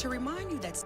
to remind you that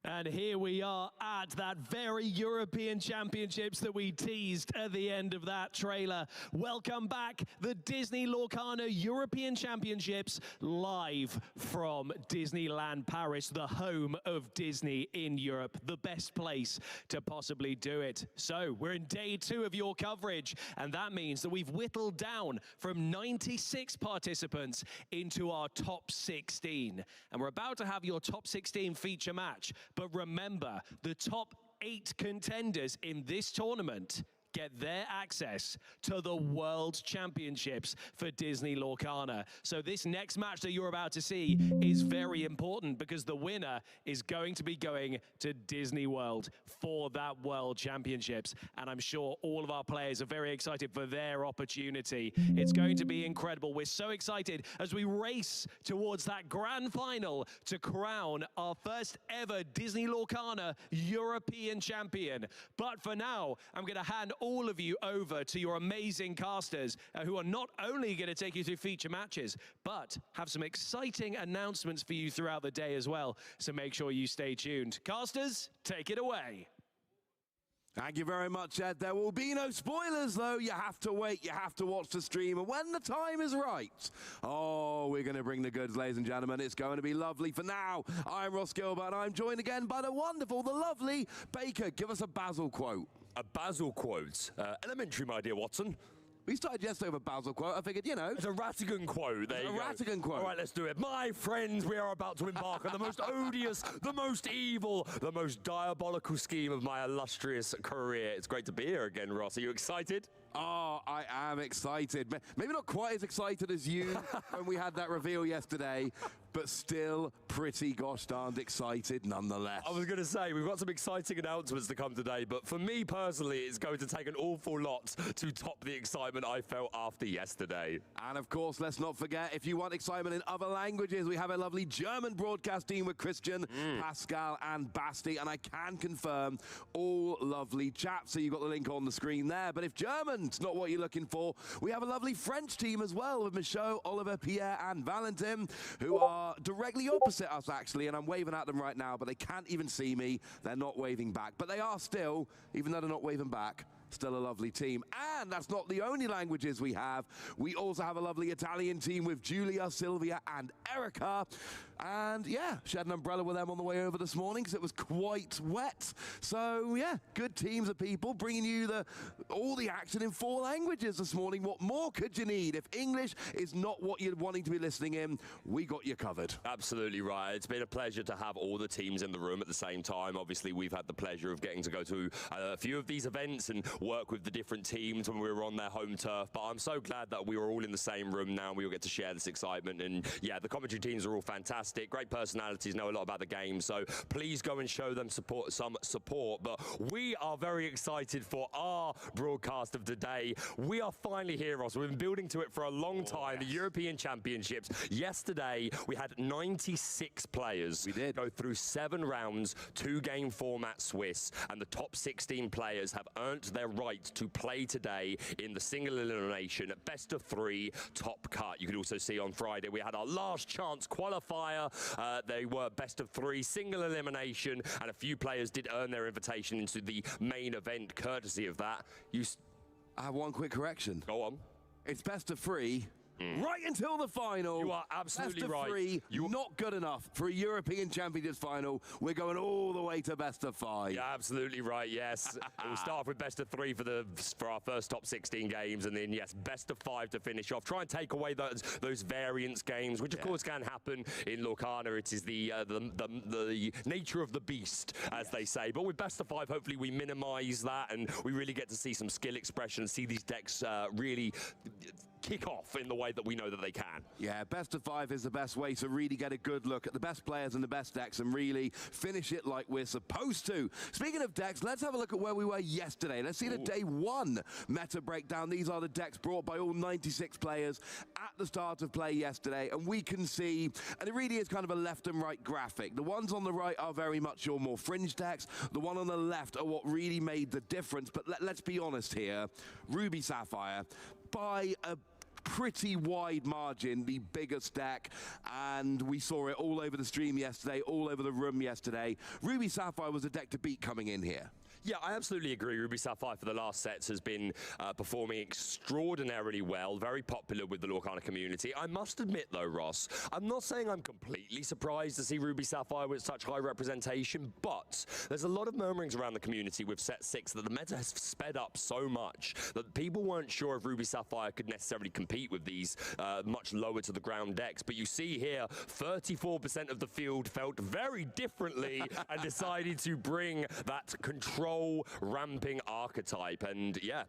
And here we are at that very European Championships that we teased at the end of that trailer. Welcome back, the Disney Lorcana European Championships, live from Disneyland Paris, the home of Disney in Europe, the best place to possibly do it. So we're in day 2 of your coverage, and that means that we've whittled down from 96 participants into our top 16. And we're about to have your top 16 feature match. But remember, the top 8 contenders in this tournament get their access to the World Championships for Disney Lorcana. So this next match that you're about to see is very important because the winner is going to be going to Disney World for that World Championships. And I'm sure all of our players are very excited for their opportunity. It's going to be incredible. We're so excited as we race towards that grand final to crown our first ever Disney Lorcana European champion. But for now, I'm going to hand all of you over to your amazing casters who are not only going to take you through feature matches, but have some exciting announcements for you throughout the day as well. So make sure you stay tuned. Casters, take it away. Thank you very much, Ed. There will be no spoilers, though. You have to wait. You have to watch the stream. And when the time is right, oh, we're going to bring the goods, ladies and gentlemen. It's going to be lovely. For now, I'm Ross Gilbert, and I'm joined again by the wonderful, the lovely Baker. Give us a Basil quote. A Basil quote. Elementary, my dear Watson. We started yesterday with a Basil quote. I figured, you know. It's a Ratigan quote. There you go. A Ratigan quote. All right, let's do it. My friends, we are about to embark on the most odious, the most evil, the most diabolical scheme of my illustrious career. It's great to be here again, Ross. Are you excited? Oh, I am excited. Maybe not quite as excited as you when we had that reveal yesterday, but still pretty gosh darned excited nonetheless. I was going to say, we've got some exciting announcements to come today, but for me personally, it's going to take an awful lot to top the excitement I felt after yesterday. And of course, let's not forget, if you want excitement in other languages, we have a lovely German broadcast team with Christian, Pascal, and Basti, and I can confirm all lovely chaps. So you've got the link on the screen there. But if German's not what you're looking for, we have a lovely French team as well with Michaud, Oliver, Pierre, and Valentin, who are directly opposite us, actually, and I'm waving at them right now, but they can't even see me. They're not waving back, but they are still, even though they're not waving back, still a lovely team. And that's not the only languages we have. We also have a lovely Italian team with Julia, Sylvia, and Erica. And yeah, she had an umbrella with them on the way over this morning because it was quite wet. So yeah, good teams of people bringing you all the action in 4 languages this morning. What more could you need? If English is not what you're wanting to be listening in, we got you covered. Absolutely right. It's been a pleasure to have all the teams in the room at the same time. Obviously, we've had the pleasure of getting to go to a few of these events and work with the different teams when we were on their home turf. But I'm so glad that we were all in the same room now and we all get to share this excitement. And yeah, the commentary teams are all fantastic. Great personalities, know a lot about the game. So please go and show them some support. But we are very excited for our broadcast of today. We are finally here, Ross. We've been building to it for a long time. Yes. The European Championships. Yesterday, we had 96 players. We did. Go through 7 rounds, 2-game format Swiss. And the top 16 players have earned their right to play today in the single elimination, best of 3, top cut. You could also see on Friday, we had our last chance qualifier. They were best of 3, single elimination, and a few players did earn their invitation into the main event courtesy of that. I have one quick correction. Go on. It's best of 3. Right until the final. You are absolutely best of right. 3, not good enough for a European Championships final. We're going all the way to best of 5. You're absolutely right, yes. We'll start off with best of 3 for our first top 16 games, and then, yes, best of 5 to finish off. Try and take away those variance games, which, of course, can happen in Lorcana. It is the nature of the beast, as they say. But with best of 5, hopefully we minimize that, and we really get to see some skill expression, see these decks really kick off in the way that we know that they can. Yeah, best of 5 is the best way to really get a good look at the best players and the best decks and really finish it like we're supposed to. Speaking of decks, let's have a look at where we were yesterday. Let's see the day 1 meta breakdown. These are the decks brought by all 96 players at the start of play yesterday, and we can see, and it really is kind of a left and right graphic. The ones on the right are very much your more fringe decks. The one on the left are what really made the difference, but let's be honest here. Ruby Sapphire, by a pretty wide margin, the biggest deck, and we saw it all over the stream yesterday, all over the room yesterday. Ruby Sapphire was a deck to beat coming in here. Yeah, I absolutely agree. Ruby Sapphire for the last sets has been performing extraordinarily well, very popular with the Lorcana community. I must admit, though, Ross, I'm not saying I'm completely surprised to see Ruby Sapphire with such high representation, but there's a lot of murmurings around the community with set 6 that the meta has sped up so much that people weren't sure if Ruby Sapphire could necessarily compete with these much lower to the ground decks. But you see here, 34% of the field felt very differently and decided to bring that control ramping archetype, and yeah,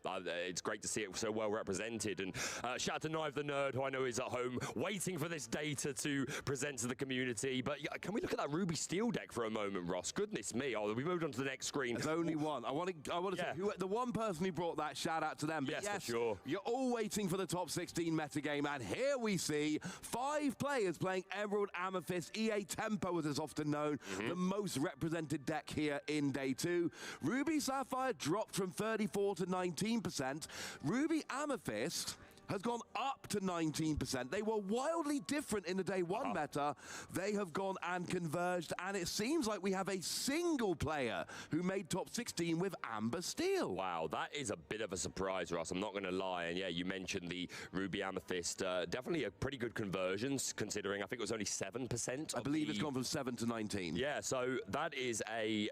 it's great to see it so well represented. And shout out to Knive the Nerd, who I know is at home waiting for this data to present to the community. But yeah, can we look at that Ruby Steel deck for a moment, Ross? Goodness me! Oh, we moved on to the next screen. There's only one. I want to say the one person who brought that. Shout out to them. But yes, for sure. You're all waiting for the top 16 metagame, and here we see 5 players playing Emerald Amethyst. EA Tempo, as it's often known, the most represented deck here in day 2. Ruby Sapphire dropped from 34 to 19%. Ruby Amethyst has gone up to 19%. They were wildly different in the day 1 meta. They have gone and converged, and it seems like we have a single player who made top 16 with Amber Steel. Wow, that is a bit of a surprise, Ross. I'm not going to lie. And yeah, you mentioned the Ruby Amethyst. Definitely a pretty good conversion, considering I think it was only 7%. I believe it's gone from 7 to 19. Yeah, so that is a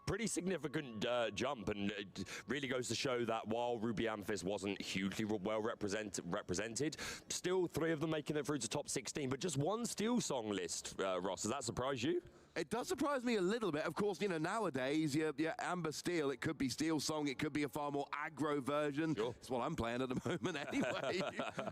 pretty significant jump, and it really goes to show that while Ruby Amethyst wasn't hugely well represented, still 3 of them making it through to top 16, but just one Steel song list, Ross. Does that surprise you? It does surprise me a little bit. Of course, you know, nowadays, your Amber Steel, it could be Steel Song, it could be a far more aggro version. Sure. That's what I'm playing at the moment anyway.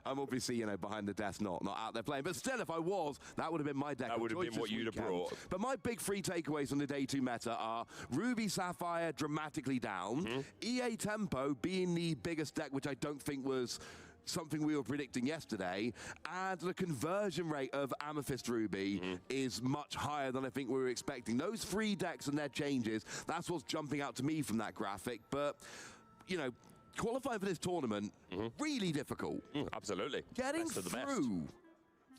I'm obviously, you know, behind the desk, not out there playing. But still, if I was, that would have been my deck. That would have been what you'd have brought. But my big 3 takeaways from the day 2 meta are Ruby Sapphire dramatically down, EA Tempo being the biggest deck, which I don't think was something we were predicting yesterday, and the conversion rate of Amethyst Ruby is much higher than I think we were expecting. Those 3 decks and their changes, that's what's jumping out to me from that graphic. But, you know, qualifying for this tournament, really difficult. Absolutely. Getting through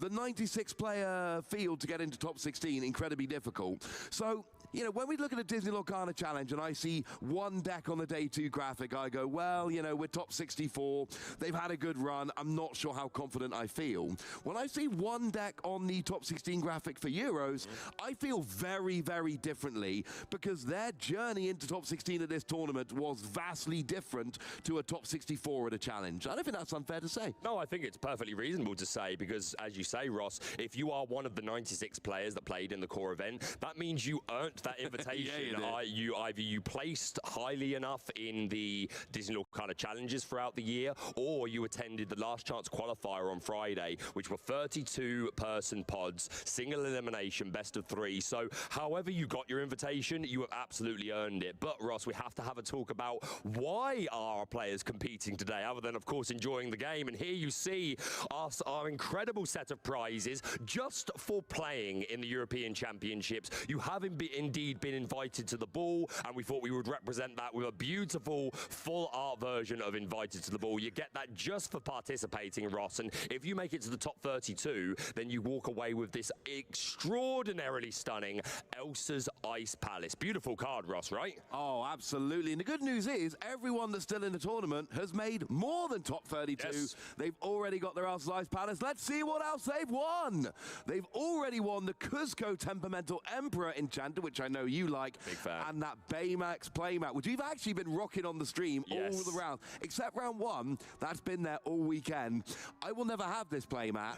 the 96-player field to get into top 16, incredibly difficult. So, you know, when we look at a Disney Lorcana Challenge and I see one deck on the day 2 graphic, I go, well, you know, we're top 64. They've had a good run. I'm not sure how confident I feel. When I see one deck on the top 16 graphic for Euros, I feel very, very differently, because their journey into top 16 at this tournament was vastly different to a top 64 at a challenge. I don't think that's unfair to say. No, I think it's perfectly reasonable to say, because as you say, Ross, if you are one of the 96 players that played in the core event, that means you earned that invitation. Either you placed highly enough in the Disney Lorcana challenges throughout the year, or you attended the last chance qualifier on Friday, which were 32-person pods, single elimination, best of 3. So however you got your invitation, you have absolutely earned it. But Ross, we have to have a talk about why are our players competing today, other than of course enjoying the game. And here you see our incredible set of prizes just for playing in the European Championships. You have indeed been invited to the ball, and we thought we would represent that with a beautiful full art version of Invited to the Ball. You get that just for participating, Ross, and if you make it to the top 32, then you walk away with this extraordinarily stunning Elsa's Ice Palace. Beautiful card, Ross, right? Oh, absolutely. And the good news is everyone that's still in the tournament has made more than top 32. Yes. They've already got their Elsa's Ice Palace. Let's see what else they've won. They've already won the Kuzco Temperamental Emperor Enchanter, which I know you like. Big fan. And that Baymax playmat, which we've actually been rocking on the stream all the rounds, except round 1. That's been there all weekend. I will never have this playmat,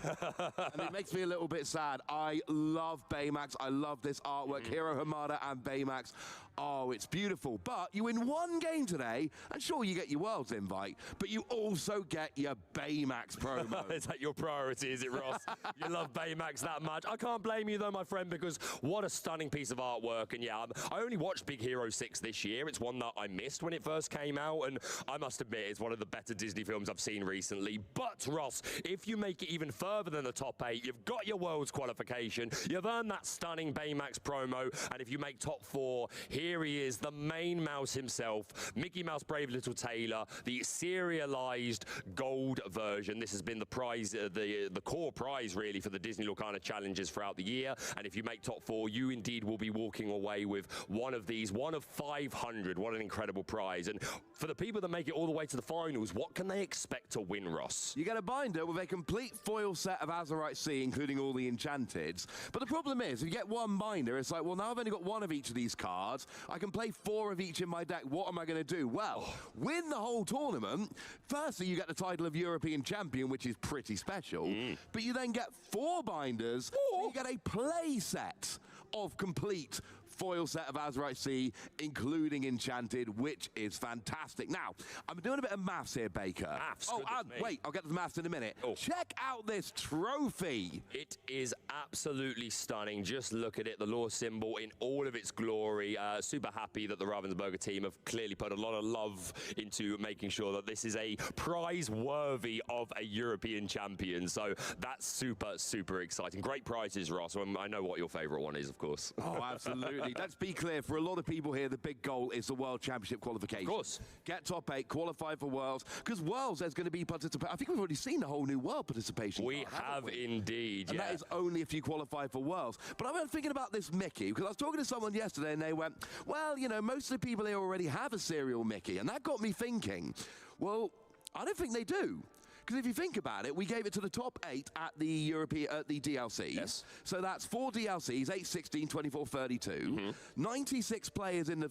and it makes me a little bit sad. I love Baymax. I love this artwork. Hero Hamada and Baymax. Oh, it's beautiful. But you win one game today, and sure, you get your Worlds invite, but you also get your Baymax promo. Is that your priority, is it, Ross? You love Baymax that much. I can't blame you, though, my friend, because what a stunning piece of artwork. artwork, and yeah, I only watched Big Hero 6 this year. It's one that I missed when it first came out, and I must admit it's one of the better Disney films I've seen recently. But Ross, if you make it even further than the top 8, you've got your Worlds qualification, you've earned that stunning Baymax promo, and if you make top 4, here he is, the main mouse himself, Mickey Mouse Brave Little Tailor, the serialized gold version. This has been the prize, the core prize really for the Disney Lorcana challenges throughout the year, and if you make top 4, you indeed will be walking away with one of these, one of 500. What an incredible prize. And for the people that make it all the way to the finals, what can they expect to win, Ross? You get a binder with a complete foil set of Azurite Sea, including all the Enchanteds. But the problem is, if you get one binder, it's like, well, now I've only got one of each of these cards. I can play 4 of each in my deck. What am I going to do? Well, win the whole tournament. Firstly, you get the title of European Champion, which is pretty special. But you then get 4 binders, so you get a play set of complete foil set of Azurite Sea, including Enchanted, which is fantastic. Now, I'm doing a bit of maths here, Baker. Maths? Oh, and wait, I'll get to the maths in a minute. Check out this trophy. It is absolutely stunning. Just look at it, the lore symbol in all of its glory. Super happy that the Ravensburger team have clearly put a lot of love into making sure that this is a prize worthy of a European champion. So that's super, super exciting. Great prizes, Ross. I know what your favourite one is, of course. Oh, absolutely. Let's be clear, for a lot of people here, the big goal is the World Championship qualification. Of course. Get top 8, qualify for Worlds, because Worlds, there's going to be participation. I think we've already seen the whole new World participation. We have indeed, and yeah. that is only if you qualify for Worlds. But I've been thinking about this Mickey, because I was talking to someone yesterday, and they went, well, you know, most of the people here already have a serial Mickey, and that got me thinking, well, I don't think they do. Because if you think about it, we gave it to the top 8 at the European, the DLCs. Yes. So that's 4 DLCs, 8, 16, 24, 32. 96 players in the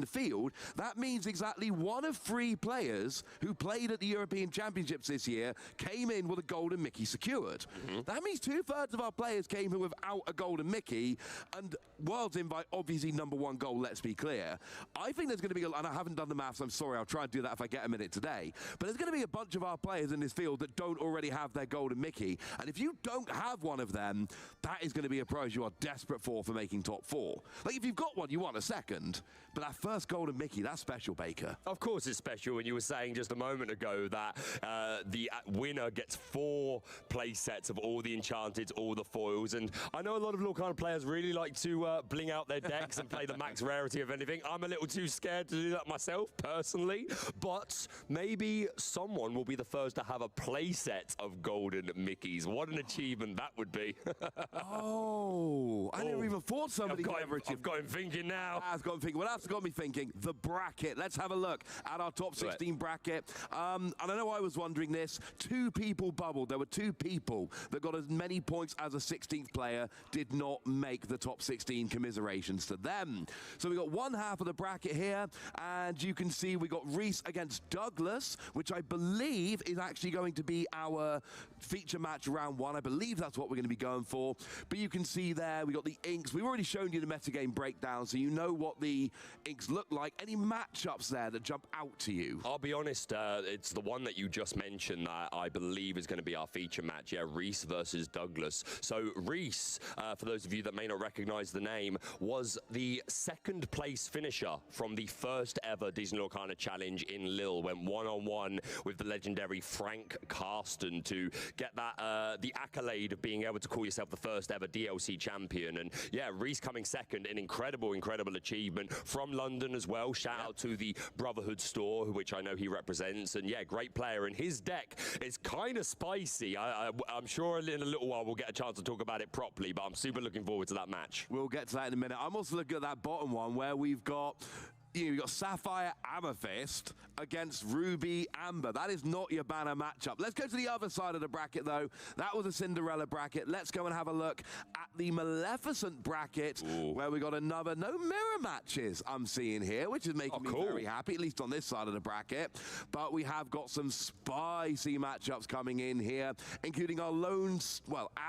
field. That means exactly 1 of 3 players who played at the European Championships this year came in with a golden Mickey secured. That means 2/3 of our players came here without a golden Mickey, and Worlds invite obviously #1 goal, let's be clear. I think there's going to be, and I haven't done the maths, I'm sorry, I'll try and do that if I get a minute today, but there's going to be a bunch of our players in this field that don't already have their golden Mickey, and if you don't have one of them, that is going to be a prize you are desperate for making top 4. Like, if you've got one, you want a second, but that first golden Mickey, that's special, Baker. Of course it's special, and you were saying just a moment ago that the winner gets 4 play sets of all the Enchanted, all the foils, and I know a lot of Lorcana players really like to bling out their decks and play the max rarity of anything. I'm a little too scared to do that myself, personally, but maybe someone will be the first to have a play set of golden Mickeys. What an achievement that would be. I never even thought somebody could ever achieve. I've got him thinking now. I've got him thinking. Well, that's got me thinking. The bracket. Let's have a look at our top 16 bracket. And I know I was wondering this. 2 people bubbled. There were 2 people that got as many points as a 16th player, did not make the top 16. Commiserations to them. So we got one half of the bracket here, and you can see we got Reese against Douglas, which I believe is actually going to be our feature match round 1. I believe that's what we're going to be going for. But you can see there, we got the inks. We've already shown you the metagame breakdown, so you know what the inks look like. Any matchups there that jump out to you? I'll be honest, it's the one that you just mentioned that I believe is going to be our feature match. Yeah, Reese versus Douglas. So Reese, for those of you that may not recognize the name, was the 2nd place finisher from the first ever Disney Lorcana Challenge in Lille. Went one-on-one with the legendary Frank Carsten to get that the accolade of being able to call yourself the first ever DLC champion. And yeah, Reese coming 2nd, an incredible achievement from London as well. Shout out to the Brotherhood store, which I know he represents. And yeah, great player. And his deck is kind of spicy. I'm sure in a little while we'll get a chance to talk about it properly, but I'm super looking forward to that match. We'll get to that in a minute. I'm also looking at that bottom one where we've got you've got Sapphire Amethyst against Ruby Amber. That is not your banner matchup. Let's go to the other side of the bracket, though. That was a Cinderella bracket. Let's go and have a look at the Maleficent bracket, where we got another no mirror matches I'm seeing here, which is making me very happy, at least on this side of the bracket. But we have got some spicy matchups coming in here, including our lone,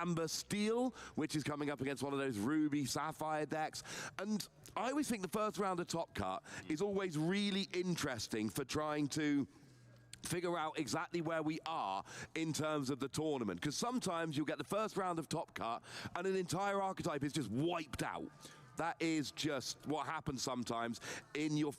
Amber Steel, which is coming up against one of those Ruby Sapphire decks. And I always think the first round of Top Cut is always really interesting for trying to figure out exactly where we are in terms of the tournament. Because sometimes you'll get the first round of Top Cut and an entire archetype is just wiped out. That is just what happens sometimes in your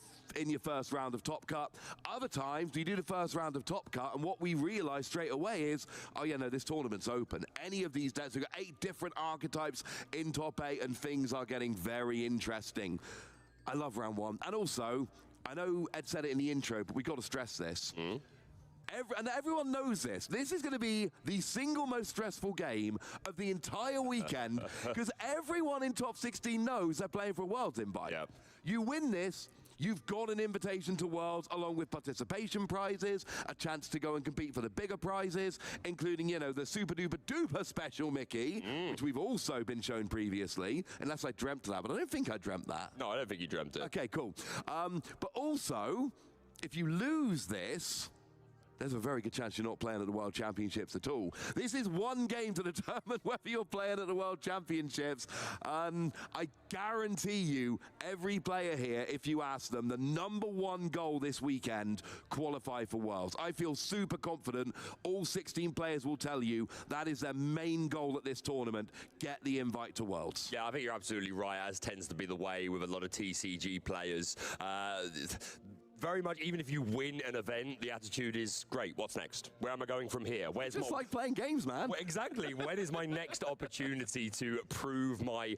first round of Top Cut. Other times, you do the first round of Top Cut, and what we realize straight away is, oh yeah, no, this tournament's open. Any of these decks, we've got 8 different archetypes in top 8, and things are getting very interesting. I love round 1. And also, I know Ed said it in the intro, but we got to stress this. And everyone knows this. This is going to be the single most stressful game of the entire weekend because everyone in top 16 knows they're playing for a Worlds invite. Yep. You win this, you've got an invitation to Worlds along with participation prizes, a chance to go and compete for the bigger prizes, including, you know, the super duper duper special Mickey, which we've also been shown previously, unless I dreamt that, but I don't think I dreamt that. No, I don't think you dreamt it. Okay, cool. But also, if you lose this, there's a very good chance you're not playing at the World Championships at all. This is one game to determine whether you're playing at the World Championships. I guarantee you, every player here, if you ask them, the #1 goal this weekend, qualify for Worlds. I feel super confident. All 16 players will tell you that is their main goal at this tournament, get the invite to Worlds. Yeah, I think you're absolutely right, as tends to be the way with a lot of TCG players. Very much, even if you win an event, the attitude is, great, what's next? Where am I going from here? Where's just like playing games, man. Well, exactly. When is my next opportunity to prove my,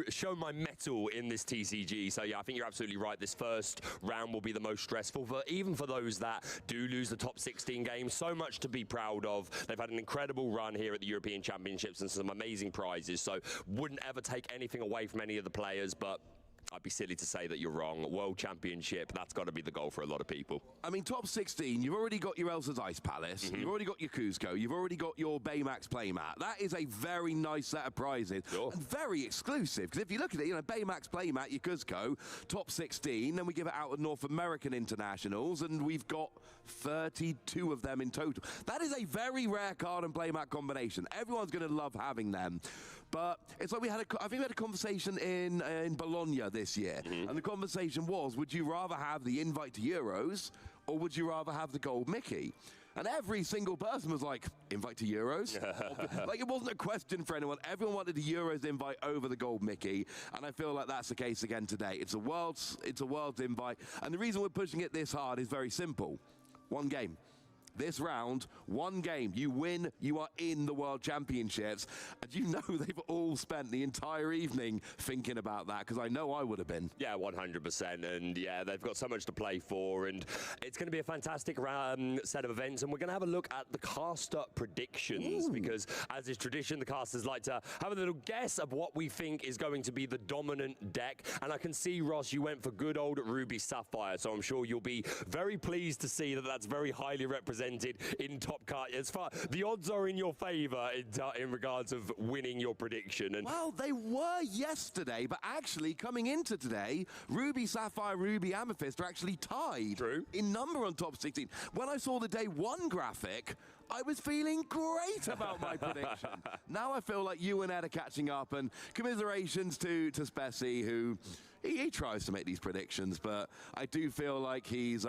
show my mettle in this TCG? So yeah, I think you're absolutely right. This first round will be the most stressful, even for those that do lose the top 16 games. So much to be proud of. They've had an incredible run here at the European Championships and some amazing prizes. So wouldn't ever take anything away from any of the players, but I'd be silly to say that you're wrong. World Championship, that's got to be the goal for a lot of people. I mean, top 16, you've already got your Elsa's Ice Palace, you've already got your Cusco, you've already got your Baymax playmat. That is a very nice set of prizes, and very exclusive. Because if you look at it, you know, Baymax playmat, your Cusco, top 16, then we give it out at North American Internationals, and we've got 32 of them in total. That is a very rare card and playmat combination. Everyone's going to love having them. But it's like I think we had a conversation in Bologna this year, and the conversation was, would you rather have the invite to Euros, or would you rather have the gold Mickey? And every single person was like, invite to Euros? Like, it wasn't a question for anyone. Everyone wanted the Euros invite over the gold Mickey, and I feel like that's the case again today. It's a Worlds invite, and the reason we're pushing it this hard is very simple. One game. This round, one game, you win, you are in the World Championships. And you know they've all spent the entire evening thinking about that, because I know I would have been. Yeah, 100%. And yeah, they've got so much to play for. And it's going to be a fantastic set of events. And we're going to have a look at the caster predictions, because as is tradition, the casters like to have a little guess of what we think is going to be the dominant deck. And I can see, Ross, you went for good old Ruby Sapphire. So I'm sure you'll be very pleased to see that that's very highly represented in Top Cut. As far the odds are in your favor in regards of winning your prediction. And well, they were yesterday, but actually coming into today, Ruby Sapphire, Ruby Amethyst are actually tied in number on top 16. When I saw the day 1 graphic, I was feeling great about my prediction. Now I feel like you and Ed are catching up, and commiserations to Spessy, who he tries to make these predictions, but I do feel like he's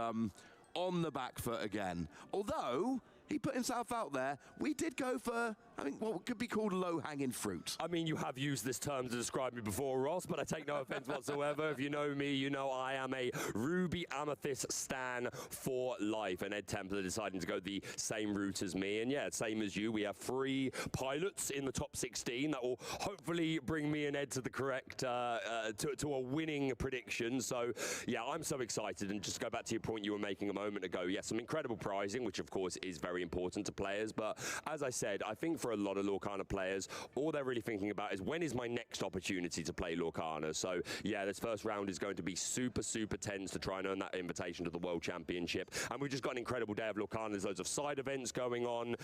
on the back foot again. Although he put himself out there, we did go for, I think, what could be called low-hanging fruit. I mean, you have used this term to describe me before, Ross, but I take no offense whatsoever. If you know me, you know I am a Ruby Amethyst stan for life. And Ed Templar deciding to go the same route as me. And yeah, same as you, we have 3 pilots in the top 16 that will hopefully bring me and Ed to the correct, to a winning prediction. So yeah, I'm so excited. And just to go back to your point you were making a moment ago, yes, some incredible prizing, which of course is very important to players. But as I said, I think for a lot of Lorcana players, all they're really thinking about is, when is my next opportunity to play Lorcana? So yeah, this first round is going to be super, super tense to try and earn that invitation to the World Championship. And we've just got an incredible day of Lorcana. There's loads of side events going on.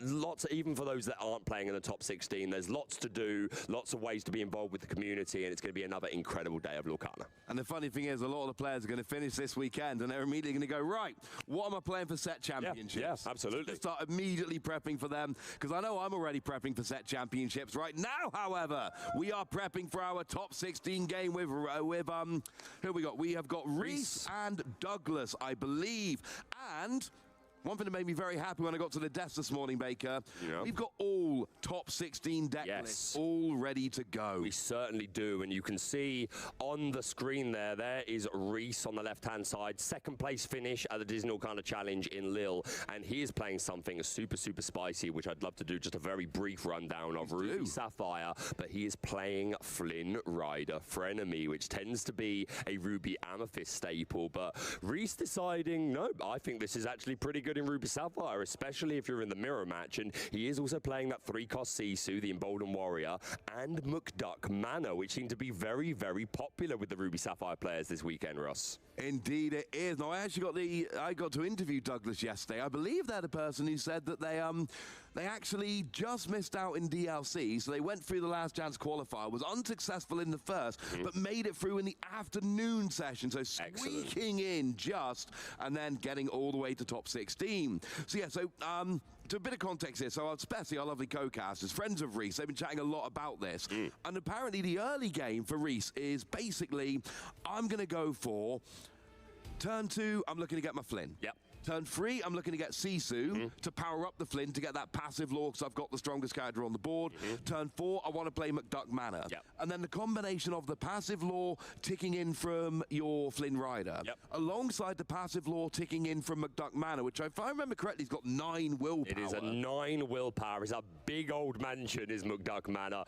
Lots, even for those that aren't playing in the top 16, there's lots to do, lots of ways to be involved with the community, and it's going to be another incredible day of Lorcana. And the funny thing is, a lot of the players are going to finish this weekend, and they're immediately going to go, right, what am I playing for set championships? Yeah, absolutely. So start immediately prepping for them, because I know I'm already prepping for set championships right now. However, we are prepping for our top 16 game with who we got? We have got Reese and Douglas, I believe, and One thing that made me very happy when I got to the desk this morning, Baker, Yeah. we've got all top 16 deck lists all ready to go. We certainly do, and you can see on the screen there is Reese on the left-hand side, second place finish at the Disney Lorcana Challenge in Lille, and he is playing something super, super spicy, which I'd love to do just a very brief rundown of. Ruby Sapphire, but he is playing Flynn Rider Frenemy, which tends to be a Ruby Amethyst staple, but Reese deciding, no, I think this is actually pretty good in Ruby Sapphire, especially if you're in the mirror match, and he is also playing that 3-cost Sisu, the Emboldened Warrior, and McDuck Mana, which seem to be very, very popular with the Ruby Sapphire players this weekend, Russ. Indeed it is. Now, I got to interview Douglas yesterday. I believe they're the person who said that they actually just missed out in DLC, so they went through the last chance qualifier, was unsuccessful in the first, but made it through in the afternoon session, so squeaking in just, and then getting all the way to top 16. So yeah, to a bit of context here, so especially our lovely co-casters, friends of Reese, they've been chatting a lot about this, and apparently the early game for Reese is basically, I'm going to go for turn 2, I'm looking to get my Flynn. Yep. Turn 3, I'm looking to get Sisu to power up the Flynn to get that passive lore because I've got the strongest character on the board. Turn 4, I want to play McDuck Mana. Yep. And then the combination of the passive lore ticking in from your Flynn Rider, alongside the passive lore ticking in from McDuck Mana, which if I remember correctly, has got 9 willpower. It is a 9 willpower. It's a big old mansion, is McDuck Mana,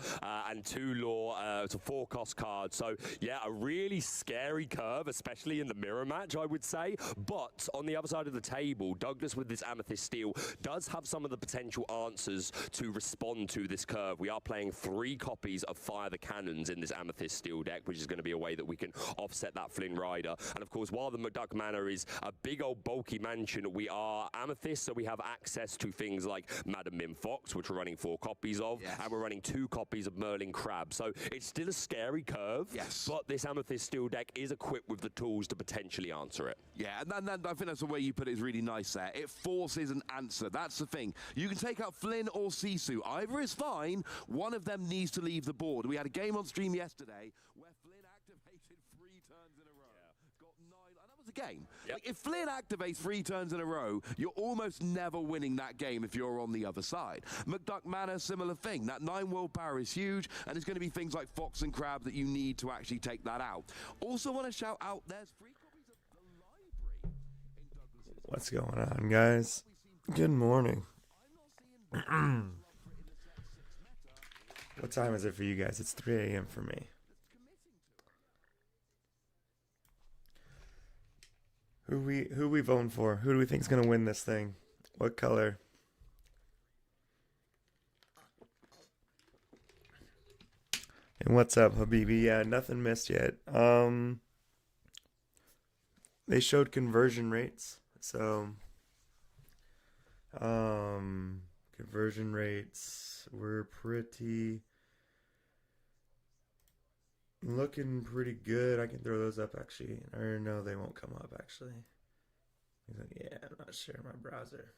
and 2 lore. It's a 4-cost card. So, yeah, a really scary curve, especially in the mirror match, I would say. But on the other side of the table, Douglas with this Amethyst Steel does have some of the potential answers to respond to this curve. We are playing 3 copies of Fire the Cannons in this Amethyst Steel deck, which is going to be a way that we can offset that Flynn Rider. And of course, while the McDuck Manor is a big old bulky mansion, we are Amethyst, so we have access to things like Madam Mim Fox, which we're running 4 copies of, and we're running 2 copies of Merlin Crab. So it's still a scary curve, but this Amethyst Steel deck is equipped with the tools to potentially answer it. Yeah, and then I think that's the way you put it is really nice there. It forces an answer. That's the thing. You can take out Flynn or Sisu. Either is fine. One of them needs to leave the board. We had a game on stream yesterday where Flynn activated 3 turns in a row. Got 9. And that was a game. Like, if Flynn activates 3 turns in a row, you're almost never winning that game if you're on the other side. McDuck Manor, similar thing. That 9 willpower is huge, and it's going to be things like Fox and Crab that you need to actually take that out. Also want to shout out, there's 3 copies of the library in Douglas's. What's going on, guys? Good morning. What time is it for you guys? It's 3 a.m. for me. Who we voting for? Who do we think is gonna win this thing? What color? And what's up, Habibi? Yeah, nothing missed yet. They showed conversion rates, so conversion rates were looking pretty good. I can throw those up actually. Or no, they won't come up actually. Yeah, I'm not sure my browser.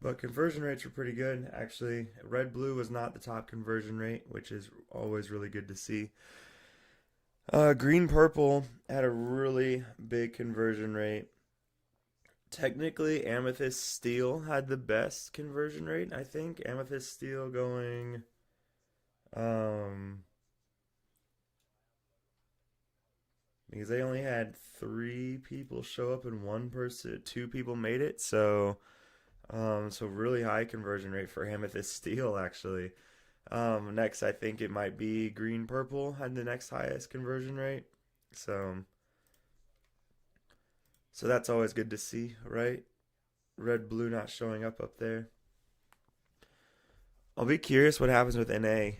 But conversion rates were pretty good actually. Red blue was not the top conversion rate, which is always really good to see. Green purple had a really big conversion rate. Technically, Amethyst Steel had the best conversion rate, I think. Amethyst Steel going because they only had 3 people show up and 2 people made it, so really high conversion rate for Amethyst Steel actually. Next I think it might be green purple had the next highest conversion rate, so that's always good to see, right? Red blue not showing up there. I'll be curious what happens with NA.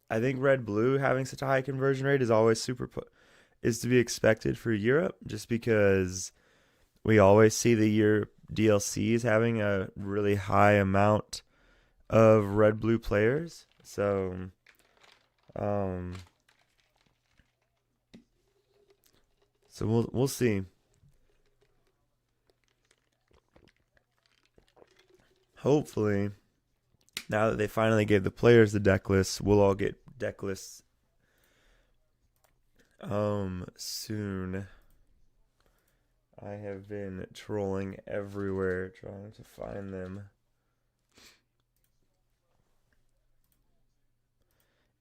I think red blue having such a high conversion rate is always is to be expected for Europe, just because we always see the Europe DLCs having a really high amount of red blue players. So we'll see. Hopefully, now that they finally gave the players the deck lists, we'll all get deck lists Soon. I have been trolling everywhere trying to find them.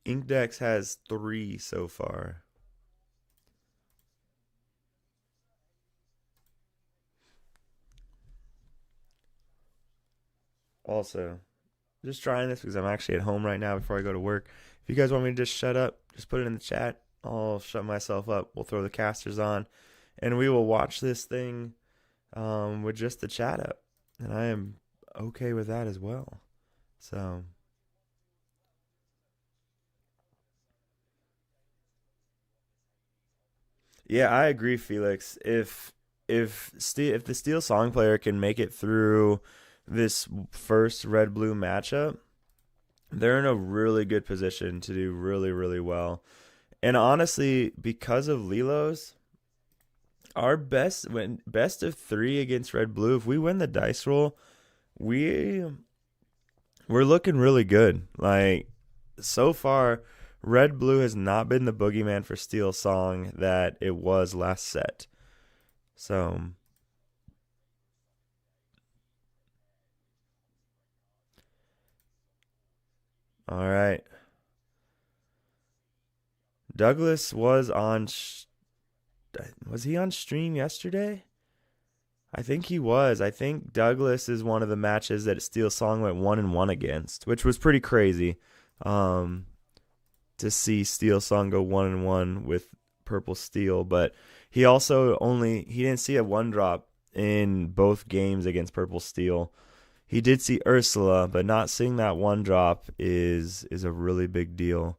Inkdex has 3 so far. Also, just trying this because I'm actually at home right now before I go to work. If you guys want me to just shut up, just put it in the chat. I'll shut myself up. We'll throw the casters on, and we will watch this thing with just the chat up. And I am okay with that as well. So, yeah, I agree, Felix. If the Steel Song player can make it through this first red-blue matchup, they're in a really good position to do really, really well. And honestly, because of Lilo's, our best of 3 against red-blue, if we win the dice roll, we're looking really good. Like, so far, red-blue has not been the boogeyman for Steel Song that it was last set. So, all right. Douglas was on. Was he on stream yesterday? I think he was. I think Douglas is one of the matches that Steel Song went 1-1 against, which was pretty crazy. To see Steel Song go 1-1 with Purple Steel, but he also he didn't see a 1-drop in both games against Purple Steel. He did see Ursula, but not seeing that 1-drop is a really big deal.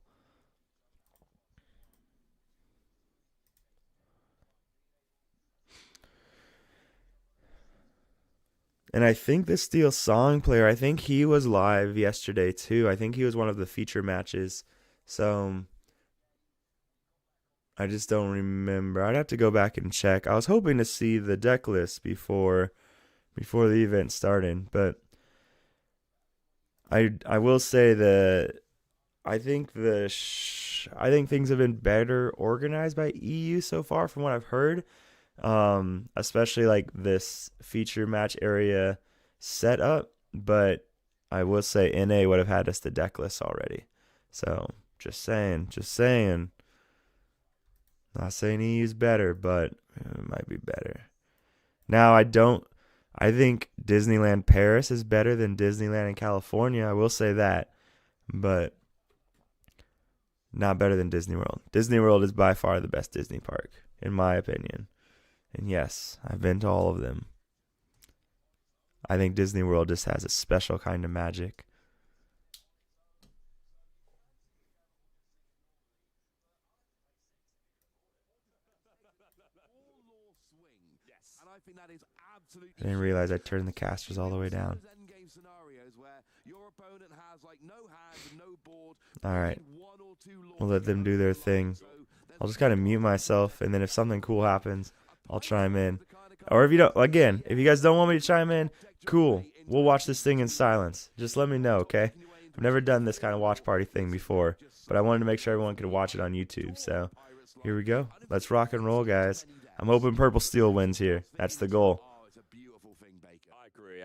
And I think the Steel Song player, I think he was live yesterday too. I think he was one of the feature matches. So I just don't remember. I'd have to go back and check. I was hoping to see the deck list before the event started, but I will say that I think things have been better organized by EU so far from what I've heard. Especially like this feature match area set up, but I will say NA would have had us the deck list already. So just saying. Not saying EU's better, but it might be better. Now I think Disneyland Paris is better than Disneyland in California. I will say that, but not better than Disney World. Disney World is by far the best Disney park, in my opinion. And yes, I've been to all of them. I think Disney World just has a special kind of magic. I didn't realize I turned the casters all the way down. All right. We'll let them do their thing. I'll just kind of mute myself, and then if something cool happens, I'll chime in. Or if you don't, again, if you guys don't want me to chime in, cool. We'll watch this thing in silence. Just let me know, okay? I've never done this kind of watch party thing before, but I wanted to make sure everyone could watch it on YouTube. So here we go. Let's rock and roll, guys. I'm hoping Purple Steel wins here. That's the goal.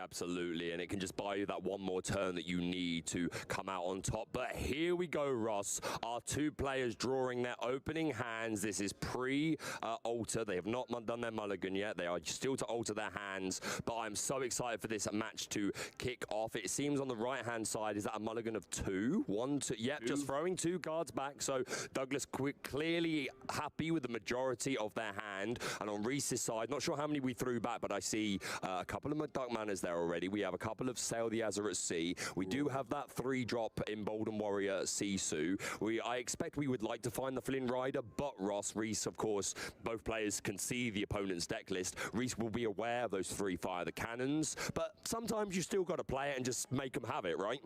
Absolutely, and it can just buy you that one more turn that you need to come out on top. But here we go, Ross. Our 2 players drawing their opening hands. This is pre-alter. They have not done their mulligan yet. They are still to alter their hands, but I'm so excited for this match to kick off. It seems on the right-hand side, is that a mulligan of 2? 1, 2, yep, just throwing 2 cards back. So Douglas clearly happy with the majority of their hand. And on Reese's side, not sure how many we threw back, but I see a couple of Dark Manners there already. We have a couple of Sail the Azure at Sea. We do have that 3-drop Emboldened Warrior Sisu. I expect we would like to find the Flynn Rider, but Reese, of course, both players can see the opponent's deck list. Reese will be aware of those 3 Fire the Cannons, but sometimes you still got to play it and just make them have it, right?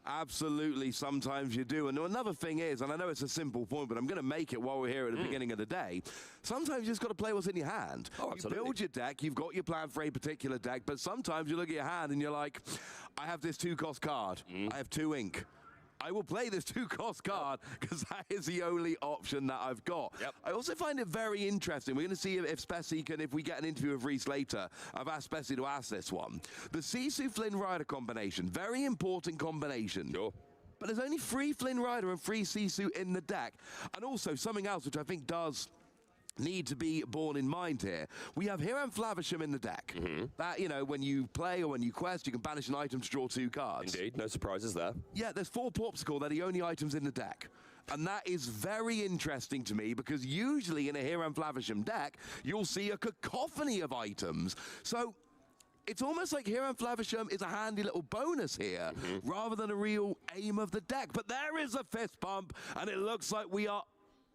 Absolutely, sometimes you do. And another thing is, and I know it's a simple point, but I'm going to make it while we're here at the beginning of the day, sometimes you just got to play what's in your hand. Oh, you build your deck, you've got your plan for a particular deck, but sometimes you look at your hand and you're like, I have this 2-cost card, I have 2 ink. I will play this 2-cost card because that is the only option that I've got. Yep. I also find it very interesting. We're going to see if Spessy can, if we get an interview with Reese later, I've asked Spessy to ask this one. The Sisu Flynn Rider combination, very important combination. Sure. But there's only 3 Flynn Rider and 3 Sisu in the deck. And also something else which I think does need to be borne in mind here. We have Hiram Flavisham in the deck. That, you know, when you play or when you quest, you can banish an item to draw 2 cards. Indeed, no surprises there. Yeah, there's 4 Porpsicle. They're the only items in the deck. And that is very interesting to me because usually in a Hiram Flavisham deck, you'll see a cacophony of items. So it's almost like Hiram Flavisham is a handy little bonus here rather than a real aim of the deck. But there is a fist pump, and it looks like we are...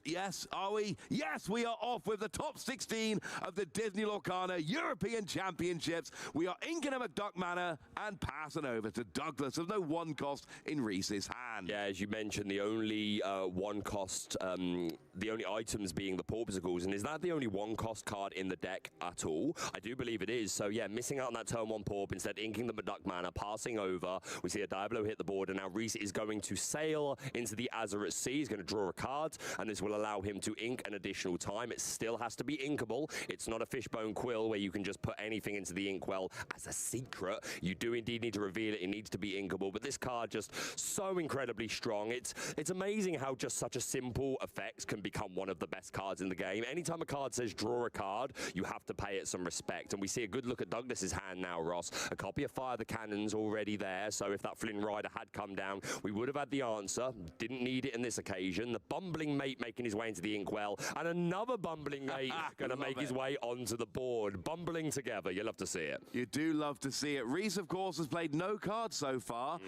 Yes, are we? Yes, we are off with the top 16 of the Disney Lorcana European Championships. We are inking a McDuck Manor and passing over to Douglas. There's no 1 cost in Reese's hand. Yeah, as you mentioned, the only 1 cost, the only items being the Porpsicles. And is that the only 1 cost card in the deck at all? I do believe it is. So yeah, missing out on that turn 1 Porp, instead inking the McDuck Manor, passing over. We see a Diablo hit the board, and now Reese is going to sail into the Azure at Sea. He's going to draw a card, and this will allow him to ink an additional time. It still has to be inkable. It's not a fishbone quill where you can just put anything into the inkwell as a secret. You do indeed need to reveal it. It needs to be inkable, but this card just so incredibly strong. It's amazing how just such a simple effect can become one of the best cards in the game. Anytime a card says draw a card, you have to pay it some respect, and we see a good look at Douglas's hand now, Ross. A copy of Fire the Cannon's already there, so if that Flynn Rider had come down, we would have had the answer. Didn't need it in this occasion. The Bumbling Mate making his way into the inkwell, and another Bumbling Mate going to make his way onto the board. Bumbling together. You love to see it. You do love to see it. Reese, of course, has played no cards so far.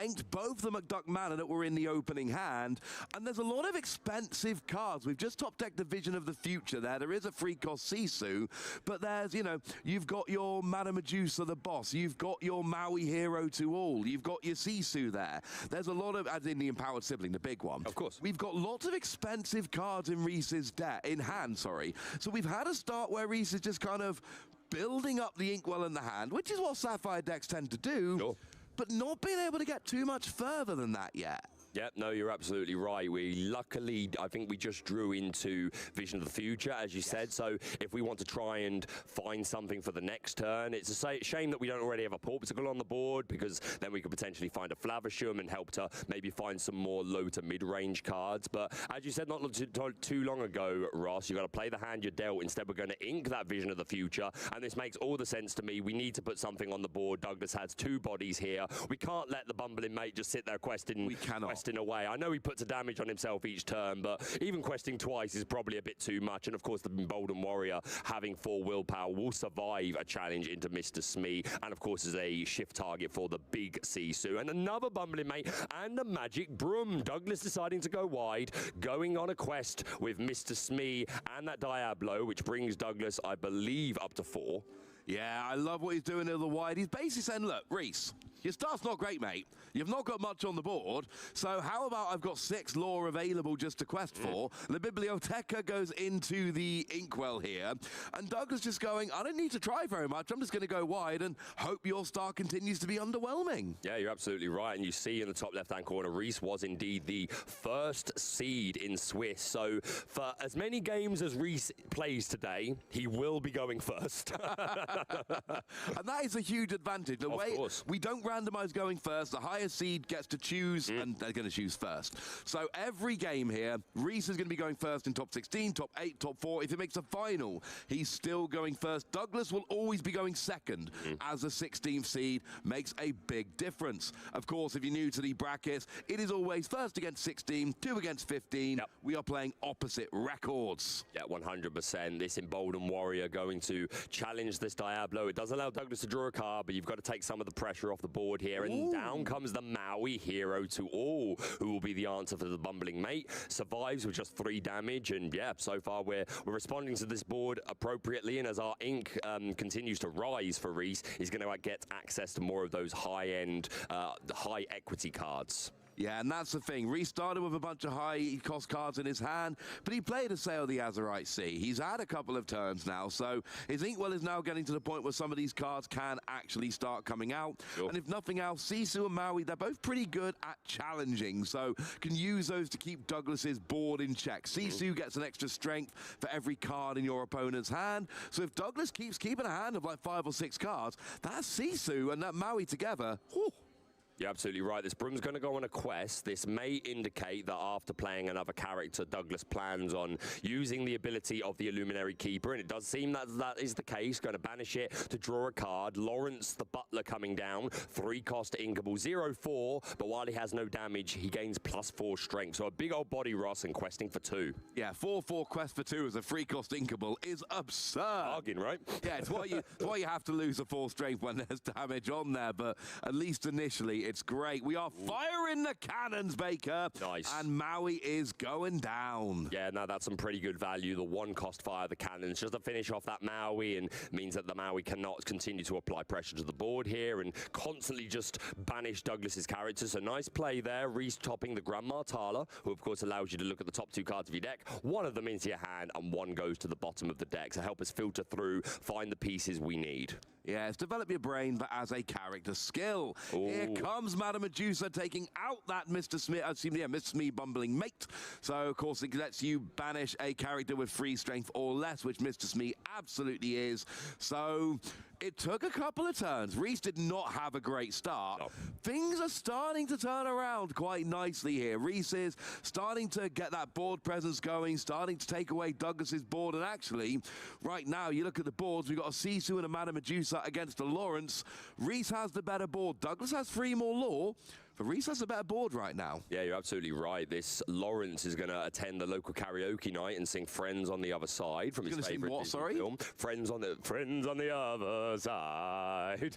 Inked both the McDuck Manor that were in the opening hand, and there's a lot of expensive cards. We've just top-decked the Vision of the Future there. There is a 3-cost Sisu, but there's, you know, you've got your Mana Medusa, the boss. You've got your Maui Hero to All. You've got your Sisu there. There's a lot of, as in the Empowered Sibling, the big one. Of course. We've got lots of expensive cards in Reese's hand, sorry. So we've had a start where Reese is just kind of building up the inkwell in the hand, which is what Sapphire decks tend to do, but not being able to get too much further than that yet. Yeah, no, you're absolutely right. We luckily, I think we just drew into Vision of the Future, as you said. So if we want to try and find something for the next turn, it's a shame that we don't already have a Porpsicle on the board, because then we could potentially find a Flavisham and help to maybe find some more low to mid-range cards. But as you said not too long ago, Ross, you've got to play the hand you're dealt. Instead, we're going to ink that Vision of the Future, and this makes all the sense to me. We need to put something on the board. Douglas has 2 bodies here. We can't let the Bumbling Mate just sit there questing. We cannot. In a way. I know he puts a damage on himself each turn, but even questing twice is probably a bit too much. And of course, the Emboldened Warrior, having 4 willpower, will survive a challenge into Mr. Smee, and of course is a shift target for the big Sisu. And another Bumbling Mate and a Magic Broom. Douglas deciding to go wide, going on a quest with Mr. Smee and that Diablo, which brings Douglas, I believe, up to 4. Yeah, I love what he's doing to the wide. He's basically saying, look, Reese, your start's not great, mate. You've not got much on the board, so how about I've got 6 lore available just to quest for? The Biblioteca goes into the inkwell here, and Douglas just going, I don't need to try very much. I'm just going to go wide and hope your start continues to be underwhelming. Yeah, you're absolutely right. And you see in the top left-hand corner, Reese was indeed the first seed in Swiss. So for as many games as Reese plays today, he will be going first. And that is a huge advantage. The way we don't randomize going first, the highest seed gets to choose, and they're going to choose first. So every game here, Reese is going to be going first in top 16, top 8, top 4. If he makes a final, he's still going first. Douglas will always be going second as a 16th seed. Makes a big difference. Of course, if you're new to the brackets, it is always first against 16, 2 against 15. Yep. We are playing opposite records. Yeah, 100%. This Emboldened Warrior going to challenge this Diablo. It does allow Douglas to draw a card, but you've got to take some of the pressure off the board here. And down comes the Maui Hero to All, who will be the answer for the Bumbling Mate. Survives with just 3 damage, and yeah, so far we're responding to this board appropriately, and as our ink continues to rise for Reese, he's going to get access to more of those high-end, high equity cards. Yeah, and that's the thing. Reese started with a bunch of high-cost cards in his hand, but he played a Sail the Azurite Sea. He's had a couple of turns now, so his Inkwell is now getting to the point where some of these cards can actually start coming out. Sure. And if nothing else, Sisu and Maui, they're both pretty good at challenging, so can use those to keep Douglas's board in check. Sisu gets an extra strength for every card in your opponent's hand, so if Douglas keeps keeping a hand of like 5 or 6 cards, that's Sisu and that Maui together. Whew. You're absolutely right. This Broom's going to go on a quest. This may indicate that after playing another character, Douglas plans on using the ability of the Illuminary Keeper, and it does seem that that is the case. Going to banish it to draw a card. Lawrence the Butler coming down. 3-cost Inkable. 0-4, but while he has no damage, he gains +4 strength. So a big old body, Ross, and questing for 2. Yeah, 4-4 quest for 2 as a 3-cost Inkable is absurd. Bargain, right? Yeah, it's why you have to lose a 4 strength when there's damage on there, but at least initially, it's great. We are firing the cannons, Baker. Nice. And Maui is going down. Yeah, no, that's some pretty good value. The 1-cost fire the cannons just to finish off that Maui, and means that the Maui cannot continue to apply pressure to the board here and constantly just banish Douglas's characters. So nice play there. Reese topping the Grand Martala, who of course allows you to look at the top 2 cards of your deck. One of them into your hand and one goes to the bottom of the deck to help us filter through, find the pieces we need. Yes, develop your brain, but as a character skill. Ooh. Here comes Madame Medusa taking out that Mr. Smith, Mr. Smee bumbling mate. So, of course, it lets you banish a character with 3 strength or less, which Mr. Smee absolutely is. So, it took a couple of turns. Reese did not have a great start. No. Things are starting to turn around quite nicely here. Reese is starting to get that board presence going, starting to take away Douglas's board. And actually, right now, you look at the boards, we've got a Sisu and a Madame Medusa against a Lawrence. Reese has the better board. Douglas has 3 more law. But Reese has a better board right now. Yeah, you're absolutely right. This Lawrence is going to attend the local karaoke night and sing "Friends on the Other Side" from his favorite Disney film. Friends on the Other Side,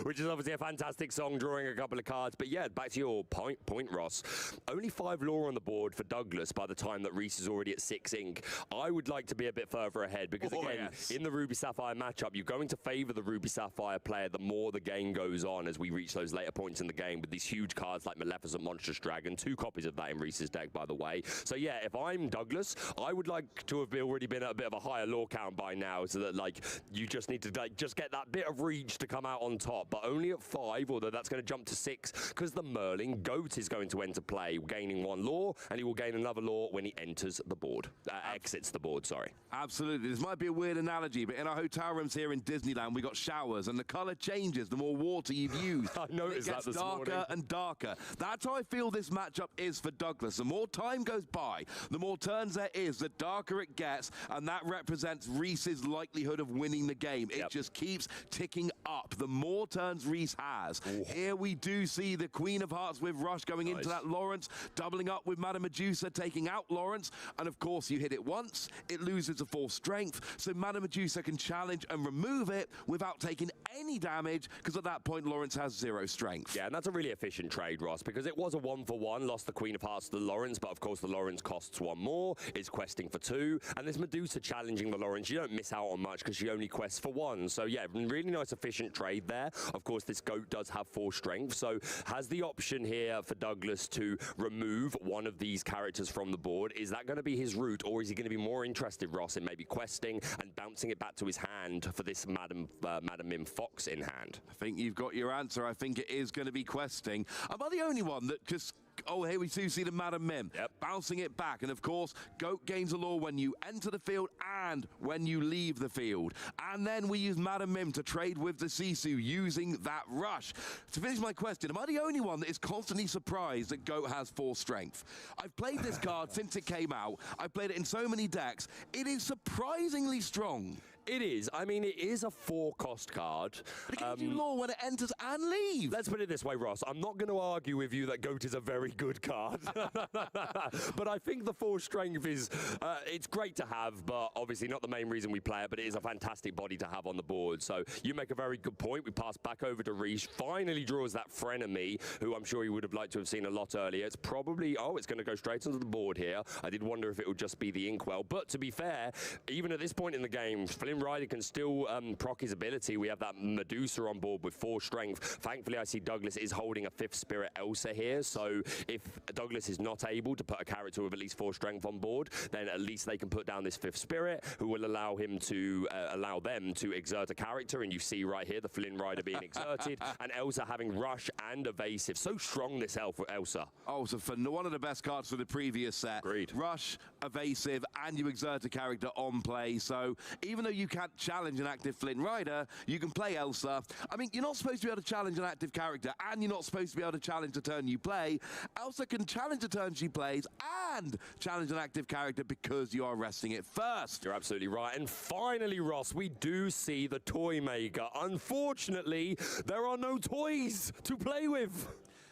which is obviously a fantastic song, drawing a couple of cards. But yeah, back to your point, Ross. Only 5 law on the board for Douglas by the time that Reese is already at 6 ink. I would like to be a bit further ahead because again, in the Ruby Sapphire matchup, you're going to favour the Ruby Sapphire player the more the game goes on as we reach those later points in the game. With these huge cards like Maleficent Monstrous Dragon, 2 copies of that in Reese's deck, by the way. So yeah, if I'm Douglas, I would like to have already been at a bit of a higher law count by now, so that like you just need to like just get that bit of reach to come out on top, but only at 5, although that's going to jump to 6 because the Merlin Goat is going to enter play, gaining 1 law, and he will gain another law when he enters the board, exits the board. Sorry. Absolutely. This might be a weird analogy, but in our hotel rooms here in Disneyland, we got showers, and the color changes the more water you've used. I noticed that this morning. Darker and darker. That's how I feel this matchup is for Douglas. The more time goes by, the more turns there is, the darker it gets, and that represents Reese's likelihood of winning the game. It just keeps ticking up. The more turns Reese has. Ooh. Here we do see the Queen of Hearts with Rush going into that Lawrence, doubling up with Madame Medusa, taking out Lawrence, and of course you hit it once, it loses a 4 strength, so Madame Medusa can challenge and remove it without taking any damage, because at that point Lawrence has 0 strength. Yeah, and that's a really efficient trade, Ross, because it was a 1-for-1, lost the Queen of Hearts to the Lawrence, but of course the Lawrence costs 1 more, is questing for 2, and this Medusa challenging the Lawrence, you don't miss out on much because she only quests for 1. So yeah, really nice efficient trade there. Of course, this Goat does have 4 strength, so has the option here for Douglas to remove one of these characters from the board. Is that going to be his route, or is he going to be more interested, Ross, in maybe questing and bouncing it back to his hand for this Madam Mim Fox in hand? I think you've got your answer. I think it is going to be questing. Am I the only one that just... Oh, here we do see the Madam Mim bouncing it back. And, of course, Goat gains a law when you enter the field and when you leave the field. And then we use Madam Mim to trade with the Sisu using that Rush. To finish my question, am I the only one that is constantly surprised that Goat has 4 strength? I've played this card since it came out. I've played it in so many decks. It is surprisingly strong. It is. I mean, it is a 4-cost card. But it gives you law when it enters and leaves. Let's put it this way, Ross. I'm not going to argue with you that Goat is a very good card. But I think the 4 strength is, it's great to have, but obviously not the main reason we play it, but it is a fantastic body to have on the board. So you make a very good point. We pass back over to Reese. Finally draws that frenemy, who I'm sure he would have liked to have seen a lot earlier. It's probably, it's going to go straight onto the board here. I did wonder if it would just be the Inkwell. But to be fair, even at this point in the game, Flynn Flynn Rider can still proc his ability. We have that Medusa on board with 4 strength. Thankfully, I see Douglas is holding a 5th Spirit Elsa here, so if Douglas is not able to put a character with at least 4 strength on board, then at least they can put down this 5th Spirit, who will allow him to allow them to exert a character. And you see right here the Flynn Rider being exerted, and Elsa having rush and evasive. So strong this Elsa. Oh, so for one of the best cards for the previous set. Agreed. Rush, evasive, and you exert a character on play. So even though you can't challenge an active Flynn Rider, you can play Elsa. I mean, you're not supposed to be able to challenge an active character, and you're not supposed to be able to challenge the turn you play. Elsa can challenge the turn she plays and challenge an active character because you are resting it first. You're absolutely right. And finally, Ross, we do see the toy maker. Unfortunately, there are no toys to play with.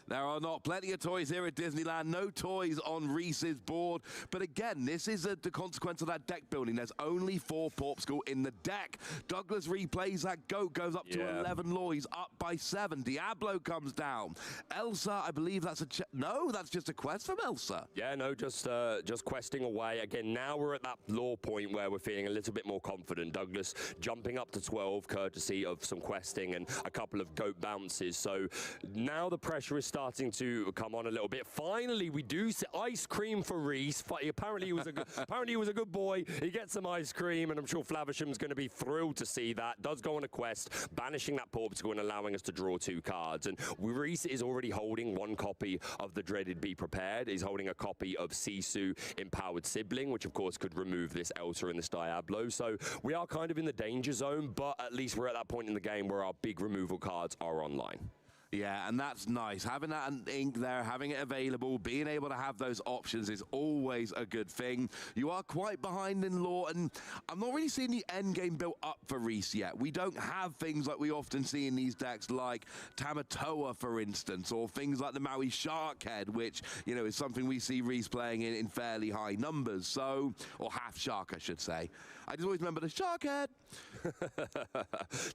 There are not plenty of toys here at Disneyland. No toys on Reese's board. But again, this is the consequence of that deck building. There's only 4 Porpskull in the deck. Douglas replays that goat, goes up to 11 law. He's up by 7. Diablo comes down. Elsa, I believe that's no, that's just a quest from Elsa. Yeah, no, just questing away. Again, now we're at that law point where we're feeling a little bit more confident. Douglas jumping up to 12, courtesy of some questing and a couple of goat bounces. So now the pressure is starting to come on a little bit. Finally, we do see ice cream for Reese. Apparently, he was a good boy. He gets some ice cream, and I'm sure Flavisham's going to be thrilled to see that. Does go on a quest, banishing that Porpskull and allowing us to draw 2 cards. And Reese is already holding 1 copy of the dreaded Be Prepared. He's holding a copy of Sisu, Empowered Sibling, which of course could remove this Elsa and this Diablo. So we are kind of in the danger zone, but at least we're at that point in the game where our big removal cards are online. Yeah, and that's nice. Having that ink there, having it available, being able to have those options is always a good thing. You are quite behind in lore, and I'm not really seeing the end game built up for Reese yet. We don't have things like we often see in these decks, like Tamatoa, for instance, or things like the Maui Sharkhead, which, you know, is something we see Reese playing in fairly high numbers. So, or half shark, I should say. I just always remember the Sharkhead.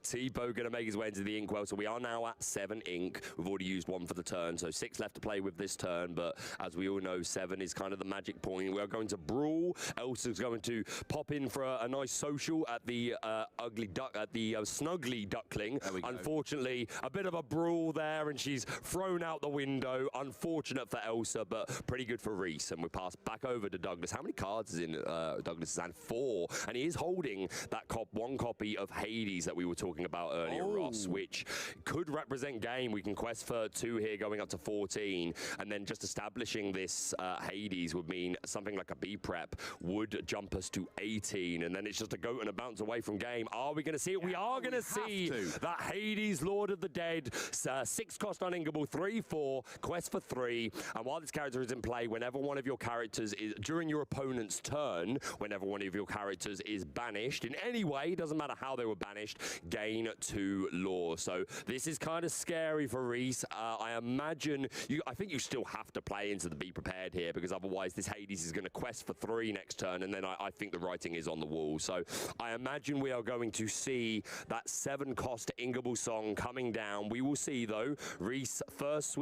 T-Bow going to make his way into the inkwell, so we are now at 7 ink. We've already used 1 for the turn, so 6 left to play with this turn, but as we all know, 7 is kind of the magic point. We are going to brawl. Elsa's going to pop in for a nice social at the Snuggly Duckling. Unfortunately, a bit of a brawl there, and she's thrown out the window. Unfortunate for Elsa, but pretty good for Reese, and we pass back over to Douglas. How many cards is in Douglas's hand? 4, and he is holding that 1 copy of Hades that we were talking about earlier, Ross, which could represent game. We can quest for 2 here, going up to 14, and then just establishing this Hades would mean something like a B prep would jump us to 18, and then it's just a goat and a bounce away from game. Are we going to see it? Yeah, we are going to see that Hades, Lord of the Dead, 6 cost uninkable, 3/4, quest for 3, and while this character is in play, whenever one of your characters is, during your opponent's turn, whenever one of your characters is banished in any way, doesn't matter how they were banished, gain 2 lore. So this is kind of scary for Reese. I imagine I think you still have to play into the Be Prepared here, because otherwise this Hades is going to quest for 3 next turn, and then I think the writing is on the wall. So I imagine we are going to see that 7 cost Ingable Song coming down. We will see though. Reese first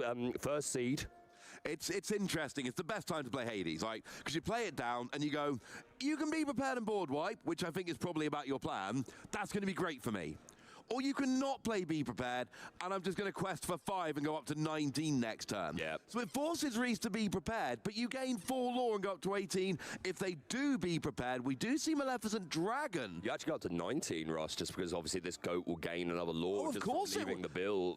seed. It's interesting. It's the best time to play Hades, right? Because you play it down and you go, you can be prepared and board wipe, which I think is probably about your plan. That's going to be great for me. Or you can not play Be Prepared, and I'm just going to quest for 5 and go up to 19 next turn. Yep. So it forces Reese to be prepared, but you gain 4 lore and go up to 18. If they do be prepared, we do see Maleficent Dragon. You actually go up to 19, Ross, just because obviously this goat will gain another lore. Of course leaving the bill.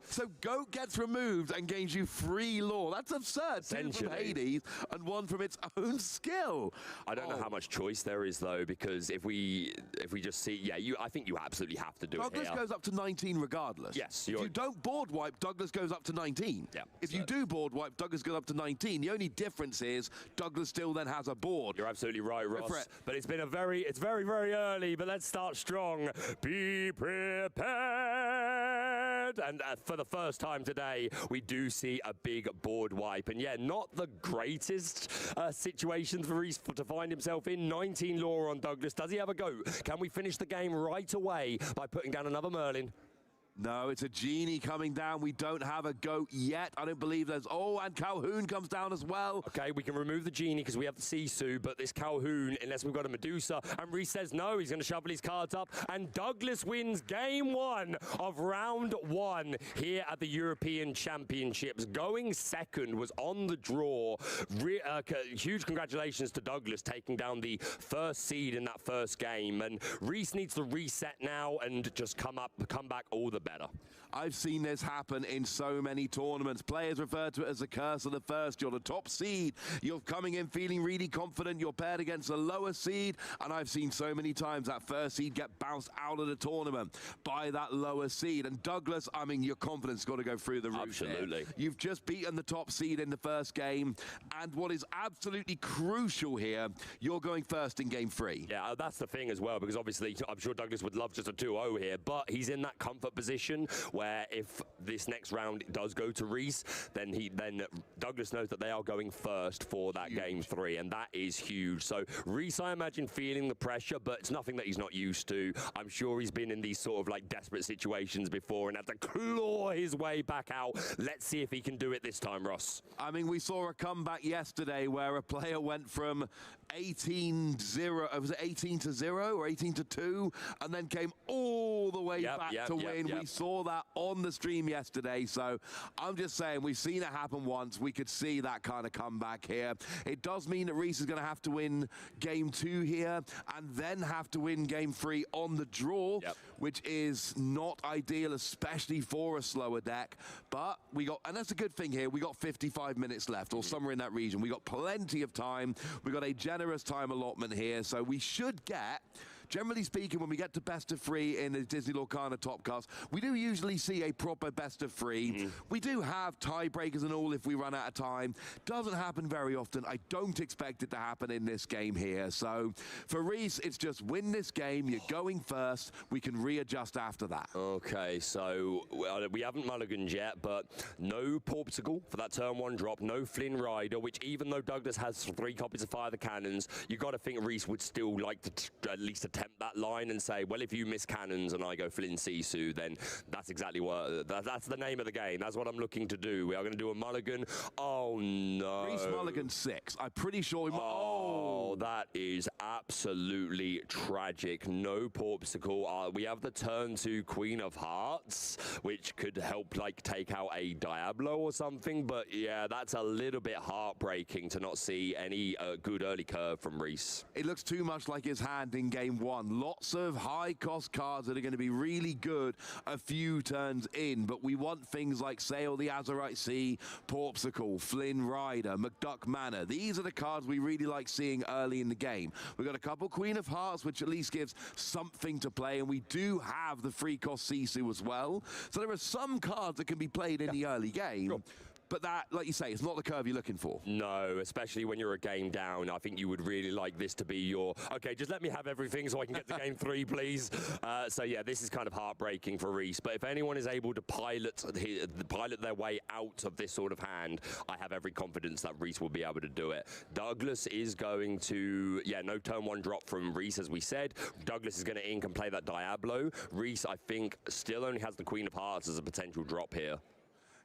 So goat gets removed and gains you 3 lore. That's absurd. 2 from Hades and 1 from its own skill. I don't know how much choice there is though, because if we just see, I think you absolutely have to do Douglas it here. goes up to 19 regardless. Yes. If you don't board wipe, Douglas goes up to 19. Yeah, if you do board wipe, Douglas goes up to 19. The only difference is Douglas still then has a board. You're absolutely right, Ross. But it's very, very early, but let's start strong. Be prepared! And for the first time today, we do see a big board wipe. And yeah, not the greatest situation for Reese to find himself in. 19 lore on Douglas. Does he have a go? Can we finish the game right away by putting down another Merlin? No, it's a genie coming down. We don't have a goat yet. I don't believe there's... Oh, and Calhoun comes down as well. Okay, we can remove the genie because we have the Sisu, but this Calhoun, unless we've got a Medusa, and Reese says no, he's going to shuffle his cards up, and Douglas wins game 1 of round 1 here at the European Championships. Going second was on the draw. Huge congratulations to Douglas taking down the first seed in that first game, and Reese needs to reset now and just come back all the better. I've seen this happen in so many tournaments. Players refer to it as the curse of the first. You're the top seed. You're coming in feeling really confident. You're paired against a lower seed. And I've seen so many times that first seed get bounced out of the tournament by that lower seed. And Douglas, I mean, your confidence has got to go through the roof. Absolutely. Here. You've just beaten the top seed in the first game. And what is absolutely crucial here, you're going first in game 3. Yeah, that's the thing as well, because obviously I'm sure Douglas would love just a 2-0 here, but he's in that comfort position where if this next round does go to Reese, then Douglas knows that they are going first for that game 3, and that is huge. So Reese, I imagine, feeling the pressure, but it's nothing that he's not used to. I'm sure he's been in these sort of like desperate situations before and had to claw his way back out. Let's see if he can do it this time, Ross. I mean, we saw a comeback yesterday where a player went from 18-0, was it 18-0 or 18-2, and then came all the way back to win. We saw that on the stream yesterday, so I'm just saying we've seen it happen once. We could see that kind of comeback here. It does mean that Reese is going to have to win game 2 here and then have to win game 3 on the draw, which is not ideal, especially for a slower deck. But we got, and that's a good thing here, we got 55 minutes left, or somewhere in that region. We got plenty of time. We got a generous time allotment here, so we should get... Generally speaking, when we get to best of 3 in the Disney Lorcana Topcast, we do usually see a proper best of 3. We do have tiebreakers and all if we run out of time. Doesn't happen very often. I don't expect it to happen in this game here. So for Reese, it's just win this game. You're going first. We can readjust after that. Okay, so we haven't mulliganed yet, but no Portugal for that turn 1 drop. No Flynn Rider, which even though Douglas has 3 copies of Fire the Cannons, you got to think Reese would still like to at least attempt that line and say, well, if you miss cannons and I go Flynn Sisu, then that's exactly what, that's the name of the game. That's what I'm looking to do. We are going to do a mulligan. Oh, no. Reese mulligan 6. I'm pretty sure. Oh, that is absolutely tragic. No Porpsicle. We have the turn 2 Queen of Hearts, which could help, like, take out a Diablo or something. But, yeah, that's a little bit heartbreaking to not see any good early curve from Reese. It looks too much like his hand in game 1. Lots of high-cost cards that are going to be really good a few turns in, but we want things like Sail the Azurite Sea, Porpsicle, Flynn Rider, McDuck Manor. These are the cards we really like seeing early in the game. We've got a couple Queen of Hearts, which at least gives something to play, and we do have the free-cost Sisu as well. So there are some cards that can be played in the early game. Sure. But that, like you say, it's not the curve you're looking for. No, especially when you're a game down. I think you would really like this to be your, okay, just let me have everything so I can get to game 3, please. So, yeah, this is kind of heartbreaking for Reese. But if anyone is able to pilot their way out of this sort of hand, I have every confidence that Reese will be able to do it. Douglas is going to, yeah, no turn 1 drop from Reese, as we said. Douglas is going to ink and play that Diablo. Reese, I think, still only has the Queen of Hearts as a potential drop here.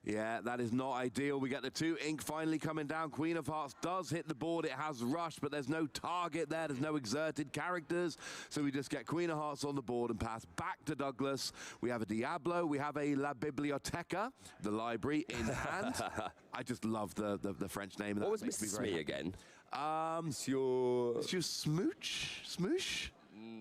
Yeah, that is not ideal. We get the 2 ink finally coming down. Queen of Hearts does hit the board. It has Rush, but there's no target there. There's no exerted characters. So we just get Queen of Hearts on the board and pass back to Douglas. We have a Diablo. We have a La Biblioteca, the library, in hand. I just love the French name. What was Mr. Smee again? Monsieur Smooch? Smoosh?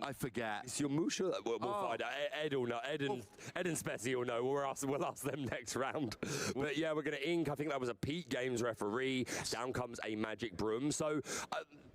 I forget. It's your Musha. We'll find out. Ed will know. Ed and Spessy will know. We'll ask them next round. But yeah, we're going to ink. I think that was a Pete Games referee. Yes. Down comes a Magic Broom. So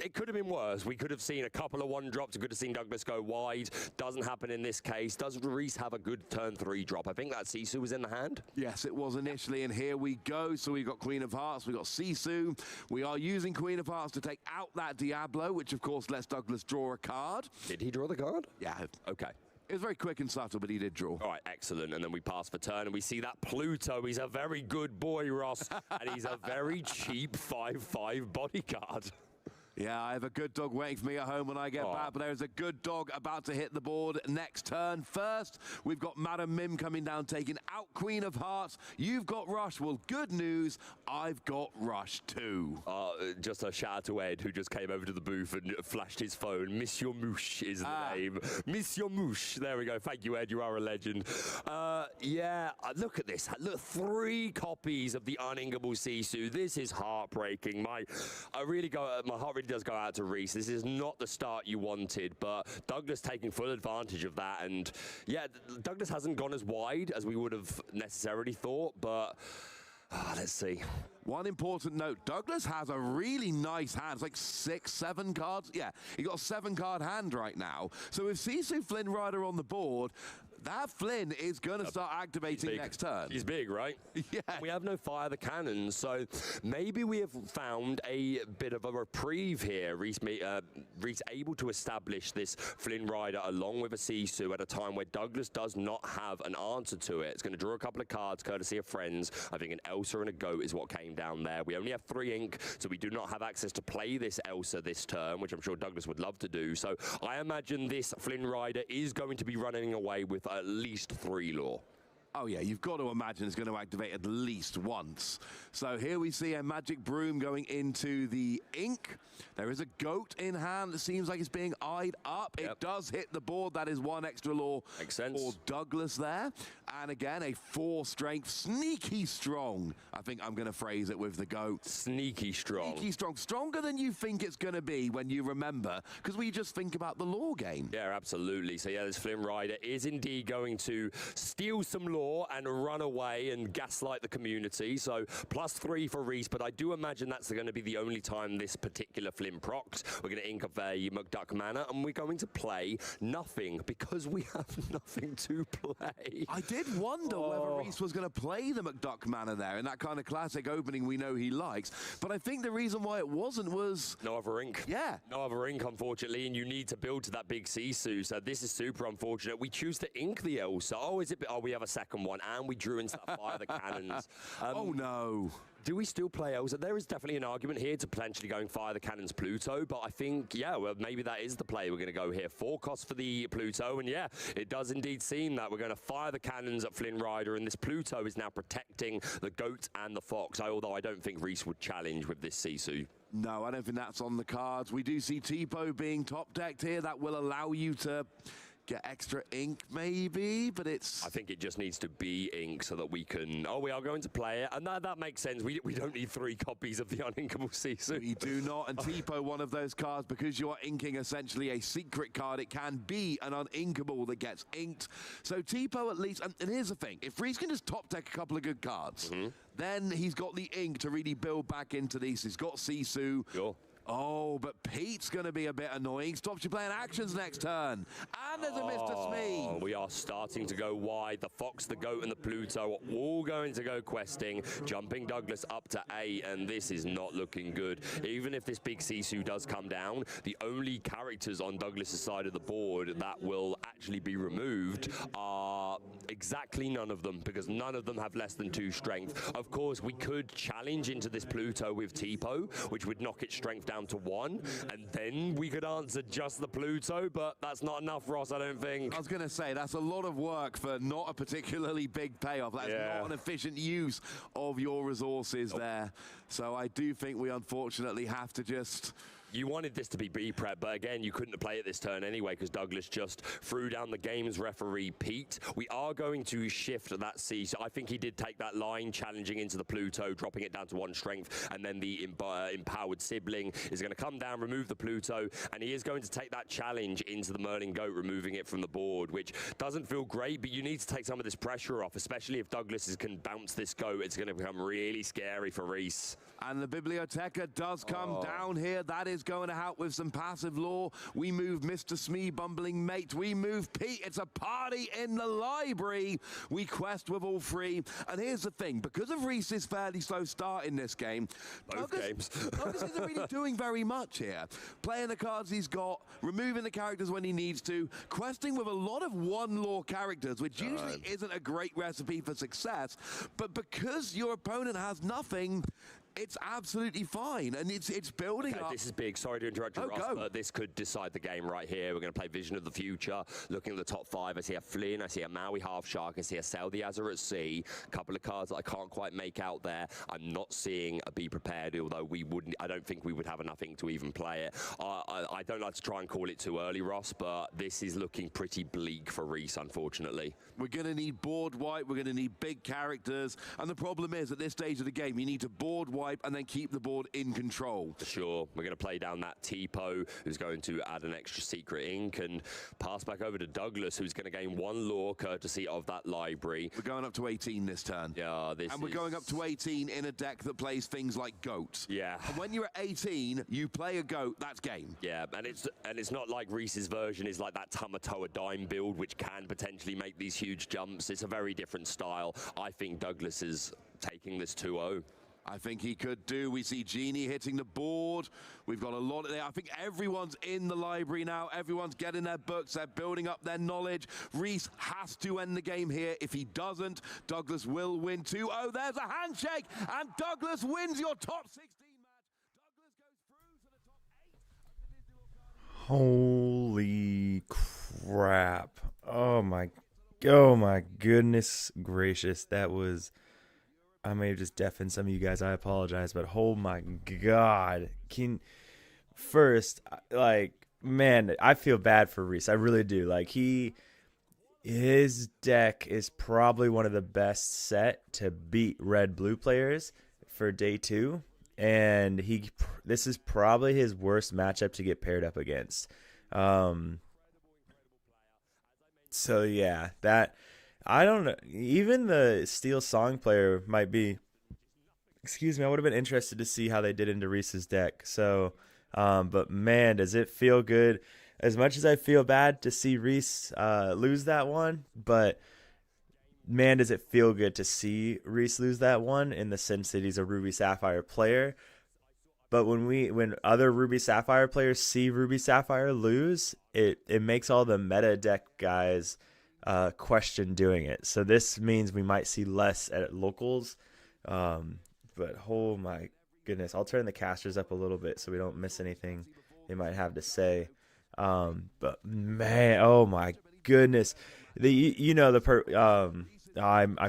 it could have been worse. We could have seen a couple of 1 drops. We could have seen Douglas go wide. Doesn't happen in this case. Does Reese have a good turn 3 drop? I think that Sisu was in the hand. Yes, it was initially. And here we go. So we got Queen of Hearts. We got Sisu. We are using Queen of Hearts to take out that Diablo, which of course lets Douglas draw a card. Did he draw the card? Yeah. Okay. It was very quick and subtle, but he did draw. All right, excellent. And then we pass for turn, and we see that Pluto. He's a very good boy, Ross, and he's a very cheap 5/5 bodyguard. Yeah, I have a good dog waiting for me at home when I get back, but there is a good dog about to hit the board next turn. First, we've got Madam Mim coming down, taking out Queen of Hearts. You've got Rush. Well, good news, I've got Rush too. Just a shout out to Ed, who just came over to the booth and flashed his phone. Monsieur Mouche is the name. Monsieur Mouche. There we go. Thank you, Ed. You are a legend. Yeah, look at this. Look, 3 copies of the uninkable Sisu. This is heartbreaking. My heart really does go out to Reese. This is not the start you wanted, but Douglas taking full advantage of that. And yeah, Douglas hasn't gone as wide as we would have necessarily thought, but let's see. One important note, Douglas has a really nice hand. It's like 6, 7 cards. Yeah, he got a 7-card hand right now. So with Sisu Flynn Rider on the board, that Flynn is going to start activating next turn. He's big, right? Yeah. We have no fire the cannons, so maybe we have found a bit of a reprieve here. Reese able to establish this Flynn Rider along with a Sisu at a time where Douglas does not have an answer to it. It's going to draw a couple of cards courtesy of friends. I think an Elsa and a Goat is what came down there. We only have 3 ink, so we do not have access to play this Elsa this turn, which I'm sure Douglas would love to do. So I imagine this Flynn Rider is going to be running away with at least 3 lore. Oh yeah, you've got to imagine it's going to activate at least once. So here we see a Magic Broom going into the ink. There is a Goat in hand that seems like it's being eyed up. Yep. It does hit the board. That is 1 extra lore for Douglas there. And again, a 4 strength, sneaky strong. I think I'm going to phrase it with the Goat. Sneaky strong. Sneaky strong. Stronger than you think it's going to be when you remember, because we just think about the lore game. Yeah, absolutely. So yeah, this Flynn Rider is indeed going to steal some lore and run away and gaslight the community. So +3 for Reese, but I do imagine that's going to be the only time this particular Flynn procs. We're going to ink up a McDuck Manor, and we're going to play nothing because we have nothing to play. I did wonder whether Reese was going to play the McDuck Manor there in that kind of classic opening we know he likes, but I think the reason why it wasn't was... no other ink. Yeah. No other ink, unfortunately, and you need to build to that big Sisu, so this is super unfortunate. We choose to ink the Elsa. Oh, is it? Oh, we have a second one, and we drew into that fire the cannons. Oh, no. Do we still play Elsa? There is definitely an argument here to potentially going fire the cannons Pluto, but I think, yeah, well, maybe that is the play we're going to go here. 4 costs for the Pluto, and yeah, it does indeed seem that we're going to fire the cannons at Flynn Rider, and this Pluto is now protecting the Goat and the Fox, although I don't think Reese would challenge with this Sisu. No, I don't think that's on the cards. We do see Tipo being top-decked here. That will allow you to get extra ink, maybe, but it's... I think it just needs to be ink so that we can... oh, we are going to play it, and that makes sense. We don't need 3 copies of the uninkable Sisu. We do not, and Tipo, one of those cards, because you are inking essentially a secret card, it can be an uninkable that gets inked. So Tipo at least... and here's the thing, if Reese can just top-deck a couple of good cards, then he's got the ink to really build back into these. He's got Sisu. Sure. Oh, but Pete's going to be a bit annoying. Stops you playing actions next turn. And there's a Mr. Smee. We are starting to go wide. The Fox, the Goat, and the Pluto are all going to go questing, jumping Douglas up to 8, and this is not looking good. Even if this big Sisu does come down, the only characters on Douglas's side of the board that will actually be removed are exactly none of them, because none of them have less than 2 strength. Of course, we could challenge into this Pluto with Tipo, which would knock its strength down to 1, and then we could answer just the Pluto, but that's not enough, Ross, I don't think. I was going to say, that's a lot of work for not a particularly big payoff. That's not an efficient use of your resources there. So I do think we unfortunately have to just... You wanted this to be B-prep, but again, you couldn't play it this turn anyway because Douglas just threw down the game's referee, Pete. We are going to shift that C. So I think he did take that line, challenging into the Pluto, dropping it down to 1 strength, and then the empowered sibling is going to come down, remove the Pluto, and he is going to take that challenge into the Merlin Goat, removing it from the board, which doesn't feel great, but you need to take some of this pressure off, especially if Douglas can bounce this Goat. It's going to become really scary for Reese. And the Biblioteca does come down here. That is going to help with some passive lore. We move Mr. Smee, Bumbling Mate. We move Pete. It's a party in the library. We quest with all 3. And here's the thing. Because of Reese's fairly slow start in this game, Douglas isn't really doing very much here. Playing the cards he's got, removing the characters when he needs to, questing with a lot of 1 lore characters, which usually isn't a great recipe for success. But because your opponent has nothing, It's absolutely fine, and it's building up. This is big. Sorry to interrupt you, Ross, but this could decide the game right here. We're going to play Vision of the Future. Looking at the top 5, I see a Flynn, I see a Maui Half Shark, I see a Sail the Azure at Sea. A couple of cards that I can't quite make out there. I'm not seeing a Be Prepared, although I don't think we would have enough ink to even play it. I don't like to try and call it too early, Ross, but this is looking pretty bleak for Reese, unfortunately. We're going to need board wipe, we're going to need big characters, and the problem is, at this stage of the game, you need to board wipe and then keep the board in control. For sure. We're going to play down that Tipo, who's going to add an extra secret ink, and pass back over to Douglas, who's going to gain 1 lore courtesy of that library. We're going up to 18 this turn. Yeah, and we're going up to 18 in a deck that plays things like goats. Yeah. And when you're at 18, you play a goat, that's game. Yeah, and it's not like Reese's version is like that Tamatoa Dime build, which can potentially make these huge jumps. It's a very different style. I think Douglas is taking this 2-0. I think he could do. We see Genie hitting the board. We've got a lot of there. I think everyone's in the library now. Everyone's getting their books. They're building up their knowledge. Reese has to end the game here. If he doesn't, Douglas will win 2-0. There's a handshake, and Douglas wins your top 16 match. Douglas goes through to the top 8 of the Disney Holy Lorcana. crap. Oh my goodness gracious. That was... I may have just deafened some of you guys. I apologize, but oh my God. First, like, man, I feel bad for Reese. I really do. Like, his deck is probably one of the best set to beat red-blue players for day 2. And this is probably his worst matchup to get paired up against. So yeah, I don't know. Even the Steel Song player might be. Excuse me. I would have been interested to see how they did into Reese's deck. So, but man, does it feel good? As much as I feel bad to see Reese lose that one, but man, does it feel good to see Reese lose that one in the sense that he's a Ruby Sapphire player. But when other Ruby Sapphire players see Ruby Sapphire lose, it makes all the meta deck guys question doing it. So this means we might see less at locals. But oh my goodness, I'll turn the casters up a little bit so we don't miss anything they might have to say. But man, oh my goodness, I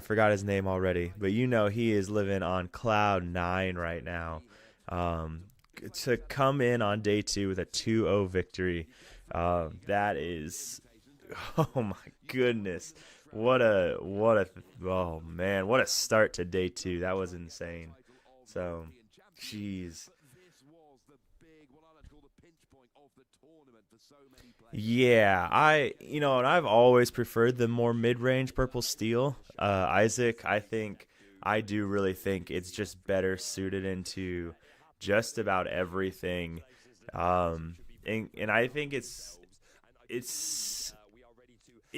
forgot his name already, but he is living on cloud 9 right now. To come in on day 2 with a 2-0 victory, that is, oh my goodness, what a start to day 2. That was insane. So, jeez. Yeah, and I've always preferred the more mid-range purple steel. Isaac, I do really think it's just better suited into just about everything. And I think you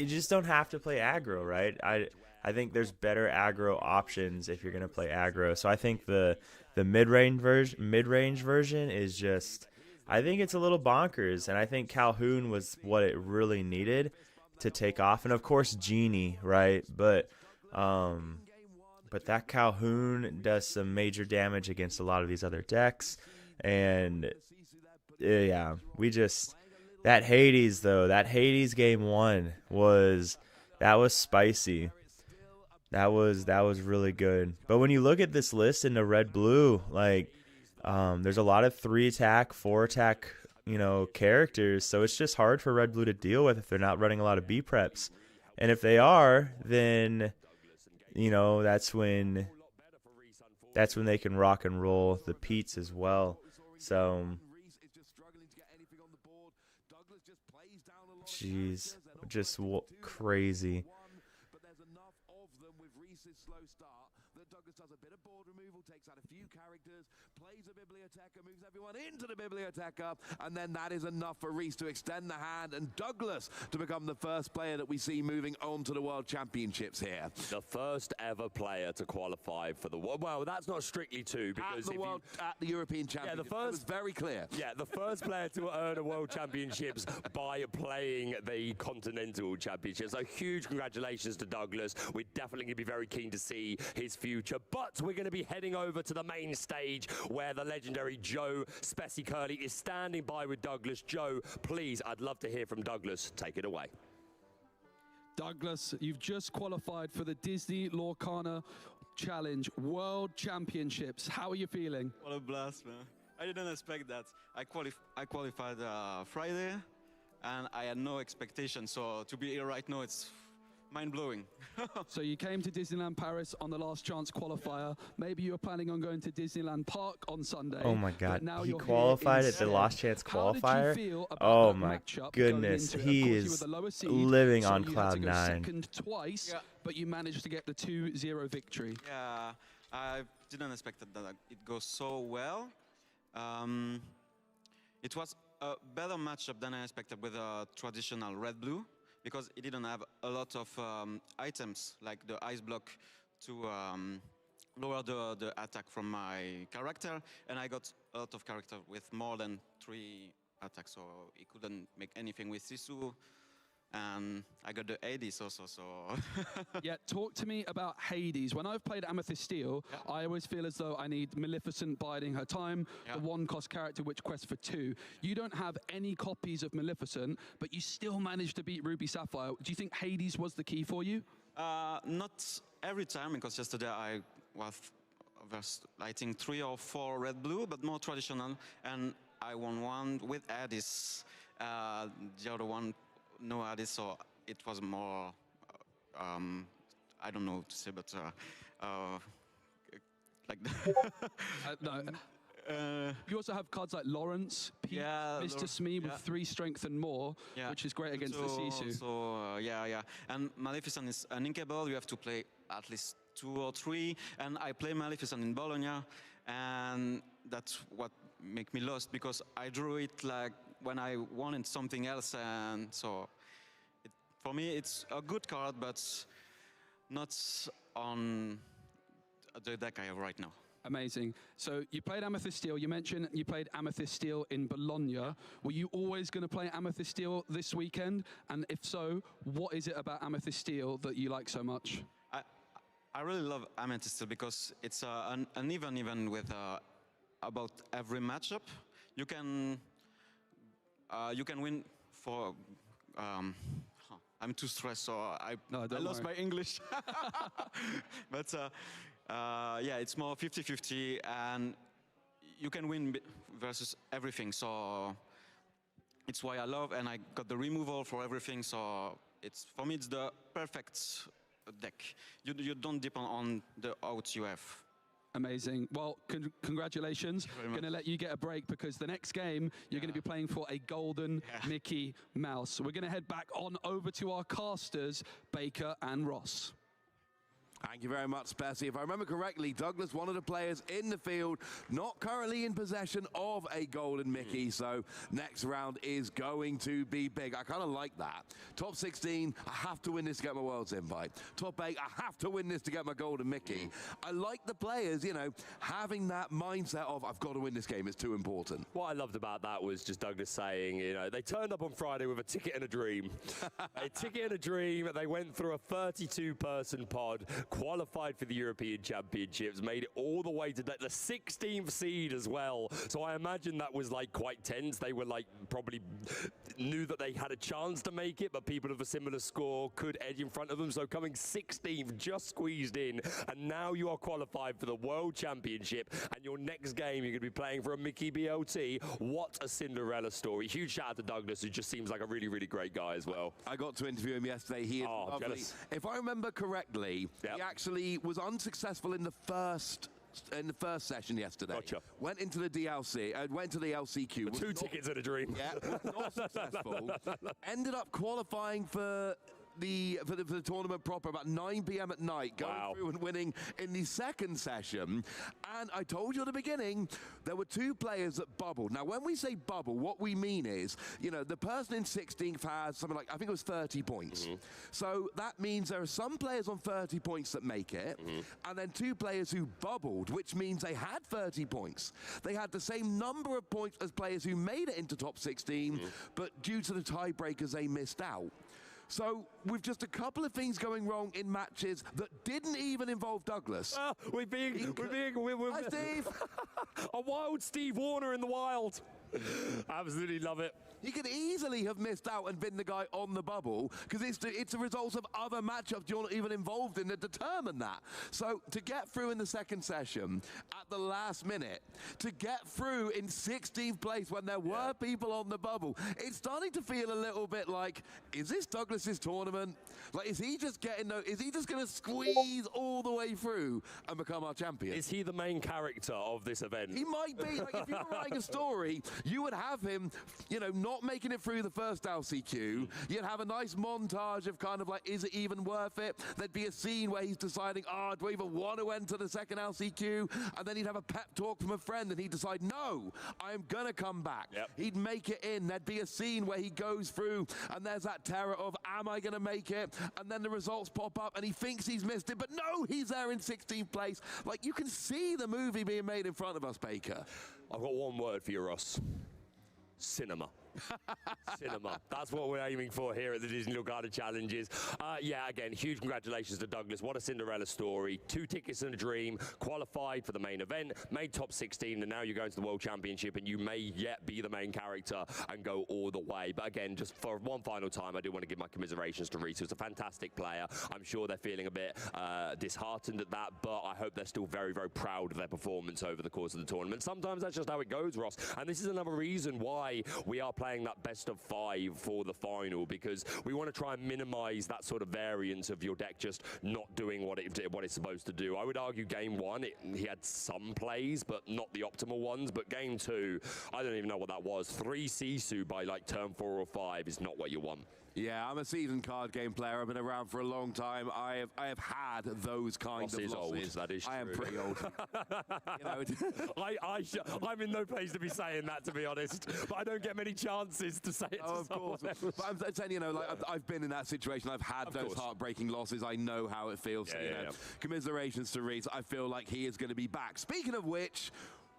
just don't have to play aggro, right? I think there's better aggro options if you're going to play aggro. So I think the mid-range version is just, I think it's a little bonkers, and I think Calhoun was what it really needed to take off. And of course Genie, right? But that Calhoun does some major damage against a lot of these other decks. And yeah, that Hades game 1 was spicy. That was really good. But when you look at this list in the red blue, like there's a lot of 3-attack, 4-attack, characters. So it's just hard for red blue to deal with if they're not running a lot of B preps. And if they are, then that's when they can rock and roll the Peats as well. So jeez, just crazy. Slow start that Douglas does a bit of board removal, takes out a few characters, plays a Biblioteca, moves everyone into the Biblioteca, and then that is enough for Reese to extend the hand and Douglas to become the first player that we see moving on to the World Championships here. The first ever player to qualify for the world. Well, that's not strictly two, because at the European Championship. Yeah, it was very clear. Yeah, the first player to earn a World Championships by playing the Continental Championship. So huge congratulations to Douglas. We're definitely going to be very keen to see his future, but we're going to be be heading over to the main stage where the legendary Joe Spessy Curly is standing by with Douglas. Joe, please, I'd love to hear from Douglas. Take it away. Douglas, you've just qualified for the Disney Lorcana Challenge World Championships. How are you feeling? What a blast, man. I didn't expect that. I qualified Friday, and I had no expectation. So to be here right now, it's mind-blowing. So you came to Disneyland Paris on the last chance qualifier. Maybe you were planning on going to Disneyland Park on Sunday. Oh my God, now he you're qualified at the last chance qualifier? How did you feel about oh that my matchup goodness, going into it? he Of course, you is were the lower seed, living so on you cloud had to go nine. second twice, but you managed to get the 2-0 victory. Yeah, I didn't expect that it goes so well. It was a better matchup than I expected with a traditional red-blue, because it didn't have a lot of items like the ice block to lower the attack from my character, and I got a lot of character with more than 3 attacks, so he couldn't make anything with Sisu. And I got the Hades also, so... Yeah, talk to me about Hades. When I've played Amethyst Steel, I always feel as though I need Maleficent biding her time, the 1-cost character which quests for 2. You don't have any copies of Maleficent, but you still managed to beat Ruby Sapphire. Do you think Hades was the key for you? Not every time, because yesterday I was, I think, 3 or 4 red-blue, but more traditional, and I won one with Hades. The other one, no Hades, so it was more, I don't know what to say, but like No. You also have cards like Lawrence, Pete, Mr. Smee with 3 strength and more, which is great against the Sisu. So, yeah. And Maleficent is uninkable. You have to play at least 2 or 3. And I play Maleficent in Bologna, and that's what make me lost, because I drew it like when I wanted something else, and so for me it's a good card, but not on the deck I have right now. Amazing. So you played Amethyst Steel. You mentioned you played Amethyst Steel in Bologna. Were you always going to play Amethyst Steel this weekend? And if so, what is it about Amethyst Steel that you like so much? I really love Amethyst Steel because it's an even with about every matchup. You can win for. I'm too stressed, so I lost my English. But yeah, it's more 50-50, and you can win versus everything. So it's why I love, and I got the removal for everything. So it's, for me, it's the perfect deck. You don't depend on the outs you have. Amazing. Well, congratulations. I'm going to let you get a break because the next game you're going to be playing for a golden Mickey Mouse. So we're going to head back on over to our casters, Baker and Ross. Thank you very much, Spessy. If I remember correctly, Douglas, one of the players in the field, not currently in possession of a golden Mickey, so next round is going to be big. I kind of like that. Top 16, I have to win this to get my World's Invite. Top 8, I have to win this to get my golden Mickey. I like the players, you know, having that mindset of, I've got to win this game, it's too important. What I loved about that was just Douglas saying, you know, they turned up on Friday with a ticket and a dream. A ticket and a dream. They went through a 32-person pod, qualified for the European Championships, made it all the way to the 16th seed as well. So I imagine that was like quite tense. They were like probably knew that they had a chance to make it, but people of a similar score could edge in front of them. So coming 16th, just squeezed in, and now you are qualified for the World Championship, and your next game you're going to be playing for a Mickey BLT. What a Cinderella story. Huge shout out to Douglas, who just seems like a really, really great guy as well. I got to interview him yesterday. He is lovely. Jealous. If I remember correctly, he actually was unsuccessful in the first session yesterday. Gotcha. Went into the DLC, went to the LCQ. 2 tickets and a dream. Yeah, was not successful. Ended up qualifying for the tournament proper about 9 p.m. at night, going through and winning in the second session. And I told you at the beginning, there were 2 players that bubbled. Now, when we say bubble, what we mean is, you know, the person in 16th has something like, I think it was 30 points. So that means there are some players on 30 points that make it, and then 2 players who bubbled, which means they had 30 points. They had the same number of points as players who made it into top 16, but due to the tiebreakers, they missed out. So, with just a couple of things going wrong in matches that didn't even involve Douglas. We're Hi, Steve. a wild Steve Warner in the wild. Absolutely love it. He could easily have missed out and been the guy on the bubble because it's the results of other matchups you're not even involved in that determine that. So to get through in the second session at the last minute, to get through in 16th place when there were people on the bubble, it's starting to feel a little bit like, is this Douglas's tournament? Like, is he just going to squeeze all the way through and become our champion? Is he the main character of this event? He might be. Like, if you were writing a story, you would have him, not making it through the first LCQ. You'd have a nice montage of kind of like, is it even worth it? There'd be a scene where he's deciding, do I even want to enter the second LCQ? And then he'd have a pep talk from a friend and he'd decide, no, I'm going to come back. Yep. He'd make it in. There'd be a scene where he goes through and there's that terror of, am I going to make it? And then the results pop up and he thinks he's missed it, but no, he's there in 16th place. Like, you can see the movie being made in front of us, Baker. I've got one word for you, Ross. Cinema. Cinema. That's what we're aiming for here at the Disney Lorcana Challenges. Yeah, again, huge congratulations to Douglas. What a Cinderella story. 2 tickets and a dream, qualified for the main event, made top 16, and now you're going to the World Championship, and you may yet be the main character and go all the way. But again, just for one final time, I do want to give my commiserations to Reese, who's a fantastic player. I'm sure they're feeling a bit disheartened at that, but I hope they're still very, very proud of their performance over the course of the tournament. Sometimes that's just how it goes, Ross, and this is another reason why we are playing that best of 5 for the final, because we want to try and minimize that sort of variance of your deck just not doing what it's supposed to do. I would argue game 1, he had some plays, but not the optimal ones. But game 2, I don't even know what that was. 3 Sisu by like turn 4 or 5 is not what you want. Yeah, I'm a seasoned card game player. I've been around for a long time. I have had those kinds of losses. Old, that is true. I am pretty old. I'm in no place to be saying that, to be honest. But I don't get many chances to say it to of course. else. But I'm saying, I've been in that situation. I've had those heartbreaking losses. I know how it feels. Yeah. Commiserations to Reese. I feel like he is going to be back. Speaking of which,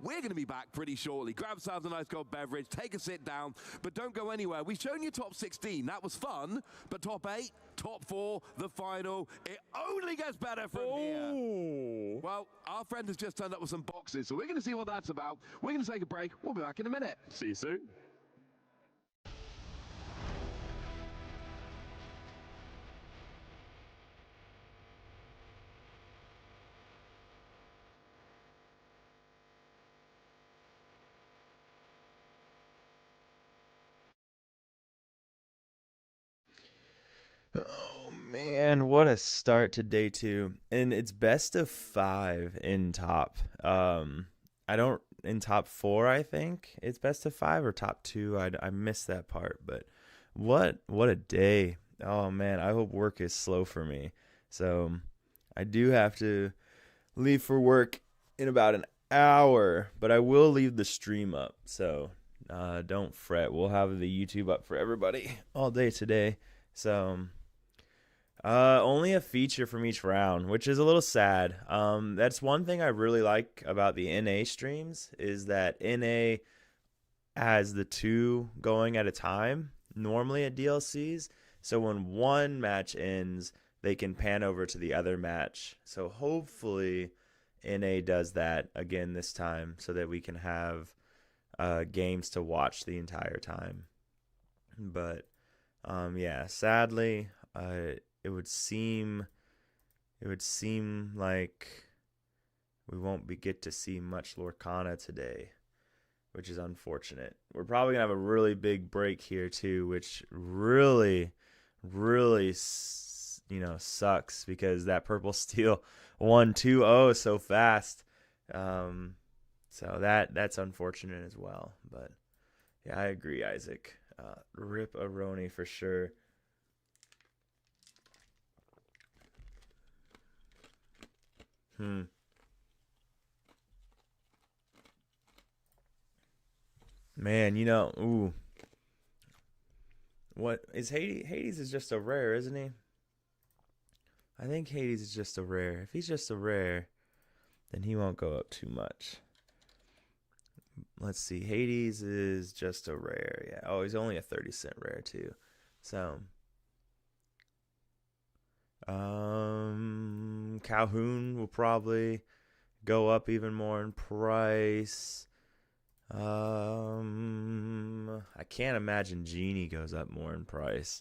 we're going to be back pretty shortly. Grab yourselves a nice cold beverage, take a sit down, but don't go anywhere. We've shown you top 16. That was fun, but top 8, top 4, the final, it only gets better from here. Well, our friend has just turned up with some boxes, so we're going to see what that's about. We're going to take a break. We'll be back in a minute. See you soon. Oh man, what a start to day 2. And it's best of 5 in top. In top 4, I think it's best of 5, or top 2. I missed that part, but what a day. Oh man, I hope work is slow for me. So I do have to leave for work in about an hour, but I will leave the stream up. So don't fret. We'll have the YouTube up for everybody all day today. So only a feature from each round, which is a little sad. That's one thing I really like about the NA streams, is that NA has the 2 going at a time, normally at DLCs. So when one match ends, they can pan over to the other match. So hopefully NA does that again this time, so that we can have games to watch the entire time. But yeah, sadly, it would seem like we won't get to see much Lorcana today, which is unfortunate. We're probably gonna have a really big break here too, which really sucks, because that purple steel won 2-0 so fast. So that's unfortunate as well. But yeah, I agree, Isaac. Rip Aroni for sure. Man, ooh. What is Hades? Hades is just a rare, isn't he? I think Hades is just a rare. If he's just a rare, then he won't go up too much. Let's see. Hades is just a rare. Yeah. Oh, he's only a 30-cent rare too. So Calhoun will probably go up even more in price. I can't imagine Genie goes up more in price.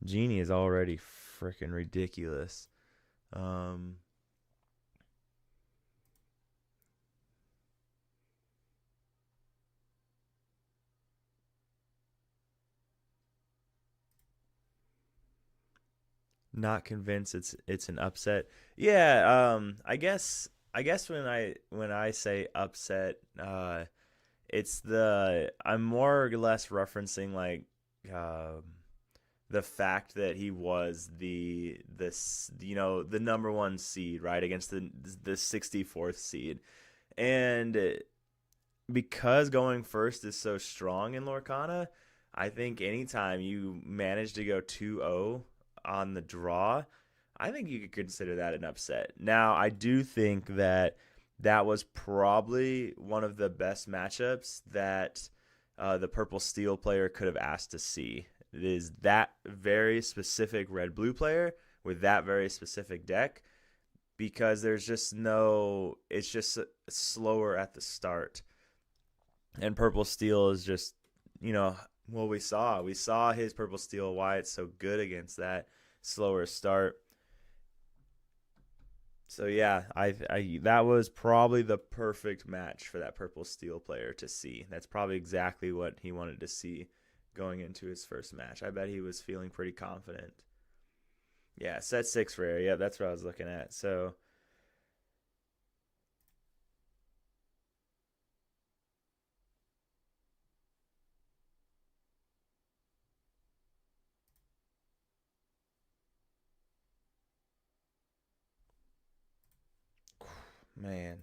Genie is already freaking ridiculous. Not convinced it's an upset. Yeah, I guess when I say upset, it's I'm more or less referencing like the fact that he was the number 1 seed, right, against the 64th seed. And because going first is so strong in Lorcana, I think anytime you manage to go 2-0 on the draw, I think you could consider that an upset. Now, I do think that was probably one of the best matchups that the Purple Steel player could have asked to see. It is that very specific red-blue player with that very specific deck, because there's just it's just slower at the start. And Purple Steel is just, what we saw his Purple Steel, why it's so good against that slower start. So yeah, that was probably the perfect match for that Purple Steel player to see. That's probably exactly what he wanted to see going into his first match. I bet he was feeling pretty confident. Yeah, set 6 rare. Yeah, that's what I was looking at. So man,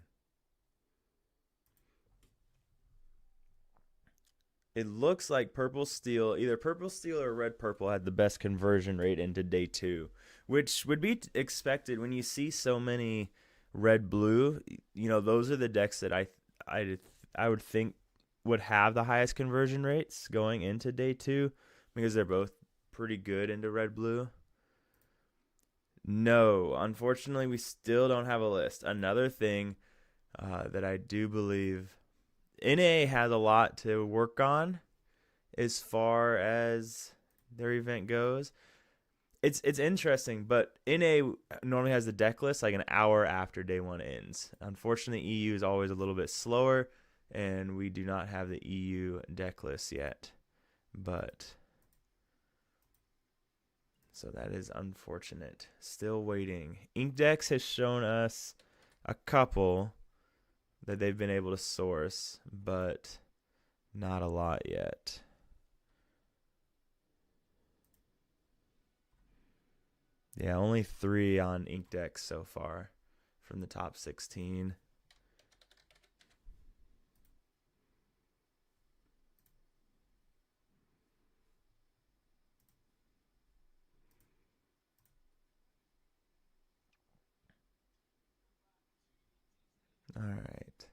it looks like Purple Steel, either Purple Steel or Red Purple, had the best conversion rate into day 2, which would be expected when you see so many Red Blue. Those are the decks that I would think would have the highest conversion rates going into day 2, because they're both pretty good into Red Blue. No, unfortunately, we still don't have a list. Another thing that I do believe NA has a lot to work on as far as their event goes. It's interesting, but NA normally has the deck list like an hour after day 1 ends. Unfortunately, EU is always a little bit slower, and we do not have the EU deck list yet. So that is unfortunate. Still waiting. Inkdex has shown us a couple that they've been able to source, but not a lot yet. Yeah, only 3 on Inkdex so far from the top 16. All right.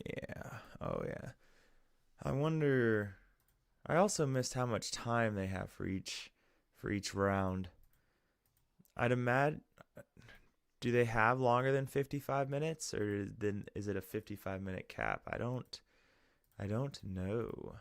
Yeah. Oh, yeah. I wonder. I also missed how much time they have for each round. I'd imagine. Do they have longer than 55 minutes, or then is it a 55-minute cap? I don't know.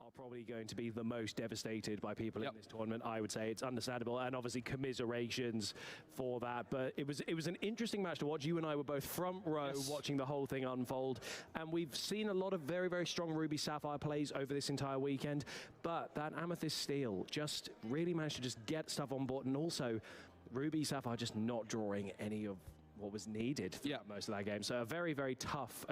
Are probably going to be the most devastated by people in this tournament. I would say it's understandable, and obviously commiserations for that. But it was an interesting match to watch. You and I were both front row watching the whole thing unfold, and we've seen a lot of very, very strong Ruby Sapphire plays over this entire weekend. But that Amethyst Steel just really managed to just get stuff on board, and also Ruby Sapphire just not drawing any of what was needed throughout most of that game. So a very, very tough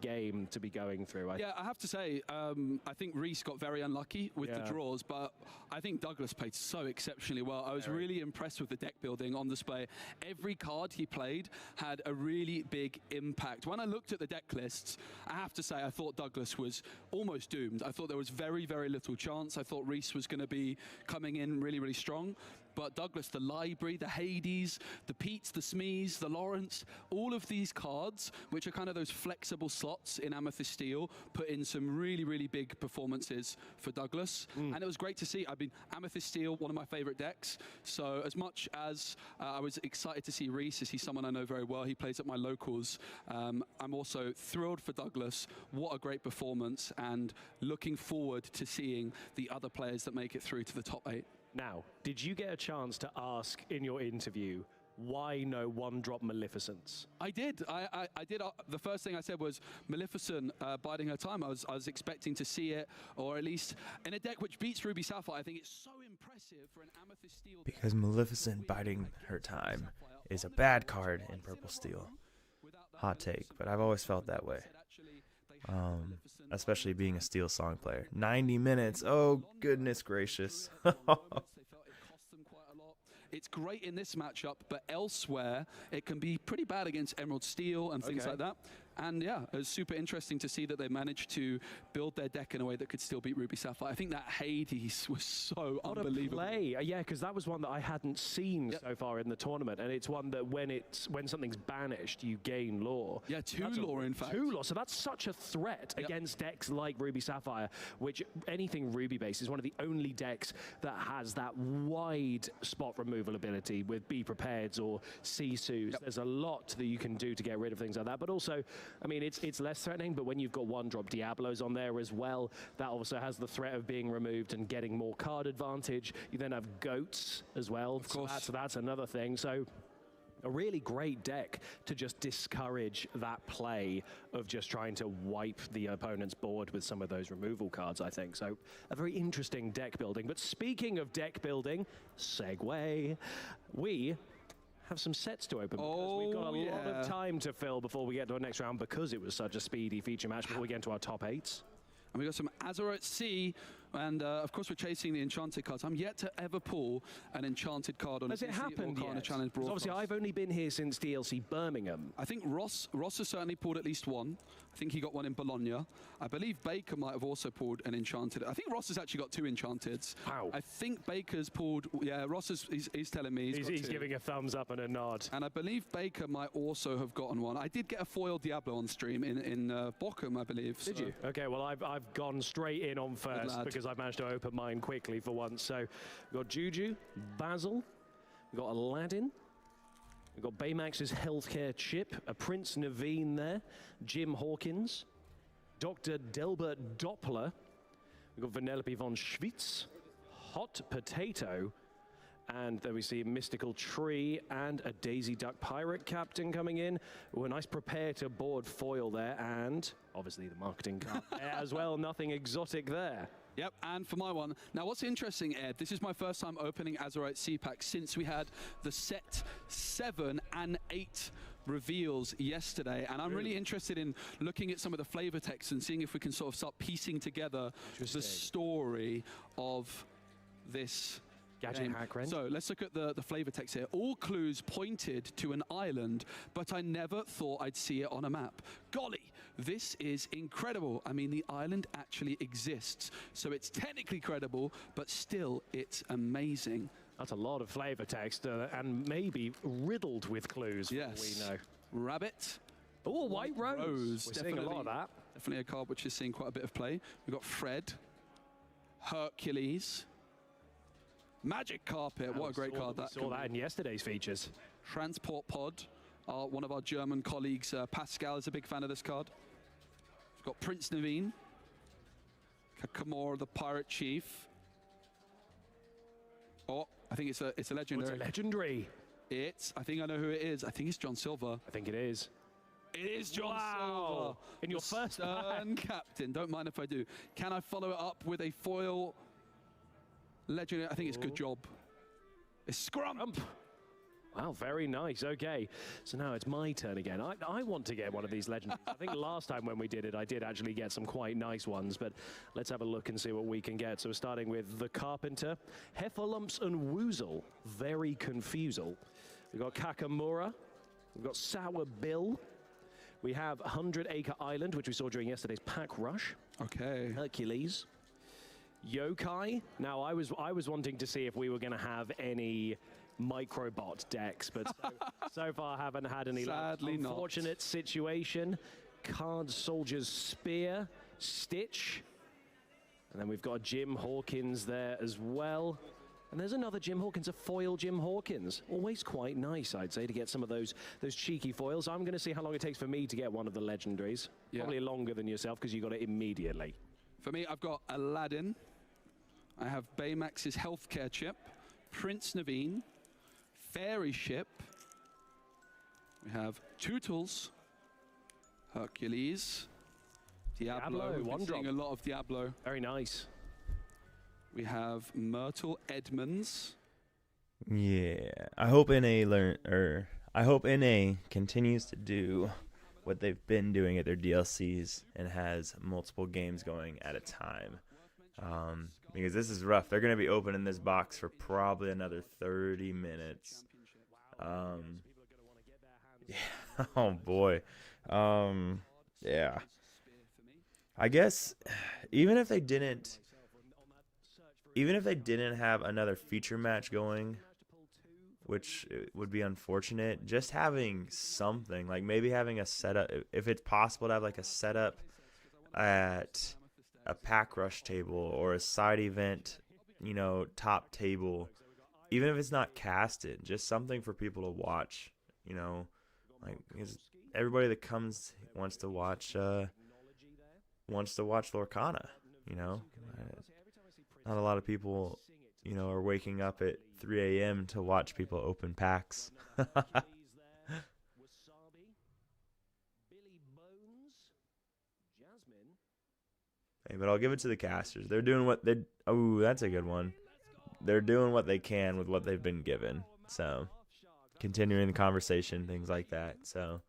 game to be going through. Yeah, I have to say, I think Reese got very unlucky with the draws, but I think Douglas played so exceptionally well. I was really impressed with the deck building on display. Every card he played had a really big impact. When I looked at the deck lists, I have to say I thought Douglas was almost doomed. I thought there was very, very little chance. I thought Reese was going to be coming in really, really strong. But Douglas, the Library, the Hades, the Pete's, the Smees, the Lawrence, all of these cards, which are kind of those flexible slots in Amethyst Steel, put in some really, really big performances for Douglas. And it was great to see. I mean, Amethyst Steel, one of my favorite decks. So as much as I was excited to see Reese, as he's someone I know very well, he plays at my locals, I'm also thrilled for Douglas. What a great performance, and looking forward to seeing the other players that make it through to the top 8. Now, did you get a chance to ask in your interview why no one-drop Maleficence? I did. I did. The first thing I said was Maleficent biding her time. I was expecting to see it, or at least in a deck which beats Ruby Sapphire. I think it's so impressive for an Amethyst Steel. Because Maleficent biding her time is a bad card in Purple Steel. Hot take, but I've always felt that way. Especially being a Steel Song player. 90 minutes. Oh, goodness gracious. It's great in this matchup, but elsewhere it can be pretty bad against Emerald Steel and things like that. And yeah, it was super interesting to see that they managed to build their deck in a way that could still beat Ruby Sapphire. I think that Hades was so unbelievable. What a play. Yeah, because that was one that I hadn't seen so far in the tournament, and it's one that when something's banished, you gain lore. Yeah, two lore in fact. 2 lore, so that's such a threat against decks like Ruby Sapphire, which anything Ruby-based is one of the only decks that has that wide spot removal ability with Be Prepareds or Sisus. There's a lot that you can do to get rid of things like that, but also, I mean, it's less threatening, but when you've got one-drop Diablos on there as well, that also has the threat of being removed and getting more card advantage. You then have goats as well. Of course. So that's another thing. So a really great deck to just discourage that play of just trying to wipe the opponent's board with some of those removal cards, I think. So a very interesting deck building. But speaking of deck building, segue, we have some sets to open because we've got a lot of time to fill before we get to our next round, because it was such a speedy feature match before we get into our top 8s. And we got some Azeroth Sea, and of course we're chasing the enchanted cards. I'm yet to ever pull an enchanted card on Has a it happened yet? Challenge. Obviously, I've only been here since DLC Birmingham. I think Ross has certainly pulled at least one. I think he got one in Bologna. I believe Baker might have also pulled an enchanted. I think Ross has actually got 2 enchanteds. Wow. I think Baker's pulled. Yeah, Ross is. He's telling me he's giving a thumbs up and a nod. And I believe Baker might also have gotten one. I did get a foil Diablo on stream in Bochum, I believe. Did you? Okay, well I've gone straight in on first because I've managed to open mine quickly for once. So we've got Juju, Basil, we've got Aladdin, we've got Baymax's healthcare chip, a Prince Naveen there, Jim Hawkins, Dr. Delbert Doppler, we've got Vanellope von Schwitz, Hot Potato, and then we see a Mystical Tree and a Daisy Duck Pirate Captain coming in. Ooh, a nice prepare to board foil there, and obviously the marketing card there as well. Nothing exotic there. Yep, and for my one, now what's interesting, Ed, this is my first time opening Azeroth CPAC since we had the set 7 and 8 reveals yesterday, and I'm really interested in looking at some of the flavor text and seeing if we can sort of start piecing together the story of this Gadget hack wrench. So let's look at the flavor text here. All clues pointed to an island, but I never thought I'd see it on a map. Golly, this is incredible. I mean, the island actually exists, so it's technically credible, but still, it's amazing. That's a lot of flavor text, and maybe riddled with clues. Yes. We know. Rabbit. Oh, White Rose. We're seeing a lot of that. Definitely a card which is seeing quite a bit of play. We've got Fred, Hercules, Magic Carpet. What a great card that. We saw that in yesterday's features. Transport Pod. One of our German colleagues, Pascal, is a big fan of this card. We've got Prince Naveen, Kakamora, the Pirate Chief. Oh, I think it's a legendary. It's a legendary. I think I know who it is. I think it's John Silver. I think it is. It is John Silver. In your first turn, captain. Don't mind if I do. Can I follow it up with a foil legendary? I think it's Good Job. It's Scrump. Wow, very nice. Okay, so now it's my turn again. I want to get one of these legendaries. I think last time when we did it, I did actually get some quite nice ones, but let's have a look and see what we can get. So we're starting with the Carpenter, Heffalumps and Woozle, very confusal. We've got Kakamura, we've got Sour Bill, we have 100 Acre Island, which we saw during yesterday's Pack Rush. Okay. Hercules, Yokai. Now I was wanting to see if we were going to have any microbot decks, but so far haven't had any. Sadly not. Unfortunate situation. Card Soldier's Spear, Stitch, and then we've got Jim Hawkins there as well. And there's another Jim Hawkins, a foil Jim Hawkins. Always quite nice, I'd say, to get some of those cheeky foils. I'm going to see how long it takes for me to get one of the legendaries. Yeah. Probably longer than yourself because you got it immediately. For me, I've got Aladdin. I have Baymax's healthcare chip, Prince Naveen, Fairy Ship. We have Tootles, Hercules, Diablo. One drop. Seeing a lot of Diablo. Very nice. We have Myrtle Edmonds. Yeah, I hope I hope NA continues to do what they've been doing at their DLCs and has multiple games going at a time. Because this is rough. They're going to be opening this box for probably another 30 minutes. Yeah. Oh boy. Yeah. I guess even if they didn't have another feature match going, which would be unfortunate, just having something, like maybe having a setup, if it's possible to have like a setup at a Pack Rush table or a side event, you know, top table, even if it's not casted, just something for people to watch, you know, like, because everybody that comes wants to watch Lorcana, you know. Not a lot of people, you know, are waking up at 3 a.m. to watch people open packs. Hey, but I'll give it to the casters. They're doing what they... Oh, that's a good one. They're doing what they can with what they've been given. So, continuing the conversation, things like that. So,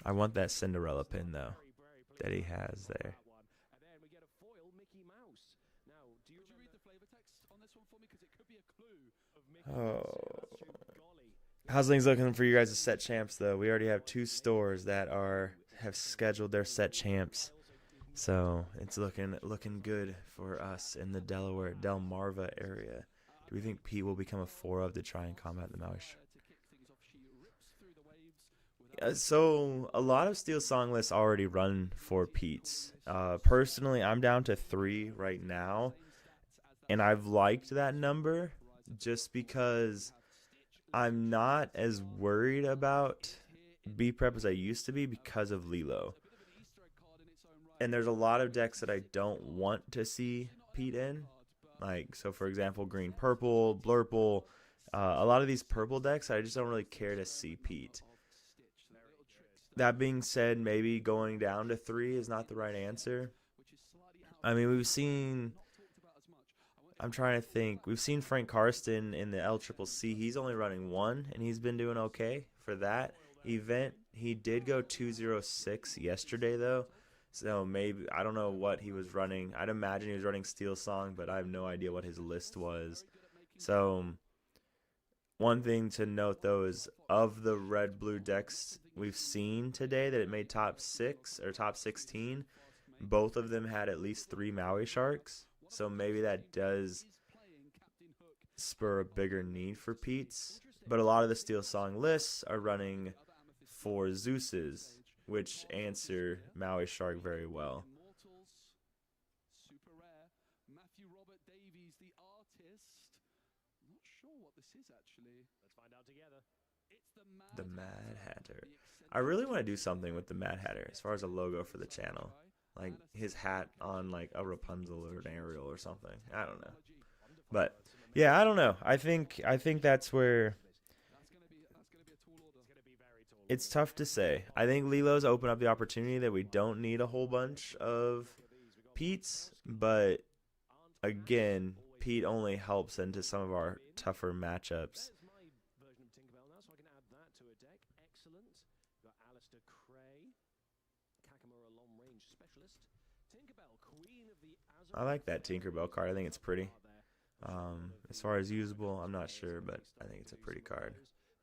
I want that Cinderella pin, though, that he has there. Oh. How's things looking for you guys as set champs, though? We already have 2 stores that have scheduled their set champs. So it's looking good for us in the Delmarva area. Do we think Pete will become a 4-of to try and combat the Maui Shark? So a lot of Steel Song lists already run for Pete's. Personally, I'm down to 3 right now, and I've liked that number just because I'm not as worried about B-Prep as I used to be because of Lilo. And there's a lot of decks that I don't want to see Pete in. Like, so for example, Green Purple, Blurple, a lot of these purple decks, I just don't really care to see Pete. That being said, maybe going down to 3 is not the right answer. I mean, I'm trying to think. We've seen Frank Karsten in the LCCC. He's only running 1, and he's been doing okay for that event. He did go 206 yesterday, though. So maybe, I don't know what he was running. I'd imagine he was running Steel Song, but I have no idea what his list was. So one thing to note, though, is of the red-blue decks we've seen today that it made top 6 or top 16, both of them had at least 3 Maui Sharks. So maybe that does spur a bigger need for Pete's. But a lot of the Steel Song lists are running 4 Zeus's, which answer Maui Shark very well. Super rare. Matthew Robert Davies, the artist. Not sure what this is actually. Let's find out together. It's the Mad Hatter. I really want to do something with the Mad Hatter as far as a logo for the channel. Like his hat on like a Rapunzel or an Ariel or something. I don't know. But yeah, I don't know. I think that's where it's tough to say. I think Lilo's opened up the opportunity that we don't need a whole bunch of Pete's, but again, Pete only helps into some of our tougher matchups. There's my version of Tinkerbell now, so I can add that to a deck. Excellent. We've got Alistair Cray, Kakamura long range specialist. Tinkerbell, queen of the Azure. I like that Tinkerbell card. I think it's pretty. As far as usable, I'm not sure, but I think it's a pretty card.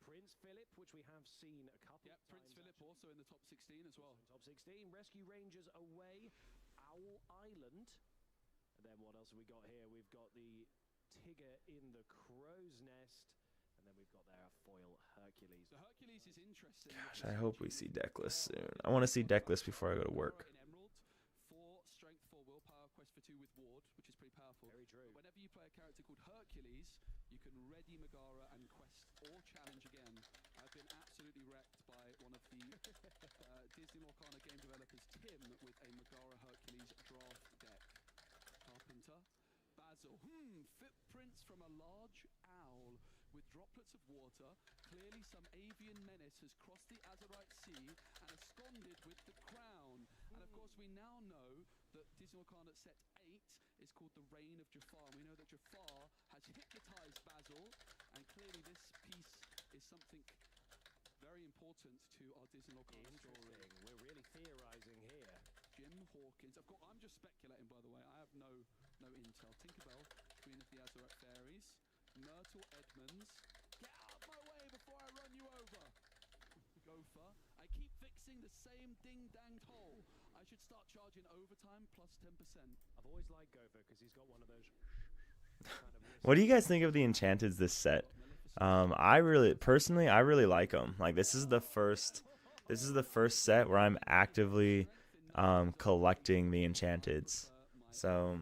Prince Philip, which we have seen a couple of times. Prince Philip also in the top 16 as well. Top 16, Rescue Rangers away, Owl Island. And then what else have we got here? We've got the Tigger in the Crow's Nest. And then we've got their foil Hercules. The Hercules is interesting. Gosh, I hope we see deck lists soon. I want to see deck lists before I go to work. In Emerald, 4 strength, 4 willpower, quest for 2 with ward, which is pretty powerful. Very true. But whenever you play a character called Hercules, you can ready Megara and quest or challenge again. I've been absolutely wrecked by one of the Disney Lorcana game developers, Tim, with a Megara Hercules draft deck. Carpenter, Basil. Footprints from a large owl with droplets of water. Clearly some avian menace has crossed the Azurite Sea and absconded with the crown. And of course we now know that Disney Lorcana set 8 is called the Reign of Jafar. We know that Jafar has hypnotized Basil, and clearly this piece is something very important to our Disney Lorcana story. We're really theorizing here. Jim Hawkins. I'm just speculating, by the way. I have no intel. Tinkerbell, Queen of the Azurite Fairies. Myrtle Edmonds. Get out of my way before I run you over. Gopher. I keep fixing the same ding-danged hole. I should start charging overtime plus 10%. I've always liked Gopher because he's got one of those What do you guys think of the Enchanteds this set? I really like them. Like this is the first set where I'm actively collecting the Enchanteds. So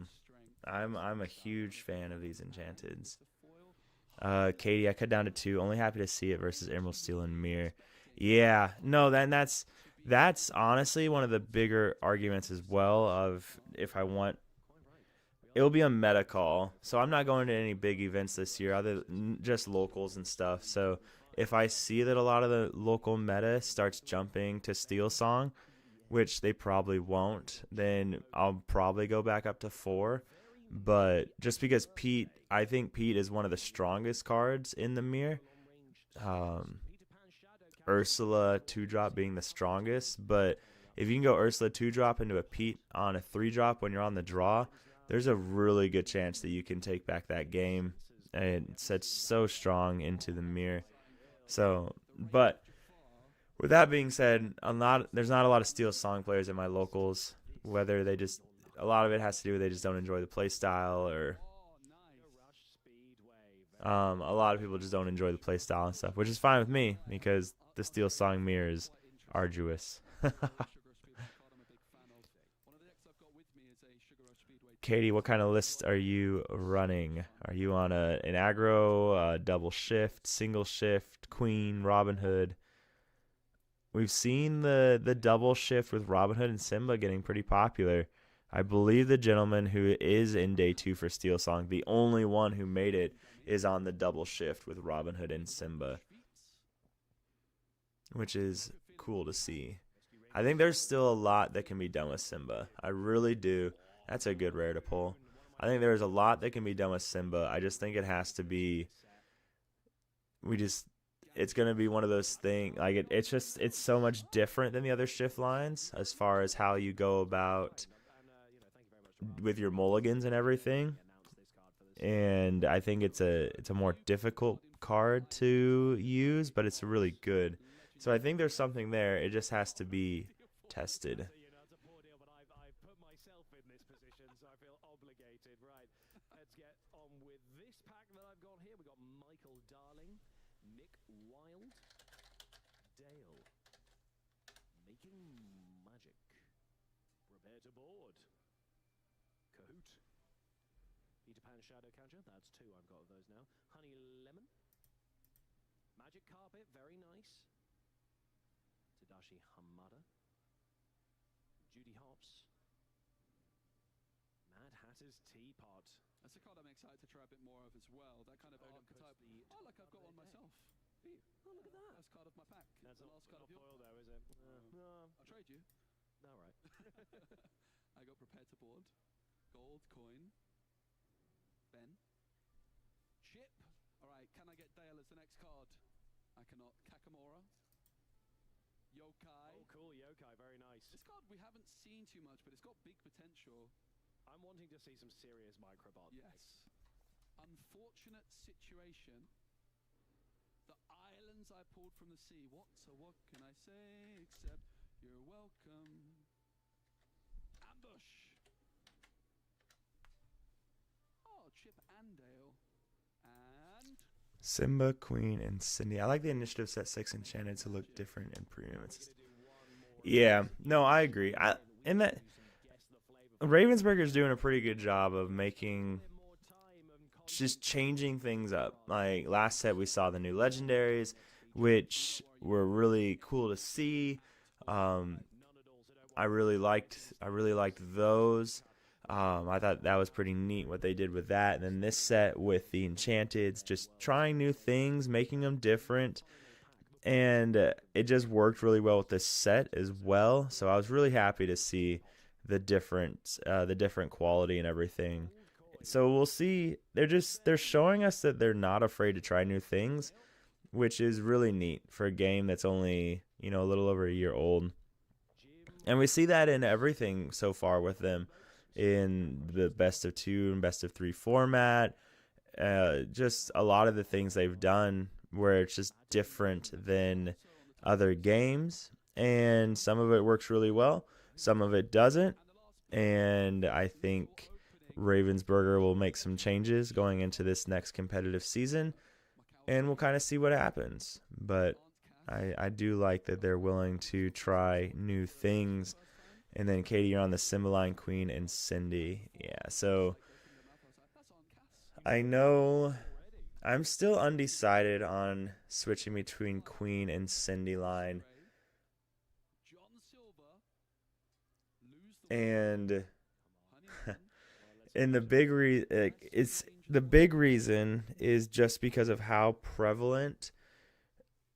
I'm a huge fan of these Enchanteds. Katie, I cut down to 2. Only happy to see it versus Emerald Steel and Mirror. Yeah, no, that's honestly one of the bigger arguments as well. Of if I want, it'll be a meta call. So I'm not going to any big events this year, other than just locals and stuff. So if I see that a lot of the local meta starts jumping to Steel Song, which they probably won't, then I'll probably go back up to 4. But just because I think Pete is one of the strongest cards in the mirror. Ursula 2-drop being the strongest, but if you can go Ursula 2-drop into a Pete on a 3-drop when you're on the draw, there's a really good chance that you can take back that game. And it sets so strong into the mirror. So, but with that being said, there's not a lot of Steel Song players in my locals. Whether a lot of it has to do with they just don't enjoy the play style, or a lot of people just don't enjoy the play style and stuff, which is fine with me because the Steel Song mirror is arduous. Katie, what kind of list are you running? Are you on an aggro, double shift, single shift, Queen, Robin Hood? We've seen the double shift with Robin Hood and Simba getting pretty popular. I believe the gentleman who is in day 2 for Steel Song, the only one who made it, is on the double shift with Robin Hood and Simba, which is cool to see. I think there's still a lot that can be done with Simba. I really do. That's a good rare to pull. I think there's a lot that can be done with Simba. I just think it has to be. It's going to be one of those things. Like it's so much different than the other shift lines as far as how you go about with your mulligans and everything. And I think it's a more difficult card to use, but it's really good. So I think there's something there. It just has to be tested. I've put myself in this position, so I feel obligated. Right, let's get on with this pack that I've got here. We've got Michael Darling, Nick Wild, Dale, Making Magic, Prepare to Board, Kahoot, Peter Pan Shadow Catcher, that's 2 I've got of those now, Honey Lemon, Magic Carpet, very nice, Tadashi Hamada, Judy Hops, Mad Hatter's Teapot. That's a card I'm excited to try a bit more of as well. That kind of archetype. Oh, look, I've got one myself. Oh, look at that. Last card of my pack. That's the last card of your foil though, is it? No. I'll trade you. All right. I got Prepared to Board, Gold Coin, Ben. Chip. All right, can I get Dale as the next card? I cannot. Kakamora. Yokai. Oh, cool, Yokai, very nice. This card we haven't seen too much, but it's got big potential. I'm wanting to see some serious microbots. Yes. Unfortunate situation. The islands I pulled from the sea. What can I say except you're welcome. Ambush. Oh, Chip and Dale. And Simba, Queen, and Cindy. I like the initiative set 6 enchanted to look different in premium. Yeah, no, I agree. And that Ravensburger's doing a pretty good job of making, just changing things up. Like last set we saw the new legendaries, which were really cool to see. I really liked those. I thought that was pretty neat what they did with that. And then this set with the enchanteds, just trying new things, making them different. And it just worked really well with this set as well. So I was really happy to see the different quality and everything. So we'll see. They're showing us that they're not afraid to try new things, which is really neat for a game that's only, a little over a year old. And we see that in everything so far with them, in the best of 2 and best of 3 format. Just a lot of the things they've done where it's just different than other games, and some of it works really well, some of it doesn't. And I think Ravensburger will make some changes going into this next competitive season, and we'll kind of see what happens. But I do like that they're willing to try new things. And then Katie, you're on the Cymbeline, Queen, and Cindy. Yeah, so I know I'm still undecided on switching between Queen and Cindy line. And the big reason is just because of how prevalent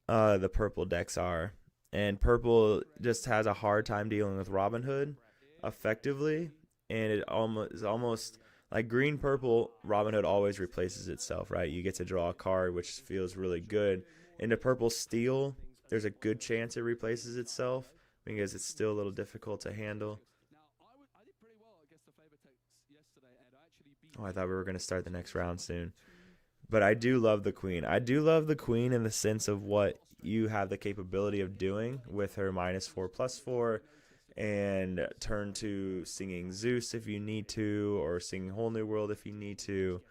the purple decks are. And purple just has a hard time dealing with Robin Hood effectively, and it almost like green purple. Robin Hood always replaces itself, right? You get to draw a card, which feels really good. Into purple steel, there's a good chance it replaces itself because it's still a little difficult to handle. Oh, I thought we were going to start the next round soon. But I do love the Queen. I do love the Queen in the sense of what you have the capability of doing with her -4/+4 and turn to singing Zeus if you need to, or singing Whole New World if you need to.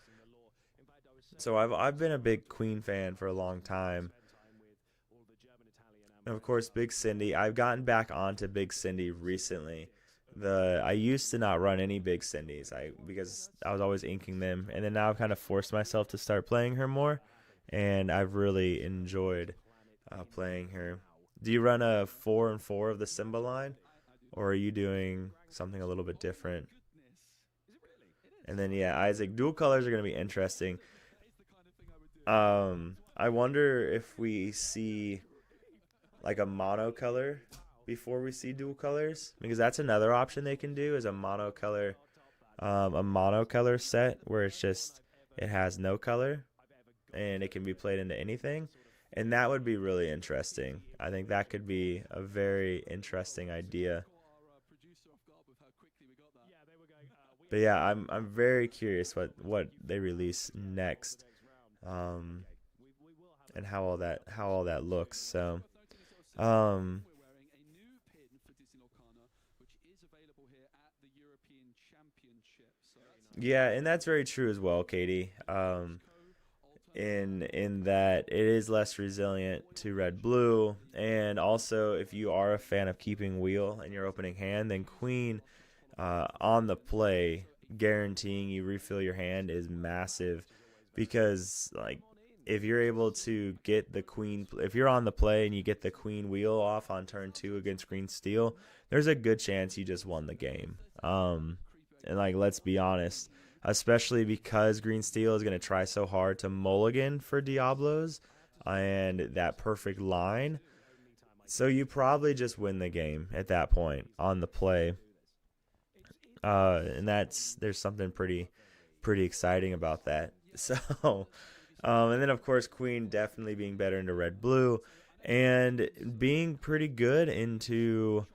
So I've been a big Queen fan for a long time. And of course, Big Cindy. I've gotten back onto Big Cindy recently. I used to not run any Big Cindy's because I was always inking them, and then now I've kind of forced myself to start playing her more, and I've really enjoyed playing her. Do you run a 4 and 4 of the Simba line, or are you doing something a little bit different? And then Isaac, dual colors are going to be interesting. I wonder if we see like a monocolor before we see dual colors, because that's another option they can do, is a monocolor set where it has no color and it can be played into anything, and that would be really interesting. I think that could be a very interesting idea. But yeah, I'm very curious what they release next, and how all that looks. So yeah, and that's very true as well, Katie. In that it is less resilient to red blue, and also if you are a fan of keeping wheel in your opening hand, then Queen on the play guaranteeing you refill your hand is massive, because like if you're able to get the Queen, if you're on the play and you get the Queen wheel off on turn 2 against green steel, there's a good chance you just won the game. And like, let's be honest, especially because green steel is going to try so hard to mulligan for Diablos and that perfect line, so you probably just win the game at that point on the play. And there's something pretty pretty exciting about that. So, and then of course Queen definitely being better into red blue, and being pretty good into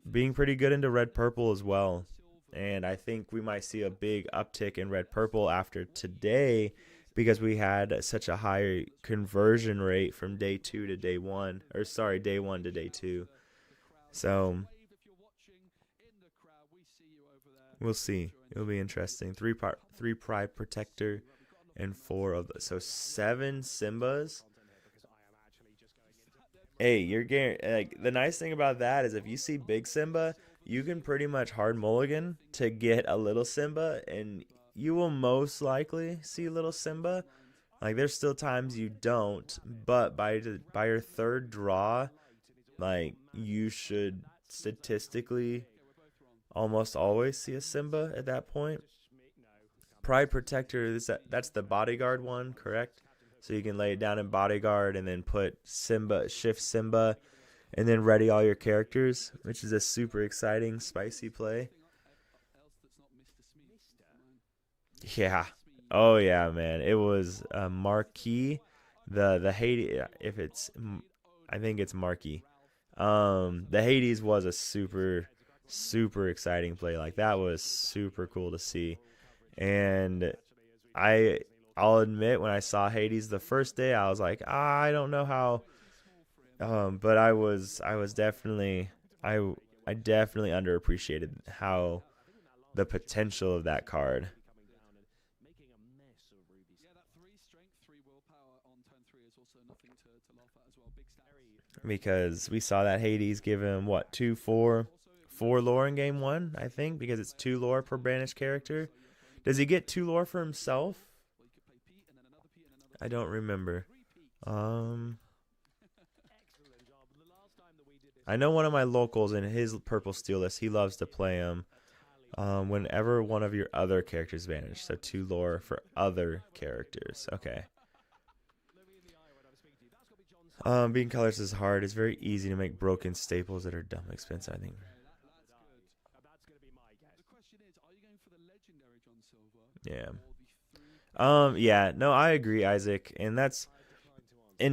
red purple as well. And I think we might see a big uptick in red purple after today, because we had such a high conversion rate from day 2 to day 1, or sorry, day 1 to day 2. So we'll see. It'll be interesting. 3 Pride Protector and 4 of the, so 7 Simbas. Hey, you're like, the nice thing about that is if you see big Simba, you can pretty much hard mulligan to get a little Simba, and you will most likely see little Simba. Like, there's still times you don't, but by your third draw, like, you should statistically almost always see a Simba at that point. Pride Protector, that's the bodyguard one, correct? So you can lay it down in bodyguard and then put Simba, shift Simba, and then ready all your characters, which is a super exciting, spicy play. Yeah. Oh yeah, man. It was Marquis, the Hades. If it's, I think it's Marquis. The Hades was a super exciting play. Like, that was super cool to see. And I'll admit, when I saw Hades the first day, I was like, I don't know how. But I definitely underappreciated how the potential of that card. Because we saw that Hades give him what, 4 lore in game 1, I think, because it's 2 lore per banished character. Does he get 2 lore for himself? I don't remember. I know one of my locals in his purple steel list, he loves to play him whenever one of your other characters vanish. So 2 lore for other characters. Okay. Being colors is hard. It's very easy to make broken staples that are dumb expensive, I think. Yeah. Yeah, no, I agree, Isaac. And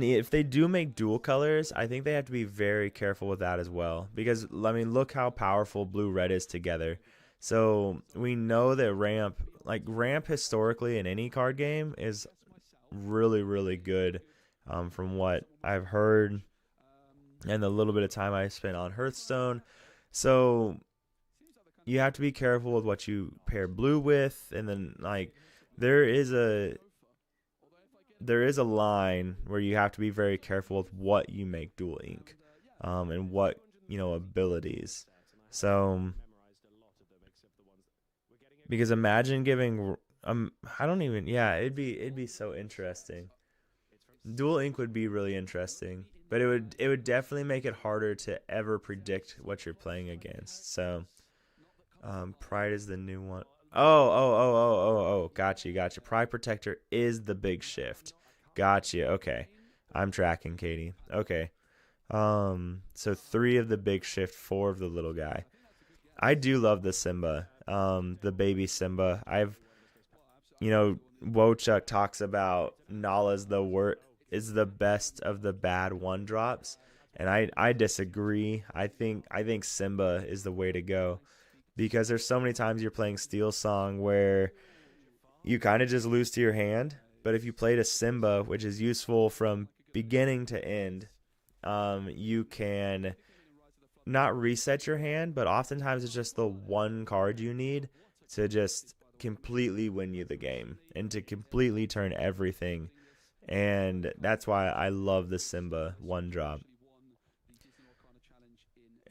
if they do make dual colors, I think they have to be very careful with that as well. Because, I mean, look how powerful blue-red is together. So we know that ramp historically in any card game is really, really good, from what I've heard and the little bit of time I spent on Hearthstone. So you have to be careful with what you pair blue with, and then, like, there is a line where you have to be very careful with what you make dual ink, and what, abilities. So, because imagine giving, it'd be so interesting. Dual ink would be really interesting, but it would definitely make it harder to ever predict what you're playing against. So, Pride is the new one. Oh, gotcha. Pride Protector is the big shift. Gotcha. Okay. I'm tracking, Katie. Okay. So 3 of the big shift, 4 of the little guy. I do love the Simba, the baby Simba. Wochuk talks about Nala's is the best of the bad 1-drops, and I disagree. I think Simba is the way to go. Because there's so many times you're playing Steel Song where you kind of just lose to your hand. But if you played a Simba, which is useful from beginning to end, you can not reset your hand, but oftentimes it's just the one card you need to just completely win you the game and to completely turn everything. And that's why I love the Simba 1-drop.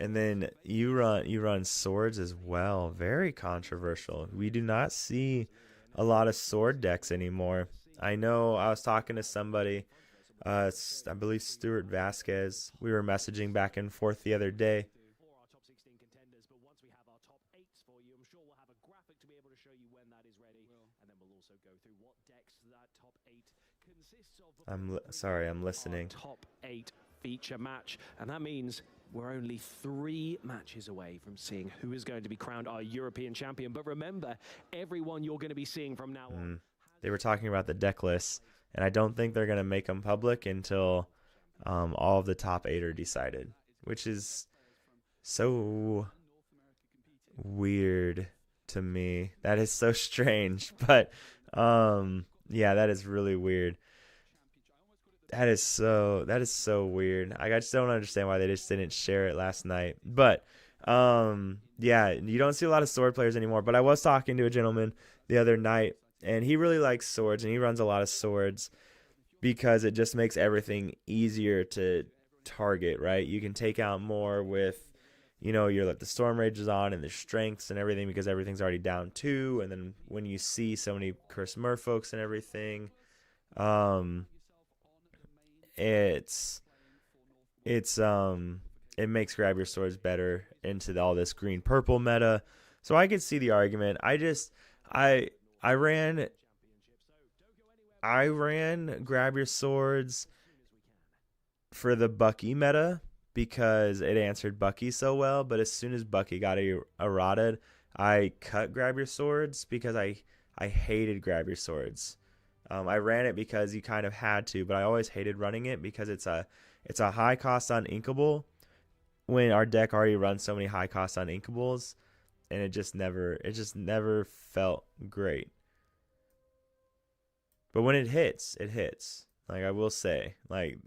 And then you run swords as well. Very controversial. We do not see a lot of sword decks anymore. I know I was talking to somebody, I believe Stuart Vasquez. We were messaging back and forth the other day. I'm listening. Top 8 feature match, and that means we're only 3 matches away from seeing who is going to be crowned our European champion. But remember, everyone you're going to be seeing from now on. They were talking about the deck lists, and I don't think they're going to make them public until all of the top 8 are decided, which is so weird to me. That is so strange, but yeah, that is really weird. That is so weird. I just don't understand why they just didn't share it last night. But yeah, you don't see a lot of sword players anymore. But I was talking to a gentleman the other night, and he really likes swords, and he runs a lot of swords because it just makes everything easier to target, right? You can take out more with, you know, you're the Storm Rage is on and the strengths and everything because everything's already down 2. And then when you see so many Curse Merfolks and everything, it makes grab your swords better into all this green purple meta. So I could see the argument. I ran grab your swords for the Bucky meta because it answered Bucky so well, but as soon as Bucky got eroded, I cut grab your swords because I hated grab your swords. I ran it because you kind of had to, but I always hated running it because it's a high cost on inkable when our deck already runs so many high costs on inkables, and it just never felt great. But when it hits, it hits. Like I will say, like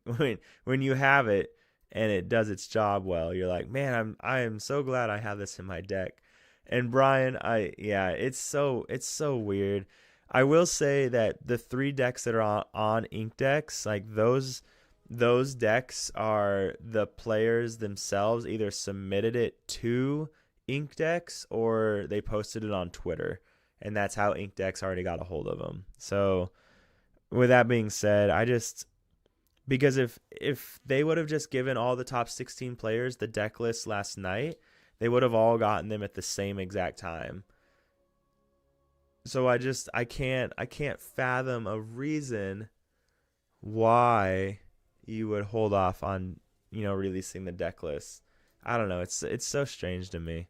when you have it and it does its job well, you're like, man, I am so glad I have this in my deck. And Brian, it's so weird. I will say that the 3 decks that are on Ink decks, like those decks are the players themselves either submitted it to Ink decks or they posted it on Twitter, and that's how Ink decks already got a hold of them. So with that being said, because if they would have just given all the top 16 players the deck list last night, they would have all gotten them at the same exact time. So I can't fathom a reason why you would hold off on, you know, releasing the deck list. I don't know. It's so strange to me.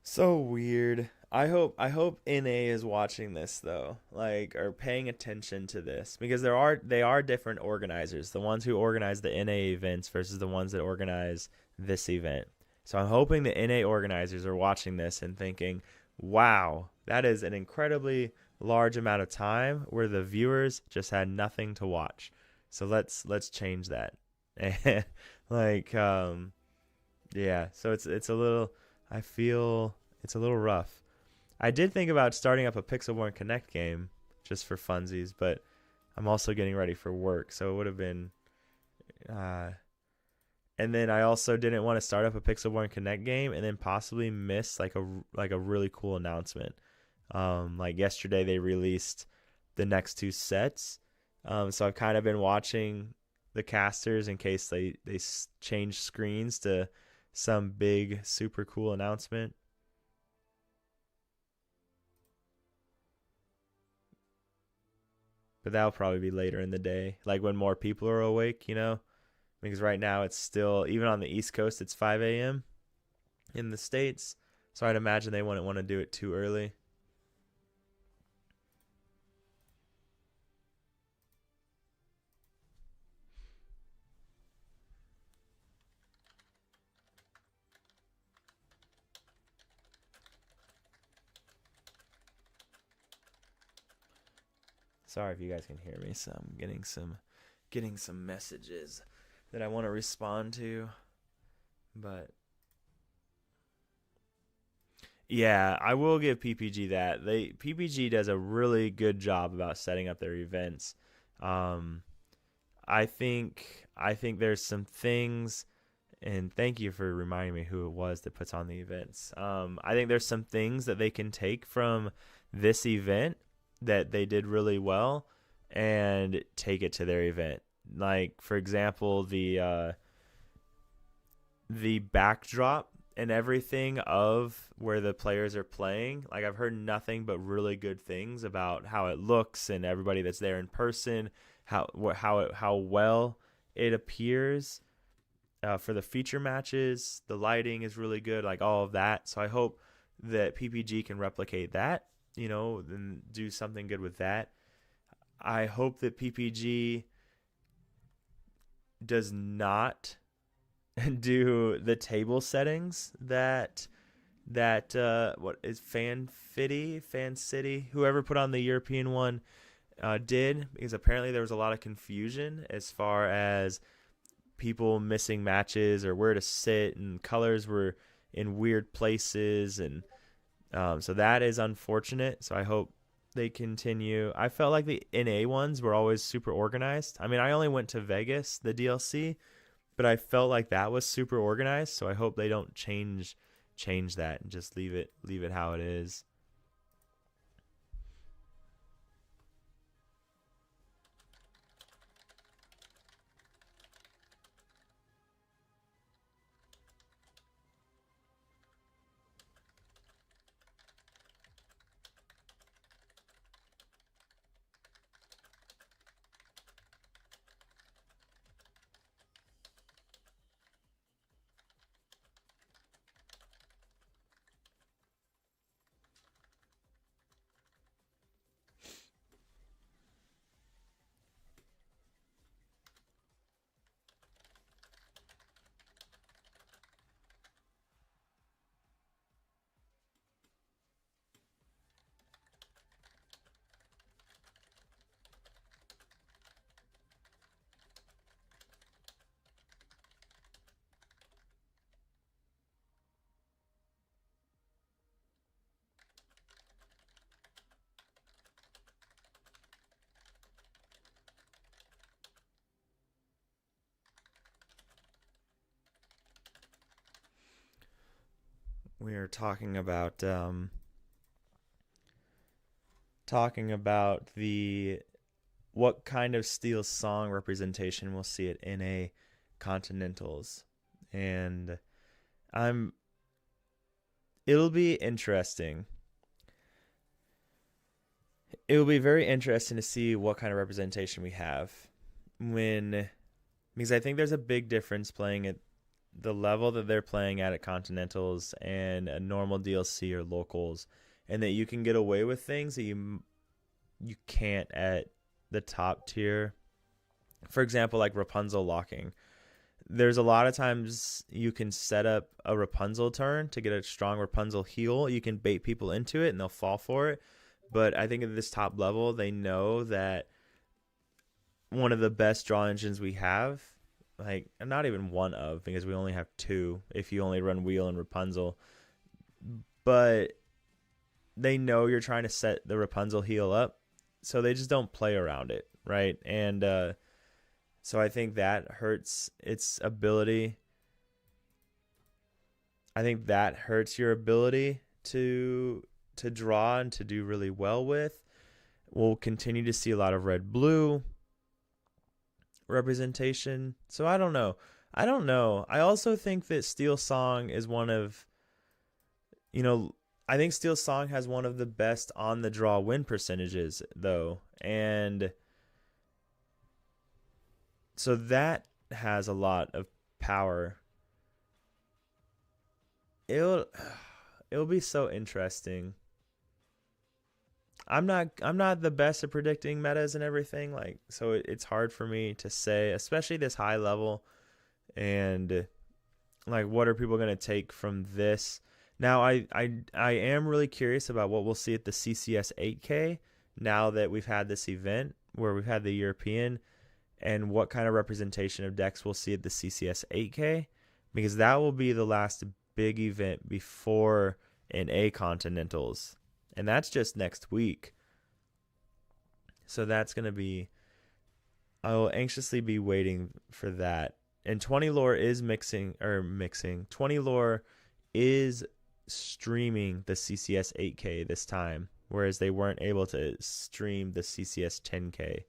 So weird. I hope NA is watching this though, like, or paying attention to this, because they are different organizers. The ones who organize the NA events versus the ones that organize this event. So I'm hoping the NA organizers are watching this and thinking, "Wow, that is an incredibly large amount of time where the viewers just had nothing to watch. So let's change that." Like, yeah. So it's a little. I feel it's a little rough. I did think about starting up a Pixelborn Connect game just for funsies, but I'm also getting ready for work, so it would have been. And then I also didn't want to start up a Pixelborn Connect game and then possibly miss like a really cool announcement. Like yesterday they released the next 2 sets, so I've kind of been watching the casters in case they change screens to some big super cool announcement. But that'll probably be later in the day, like when more people are awake, you know, because right now it's still, even on the East Coast, it's 5 a.m. in the States. So I'd imagine they wouldn't want to do it too early. Sorry if you guys can hear me. So I'm getting some messages that I want to respond to. But yeah, I will give PPG that. PPG does a really good job about setting up their events. I think there's some things and thank you for reminding me who it was that puts on the events. I think there's some things that they can take from this event that they did really well and take it to their event. Like, for example, the backdrop and everything of where the players are playing. Like, I've heard nothing but really good things about how it looks and everybody that's there in person, how well it appears. For the feature matches, the lighting is really good, like all of that. So I hope that PPG can replicate that, and do something good with that. I hope that PPG does not do the table settings that what is Fan City, whoever put on the European one did, because apparently there was a lot of confusion as far as people missing matches or where to sit, and colors were in weird places, and so that is unfortunate. So I hope they continue. I felt like the NA ones were always super organized. I mean, I only went to Vegas, the DLC, but I felt like that was super organized. So I hope they don't change that and just leave it how it is. We are talking about the what kind of Steel Song representation we'll see at NA Continentals, and it'll be interesting. It will be very interesting to see what kind of representation we have because I think there's a big difference playing at the level that they're playing at Continentals and a normal DLC or locals, and that you can get away with things that you can't at the top tier. For example, like Rapunzel locking. There's a lot of times you can set up a Rapunzel turn to get a strong Rapunzel heal. You can bait people into it and they'll fall for it. But I think at this top level, they know that one of the best draw engines we have, like, not even one of, because we only have two if you only run Wheel and Rapunzel, but they know you're trying to set the Rapunzel heal up, so they just don't play around it, right? And so I think that hurts its ability. I think that hurts your ability to draw and to do really well with. We'll continue to see a lot of red-blue representation. So I don't know. I also think that Steel Song is one of, I think Steel Song has one of the best on the draw win percentages though. And so that has a lot of power. It'll be so interesting. I'm not the best at predicting metas and everything, like, so it's hard for me to say, especially this high level, and like, what are people going to take from this? Now, I am really curious about what we'll see at the CCS 8K now that we've had this event where we've had the European, and what kind of representation of decks we'll see at the CCS 8K, because that will be the last big event before an A Continentals. And that's just next week. So that's going to be, I will anxiously be waiting for that. And 20 Lore is 20 Lore is streaming the CCS 8K this time, whereas they weren't able to stream the CCS 10K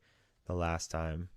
the last time.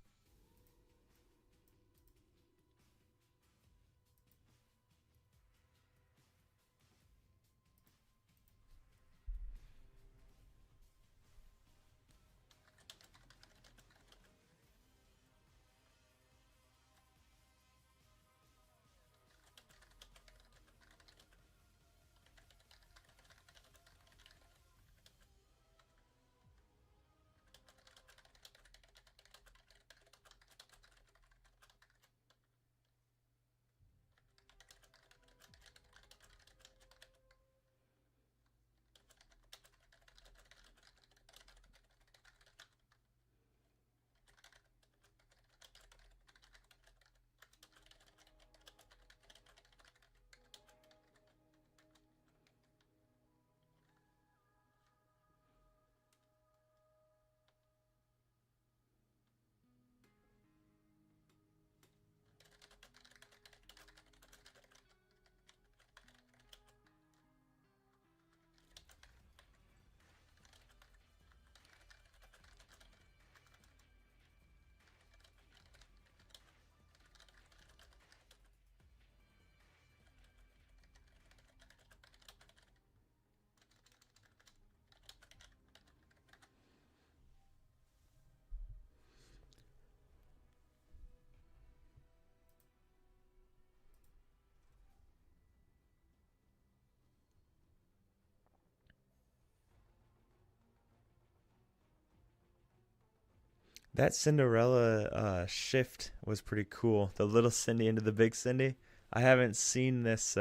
That Cinderella shift was pretty cool. The little Cindy into the big Cindy. I haven't seen this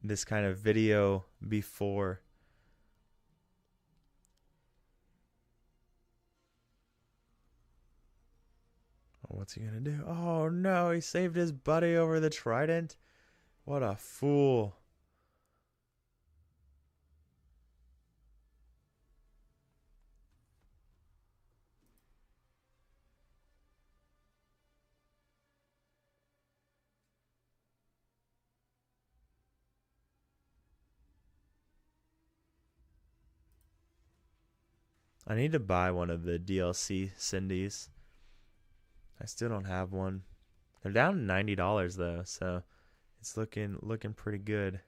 this kind of video before. Oh, what's he gonna do? Oh no, he saved his buddy over the trident. What a fool. I need to buy one of the DLC Cindy's. I still don't have one. They're down to $90 though, so it's looking pretty good.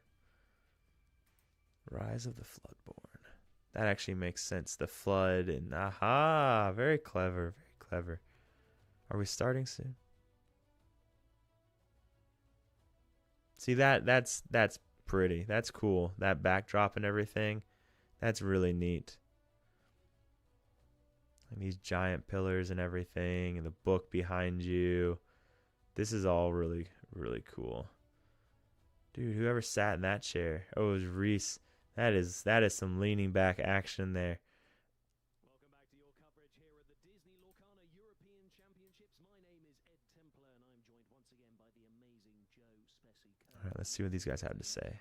Rise of the Floodborn. That actually makes sense. The flood and aha, very clever, very clever. Are we starting soon? See that's pretty. That's cool. That backdrop and everything. That's really neat. And these giant pillars and everything, and the book behind you. This is all really, really cool. Dude, whoever sat in that chair. Oh, it was Reese. That is some leaning back action there. Welcome back to your coverage here at the Disney Lorcana European Championships. My name is Ed Templar, and I'm joined once again by the amazing Joe Spessy. All right, let's see what these guys have to say.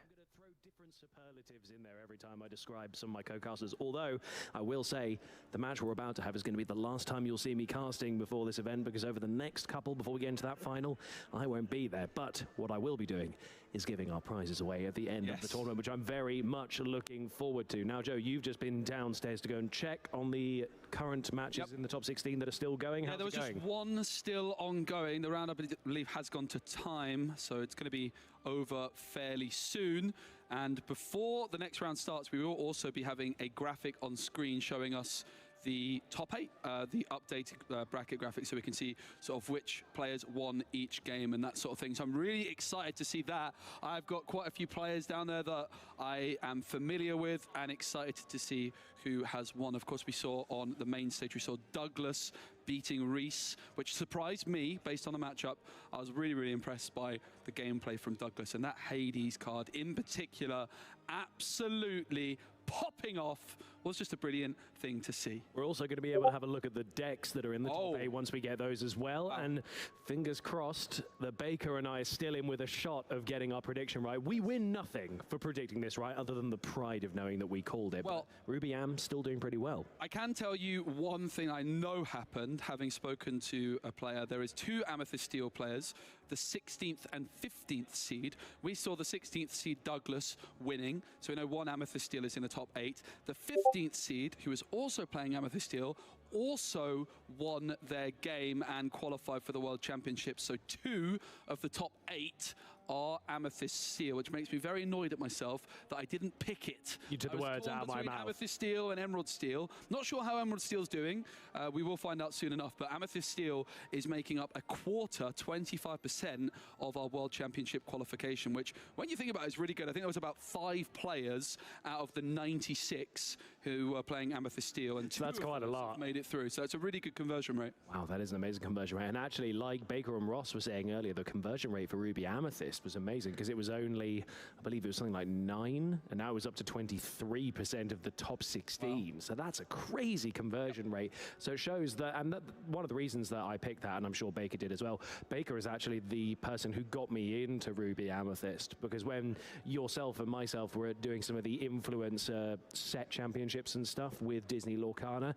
Different superlatives in there every time I describe some of my co-casters, although I will say the match we're about to have is going to be the last time you'll see me casting before this event, because over the next couple, before we get into that final, I won't be there. But what I will be doing is giving our prizes away at the end of the tournament, which I'm very much looking forward to. Now, Joe, you've just been downstairs to go and check on the current matches in the top 16 that are still going. Yeah, there was just one still ongoing. The round, I believe, has gone to time, so it's going to be over fairly soon. And before the next round starts, we will also be having a graphic on screen showing us the top 8, the updated bracket graphic, so we can see sort of which players won each game and that sort of thing. So I'm really excited to see that. I've got quite a few players down there that I am familiar with and excited to see who has won. Of course, we saw on the main stage, we saw Douglas beating Reese, which surprised me based on the matchup. I was really, really impressed by the gameplay from Douglas, and that Hades card in particular, absolutely popping off was just a brilliant thing to see. We're also going to be able to have a look at the decks that are in the top 8 once we get those as well. And fingers crossed that Baker and I are still in with a shot of getting our prediction right. We win nothing for predicting this right, other than the pride of knowing that we called it. Well, but Ruby Am still doing pretty well. I can tell you one thing I know happened, having spoken to a player. There is 2 Amethyst Steel players, the 16th and 15th seed. We saw the 16th seed Douglas winning, so we know 1 Amethyst Steel is in the top 8. The 15th seed, who is also playing Amethyst Steel, also won their game and qualified for the World Championship. So 2 of the top 8 are Amethyst Steel, which makes me very annoyed at myself that I didn't pick it. You took the words out of my mouth. Amethyst Steel and Emerald Steel. Not sure how Emerald Steel's doing. We will find out soon enough, but Amethyst Steel is making up a quarter, 25% of our World Championship qualification, which, when you think about it, is really good. I think there was about 5 players out of the 96 who were playing Amethyst Steel, and 2 that's quite a lot. Made it through. So it's a really good conversion rate. Wow, that is an amazing conversion rate. And actually, like Baker and Ross were saying earlier, the conversion rate for Ruby Amethyst was amazing, because it was only, I believe it was something like 9, and now it was up to 23% of the top 16. Wow. So that's a crazy conversion rate. So it shows that, and that, one of the reasons that I picked that, and I'm sure Baker did as well, Baker is actually the person who got me into Ruby Amethyst, because when yourself and myself were doing some of the influencer set championships and stuff with Disney Lorcana,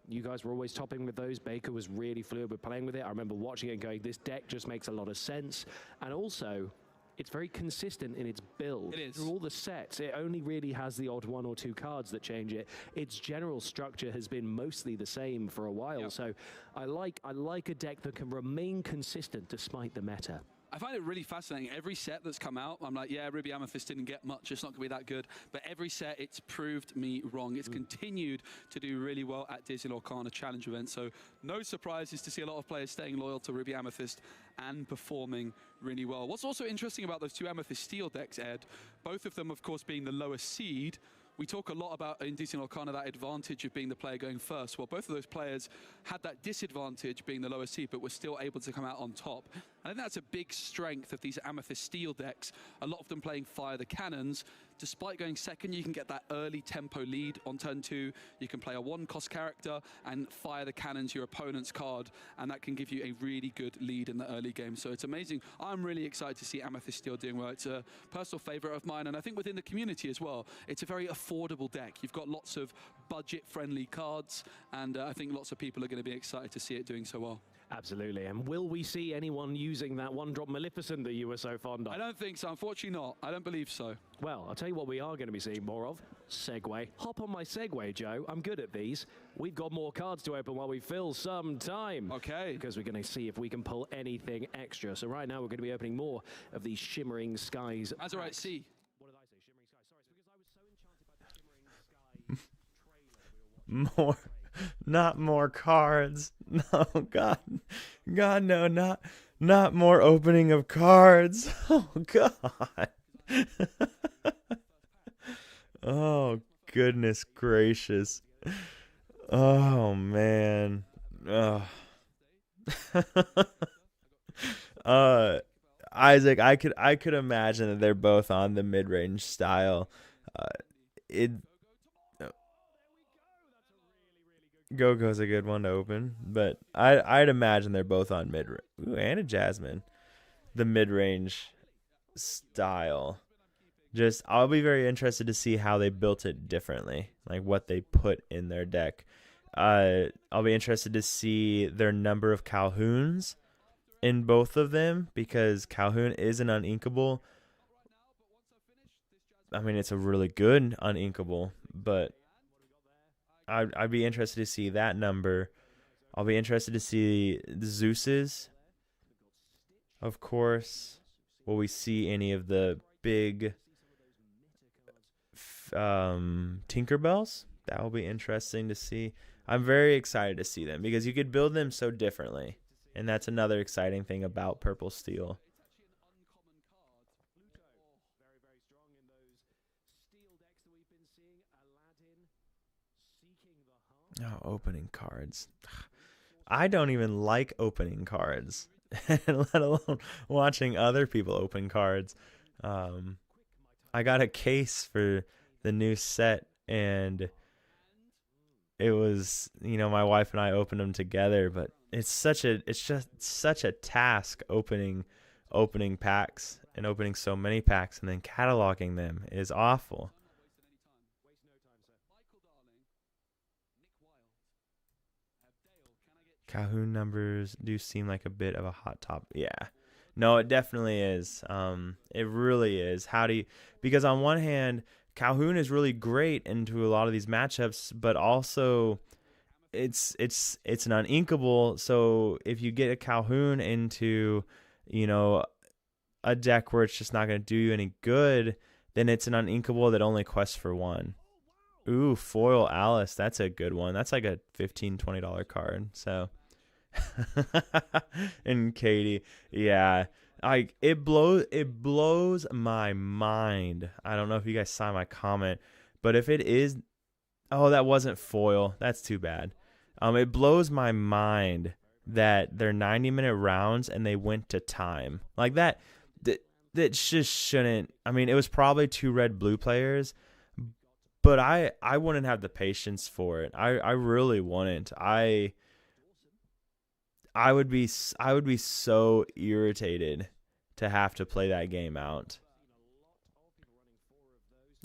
you guys were always topping with those. Baker was really fluid with playing with it. I remember watching it and going, this deck just makes a lot of sense. And also, it's very consistent in its build. It is. Through all the sets, it only really has the odd 1 or 2 cards that change it. Its general structure has been mostly the same for a while. Yep. So I like a deck that can remain consistent despite the meta. I find it really fascinating. Every set that's come out, I'm like, yeah, Ruby Amethyst didn't get much. It's not going to be that good. But every set, it's proved me wrong. It's continued to do really well at Disney Lorcana Challenge events. So no surprises to see a lot of players staying loyal to Ruby Amethyst and performing really well. What's also interesting about those 2 Amethyst Steel decks, Ed, both of them, of course, being the lowest seed. We talk a lot about, in Disney Lorcana, that advantage of being the player going first. Well, both of those players had that disadvantage being the lowest seed, but were still able to come out on top. And I think that's a big strength of these Amethyst Steel decks. A lot of them playing Fire the Cannons. Despite going second, you can get that early tempo lead on turn 2. You can play a 1-cost character and fire the cannons, your opponent's card, and that can give you a really good lead in the early game. So it's amazing. I'm really excited to see Amethyst Steel doing well. It's a personal favorite of mine, and I think within the community as well, it's a very affordable deck. You've got lots of budget-friendly cards, and I think lots of people are going to be excited to see it doing so well. Absolutely. And will we see anyone using that 1-drop Maleficent that you were so fond of? I don't think so. Unfortunately not. I don't believe so. Well, I'll tell you what we are going to be seeing more of. Segway. Hop on my Segway, Joe. I'm good at these. We've got more cards to open while we fill some time. Okay. Because we're going to see if we can pull anything extra. So right now we're going to be opening more of these Shimmering Skies. That's all right, C. What did I say? Shimmering Skies. Sorry, it's because I was so enchanted by the Shimmering Skies trailer we were watching. More. Not more cards. No, God. God, no, not more opening of cards. Oh, God. Oh, goodness gracious. Oh, man. Isaac, I could imagine that they're both on the mid-range style. Go-Go's a good one to open, but I'd imagine they're both on mid-range. Ooh, and a Jasmine. The mid-range style. Just, I'll be very interested to see how they built it differently, like what they put in their deck. I'll be interested to see their number of Calhouns in both of them, because Calhoun is an uninkable. I mean, it's a really good uninkable, but I'd be interested to see that number. I'll be interested to see the Zeus's. Of course, will we see any of the big Tinkerbells? That will be interesting to see. I'm very excited to see them because you could build them so differently. And that's another exciting thing about Purple Steel. Oh, opening cards. I don't even like opening cards, let alone watching other people open cards. I got a case for the new set, and it was, my wife and I opened them together, but it's just such a task opening packs and opening so many packs and then cataloging them is awful. Calhoun numbers do seem like a bit of a hot topic. Yeah. No, it definitely is. It really is. Because on one hand, Calhoun is really great into a lot of these matchups, but also it's an uninkable. So if you get a Calhoun into, a deck where it's just not going to do you any good, then it's an uninkable that only quests for one. Ooh, foil Alice. That's a good one. That's like a $15, $20 card. So, and Katie, yeah, it blows my mind. I don't know if you guys saw my comment, but if it is, oh, that wasn't foil. That's too bad. It blows my mind that they're 90-minute rounds and they went to time like that. That just shouldn't. I mean, it was probably 2 red-blue players. But I wouldn't have the patience for it. I really wouldn't. I would be so irritated to have to play that game out.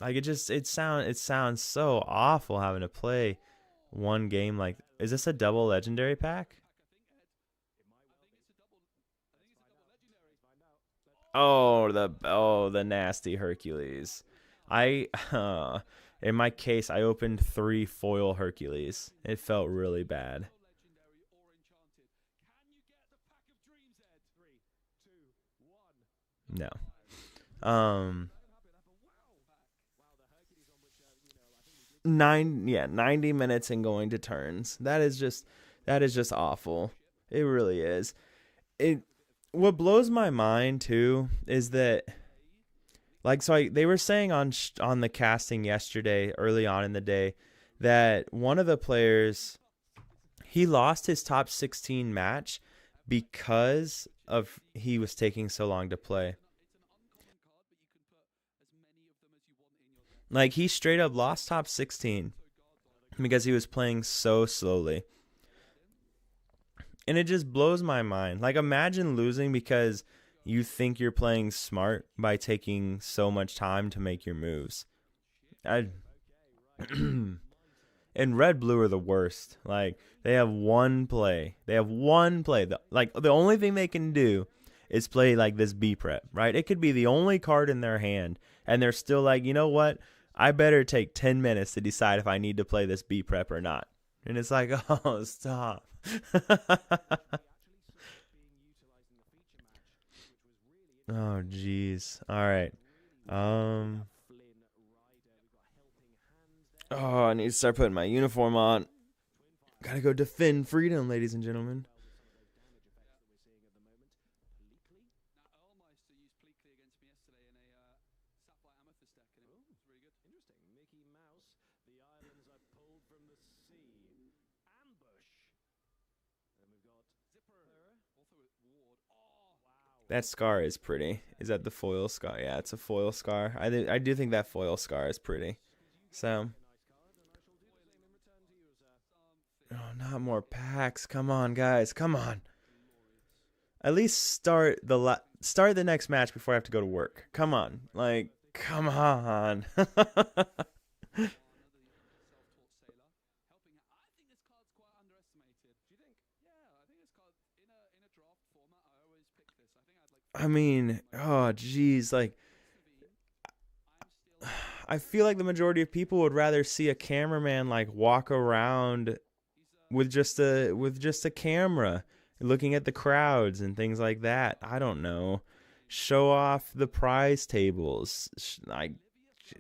Like it sounds so awful having to play one game like. Is this a double legendary pack? Oh, the nasty Hercules. In my case, I opened 3 foil Hercules. It felt really bad. No. 90 minutes and going to turns. That is just awful. It really is. What blows my mind too is that, like, so they were saying on the casting yesterday, early on in the day, that one of the players, he lost his top 16 match because of he was taking so long to play. Like, he straight up lost top 16 because he was playing so slowly. And it just blows my mind. Like, imagine losing because you think you're playing smart by taking so much time to make your moves. And red blue are the worst. Like, they have one play. The only thing they can do is play like this B prep, right? It could be the only card in their hand, and they're still like, you know what? I better take 10 minutes to decide if I need to play this B prep or not. And it's like, oh, stop. Oh, jeez. All right. Oh, I need to start putting my uniform on. Gotta go defend freedom, ladies and gentlemen. That scar is pretty. Is that the foil scar? Yeah, it's a foil scar. I do think that foil scar is pretty. So, oh, not more packs. Come on, guys. Come on. At least start the next match before I have to go to work. Come on. Like, come on. I mean, oh, geez, like, I feel like the majority of people would rather see a cameraman like walk around with just a camera, looking at the crowds and things like that. I don't know, show off the prize tables, like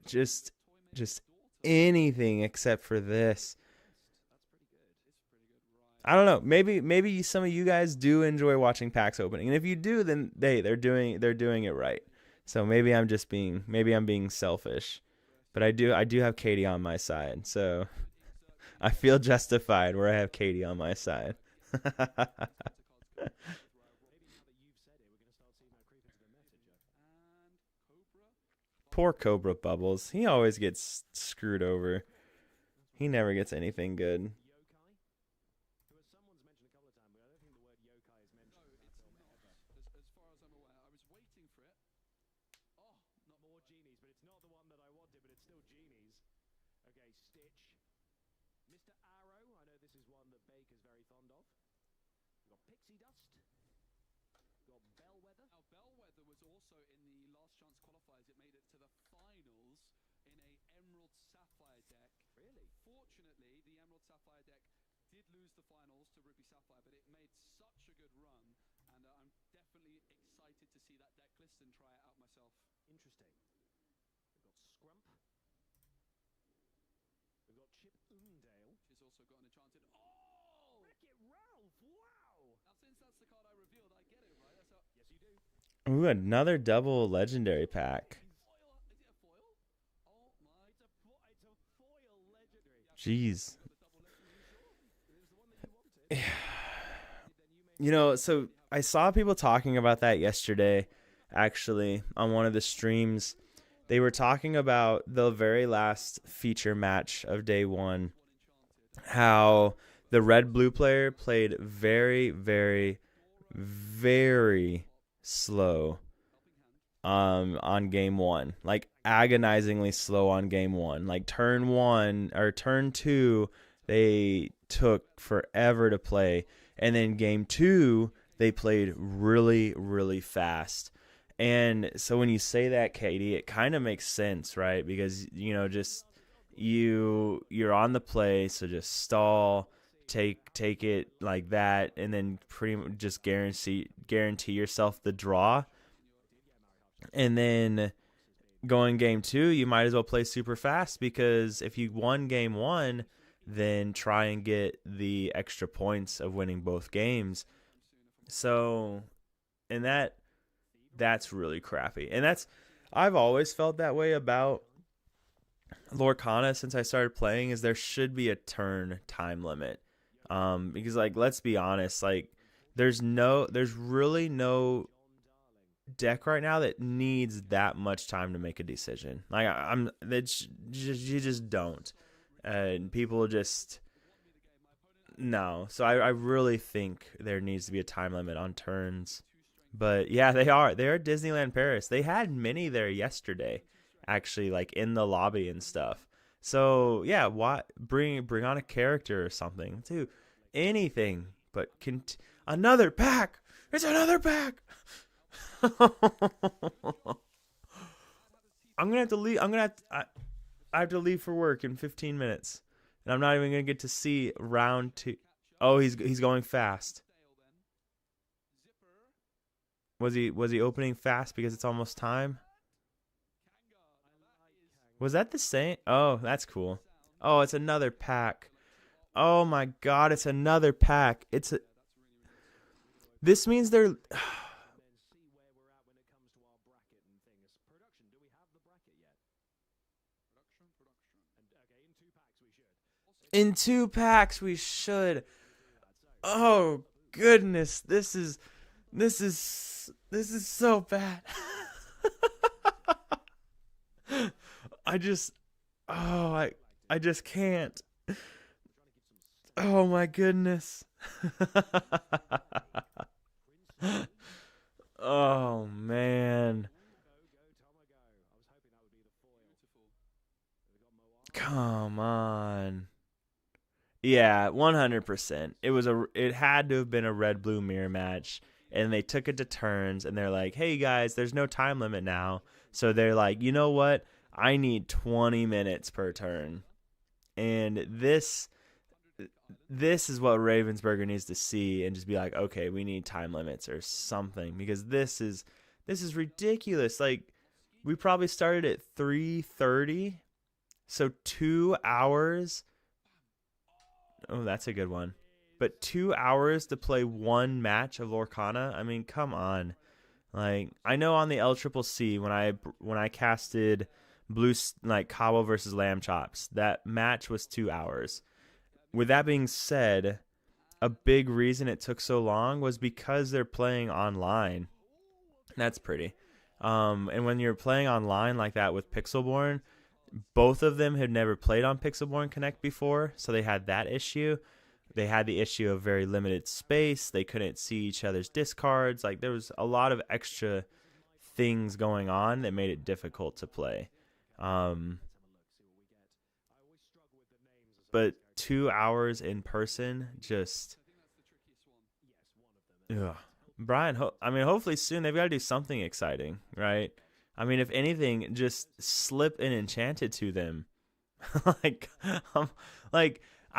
just anything except for this. I don't know. Maybe some of you guys do enjoy watching packs opening, and if you do, then they're doing it right. So maybe I'm being selfish, but I do have Katie on my side, so I feel justified where I have Katie on my side. Poor Cobra Bubbles. He always gets screwed over. He never gets anything good. Ooh, another double legendary pack. Jeez. You know, so I saw people talking about that yesterday, actually, on one of the streams. They were talking about the very last feature match of day one, how the red-blue player played very, very, very slow on game one, like agonizingly slow on game one. Like turn one or turn two, they took forever to play, and then game two they played really, really fast. And so when you say that, Katie, it kind of makes sense, right? Because, you know, just you're on the play, so just stall, take it like that, and then pretty much just guarantee yourself the draw. And then going game two, you might as well play super fast, because if you won game one, then try and get the extra points of winning both games. So, and that's really crappy. And I've always felt that way about Lorcana since I started playing, is there should be a turn time limit. Because, like, let's be honest, like, there's really no deck right now that needs that much time to make a decision. Like, you just don't. And people just, no. So I really think there needs to be a time limit on turns. But yeah, they are Disneyland Paris. They had many there yesterday, actually, like in the lobby and stuff. So yeah, bring on a character or something, too. Anything, but another pack. It's another pack. I'm gonna have to leave. I have to leave for work in 15 minutes, and I'm not even gonna get to see round two. Oh, he's going fast. Was he opening fast because it's almost time? Was that the same? Oh, that's cool. Oh, it's another pack. Oh my God, it's another pack. This means they're. In 2 packs we should. Oh goodness, this is so bad. I just can't. Oh my goodness. Oh man. Come on. Yeah, 100%. It had to have been a red-blue mirror match, and they took it to turns, and they're like, "Hey guys, there's no time limit now." So they're like, "You know what? I need 20 minutes per turn." And this is what Ravensburger needs to see, and just be like, "Okay, we need time limits or something," because this is ridiculous. Like, we probably started at 3:30, so 2 hours. Oh, that's a good one. But 2 hours to play one match of Lorcana? I mean, come on. Like, I know on the LCCC when I casted blue, like Cabo versus Lamb Chops, that match was 2 hours. With that being said, a big reason it took so long was because they're playing online. That's pretty. And when you're playing online like that with Pixelborn, both of them had never played on Pixelborn Connect before, so they had that issue. They had the issue of very limited space. They couldn't see each other's discards. Like, there was a lot of extra things going on that made it difficult to play. But 2 hours in person, just... Ugh. Brian, hopefully soon they've got to do something exciting, right? I mean, if anything, just slip an Enchanted to them. I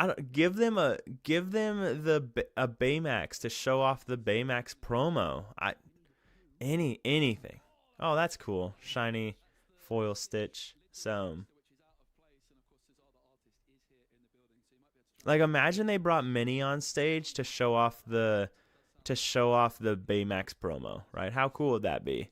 don't give them a Baymax to show off the Baymax promo. Anything. Oh, that's cool. Shiny foil Stitch. So, like, imagine they brought Minnie on stage to show off the Baymax promo, right? How cool would that be?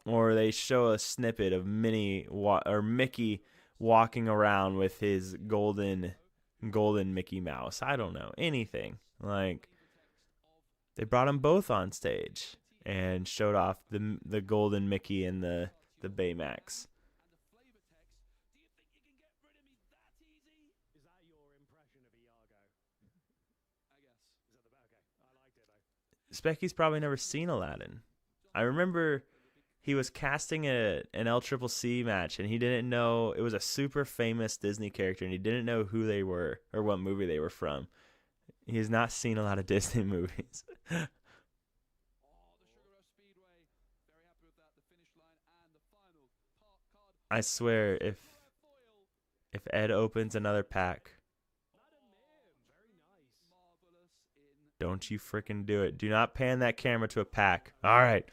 Or they show a snippet of Minnie or Mickey walking around with his golden Mickey Mouse. I don't know, anything. Like, they brought them both on stage and showed off the golden Mickey and the Baymax. Specky's probably never seen Aladdin. I remember he was casting an LCCC match, and he didn't know it was a super famous Disney character, and he didn't know who they were or what movie they were from. He has not seen a lot of Disney movies. I swear, if Ed opens another pack, don't you freaking do it. Do not pan that camera to a pack. All right.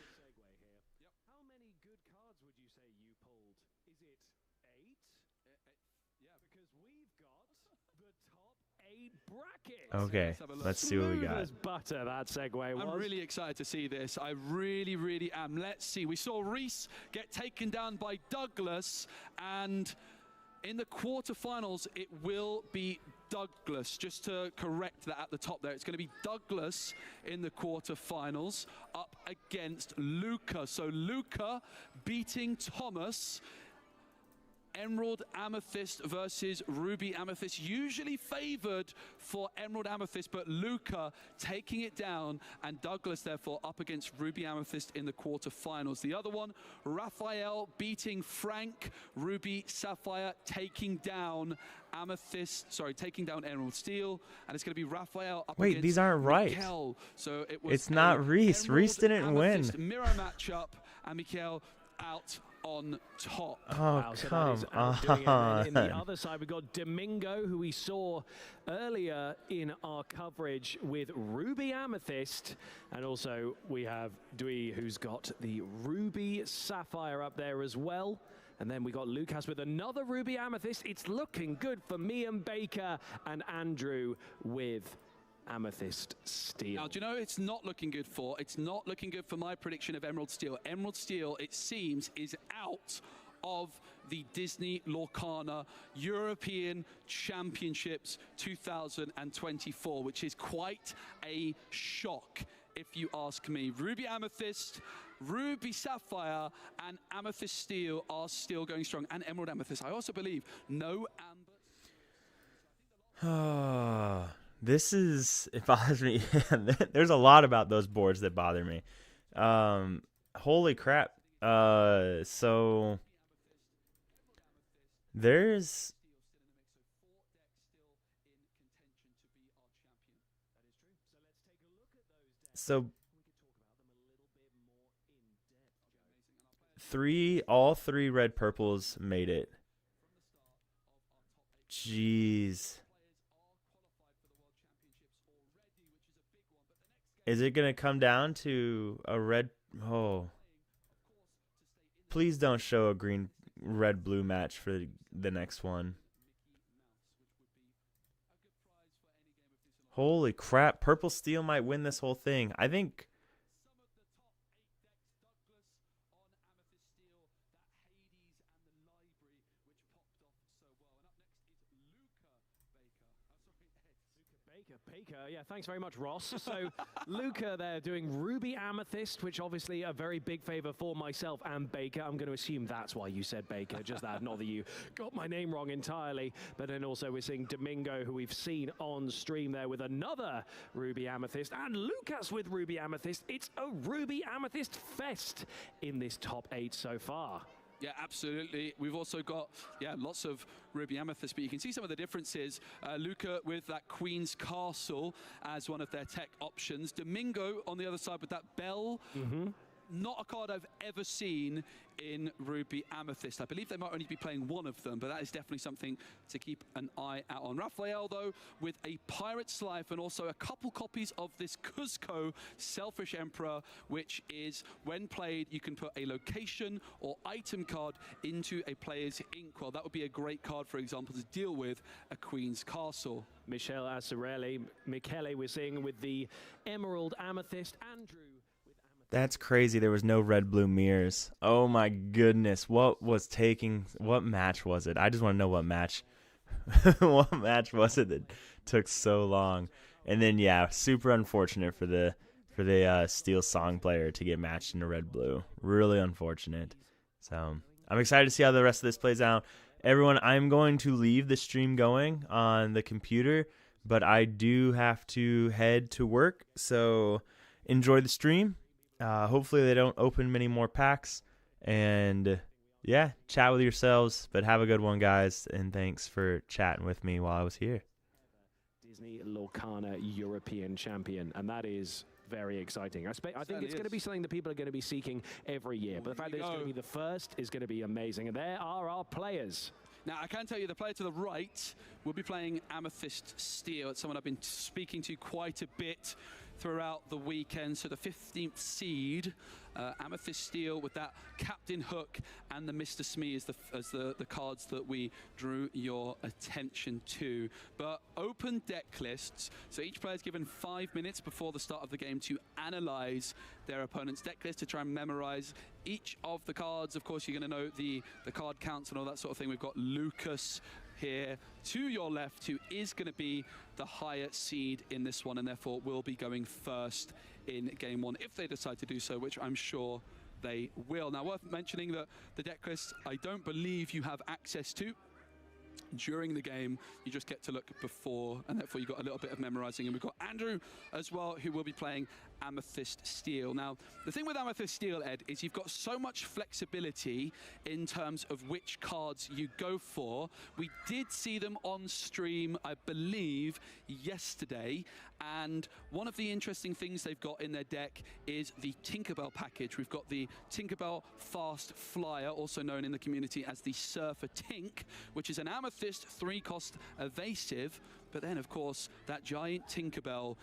Okay, let's see what we got. Smooth as butter, that segue was. I'm really excited to see this. I really, really am. Let's see. We saw Reese get taken down by Douglas, and in the quarterfinals, it will be Douglas. Just to correct that at the top there, it's going to be Douglas in the quarterfinals up against Luca. So Luca beating Thomas. Emerald Amethyst versus Ruby Amethyst, usually favored for Emerald Amethyst, but Luca taking it down, and Douglas therefore up against Ruby Amethyst in the quarterfinals. The other one, Raphael beating Frank, Ruby Sapphire taking down taking down Emerald Steel, and it's going to be Raphael up against these aren't right. Mikhail. So it was it's not Reese. Emerald Reese didn't Amethyst win. Mirror matchup, and Mikhail out on top. Oh, wow, so come on. In the on. other side, we've got Domingo, who we saw earlier in our coverage with Ruby Amethyst. And also we have Dewey, who's got the Ruby Sapphire up there as well. And then we got Lucas with another Ruby Amethyst. It's looking good for me and Baker, and Andrew with Amethyst Steel. Now, do you know it's not looking good for? It's not looking good for my prediction of Emerald Steel. Emerald Steel, it seems, is out of the Disney Lorcana European Championships 2024, which is quite a shock, if you ask me. Ruby Amethyst, Ruby Sapphire, and Amethyst Steel are still going strong, and Emerald Amethyst. I also believe no Amber. It bothers me. There's a lot about those boards that bother me. Holy crap. So there's all three red purples made it. Jeez. Is it going to come down to a red? Oh. Please don't show a green, red, blue match for the next one. Holy crap. Purple Steel might win this whole thing. I think. Baker, yeah, thanks very much, Ross. So, Luca there doing Ruby Amethyst, which obviously a very big favor for myself and Baker. I'm going to assume that's why you said Baker, just that, not that you got my name wrong entirely. But then also we're seeing Domingo, who we've seen on stream there with another Ruby Amethyst, and Lucas with Ruby Amethyst. It's a Ruby Amethyst fest in this top 8 so far. Yeah, absolutely. We've also got, lots of Ruby Amethyst, but you can see some of the differences. Luca with that Queen's Castle as one of their tech options. Domingo on the other side with that Bell. Not a card I've ever seen in Ruby Amethyst. I believe they might only be playing one of them, but that is definitely something to keep an eye out on. Raphael, though, with a Pirate's Life and also a couple copies of this Cuzco Selfish Emperor, which is, when played, you can put a location or item card into a player's inkwell. That would be a great card, for example, to deal with a Queen's Castle. Michelle Azzarelli, Michele we're seeing with the Emerald Amethyst. Andrew. That's crazy. There was no red-blue mirrors. Oh my goodness. What match was it? I just want to know what match what match was it that took so long. And then yeah, super unfortunate for the Steel Song player to get matched into red-blue. Really unfortunate. So, I'm excited to see how the rest of this plays out. Everyone, I'm going to leave the stream going on the computer, but I do have to head to work. So, enjoy the stream. Hopefully they don't open many more packs, and yeah, chat with yourselves, but have a good one, guys, and thanks for chatting with me while I was here. Disney Lorcana European Champion, and that is very exciting. I think it's going to be something that people are going to be seeking every year, but the fact that it's going to be the first is going to be amazing, and there are our players. Now, I can tell you the player to the right will be playing Amethyst Steel. It's someone I've been speaking to quite a bit throughout the weekend. So the 15th seed, Amethyst Steel with that Captain Hook and the Mr. Smee as the cards that we drew your attention to. But open deck lists, so each player is given 5 minutes before the start of the game to analyze their opponent's deck list, to try and memorize each of the cards. Of course, you're going to know the card counts and all that sort of thing. We've got Lucas here to your left, who is going to be the higher seed in this one, and therefore will be going first in game 1 if they decide to do so, which I'm sure they will. Now, worth mentioning that the deck list I don't believe you have access to during the game. You just get to look before, and therefore you've got a little bit of memorizing. And we've got Andrew as well, who will be playing Amethyst Steel. Now, the thing with Amethyst Steel, Ed, is you've got so much flexibility in terms of which cards you go for. We did see them on stream, I believe, yesterday, and one of the interesting things they've got in their deck is the Tinkerbell package. We've got the Tinkerbell Fast Flyer, also known in the community as the Surfer Tink, which is an Amethyst 3-cost evasive, but then, of course, that giant Tinkerbell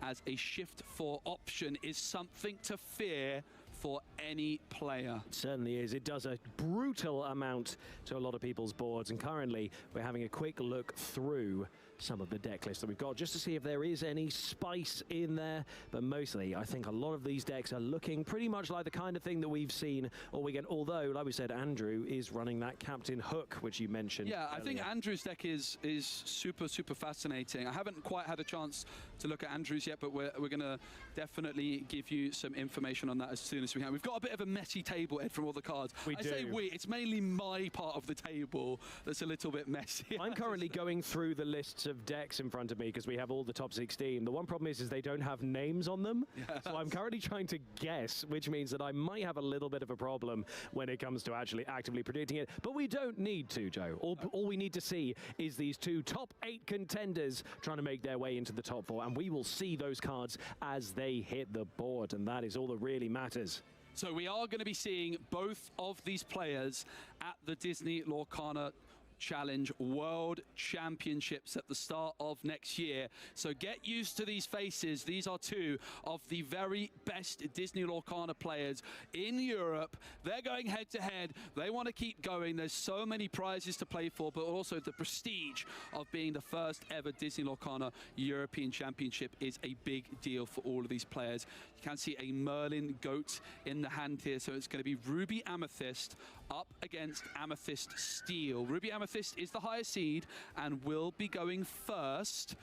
as a shift 4 option is something to fear for any player. It certainly is. It does a brutal amount to a lot of people's boards, and currently we're having a quick look through some of the deck lists that we've got just to see if there is any spice in there, but mostly I think a lot of these decks are looking pretty much like the kind of thing that we've seen all weekend, although, like we said, Andrew is running that Captain Hook, which you mentioned earlier. I think Andrew's deck is super fascinating. I haven't quite had a chance to look at Andrew's yet, but we're going to definitely give you some information on that as soon as we can. We've got a bit of a messy table, Ed, from all the cards. I say it's mainly my part of the table that's a little bit messy. I'm currently going through the lists of decks in front of me because we have all the top 16. The one problem is they don't have names on them. Yes. So I'm currently trying to guess, which means that I might have a little bit of a problem when it comes to actually actively predicting it. But we don't need to, Joe. All we need to see is these two top 8 contenders trying to make their way into the top 4, and we will see those cards as they hit the board, and that is all that really matters. So we are going to be seeing both of these players at the Disney Lorcana Challenge World Championships at the start of next year. So get used to these faces. These are two of the very best Disney Lorcana players in Europe. They're going head to head. They want to keep going. There's so many prizes to play for, but also the prestige of being the first ever Disney Lorcana European Championship is a big deal for all of these players. You can see a Merlin goat in the hand here, so it's going to be Ruby Amethyst up against Amethyst Steel. Ruby Amethyst is the higher seed and will be going first.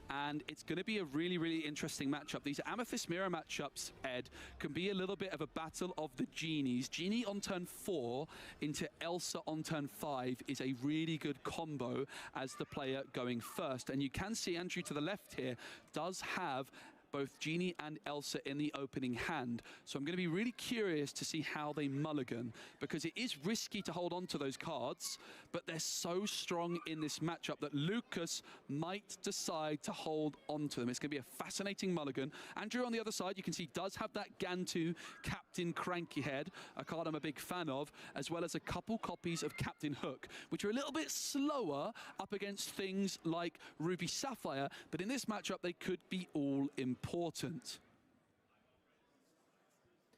and it's going to be a really, really interesting matchup. These Amethyst Mirror matchups, Ed, can be a little bit of a battle of the genies. Genie on turn 4 into Elsa on turn 5 is a really good combo as the player going first. And you can see Andrew to the left here does have both Genie and Elsa in the opening hand. So I'm going to be really curious to see how they mulligan, because it is risky to hold on to those cards, but they're so strong in this matchup that Lucas might decide to hold on to them. It's going to be a fascinating mulligan. Andrew on the other side, you can see, does have that Gantu Captain Cranky Head, a card I'm a big fan of, as well as a couple copies of Captain Hook, which are a little bit slower up against things like Ruby Sapphire, but in this matchup, they could be all important.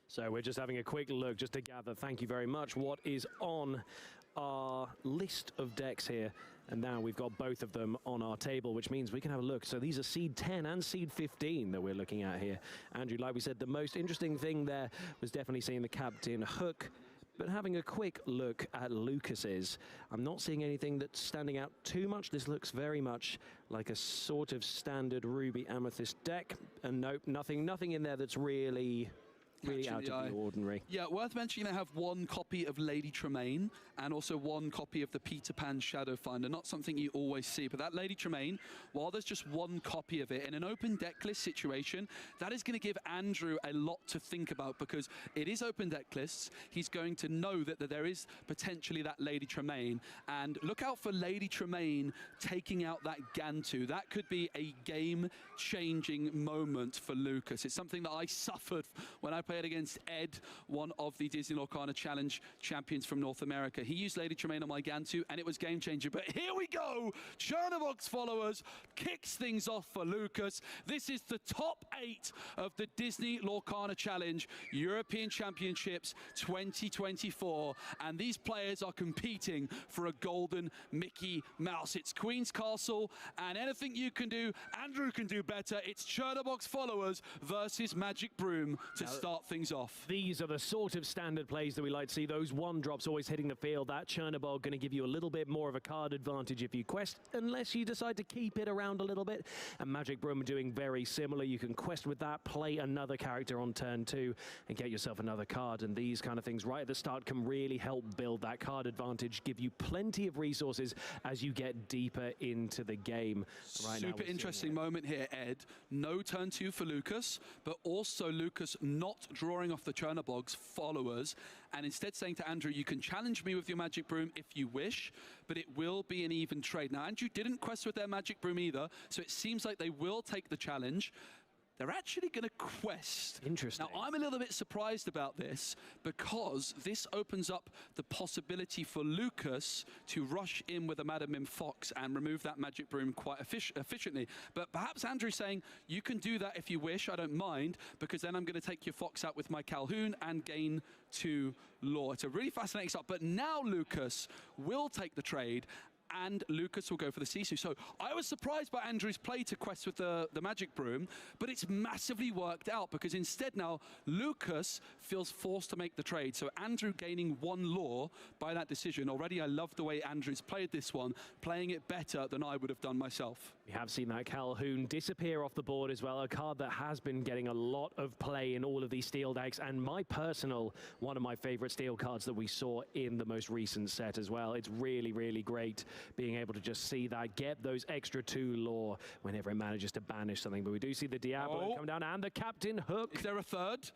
So we're just having a quick look just to gather, thank you very much, what is on our list of decks here. And now we've got both of them on our table, which means we can have a look. So these are seed 10 and seed 15 that we're looking at here. Andrew, like we said, the most interesting thing there was definitely seeing the Captain Hook. But having a quick look at Lucas's, I'm not seeing anything that's standing out too much. This looks very much like a sort of standard Ruby Amethyst deck. And nope, nothing in there that's really out of the ordinary. Yeah, worth mentioning, they have one copy of Lady Tremaine and also one copy of the Peter Pan Shadow Finder. Not something you always see, but that Lady Tremaine, while there's just one copy of it, in an open deck list situation, that is going to give Andrew a lot to think about, because it is open deck lists. He's going to know that there is potentially that Lady Tremaine, and look out for Lady Tremaine taking out that Gantu. That could be a game-changing moment for Lucas. It's something that I suffered when I played against Ed, one of the Disney Lorcana Challenge champions from North America. He used Lady Tremaine on my Gantu, and it was game changer. But here we go! Chernobox followers kicks things off for Lucas. This is the top 8 of the Disney Lorcana Challenge European Championships 2024, and these players are competing for a golden Mickey Mouse. It's Queen's Castle, and anything you can do, Andrew can do better. It's Chernobox followers versus Magic Broom to start things off. These are the sort of standard plays that we like to see. Those 1-drops always hitting the field. That Chernobog going to give you a little bit more of a card advantage if you quest, unless you decide to keep it around a little bit. And Magic Broom are doing very similar. You can quest with that, play another character on turn 2, and get yourself another card. And these kind of things right at the start can really help build that card advantage, give you plenty of resources as you get deeper into the game. Right Super interesting moment here, Ed. No turn 2 for Lucas, but also Lucas not drawing off the Chernobog's followers, and instead saying to Andrew, you can challenge me with your Magic Broom if you wish, but it will be an even trade. Now, Andrew didn't quest with their Magic Broom either, so it seems like they will take the challenge. They're actually going to quest. Interesting. Now, I'm a little bit surprised about this, because this opens up the possibility for Lucas to rush in with a Madam Mim Fox and remove that Magic Broom quite efficiently. But perhaps Andrew's saying, you can do that if you wish, I don't mind, because then I'm going to take your Fox out with my Calhoun and gain 2 lore. It's a really fascinating start. But now Lucas will take the trade, and Lucas will go for the Sisu. So I was surprised by Andrew's play to quest with the Magic Broom, but it's massively worked out, because instead now Lucas feels forced to make the trade. So Andrew gaining 1 lore by that decision. Already I love the way Andrew's played this one, playing it better than I would have done myself. We have seen that Calhoun disappear off the board as well, a card that has been getting a lot of play in all of these steel decks, and one of my favorite steel cards that we saw in the most recent set as well. It's really, really great being able to just see that, get those extra 2 lore whenever it manages to banish something. But we do see the Diablo come down, and the Captain Hook. Is there a third?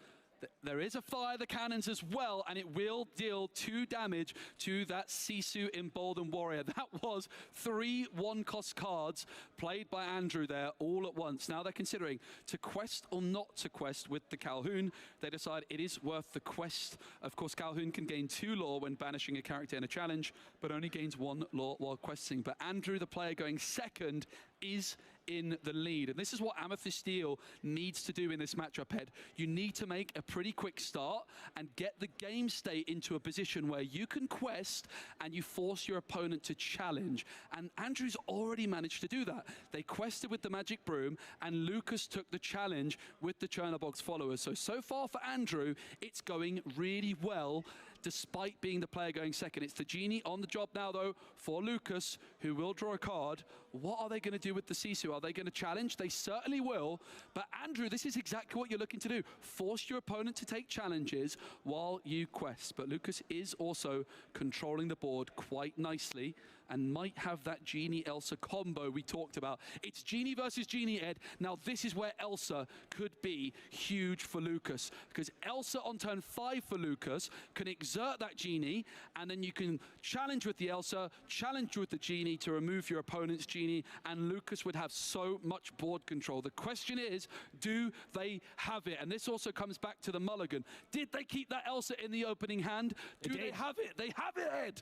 There is a fire the cannons as well, and it will deal 2 damage to that Sisu Emboldened Warrior. That was 3 1-cost cards played by Andrew there all at once. Now they're considering to quest or not to quest with the Calhoun. They decide it is worth the quest. Of course, Calhoun can gain 2 lore when banishing a character in a challenge, but only gains 1 lore while questing. But Andrew, the player going second, is in the lead. And this is what Amethyst Steel needs to do in this matchup, Ed. You need to make a pretty quick start and get the game state into a position where you can quest and you force your opponent to challenge. And Andrew's already managed to do that. They quested with the Magic Broom, and Lucas took the challenge with the Chernobog's followers. So far for Andrew, it's going really well. despite being the player going second. It's the genie on the job now, though, for Lucas, who will draw a card. What are they going to do with the Sisu? Are they going to challenge? They certainly will. But Andrew, this is exactly what you're looking to do. Force your opponent to take challenges while you quest. But Lucas is also controlling the board quite nicely and might have that Genie Elsa combo we talked about. It's Genie versus Genie, Ed. Now this is where Elsa could be huge for Lucas, because Elsa on turn 5 for Lucas can exert that Genie, and then you can challenge with the Elsa, challenge with the Genie to remove your opponent's Genie, and Lucas would have so much board control. The question is, do they have it? And this also comes back to the mulligan. Did they keep that Elsa in the opening hand? Do they have it? They have it, Ed.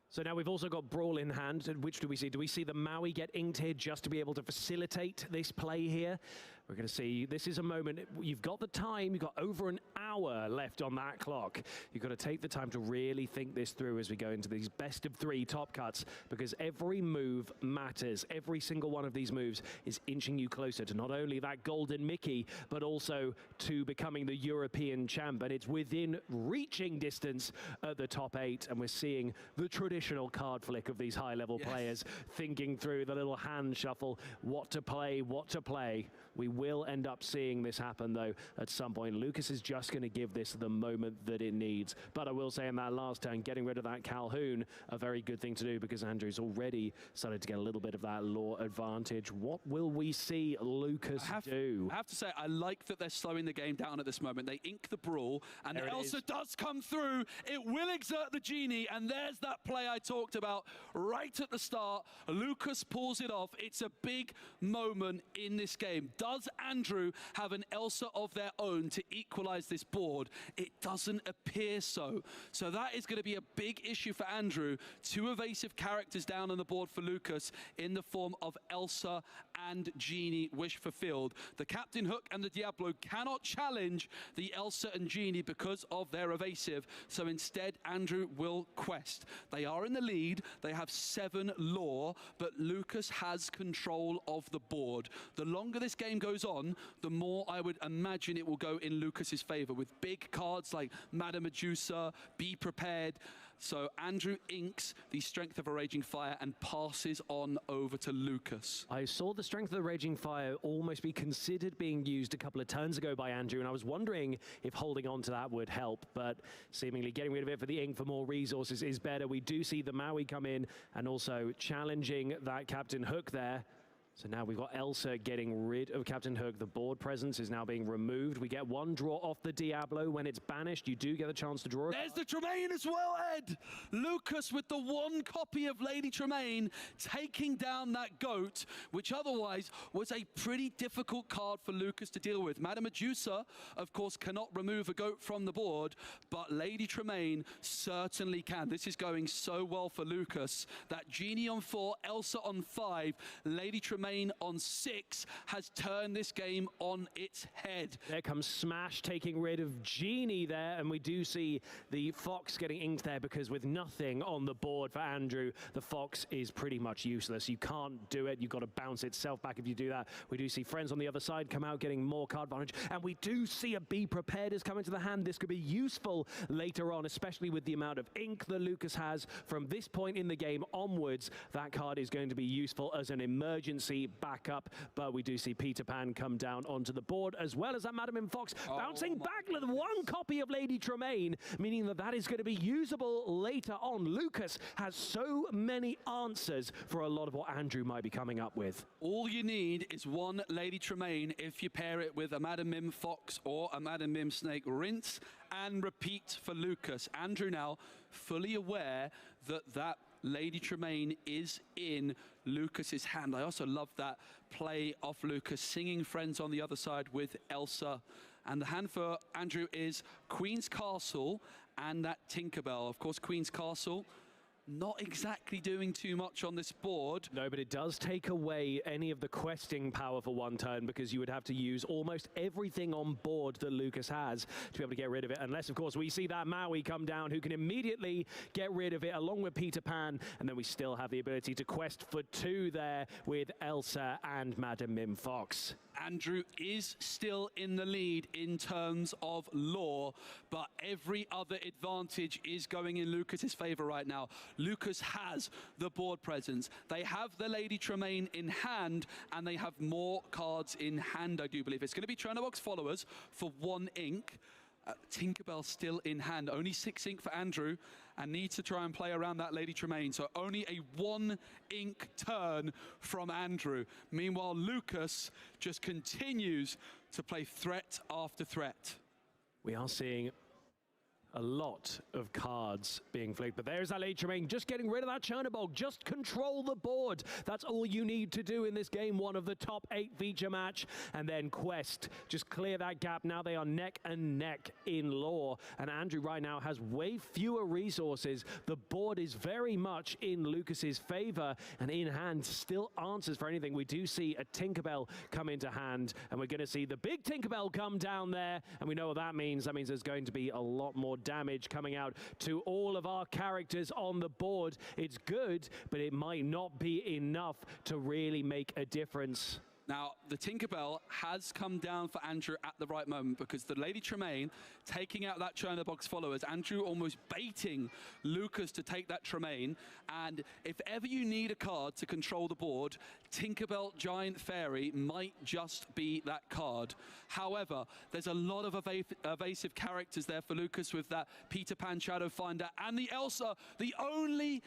So now we've also got Brawl in hand. Which do we see? Do we see the Maui get inked here just to be able to facilitate this play here? We're going to see, this is a moment, you've got the time, you've got over an hour left on that clock. You've got to take the time to really think this through as we go into these best of 3 top cuts, because every move matters. Every single one of these moves is inching you closer to not only that golden Mickey, but also to becoming the European champ. And it's within reaching distance at the top 8, and we're seeing the traditional card flick of these high-level players thinking through the little hand shuffle, what to play, what to play. We will end up seeing this happen, though, at some point. Lucas is just going to give this the moment that it needs. But I will say in that last turn, getting rid of that Calhoun, a very good thing to do, because Andrew's already started to get a little bit of that law advantage. What will we see Lucas do? I have to say, I like that they're slowing the game down at this moment. They ink the Brawl, and Elsa does come through. It will exert the Genie, and there's that play I talked about right at the start. Lucas pulls it off. It's a big moment in this game. Does Andrew have an Elsa of their own to equalize this board? It doesn't appear so. So that is going to be a big issue for Andrew. 2 evasive characters down on the board for Lucas in the form of Elsa and Genie, wish fulfilled. The Captain Hook and the Diablo cannot challenge the Elsa and Genie because of their evasive. So instead, Andrew will quest. They are in the lead. They have 7 lore, but Lucas has control of the board. The longer this game goes on, the more I would imagine it will go in Lucas's favor, with big cards like Madame Medusa, Be Prepared. So Andrew inks the Strength of a Raging Fire and passes on over to Lucas. I saw the Strength of the Raging Fire almost be considered being used a couple of turns ago by Andrew, and I was wondering if holding on to that would help, but seemingly getting rid of it for the ink for more resources is better. We do see the Maui come in and also challenging that Captain Hook there. So now we've got Elsa getting rid of Captain Hook. The board presence is now being removed. We get 1 draw off the Diablo. When it's banished, you do get a chance to draw. There's the Tremaine as well, Ed! Lucas with the 1 copy of Lady Tremaine taking down that goat, which otherwise was a pretty difficult card for Lucas to deal with. Madame Medusa, of course, cannot remove a goat from the board, but Lady Tremaine certainly can. This is going so well for Lucas. That Genie on 4, Elsa on 5, Lady Tremaine on 6 has turned this game on its head. There comes Smash taking rid of Genie there, and we do see the Fox getting inked there, because with nothing on the board for Andrew, the Fox is pretty much useless. You can't do it. You've got to bounce itself back if you do that. We do see friends on the other side come out getting more card advantage, and we do see a Be Prepared as coming to the hand. This could be useful later on, especially with the amount of ink that Lucas has from this point in the game onwards. That card is going to be useful as an emergency backup, but we do see Peter Pan come down onto the board, as well as that Madame M. Fox bouncing back with 1 copy of Lady Tremaine, meaning that that is going to be usable later on. Lucas has so many answers for a lot of what Andrew might be coming up with. All you need is 1 Lady Tremaine if you pair it with a Madame Mim Fox or a Madame Mim Snake. Rinse and repeat for Lucas. Andrew now fully aware that that Lady Tremaine is in Lucas's hand. I also love that play off Lucas, singing friends on the other side with Elsa. And the hand for Andrew is Queen's Castle and that Tinkerbell. Of course, Queen's Castle not exactly doing too much on this board. No, but it does take away any of the questing power for 1 turn, because you would have to use almost everything on board that Lucas has to be able to get rid of it. Unless, of course, we see that Maui come down, who can immediately get rid of it along with Peter Pan. And then we still have the ability to quest for 2 there with Elsa and Madame Mim Fox. Andrew is still in the lead in terms of lore, but every other advantage is going in Lucas's favor right now. Lucas has the board presence. They have the Lady Tremaine in hand, and they have more cards in hand, I do believe. It's going to be Chernobog's followers for 1 ink. Tinkerbell still in hand, only 6 ink for Andrew, and needs to try and play around that Lady Tremaine. So only a 1 ink turn from Andrew. Meanwhile, Lucas just continues to play threat after threat. We are seeing a lot of cards being flicked, but there's that Lady Tremaine, just getting rid of that Chernobog. Just control the board. That's all you need to do in this game 1 of the top 8 feature match. And then Quest, just clear that gap. Now they are neck and neck in lore, and Andrew right now has way fewer resources. The board is very much in Lucas's favor, and in hand still answers for anything. We do see a Tinkerbell come into hand, and we're going to see the big Tinkerbell come down there, and we know what that means. That means there's going to be a lot more damage coming out to all of our characters on the board. It's good, but it might not be enough to really make a difference. Now, the Tinkerbell has come down for Andrew at the right moment, because the Lady Tremaine taking out that Chernobog's followers, Andrew almost baiting Lucas to take that Tremaine, and if ever you need a card to control the board, Tinkerbell Giant Fairy might just be that card. However, there's a lot of evasive characters there for Lucas with that Peter Pan Shadow Finder and the Elsa, the only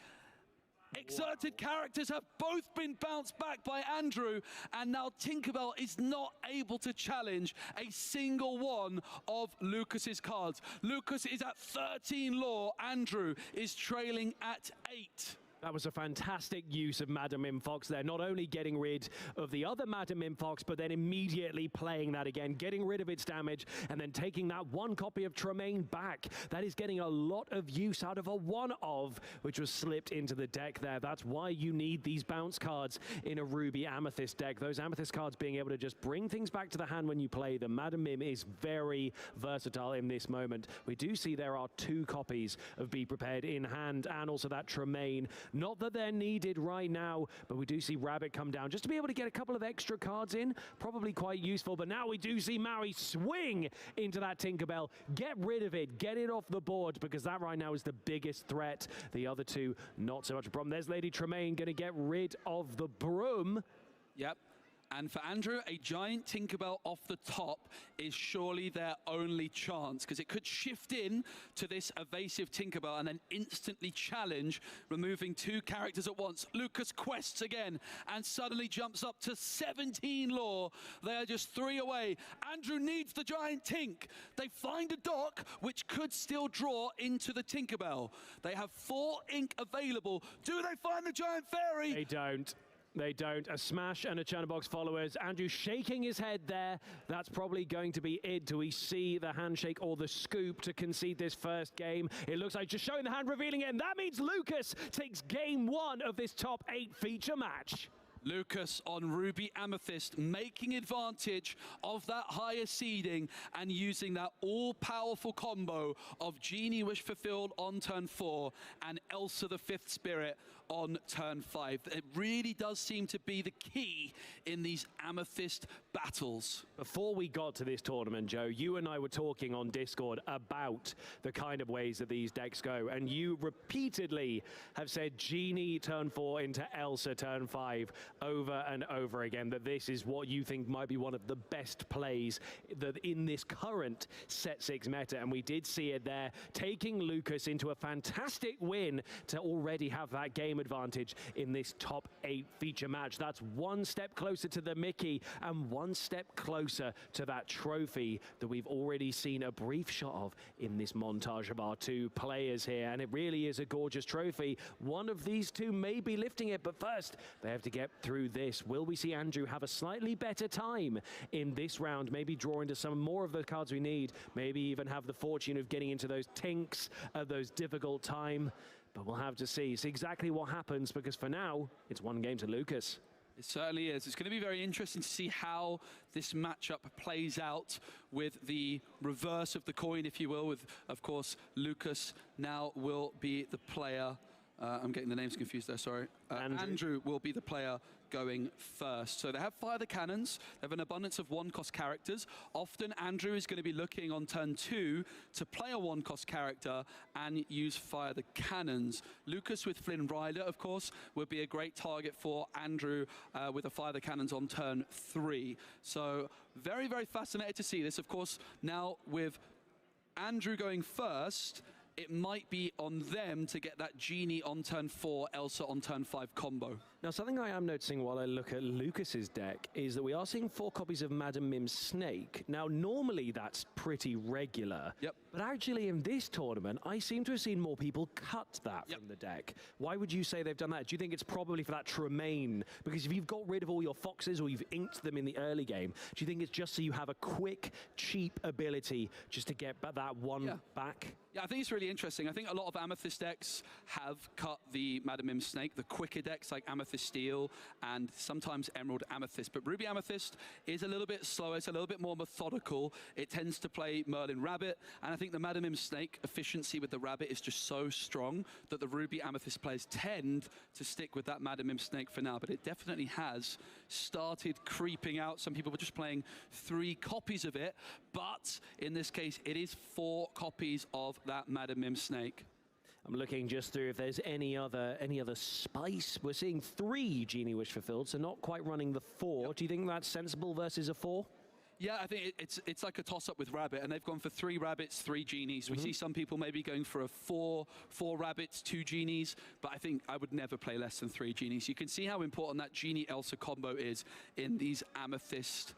exerted characters have both been bounced back by Andrew, and now Tinkerbell is not able to challenge a single one of Lucas's cards. Lucas is at 13 lore, Andrew is trailing at 8. That was a fantastic use of Madam Mimfox there, not only getting rid of the other Madam Mimfox, but then immediately playing that again, getting rid of its damage, and then taking that 1 copy of Tremaine back. That is getting a lot of use out of a 1 of, which was slipped into the deck there. That's why you need these bounce cards in a Ruby Amethyst deck. Those Amethyst cards being able to just bring things back to the hand when you play them. Madam Mim is very versatile in this moment. We do see there are 2 copies of Be Prepared in hand, and also that Tremaine. Not that they're needed right now, but we do see Rabbit come down just to be able to get a couple of extra cards in. Probably quite useful, but now we do see Maui swing into that Tinkerbell. Get rid of it. Get it off the board, because that right now is the biggest threat. The other 2, not so much a problem. There's Lady Tremaine going to get rid of the broom. Yep. And for Andrew, a giant Tinkerbell off the top is surely their only chance, because it could shift in to this evasive Tinkerbell and then instantly challenge, removing 2 characters at once. Lucas quests again and suddenly jumps up to 17 lore. They are just 3 away. Andrew needs the giant Tink. They find a dock, which could still draw into the Tinkerbell. They have 4 ink available. Do they find the giant fairy? They don't. They don't. A smash and a Chernobog's followers. Andrew shaking his head there. That's probably going to be it. Do we see the handshake or the scoop to concede this first game? It looks like just showing the hand, revealing it, and that means Lucas takes game 1 of this top 8 feature match. Lucas on Ruby Amethyst, making advantage of that higher seeding and using that all-powerful combo of Genie Wish Fulfilled on turn 4 and Elsa the 5th Spirit on turn 5. It really does seem to be the key in these Amethyst battles. Before we got to this tournament, Joe, you and I were talking on Discord about the kind of ways that these decks go, and you repeatedly have said Genie turn 4 into Elsa turn 5 over and over again, that this is what you think might be one of the best plays that in this current set 6 meta, and we did see it there, taking Lucas into a fantastic win to already have that game advantage in this top 8 feature match. That's 1 step closer to the Mickey and 1 step closer to that trophy that we've already seen a brief shot of in this montage of our 2 players here, and it really is a gorgeous trophy. One of these 2 may be lifting it, but first they have to get through this. Will we see Andrew have a slightly better time in this round, maybe draw into some more of the cards we need, maybe even have the fortune of getting into those tinks at those difficult time? But we'll have to see. It's exactly what happens, because for now, it's 1 game to Lucas. It certainly is. It's going to be very interesting to see how this matchup plays out with the reverse of the coin, if you will, with, of course, Lucas now will be the player. I'm getting the names confused there, sorry. Andrew will be the player going first. So they have Fire the Cannons, they have an abundance of one-cost characters. Often Andrew is going to be looking on turn 2 to play a one-cost character and use Fire the Cannons. Lucas with Flynn Rider, of course, would be a great target for Andrew with a Fire the Cannons on turn 3. So very, very fascinated to see this. Of course, now with Andrew going first, it might be on them to get that Genie on turn 4, Elsa on turn 5 combo. Now, something I am noticing while I look at Lucas's deck is that we are seeing 4 copies of Madam Mim's Snake. Now, normally that's pretty regular. Yep. But actually in this tournament, I seem to have seen more people cut that from the deck. Why would you say they've done that? Do you think it's probably for that Tremaine? Because if you've got rid of all your foxes or you've inked them in the early game, do you think it's just so you have a quick, cheap ability just to get that one back? Yeah, I think it's really interesting. I think a lot of Amethyst decks have cut the Madam Mim Snake, the quicker decks like Amethyst Steel and sometimes Emerald Amethyst. But Ruby Amethyst is a little bit slower, it's a little bit more methodical. It tends to play Merlin Rabbit, and I think the Madam Mim Snake efficiency with the Rabbit is just so strong that the Ruby Amethyst players tend to stick with that Madam Mim Snake for now. But it definitely has started creeping out. Some people were just playing 3 copies of it, but in this case, it is 4 copies of that Madam Mim Snake. I'm looking just through if there's any other spice. We're seeing 3 Genie Wish Fulfilled, so not quite running the 4. Yep. Do you think that's sensible versus a 4? Yeah, I think it's like a toss-up with Rabbit, and they've gone for 3 Rabbits, 3 Genies. We see some people maybe going for a 4 Rabbits, 2 Genies, but I think I would never play less than 3 Genies. You can see how important that Genie-Elsa combo is in these Amethyst.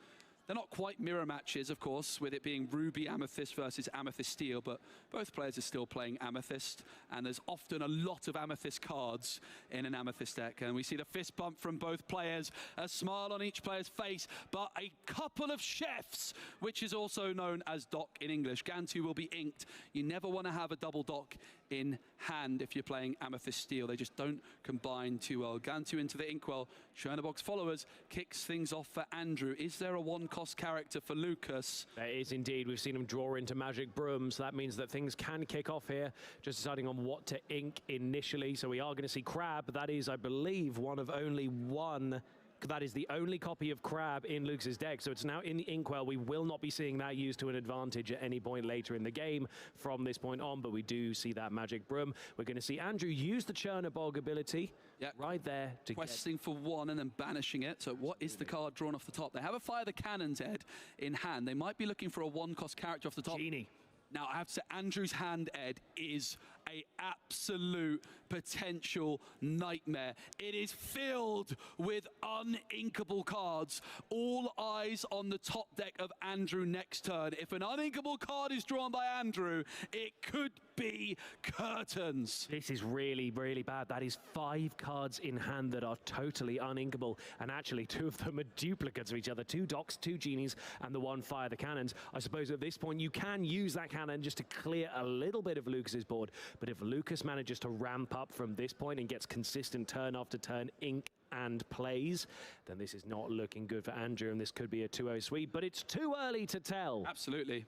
They're not quite mirror matches, of course, with it being Ruby Amethyst versus Amethyst Steel, but both players are still playing Amethyst, and there's often a lot of Amethyst cards in an Amethyst deck. And we see the fist bump from both players, a smile on each player's face, but a couple of chefs, which is also known as dock in English. Gantu will be inked. You never want to have a double dock in hand if you're playing Amethyst Steel. They just don't combine too well. Gantu into the inkwell. Chernobog's followers kicks things off for Andrew. Is there a one-cost character for Lucas? There is indeed. We've seen him draw into Magic Broom, so that means that things can kick off here. Just deciding on what to ink initially. So we are going to see Crab. That is, I believe, one of only one. That is the only copy of Crab in Lucas's deck, so it's now in the inkwell. We will not be seeing that used to an advantage at any point later in the game from this point on, but we do see that Magic Broom. We're going to see Andrew use the Chernobog ability right there to questing for 1 and then banishing it. So what is the card drawn off the top? They have a Fire the Cannons, Ed, in hand. They might be looking for a 1-cost character off the top. Genie. Now, I have to say, Andrew's hand, Ed, is an absolute potential nightmare. It is filled with uninkable cards. All eyes on the top deck of Andrew next turn. If an uninkable card is drawn by Andrew, it could be curtains. This is really, really bad. That is 5 cards in hand that are totally uninkable, and actually 2 of them are duplicates of each other. 2 docks, 2 Genies, and the 1 Fire the Cannons. I suppose at this point you can use that cannon just to clear a little bit of Lucas's board, but if Lucas manages to ramp up from this point and gets consistent turn after turn ink and plays, then this is not looking good for Andrew, and this could be a 2-0 sweep, but it's too early to tell. Absolutely.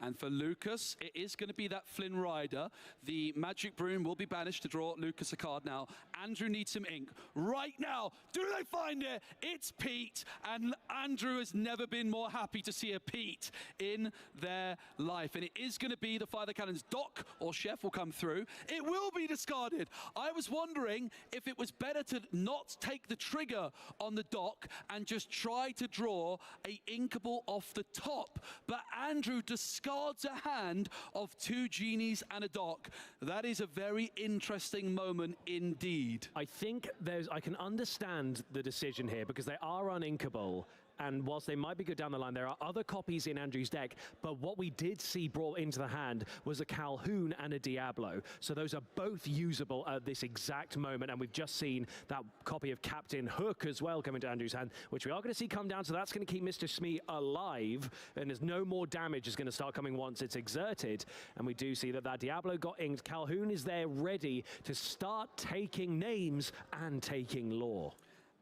And for Lucas, it is going to be that Flynn Rider. The Magic Broom will be banished to draw Lucas a card now. Andrew needs some ink right now. Do they find it? It's Pete, and Andrew has never been more happy to see a Pete in their life. And it is going to be the Fire the Cannons. Doc or Chef will come through. It will be discarded. I was wondering if it was better to not take the trigger on the Doc and just try to draw a inkable off the top. But Andrew discards a hand of 2 Genies and a Doc. That is a very interesting moment indeed. I think I can understand the decision here because they are uninkable. And whilst they might be good down the line, there are other copies in Andrew's deck, but what we did see brought into the hand was a Calhoun and a Diablo. So those are both usable at this exact moment, and we've just seen that copy of Captain Hook as well come into Andrew's hand, which we are going to see come down, so that's going to keep Mr. Smee alive, and there's no more damage is going to start coming once it's exerted. And we do see that Diablo got inked. Calhoun is there ready to start taking names and taking lore.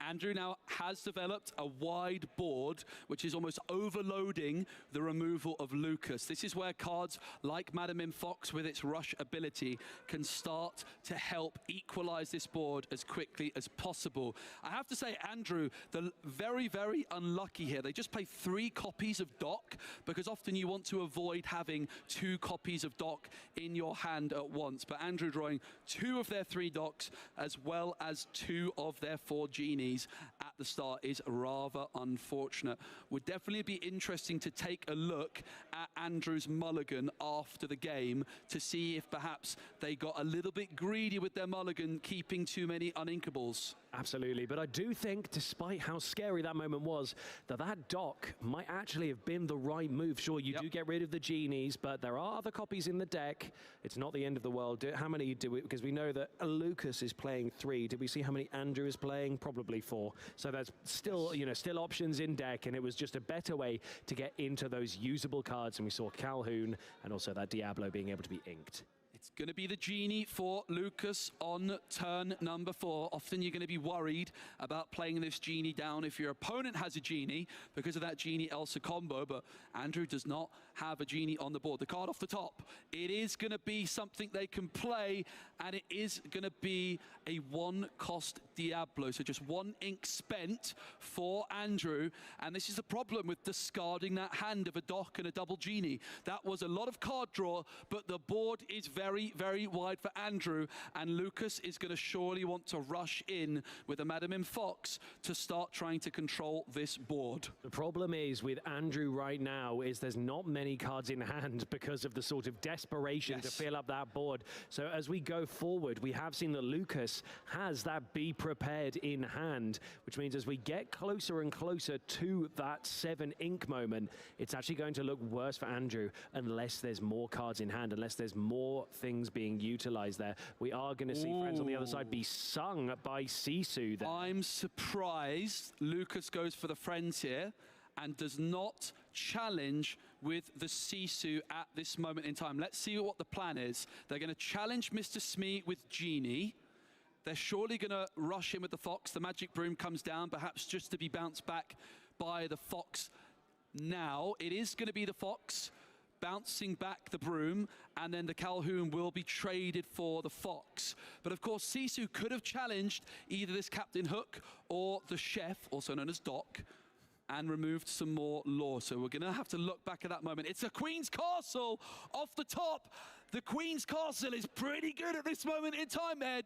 Andrew now has developed a wide board, which is almost overloading the removal of Lucas. This is where cards like Madam M. Fox, with its rush ability, can start to help equalize this board as quickly as possible. I have to say, Andrew, the very, very unlucky here. They just play 3 copies of Doc, because often you want to avoid having 2 copies of Doc in your hand at once. But Andrew drawing 2 of their 3 Docs, as well as 2 of their 4 Genies at the start, is rather unfortunate. Would definitely be interesting to take a look at Andrew's mulligan after the game to see if perhaps they got a little bit greedy with their mulligan, keeping too many uninkables. Absolutely, but I do think, despite how scary that moment was, that Doc might actually have been the right move. Sure, you do get rid of the Genies, but there are other copies in the deck. It's not the end of the world. How many do we, because we know that Lucas is playing 3. Did we see how many Andrew is playing? Probably 4. So there's still, still options in deck, and it was just a better way to get into those usable cards. And we saw Calhoun and also that Diablo being able to be inked. It's going to be the Genie for Lucas on turn number 4. Often you're going to be worried about playing this Genie down if your opponent has a Genie because of that Genie-Elsa combo, but Andrew does not have a Genie on the board. The card off the top, it is going to be something they can play, and it is going to be a 1-cost Diablo. So just 1 ink spent for Andrew, and this is the problem with discarding that hand of a Doc and a double Genie. That was a lot of card draw, but the board is very, very wide for Andrew, and Lucas is going to surely want to rush in with a Madam M. Fox to start trying to control this board. The problem is with Andrew right now is there's not many cards in hand because of the sort of desperation to fill up that board. So as we go forward, we have seen that Lucas has that be prepared in hand, which means as we get closer and closer to that 7 ink moment, it's actually going to look worse for Andrew unless there's more cards in hand, unless there's more things being utilized there. We are going to see friends on the other side be sung by Sisu there. I'm surprised Lucas goes for the friends here and does not challenge with the Sisu at this moment in time. Let's see what the plan is. They're going to challenge Mr. Smee with Genie. They're surely going to rush in with the Fox. The Magic Broom comes down, perhaps just to be bounced back by the Fox. Now, it is going to be the Fox bouncing back the Broom, and then the Calhoun will be traded for the Fox. But of course, Sisu could have challenged either this Captain Hook or the Chef, also known as Doc, and removed some more lore. So we're going to have to look back at that moment. It's a Queen's Castle off the top. The Queen's Castle is pretty good at this moment in time, Ed.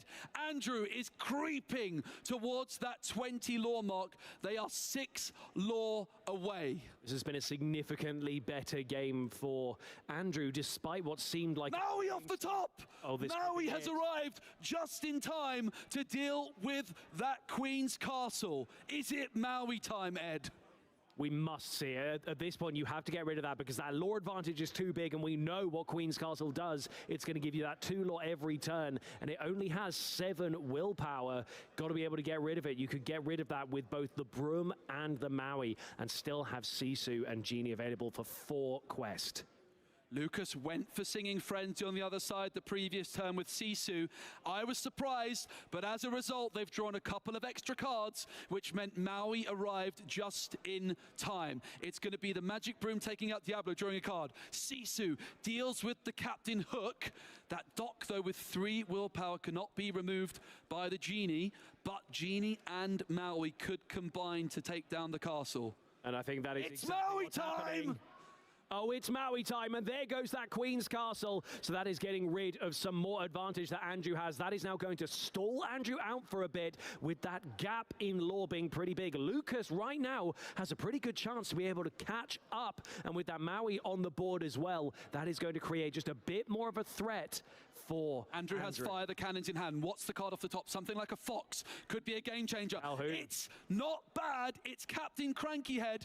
Andrew is creeping towards that 20 lore mark. They are 6 lore away. This has been a significantly better game for Andrew, despite what seemed like... Maui off the top! Maui has arrived just in time to deal with that Queen's Castle. Is it Maui time, Ed? We must see it. At this point, you have to get rid of that because that lore advantage is too big, and we know what Queen's Castle does. It's going to give you that 2 lore every turn, and it only has 7 willpower. Got to be able to get rid of it. You could get rid of that with both the Broom and the Maui and still have Sisu and Genie available for 4 quest. Lucas went for Singing Frenzy on the other side the previous turn with Sisu. I was surprised, but as a result, they've drawn a couple of extra cards, which meant Maui arrived just in time. It's going to be the Magic Broom taking out Diablo, drawing a card. Sisu deals with the Captain Hook. That Doc, though, with 3 willpower cannot be removed by the Genie, but Genie and Maui could combine to take down the castle. And I think that is it's exactly Maui what's time! Happening. Oh, it's Maui time, and there goes that Queen's Castle. So that is getting rid of some more advantage that Andrew has. That is now going to stall Andrew out for a bit with that gap in lore being pretty big. Lucas right now has a pretty good chance to be able to catch up, and with that Maui on the board as well, that is going to create just a bit more of a threat for Andrew. Has fire the cannons in hand. What's the card off the top? Something like a Fox. Could be a game changer. Calhoun. It's not bad. It's Captain Crankyhead.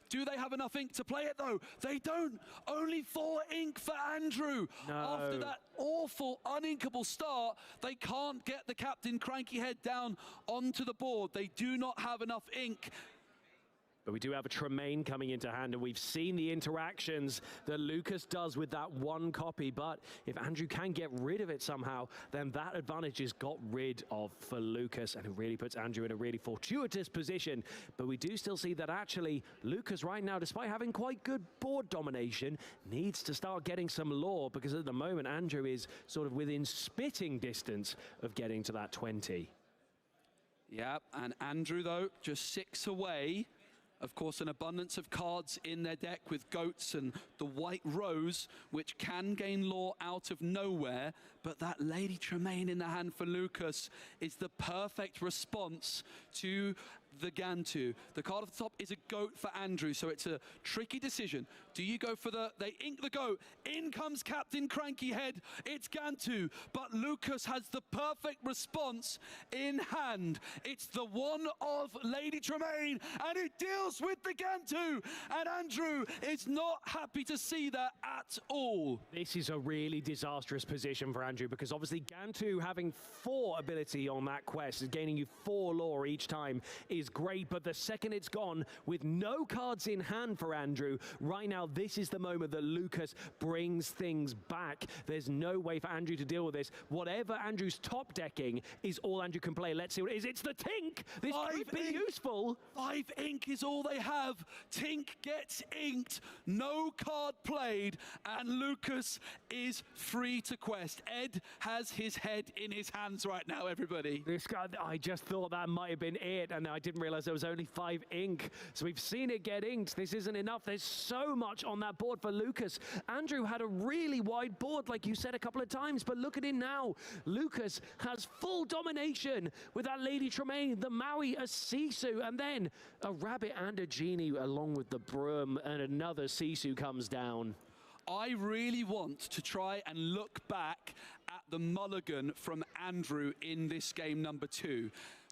Do they have enough ink to play it, though? They don't. Only 4 ink for Andrew. No. After that awful, uninkable start, they can't get the Captain Crankyhead down onto the board. They do not have enough ink. But we do have a Tremaine coming into hand, and we've seen the interactions that Lucas does with that one copy. But if Andrew can get rid of it somehow, then that advantage is got rid of for Lucas, and it really puts Andrew in a really fortuitous position. But we do still see that actually Lucas right now, despite having quite good board domination, needs to start getting some lore, because at the moment Andrew is sort of within spitting distance of getting to that 20. Yeah, and Andrew, though, just 6 away. Of course, an abundance of cards in their deck with goats and the white rose, which can gain lore out of nowhere. But that Lady Tremaine in the hand for Lucas is the perfect response to the Gantu. The card at the top is a goat for Andrew, so it's a tricky decision. Do you go for they ink the goat, in comes Captain Cranky Head, it's Gantu, but Lucas has the perfect response in hand. It's the one of Lady Tremaine, and it deals with the Gantu, and Andrew is not happy to see that at all. This is a really disastrous position for Andrew, because obviously Gantu having 4 ability on that quest, is gaining you 4 lore each time, is great, but the second it's gone, with no cards in hand for Andrew, right now this is the moment that Lucas brings things back. There's no way for Andrew to deal with this. Whatever Andrew's top decking is all Andrew can play. Let's see what it is. It's the Tink! This could be useful. 5 ink is all they have. Tink gets inked, no card played, and Lucas is free to quest. Ed has his head in his hands right now, everybody. This guy, I just thought that might have been it, and I didn't realize there was only 5 ink. So we've seen it get inked. This isn't enough. There's so much on that board for Lucas. Andrew had a really wide board, like you said a couple of times, but look at it now. Lucas has full domination with that Lady Tremaine, the Maui, a Sisu, and then a rabbit and a genie along with the broom, and another Sisu comes down. I really want to try and look back at the mulligan from Andrew in this game number 2.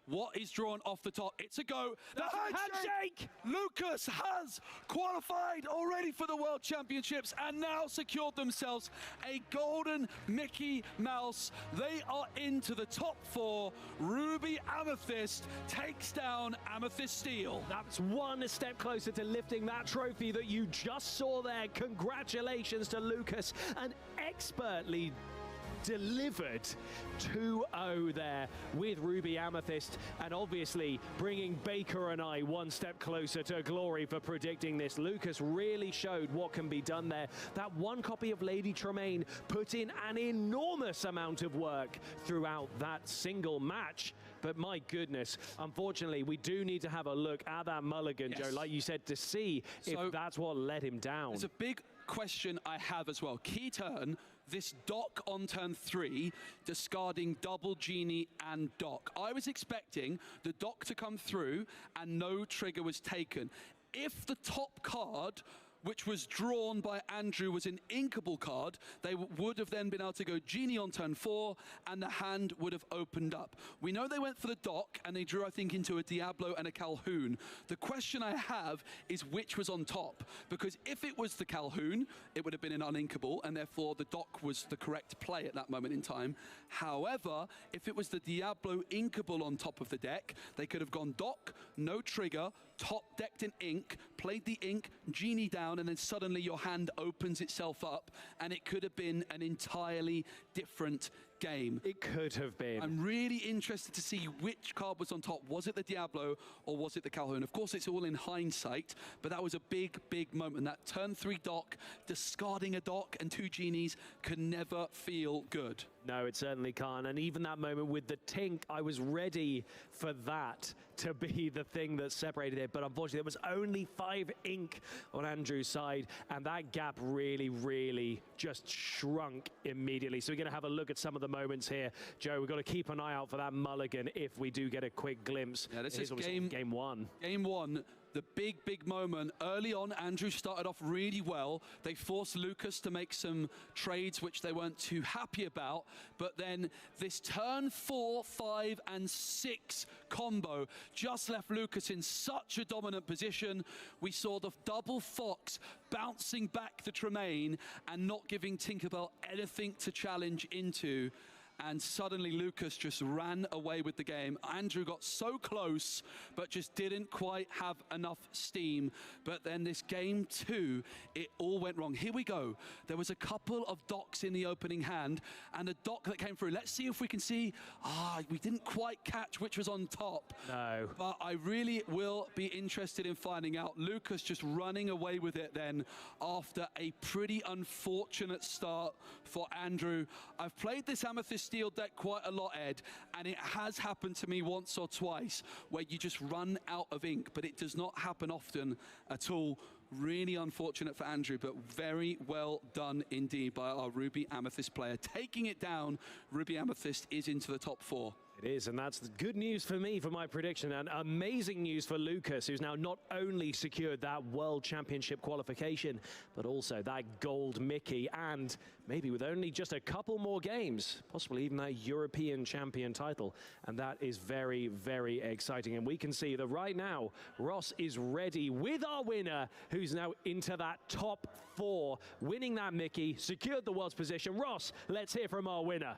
What is drawn off the top? It's a go. The handshake! Lucas has qualified already for the World Championships and now secured themselves a golden Mickey Mouse. They are into the top 4. Ruby Amethyst takes down Amethyst Steel. That's one step closer to lifting that trophy that you just saw there. Congratulations to Lucas, and expertly delivered 2-0 there with Ruby Amethyst, and obviously bringing Baker and I one step closer to glory for predicting this. Lucas really showed what can be done there. That one copy of Lady Tremaine put in an enormous amount of work throughout that single match. But my goodness, unfortunately, we do need to have a look at that mulligan, Joe, like you said, to see if that's what let him down. There's a big question I have as well. Key turn, this dock on turn 3, discarding double genie and dock. I was expecting the dock to come through and no trigger was taken. If the top card, which was drawn by Andrew, was an inkable card, they would have then been able to go Genie on turn 4, and the hand would have opened up. We know they went for the dock, and they drew, I think, into a Diablo and a Calhoun. The question I have is which was on top, because if it was the Calhoun, it would have been an uninkable, and therefore the dock was the correct play at that moment in time. However, if it was the Diablo inkable on top of the deck, they could have gone dock, no trigger, top decked in ink, played the ink, Genie down, and then suddenly your hand opens itself up, and it could have been an entirely different game. It could have been. I'm really interested to see which card was on top. Was it the Diablo or was it the Calhoun? Of course, it's all in hindsight, but that was a big, big moment. That turn 3 dock, discarding a dock and 2 genies can never feel good. No, it certainly can't. And even that moment with the Tink, I was ready for that to be the thing that separated it. But unfortunately, there was only 5 ink on Andrew's side, and that gap really, really just shrunk immediately. So we're going to have a look at some of the moments here. Joe, we've got to keep an eye out for that mulligan if we do get a quick glimpse. Yeah, this is game 1. Game 1. The big, big moment. Early on, Andrew started off really well. They forced Lucas to make some trades which they weren't too happy about. But then this turn 4, 5, and 6 combo just left Lucas in such a dominant position. We saw the double Fox bouncing back the Tremaine and not giving Tinkerbell anything to challenge into. and suddenly Lucas just ran away with the game. Andrew got so close, but just didn't quite have enough steam. But then this game 2, it all went wrong. Here we go. There was a couple of docks in the opening hand, and a dock that came through. Let's see if we can see. We didn't quite catch which was on top. No. But I really will be interested in finding out. Lucas just running away with it then after a pretty unfortunate start for Andrew. I've played this Amethyst Steel deck quite a lot, Ed, and it has happened to me once or twice where you just run out of ink, but it does not happen often at all. Really unfortunate for Andrew, but very well done indeed by our Ruby Amethyst player. Taking it down, Ruby Amethyst is into the top 4. It is, and that's good news for me for my prediction, and amazing news for Lucas, who's now not only secured that World Championship qualification, but also that gold Mickey, and maybe with only just a couple more games, possibly even that European champion title. And that is very, very exciting. And we can see that right now, Ross is ready with our winner, who's now into that top 4, winning that Mickey, secured the world's position. Ross, let's hear from our winner.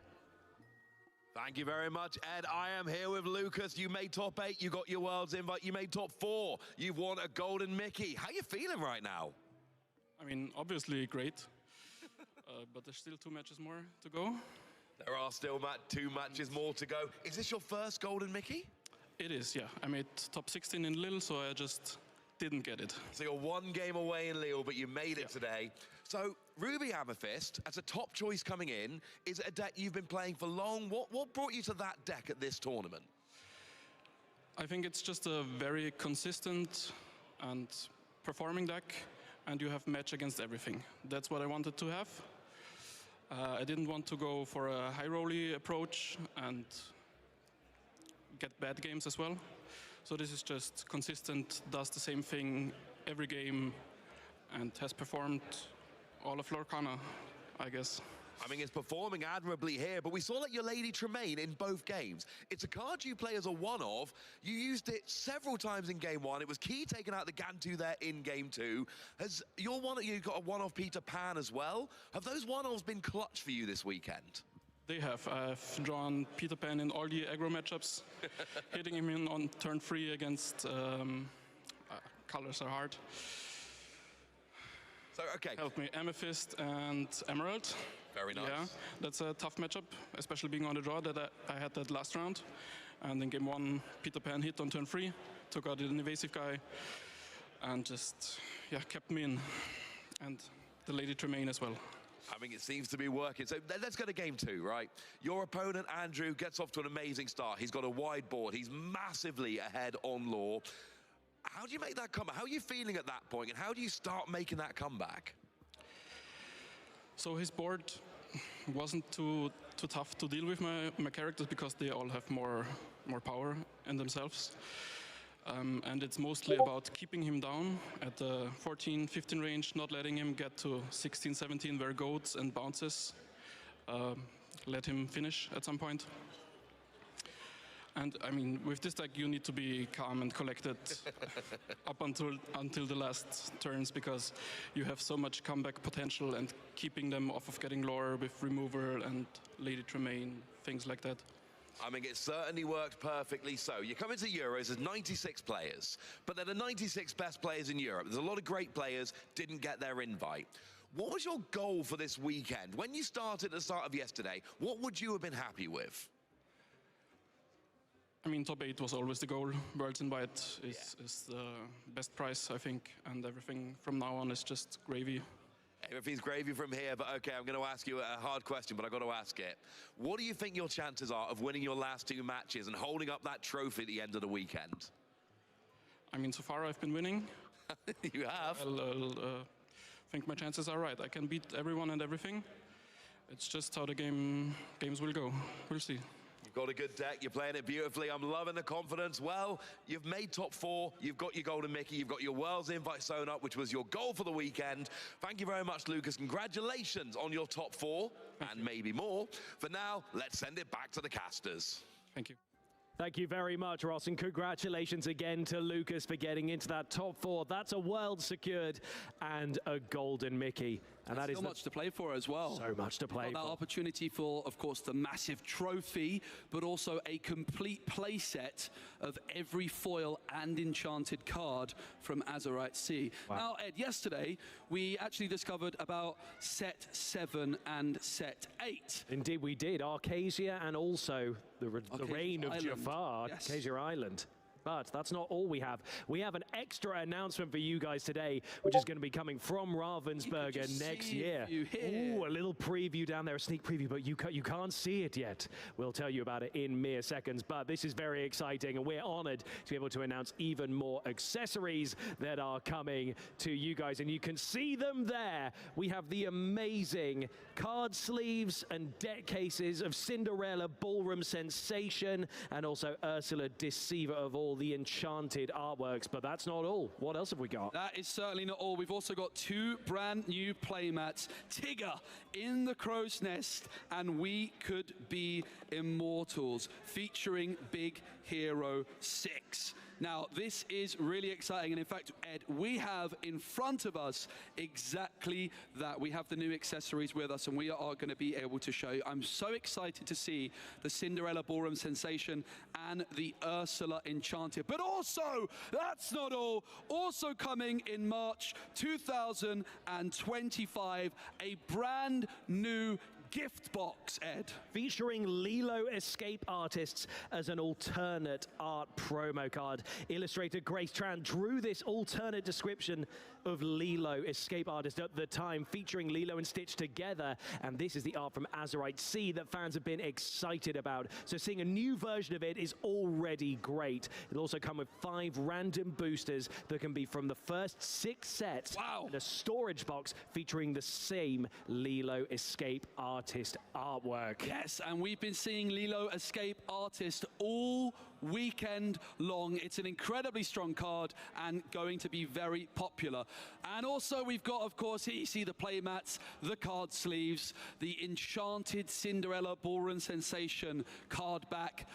Thank you very much, Ed. I am here with Lucas. You made top 8. You got your world's invite. You made top 4. You've won a golden Mickey. How are you feeling right now? I mean, obviously great, but there's still 2 matches more to go. There are still 2 matches more to go. Is this your first golden Mickey? It is, yeah. I made top 16 in Lille, so I just didn't get it. So you're 1 game away in Lille, but you made it today. So Ruby Amethyst, as a top choice coming in, is a deck you've been playing for long. What brought you to that deck at this tournament? I think it's just a very consistent and performing deck, and you have match against everything. That's what I wanted to have. I didn't want to go for a high rolly approach and get bad games as well. So this is just consistent, does the same thing every game, and has performed all of Lorcana, I guess. I mean, it's performing admirably here, but we saw that your Lady Tremaine in both games. It's a card you play as a one-of. You used it several times in game 1. It was key taking out the Gantu there in game 2. You've got a one-off Peter Pan as well. Have those one-offs been clutch for you this weekend? They have. I've drawn Peter Pan in all the aggro matchups, hitting him in on turn 3 against colors are hard. So, okay. Help me, Amethyst and Emerald. Very nice. Yeah, that's a tough matchup, especially being on the draw that I had that last round. And in game 1, Peter Pan hit on turn 3, took out an invasive guy, and just, yeah, kept me in. And the Lady Tremaine as well. I mean, it seems to be working. So let's go to game 2, right? Your opponent, Andrew, gets off to an amazing start. He's got a wide board. He's massively ahead on lore. How do you make that comeback? How are you feeling at that point, and how do you start making that comeback? So his board wasn't too tough to deal with my characters because they all have more power in themselves. And it's mostly about keeping him down at the 14-15 range, not letting him get to 16-17 where goats and bounces let him finish at some point. And I mean, with this deck, you need to be calm and collected up until the last turns, because you have so much comeback potential, and keeping them off of getting lore with removal and Lady Tremaine, things like that. I mean, it certainly worked perfectly so. You come into Euros, there's 96 players, but they're the 96 best players in Europe. There's a lot of great players, didn't get their invite. What was your goal for this weekend? When you started at the start of yesterday, what would you have been happy with? I mean, top 8 was always the goal. World's invite is the best price, I think, and everything from now on is just gravy. Everything's gravy from here, but okay, I'm going to ask you a hard question, but I've got to ask it. What do you think your chances are of winning your last 2 matches and holding up that trophy at the end of the weekend? I mean, so far I've been winning. You have? I think my chances are right. I can beat everyone and everything. It's just how the games will go. We'll see. You've got a good deck, you're playing it beautifully. I'm loving the confidence. Well, you've made top 4, you've got your golden Mickey, you've got your World's invite sewn up, which was your goal for the weekend. Thank you very much, Lucas. Congratulations on your top 4, and maybe more. For now, let's send it back to the casters. Thank you. Thank you very much, Ross, and congratulations again to Lucas for getting into that top 4. That's a world secured and a golden Mickey. And that is so much to play for as well. So much to play that for. Opportunity for, of course, the massive trophy, but also a complete play set of every foil and enchanted card from Azurite Sea. Wow. Now, Ed, yesterday we actually discovered about set 7 and set 8. Indeed, we did. Arcasia and also the reign of Jafar, yes. Arcasia Island. But that's not all we have. We have an extra announcement for you guys today, which is going to be coming from Ravensburger next year. Ooh, a little preview down there, a sneak preview, but you can't see it yet. We'll tell you about it in mere seconds, but this is very exciting, and we're honored to be able to announce even more accessories that are coming to you guys, and you can see them there. We have the amazing card sleeves and deck cases of Cinderella, Ballroom Sensation, and also Ursula, Deceiver of All, the enchanted artworks. But that's not all. What else have we got? That is certainly not all. We've also got 2 brand new playmats, Tigger in the Crow's Nest and We Could Be Immortals, featuring Big Hero 6. Now, this is really exciting, and in fact, Ed, we have in front of us exactly that. We have the new accessories with us, and we are going to be able to show you. I'm so excited to see the Cinderella Ballroom Sensation and the Ursula Enchanted. But also, that's not all. Also coming in March 2025, a brand new gift box, Ed. Featuring Lilo Escape Artists as an alternate art promo card. Illustrator Grace Tran drew this alternate description of Lilo Escape Artist at the time, featuring Lilo and Stitch together. And this is the art from Azurite Sea that fans have been excited about. So seeing a new version of it is already great. It'll also come with 5 random boosters that can be from the first 6 sets. Wow. And a storage box featuring the same Lilo Escape Artist artwork. Yes, and we've been seeing Lilo Escape Artist all weekend long. It's an incredibly strong card and going to be very popular. And also we've got, of course, here you see the playmats, the card sleeves, the enchanted Cinderella Ballroom Sensation card back,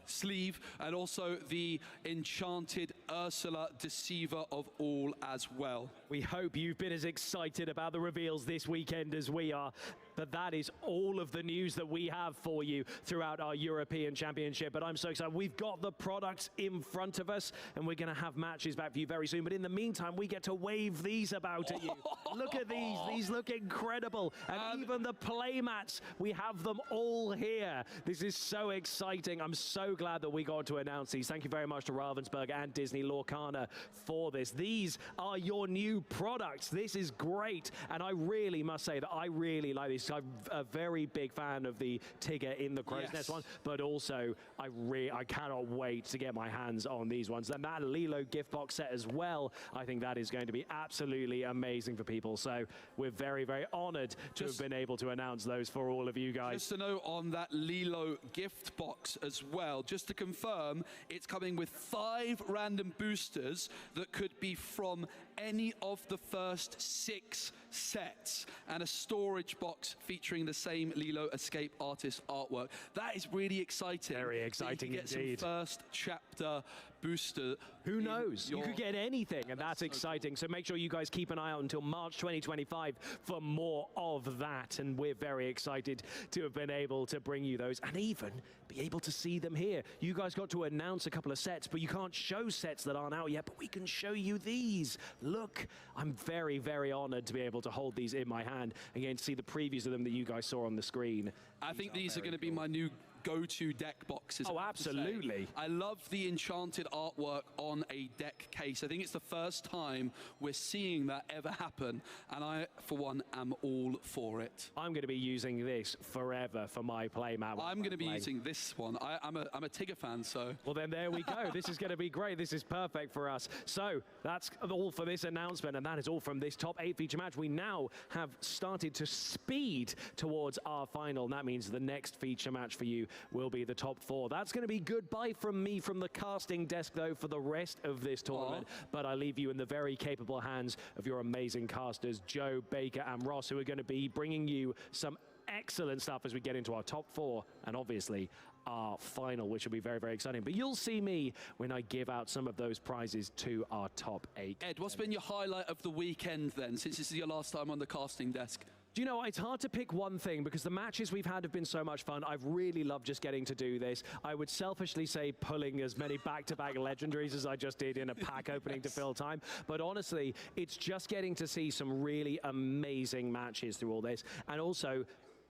sleeve, and also the enchanted Ursula Deceiver of All as well. We hope you've been as excited about the reveals this weekend as we are. But that is all of the news that we have for you throughout our European Championship. But I'm so excited. We've got the products in front of us, and we're going to have matches back for you very soon. But in the meantime, we get to wave these about at you. Look at these. These look incredible. And even the playmats, we have them all here. This is so exciting. I'm so glad that we got to announce these. Thank you very much to Ravensburger and Disney Lorcana for this. These are your new products. This is great. And I really must say that I really like this. I'm a very big fan of the Tigger in the Crow's Nest one, but also I cannot wait to get my hands on these ones. And that Lilo gift box set as well, I think that is going to be absolutely amazing for people. So we're very, very honored to have been able to announce those for all of you guys. Just to know on that Lilo gift box as well, just to confirm, it's coming with 5 random boosters that could be from any of the first 6 sets and a storage box featuring the same Lilo Escape Artist artwork. That is really exciting. Very exciting you get indeed. Some first chapter booster. Who knows? You could get anything, and that's exciting. So make sure you guys keep an eye out until March 2025 for more of that. And we're very excited to have been able to bring you those and even be able to see them here. You guys got to announce a couple of sets, but you can't show sets that aren't out yet, but we can show you these. Look, I'm very, very honored to be able to hold these in my hand and again see the previews of them that you guys saw on the screen. I think these are going to be my new go-to deck boxes. Oh, absolutely. I love the enchanted artwork on a deck case. I think it's the first time we're seeing that ever happen, and I, for one, am all for it. I'm going to be using this forever for my playmat. I'm going to be using this one. I'm a Tigger fan, so... Well, then there we go. This is going to be great. This is perfect for us. So that's all for this announcement, and that is all from this top 8 feature match. We now have started to speed towards our final, and that means the next feature match for you will be the top 4. That's going to be goodbye from me from the casting desk, though, for the rest of this tournament. But I leave you in the very capable hands of your amazing casters, Joe, Baker, and Ross, who are going to be bringing you some excellent stuff as we get into our top 4 and obviously our final, which will be very, very exciting. But you'll see me when I give out some of those prizes to our top 8. Ed, what's been your highlight of the weekend then, since this is your last time on the casting desk? Do you know, it's hard to pick one thing because the matches we've had have been so much fun. I've really loved just getting to do this. I would selfishly say pulling as many back-to-back legendaries as I just did in a pack opening to fill time. But honestly, it's just getting to see some really amazing matches through all this. And also,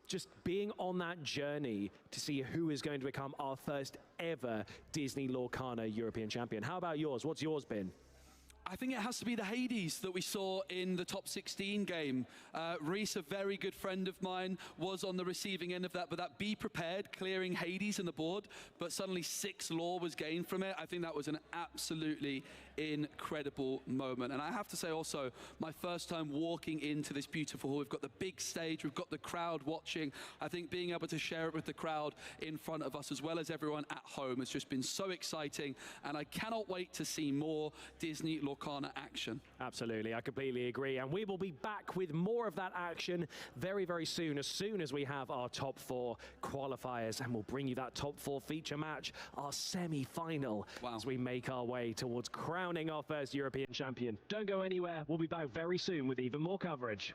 just being on that journey to see who is going to become our first ever Disney Lorcana European Champion. How about yours? What's yours been? I think it has to be the Hades that we saw in the top 16 game. Reese, a very good friend of mine, was on the receiving end of that, but that be prepared, clearing Hades on the board, but suddenly 6 lore was gained from it. I think that was an absolutely incredible moment. And I have to say also, my first time walking into this beautiful hall, we've got the big stage, we've got the crowd watching. I think being able to share it with the crowd in front of us, as well as everyone at home, has just been so exciting. And I cannot wait to see more Disney Lorcana action. Absolutely, I completely agree. And we will be back with more of that action very, very soon as we have our top 4 qualifiers. And we'll bring you that top 4 feature match, our semi-final, as we make our way towards crowning our first European champion. Don't go anywhere. We'll be back very soon with even more coverage.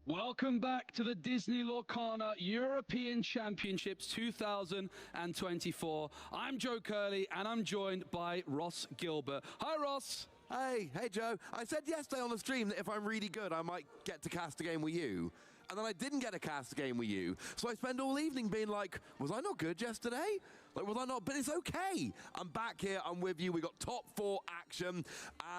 Welcome back to the Disney Lorcana European Championships 2024. I'm Joe Curley, and I'm joined by Ross Gilbert. Hi, Ross. Hey Joe. I said yesterday on the stream that if I'm really good, I might get to cast a game with you. And then I didn't get to cast a game with you. So I spent all evening being like, was I not good yesterday? Like, was I not? But it's okay. I'm back here. I'm with you. We got top 4 action.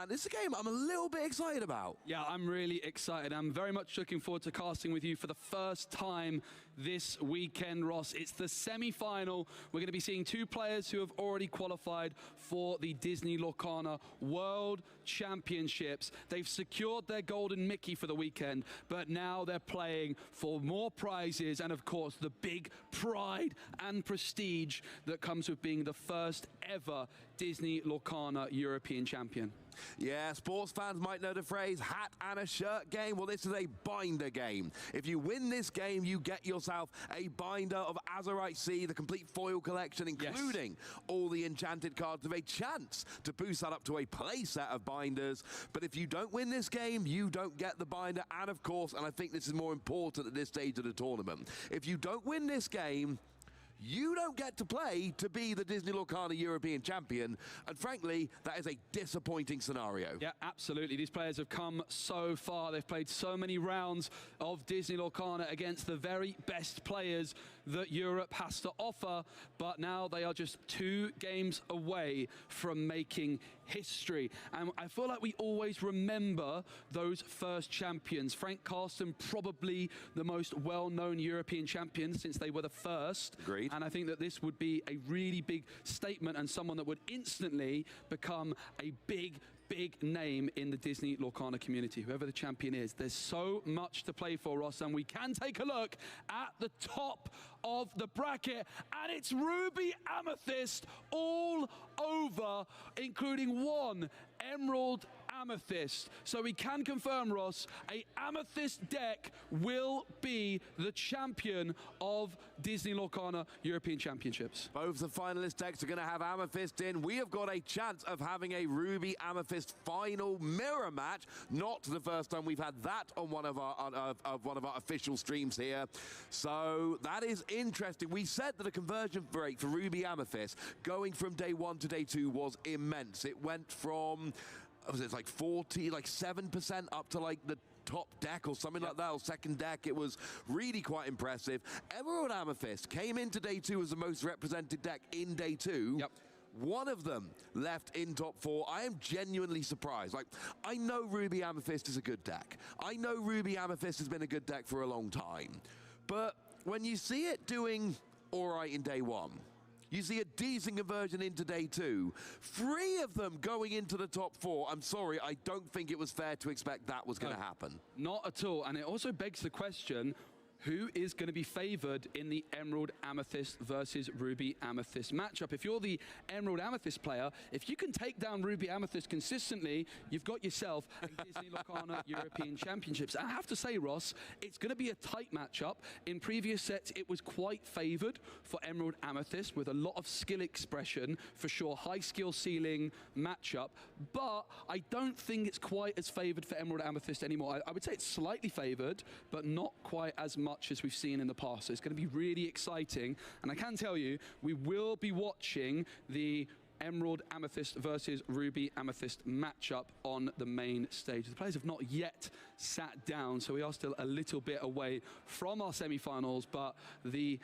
And it's a game I'm a little bit excited about. Yeah, I'm really excited. I'm very much looking forward to casting with you for the first time this weekend, Ross. It's the semi-final. We're going to be seeing 2 players who have already qualified for the Disney Lorcana World Championships. They've secured their golden Mickey for the weekend, but now they're playing for more prizes and, of course, the big pride and prestige that comes with being the first ever Disney Lorcana European champion. Yeah, sports fans might know the phrase hat and a shirt game. Well, this is a binder game. If you win this game, you get yourself a binder of Azurite Sea, the complete foil collection, including all the enchanted cards, with a chance to boost that up to a play set of binders. But if you don't win this game, you don't get the binder. And of course, and I think this is more important at this stage of the tournament, if you don't win this game, you don't get to play to be the Disney Lorcana European Champion, and frankly, that is a disappointing scenario. Yeah, absolutely. These players have come so far. They've played so many rounds of Disney Lorcana against the very best players that Europe has to offer, but now they are just 2 games away from making history. And I feel like we always remember those first champions. Frank Carsten, probably the most well-known European champion since they were the first. Agreed. And I think that this would be a really big statement and someone that would instantly become a big name in the Disney Lorcana community, whoever the champion is. There's so much to play for, Ross, and we can take a look at the top of the bracket, and it's Ruby Amethyst all over, including 1 Emerald Amethyst. So we can confirm, Ross, a Amethyst deck will be the champion of Disney Lorcana European Championships. Both the finalist decks are going to have Amethyst in. We have got a chance of having a Ruby Amethyst final mirror match. Not the first time we've had that on one of our official streams here. So that is interesting. We said that a conversion rate for Ruby Amethyst going from day 1 to day 2 was immense. It went from, was it like 7% up to like the top deck or something like that, or second deck. It was really quite impressive. Emerald Amethyst came into day 2 as the most represented deck in day 2. Yep. One of them left in top 4. I am genuinely surprised. Like, I know Ruby Amethyst is a good deck. I know Ruby Amethyst has been a good deck for a long time. But when you see it doing all right in day 1, you see a decent conversion into day 2. 3 of them going into the top 4. I'm sorry, I don't think it was fair to expect that was going to happen. Not at all. And it also begs the question, who is going to be favored in the Emerald Amethyst versus Ruby Amethyst matchup? If you're the Emerald Amethyst player, if you can take down Ruby Amethyst consistently, you've got yourself a Disney Lorcana European Championships. And I have to say, Ross, it's going to be a tight matchup. In previous sets, it was quite favored for Emerald Amethyst with a lot of skill expression, for sure, high skill ceiling matchup. But I don't think it's quite as favored for Emerald Amethyst anymore. I would say it's slightly favored, but not quite as much as we've seen in the past. So it's going to be really exciting. And I can tell you, we will be watching the Emerald Amethyst versus Ruby Amethyst matchup on the main stage. The players have not yet sat down, so we are still a little bit away from our semi-finals, but it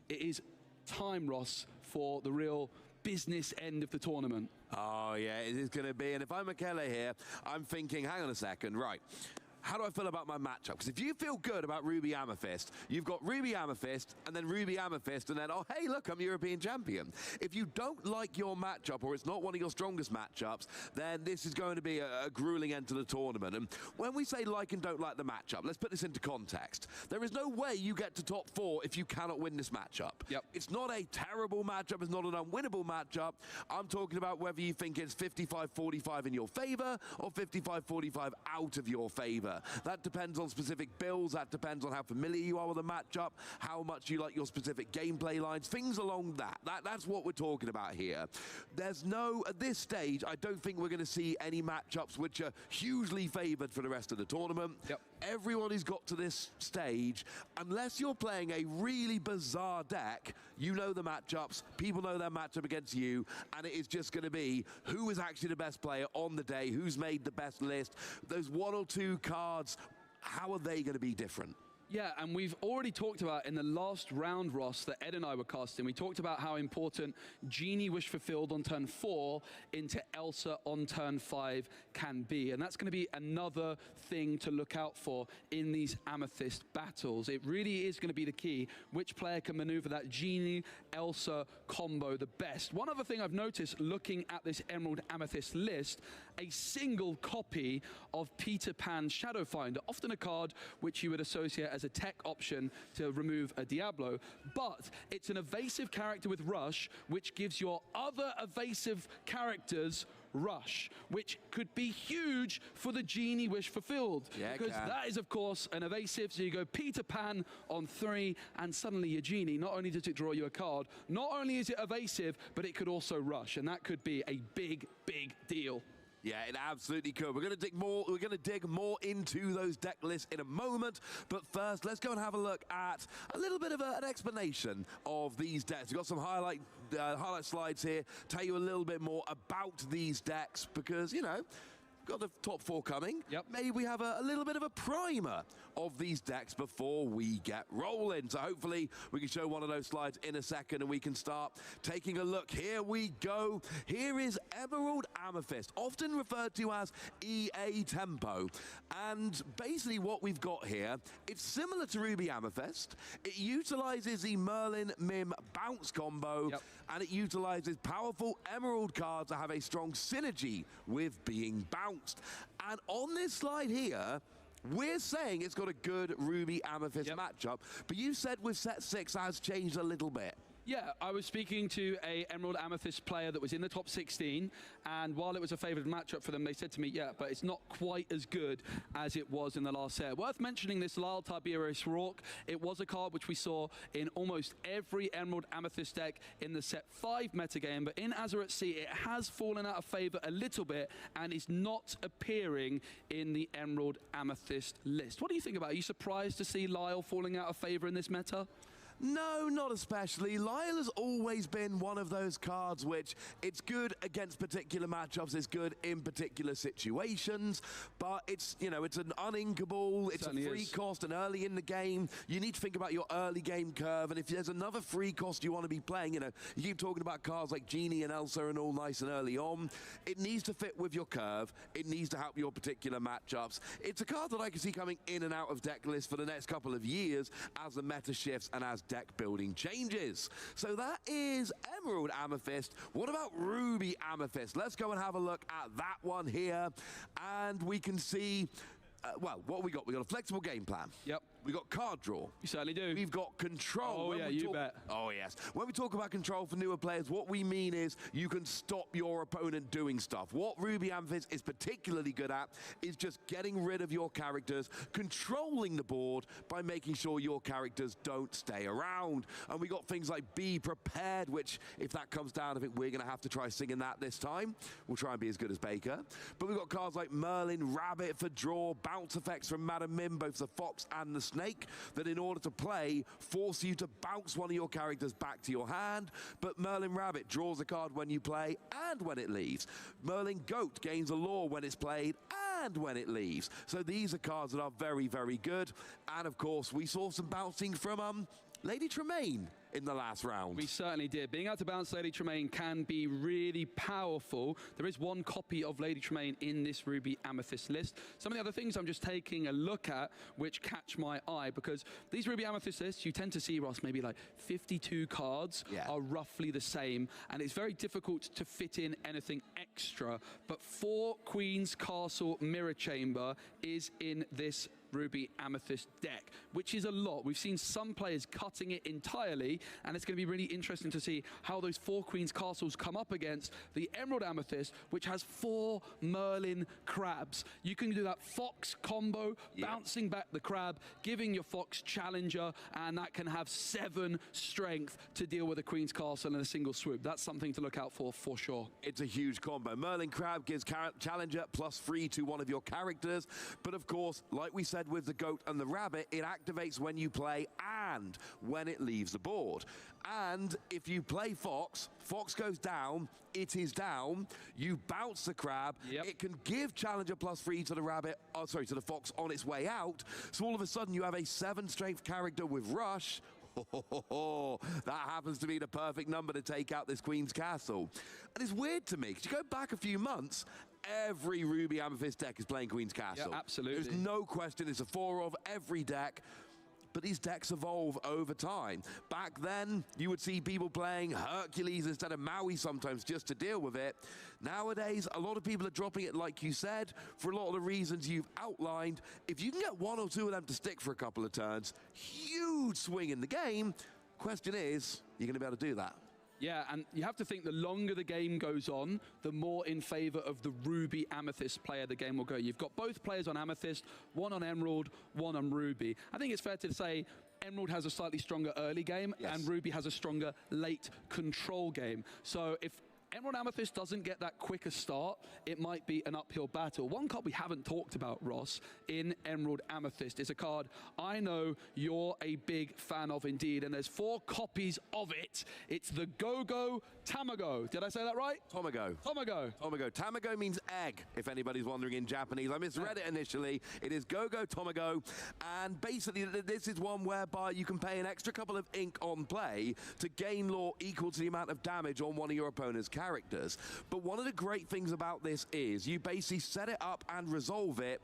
is time, Ross, for the real business end of the tournament. Oh, yeah, it is going to be. And if I'm Michele here, I'm thinking, hang on a second, right. How do I feel about my matchup? Because if you feel good about Ruby Amethyst, you've got Ruby Amethyst, and then Ruby Amethyst, and then, oh, hey, look, I'm European champion. If you don't like your matchup, or it's not one of your strongest matchups, then this is going to be a grueling end to the tournament. And when we say like and don't like the matchup, let's put this into context. There is no way you get to top 4 if you cannot win this matchup. Yep. It's not a terrible matchup. It's not an unwinnable matchup. I'm talking about whether you think it's 55-45 in your favor or 55-45 out of your favor. flavor. That depends on specific builds, that depends on how familiar you are with the matchup, how much you like your specific gameplay lines, things along that's what we're talking about here. There's no, at this stage, I don't think we're going to see any matchups which are hugely favored for the rest of the tournament. Yep. Everyone who's got to this stage, unless you're playing a really bizarre deck, you know the matchups, people know their matchup against you, and it is just going to be who is actually the best player on the day, who's made the best list. Those one or two cards, how are they going to be different? Yeah, and we've already talked about in the last round, Ross, that Ed and I were casting, we talked about how important Genie Wish Fulfilled on turn 4 into Elsa on turn 5 can be. And that's going to be another thing to look out for in these Amethyst battles. It really is going to be the key, which player can maneuver that Genie-Elsa combo the best. One other thing I've noticed looking at this Emerald Amethyst list, a single copy of Peter Pan's Shadow Finder, often a card which you would associate as a tech option to remove a Diablo, but it's an evasive character with Rush, which gives your other evasive characters Rush, which could be huge for the Genie Wish Fulfilled. Yeah, because that is, of course, an evasive, so you go Peter Pan on 3, and suddenly your Genie, not only does it draw you a card, not only is it evasive, but it could also Rush, and that could be a big, big deal. Yeah, it absolutely could. We're going to dig more into those deck lists in a moment. But first, let's go and have a look at a little bit of an explanation of these decks. We've got some highlight slides here, tell you a little bit more about these decks because, you know, got the top 4 coming. Yep. Maybe we have a little bit of a primer of these decks before we get rolling. So hopefully we can show one of those slides in a second and we can start taking a look. Here we go. Here is Emerald Amethyst, often referred to as EA Tempo. And basically what we've got here, it's similar to Ruby Amethyst. It utilizes the Merlin Mim bounce combo. Yep. And it utilizes powerful Emerald cards that have a strong synergy with being bounced. And on this slide here, we're saying it's got a good Ruby Amethyst matchup, but you said with set 6 has changed a little bit. Yeah, I was speaking to a Emerald Amethyst player that was in the top 16, and while it was a favored matchup for them, they said to me, yeah, but it's not quite as good as it was in the last set. Worth mentioning this Lyle Tiberius Rourke. It was a card which we saw in almost every Emerald Amethyst deck in the set 5 metagame, but in Azure at Sea, it has fallen out of favor a little bit and is not appearing in the Emerald Amethyst list. What do you think about it? Are you surprised to see Lyle falling out of favor in this meta? No, not especially. Lyle has always been one of those cards which it's good against particular matchups, it's good in particular situations, but it's, you know, it's an uninkable, it's a free cost, and early in the game, you need to think about your early game curve, and if there's another free cost you want to be playing, you know, you keep talking about cards like Genie and Elsa and all nice and early on, it needs to fit with your curve, it needs to help your particular matchups. It's a card that I can see coming in and out of deck lists for the next couple of years as the meta shifts and as deck building changes. So that is Emerald Amethyst. What about Ruby Amethyst? Let's go and have a look at that one here. And we can see, well, what we got? We got a flexible game plan. Yep. We got card draw. You certainly do. We've got control. Oh, yeah, you bet. Oh, yes. When we talk about control for newer players, what we mean is you can stop your opponent doing stuff. What Ruby Amethyst is particularly good at is just getting rid of your characters, controlling the board by making sure your characters don't stay around. And we got things like Be Prepared, which, if that comes down, I think we're going to have to try singing that this time. We'll try and be as good as Baker. But we've got cards like Merlin Rabbit for draw, bounce effects from Madam Mim, both the Fox and the Snake, that in order to play, force you to bounce one of your characters back to your hand. But Merlin Rabbit draws a card when you play and when it leaves. Merlin Goat gains a lore when it's played and when it leaves. So these are cards that are very, very good. And of course, we saw some bouncing from Lady Tremaine in the last round. We certainly did. Being able to bounce Lady Tremaine can be really powerful. There is one copy of Lady Tremaine in this Ruby Amethyst list. Some of the other things I'm just taking a look at which catch my eye, because these Ruby Amethyst lists, you tend to see, Ross, maybe like 52 cards are roughly the same, and it's very difficult to fit in anything extra. But 4 Queen's Castle Mirror Chamber is in this Ruby Amethyst deck, which is a lot. We've seen some players cutting it entirely, and it's going to be really interesting to see how those 4 Queen's Castles come up against the Emerald Amethyst, which has 4 Merlin crabs. You can do that Fox combo, bouncing back the crab, giving your Fox challenger, and that can have 7 strength to deal with a Queen's Castle in a single swoop. That's something to look out for sure. It's a huge combo. Merlin crab gives challenger +3 to one of your characters, but of course, like we said with the goat and the rabbit, it activates when you play and when it leaves the board. And if you play Fox, Fox goes down, it is down, you bounce the crab, it can give challenger +3 to the rabbit, to the Fox on its way out, so all of a sudden you have a 7 strength character with rush. That happens to be the perfect number to take out this Queen's Castle. And it's weird to me, because you go back a few months, every Ruby Amethyst deck is playing Queen's Castle. Yeah, absolutely. There's no question, it's a 4 of every deck. But these decks evolve over time. Back then, you would see people playing Hercules instead of Maui sometimes just to deal with it. Nowadays, a lot of people are dropping it, like you said, for a lot of the reasons you've outlined. If you can get 1 or 2 of them to stick for a couple of turns, huge swing in the game. Question is, you're going to be able to do that? Yeah, and you have to think the longer the game goes on, the more in favor of the Ruby Amethyst player the game will go. You've got both players on Amethyst, 1 on Emerald, 1 on Ruby. I think it's fair to say Emerald has a slightly stronger early game, and Ruby has a stronger late control game. So if Emerald Amethyst doesn't get that quicker start, it might be an uphill battle. One card we haven't talked about, Ross, in Emerald Amethyst is a card I know you're a big fan of indeed, and there's 4 copies of it. It's the Go-Go Tamago. Did I say that right? Tomago. Tomago. Tomago. Tamago means egg, if anybody's wondering in Japanese. I misread it initially. It is Go-Go Tomago, and basically this is one whereby you can pay an extra couple of ink on play to gain lore equal to the amount of damage on one of your opponent's characters. But one of the great things about this is you basically set it up and resolve it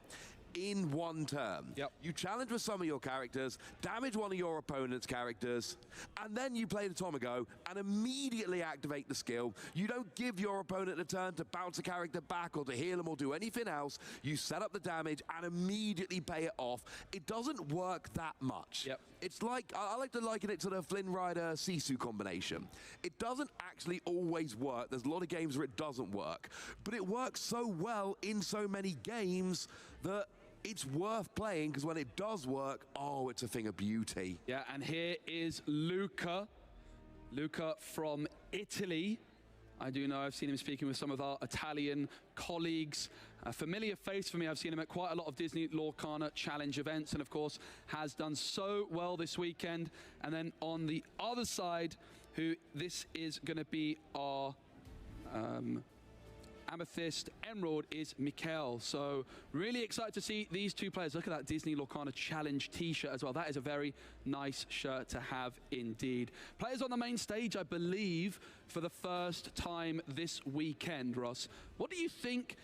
in 1 turn. You challenge with some of your characters, damage one of your opponent's characters, and then you play the Tomago and immediately activate the skill. You don't give your opponent a turn to bounce a character back or to heal them or do anything else. You set up the damage and immediately pay it off. It doesn't work that much. It's like, I like to liken it to the Flynn Rider Sisu combination. It doesn't actually always work. There's a lot of games where it doesn't work, but it works so well in so many games that it's worth playing, because when it does work, oh, it's a thing of beauty. Yeah, and here is Luca. Luca from Italy. I do know I've seen him speaking with some of our Italian colleagues. A familiar face for me. I've seen him at quite a lot of Disney Lorcana Challenge events, and of course has done so well this weekend. And then on the other side, this is going to be our Amethyst Emerald, is Mikhail. So really excited to see these 2 players. Look at that Disney Lorcana Challenge t-shirt as well. That is a very nice shirt to have indeed. Players on the main stage, I believe, for the first time this weekend, Ross. What do you think?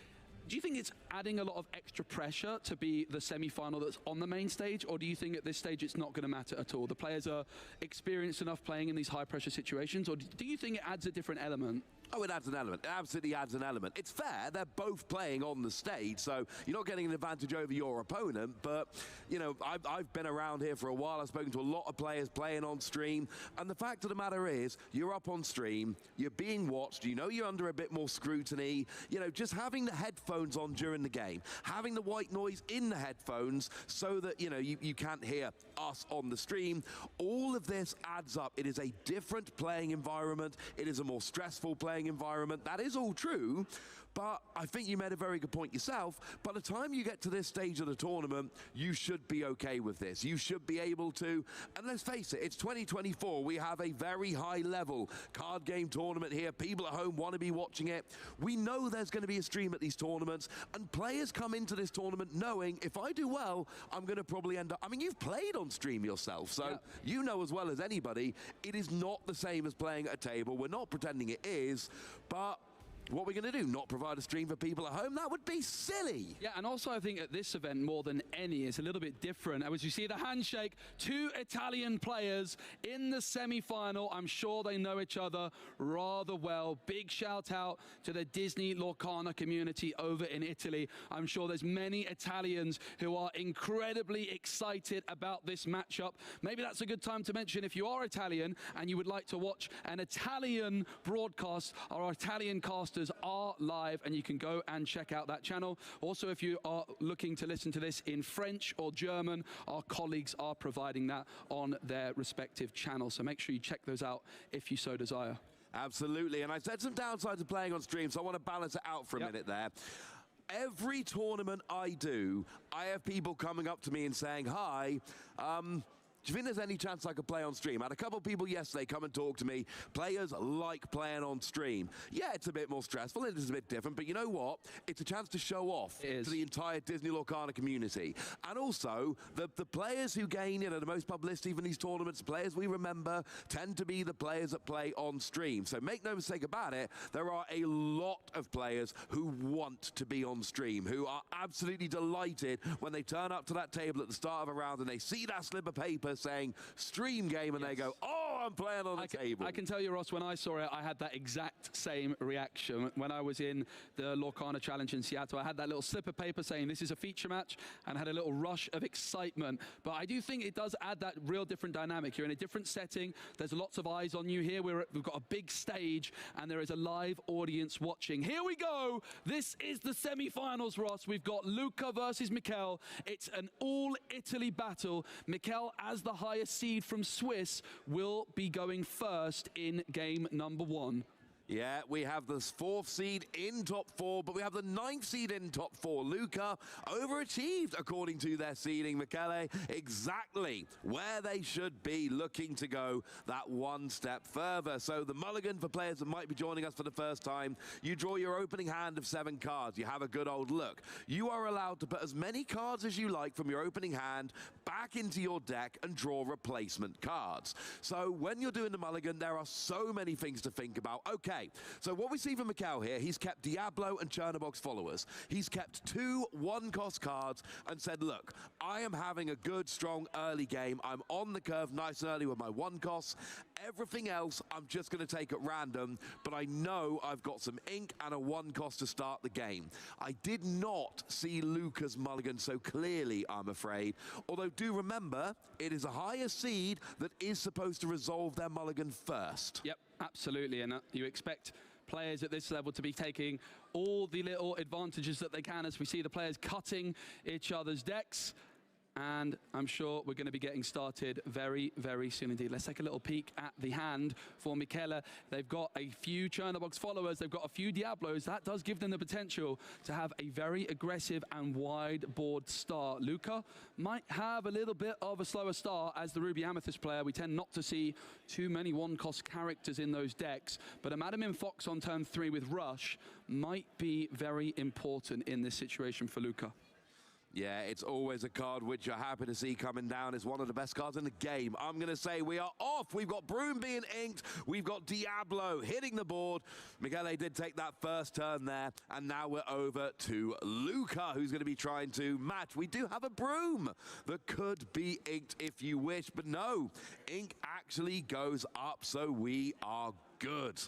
Do you think it's adding a lot of extra pressure to be the semi-final that's on the main stage, or do you think at this stage it's not going to matter at all? The players are experienced enough playing in these high-pressure situations, or do you think it adds a different element? Oh, it adds an element. It absolutely adds an element. It's fair. They're both playing on the stage, so you're not getting an advantage over your opponent. But, you know, I've been around here for a while. I've spoken to a lot of players playing on stream. And the fact of the matter is, you're up on stream, you're being watched, you know you're under a bit more scrutiny. You know, just having the headphones on during the game, having the white noise in the headphones so that, you know, you can't hear us on the stream. All of this adds up. It is a different playing environment. It is a more stressful playing environment. That is all true, but I think you made a very good point yourself. By the time you get to this stage of the tournament, you should be okay with this. You should be able to, and let's face it, it's 2024. We have a very high level card game tournament here. People at home want to be watching it. We know there's going to be a stream at these tournaments, and players come into this tournament knowing if I do well, I'm going to probably end up, I mean, you've played on stream yourself, so you know as well as anybody, it is not the same as playing at a table. We're not pretending it is, but what we're going to do, not provide a stream for people at home? That would be silly. Yeah, and also I think at this event, more than any, it's a little bit different. As you see the handshake, two Italian players in the semi-final. I'm sure they know each other rather well. Big shout out to the Disney Lorcana community over in Italy. I'm sure there's many Italians who are incredibly excited about this matchup. Maybe that's a good time to mention, if you are Italian and you would like to watch an Italian broadcast, our Italian casters are live and you can go and check out that channel. Also, if you are looking to listen to this in French or German, our colleagues are providing that on their respective channels. So make sure you check those out if you so desire. Absolutely, and I said some downsides of playing on stream, so I want to balance it out for a minute there. Every tournament I do, I have people coming up to me and saying, hi, do you think there's any chance I could play on stream? I had a couple of people yesterday come and talk to me. Players like playing on stream. Yeah, it's a bit more stressful, it is a bit different, but you know what? It's a chance to show off to the entire Disney Lorcana community. And also, the players who gain the most publicity from these tournaments, players we remember, tend to be the players that play on stream. So make no mistake about it, there are a lot of players who want to be on stream, who are absolutely delighted when they turn up to that table at the start of a round and they see that slip of paper saying stream game and they go, oh, I'm playing on the table. I can tell you, Ross, when I saw it, I had that exact same reaction. When I was in the Lorcana Challenge in Seattle, I had that little slip of paper saying this is a feature match and had a little rush of excitement. But I do think it does add that real different dynamic. You're in a different setting. There's lots of eyes on you here. We've got a big stage and there is a live audience watching. Here we go. This is the semi-finals, Ross. We've got Luca versus Mikel. It's an all-Italy battle. Mikel, as the highest seed from Swiss, will be going first in game number 1. Yeah, we have the 4th seed in top 4, but we have the 9th seed in top 4. Luca overachieved according to their seeding. Michele exactly where they should be, looking to go that one step further. So the mulligan for players that might be joining us for the first time, you draw your opening hand of 7 cards. You have a good old look. You are allowed to put as many cards as you like from your opening hand back into your deck and draw replacement cards. So when you're doing the mulligan, there are so many things to think about. Okay. So what we see from Mikel here, he's kept Diablo and Chernobog's followers. He's kept 2 one-cost cards and said, look, I am having a good, strong early game. I'm on the curve nice and early with my one-costs. Everything else, I'm just going to take at random, but I know I've got some ink and a one-cost to start the game. I did not see Luca's mulligan so clearly, I'm afraid. Although do remember, it is a higher seed that is supposed to resolve their mulligan first. Yep. Absolutely, and you expect players at this level to be taking all the little advantages that they can as we see the players cutting each other's decks. And I'm sure we're going to be getting started very, very soon indeed. Let's take a little peek at the hand for Michele. They've got a few Chernobog's followers. They've got a few Diablos. That does give them the potential to have a very aggressive and wide board start. Luca might have a little bit of a slower start as the Ruby Amethyst player. We tend not to see too many one-cost characters in those decks. But a Madam Fox on turn 3 with Rush might be very important in this situation for Luca. Yeah, it's always a card which you're happy to see coming down. It's one of the best cards in the game. I'm going to say we are off. We've got Broom being inked. We've got Diablo hitting the board. Michele did take that first turn there. And now we're over to Luca, who's going to be trying to match. We do have a Broom that could be inked if you wish. But no, ink actually goes up, so we are good.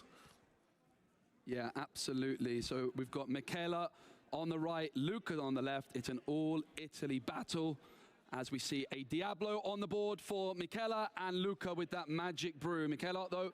Yeah, absolutely. So we've got Michele on the right, Luca on the left. It's an all-Italy battle as we see a Diablo on the board for Michele and Luca with that magic brew. Michele, though,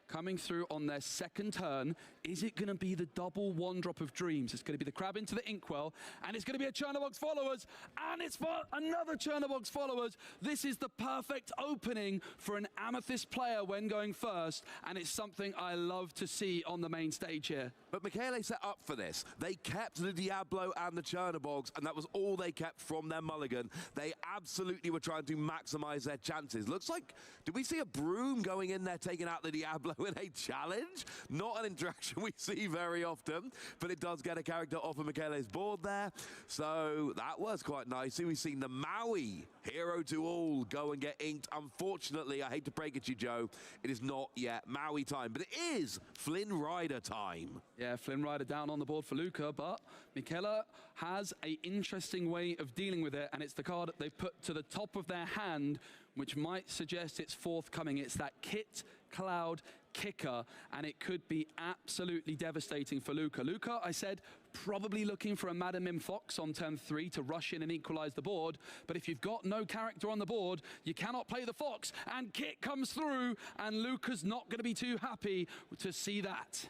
coming through on their second turn. Is it going to be the double one drop of dreams? It's going to be the crab into the inkwell, and it's going to be a Chernobog's followers, and it's for another Chernobog's followers. This is the perfect opening for an Amethyst player when going first, and it's something I love to see on the main stage here. But Michele set up for this. They kept the Diablo and the Chernobogs, and that was all they kept from their mulligan. They absolutely were trying to maximize their chances. Looks like, did we see a Broom going in there taking out the Diablo in a challenge? Not an interaction we see very often, but it does get a character off of Michele's board there. So that was quite nice. We've seen the Maui, hero to all, go and get inked. Unfortunately, I hate to break it to you, Joe, it is not yet Maui time, but it is Flynn Rider time. Yeah, Flynn Rider down on the board for Luca, but Michele has an interesting way of dealing with it, and it's the card that they've put to the top of their hand, which might suggest it's forthcoming. It's that Kit Cloud Kicker, and it could be absolutely devastating for Luca. Luca, I said, probably looking for a Madam Mim Fox on turn 3 to rush in and equalize the board, but if you've got no character on the board, you cannot play the Fox, and Kit comes through, and Luca's not going to be too happy to see that.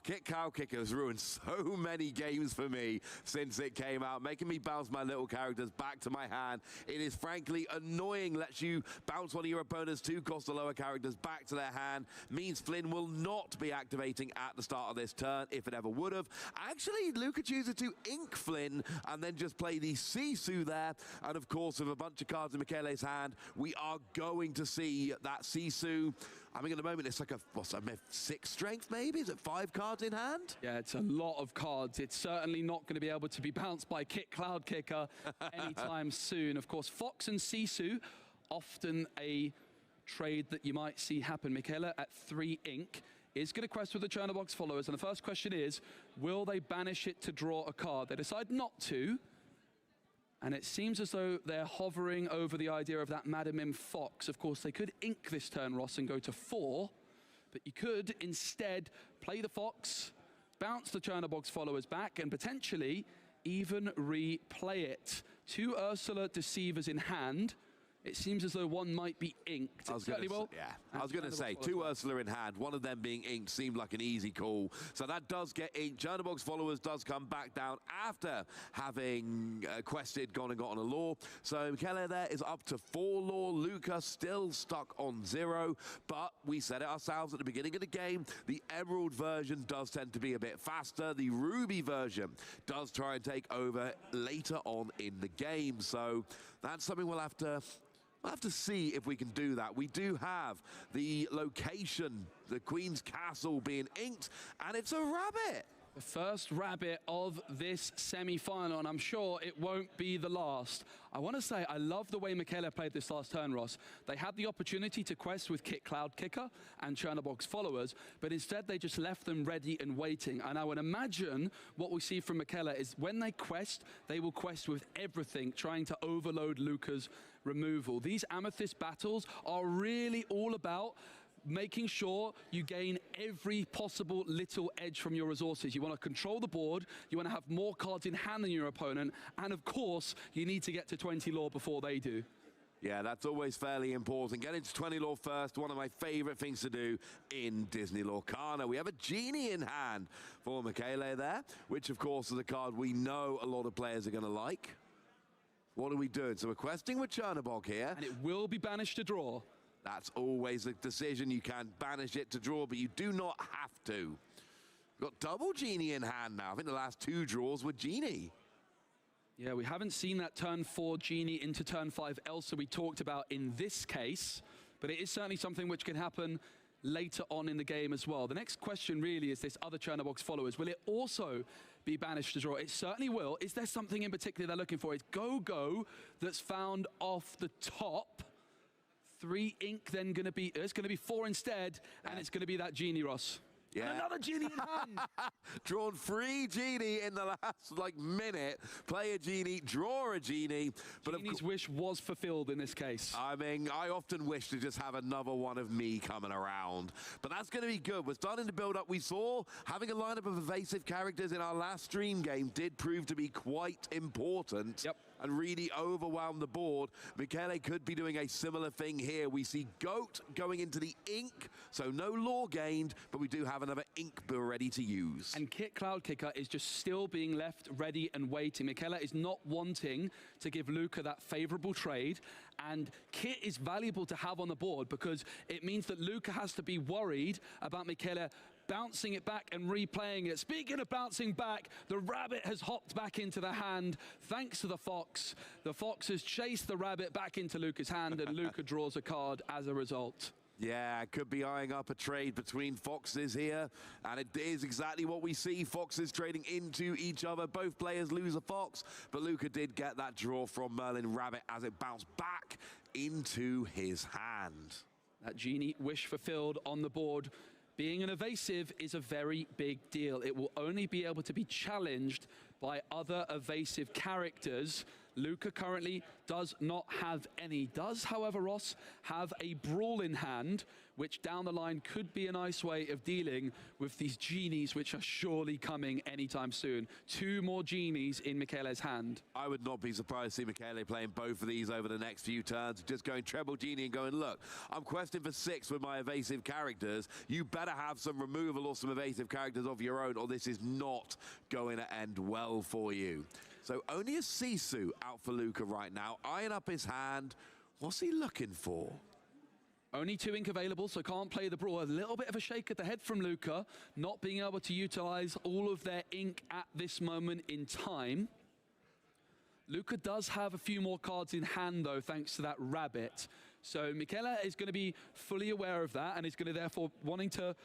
Kit Cow Kicker has ruined so many games for me since it came out, making me bounce my little characters back to my hand. It is frankly annoying, lets you bounce one of your opponent's 2 cost or lower characters back to their hand, means Flynn will not be activating at the start of this turn, if it ever would have. Actually, Luca chooses to ink Flynn and then just play the Sisu there, and of course, with a bunch of cards in Michele's hand, we are going to see that Sisu. I mean, at the moment, it's like a 6 strength, maybe? Is it 5 cards in hand? Yeah, it's a lot of cards. It's certainly not going to be able to be bounced by Kit Cloud Kicker anytime soon. Of course, Fox and Sisu, often a trade that you might see happen. Michele at 3 ink is going to quest with the Churnabox followers, and the first question is, will they banish it to draw a card? They decide not to, and it seems as though they're hovering over the idea of that Madam Mim Fox. Of course, they could ink this turn, Ross, and go to 4, but you could instead play the Fox, bounce the Churnabox followers back, and potentially even replay it. 2 Ursula Deceivers in hand. It seems as though one might be inked. I was going to say, 2 Ursula in hand, one of them being inked seemed like an easy call. So that does get inked. Churnabox followers does come back down after having quested, gone and got on a lore. So Michele there is up to 4 lore. Luca still stuck on 0, but we said it ourselves at the beginning of the game. The Emerald version does tend to be a bit faster. The Ruby version does try and take over later on in the game. So that's something we'll have to see if we can do that. We do have the location, the Queen's Castle being inked, and it's a rabbit. The first rabbit of this semi-final, and I'm sure it won't be the last. I want to say I love the way Michele played this last turn, Ross. They had the opportunity to quest with Kit Cloud Kicker and Churnabox followers, but instead they just left them ready and waiting. And I would imagine what we see from Michele is when they quest, they will quest with everything, trying to overload Luca's removal. These Amethyst battles are really all about making sure you gain every possible little edge from your resources. You want to control the board, you want to have more cards in hand than your opponent, and of course, you need to get to 20 lore before they do. Yeah, that's always fairly important. Get into 20 lore first, one of my favorite things to do in Disney Lorcana. We have a Genie in hand for Michele there, which of course is a card we know a lot of players are going to like. What are we doing? So we're questing with Chernobog here. And it will be banished to draw. That's always a decision. You can banish it to draw, but you do not have to. We've got double Genie in hand now. I think the last 2 draws were Genie. Yeah, we haven't seen that turn 4 Genie into turn 5 Elsa we talked about in this case, but it is certainly something which can happen later on in the game as well. The next question really is this other Churnabox followers. Will it also be banished to draw? It certainly will. Is there something in particular they're looking for? It's Go-Go that's found off the top. 3 ink then going to be, it's going to be 4 instead, and it's going to be that Genie, Ross. Yeah. And another Genie in hand. Drawn 3 Genie in the last minute. Play a Genie, draw a Genie. But Genie's wish was fulfilled in this case. I mean, I often wish to just have another one of me coming around. But that's going to be good. We're starting to build up. We saw having a lineup of evasive characters in our last stream game did prove to be quite important. Yep. And really overwhelm the board. Michele could be doing a similar thing here. We see Goat going into the ink, so no lore gained, but we do have another ink bill ready to use. And Kit Cloud Kicker is just still being left ready and waiting. Michele is not wanting to give Luca that favorable trade, and Kit is valuable to have on the board because it means that Luca has to be worried about Michele bouncing it back and replaying it. Speaking of bouncing back, the rabbit has hopped back into the hand thanks to the fox. The fox has chased the rabbit back into Luca's hand, and Luca draws a card as a result. Yeah, could be eyeing up a trade between foxes here, and it is exactly what we see. Foxes trading into each other. Both players lose a fox, but Luca did get that draw from Merlin Rabbit as it bounced back into his hand. That Genie wish fulfilled on the board Being an evasive is a very big deal. It will only be able to be challenged by other evasive characters. Luca currently does not have any. Does, however, Ross, have a Brawl in hand, which down the line could be a nice way of dealing with these genies, which are surely coming anytime soon. 2 more genies in Michele's hand. I would not be surprised to see Michele playing both of these over the next few turns, just going treble genie and going, look, I'm questing for 6 with my evasive characters. You better have some removal or some evasive characters of your own, or this is not going to end well for you. So only a Sisu out for Luca right now, eyeing up his hand. What's he looking for? Only 2 ink available, so can't play the Brawl. A little bit of a shake at the head from Luca, not being able to utilize all of their ink at this moment in time. Luca does have a few more cards in hand, though, thanks to that rabbit. So Michele is going to be fully aware of that and is going to therefore wanting to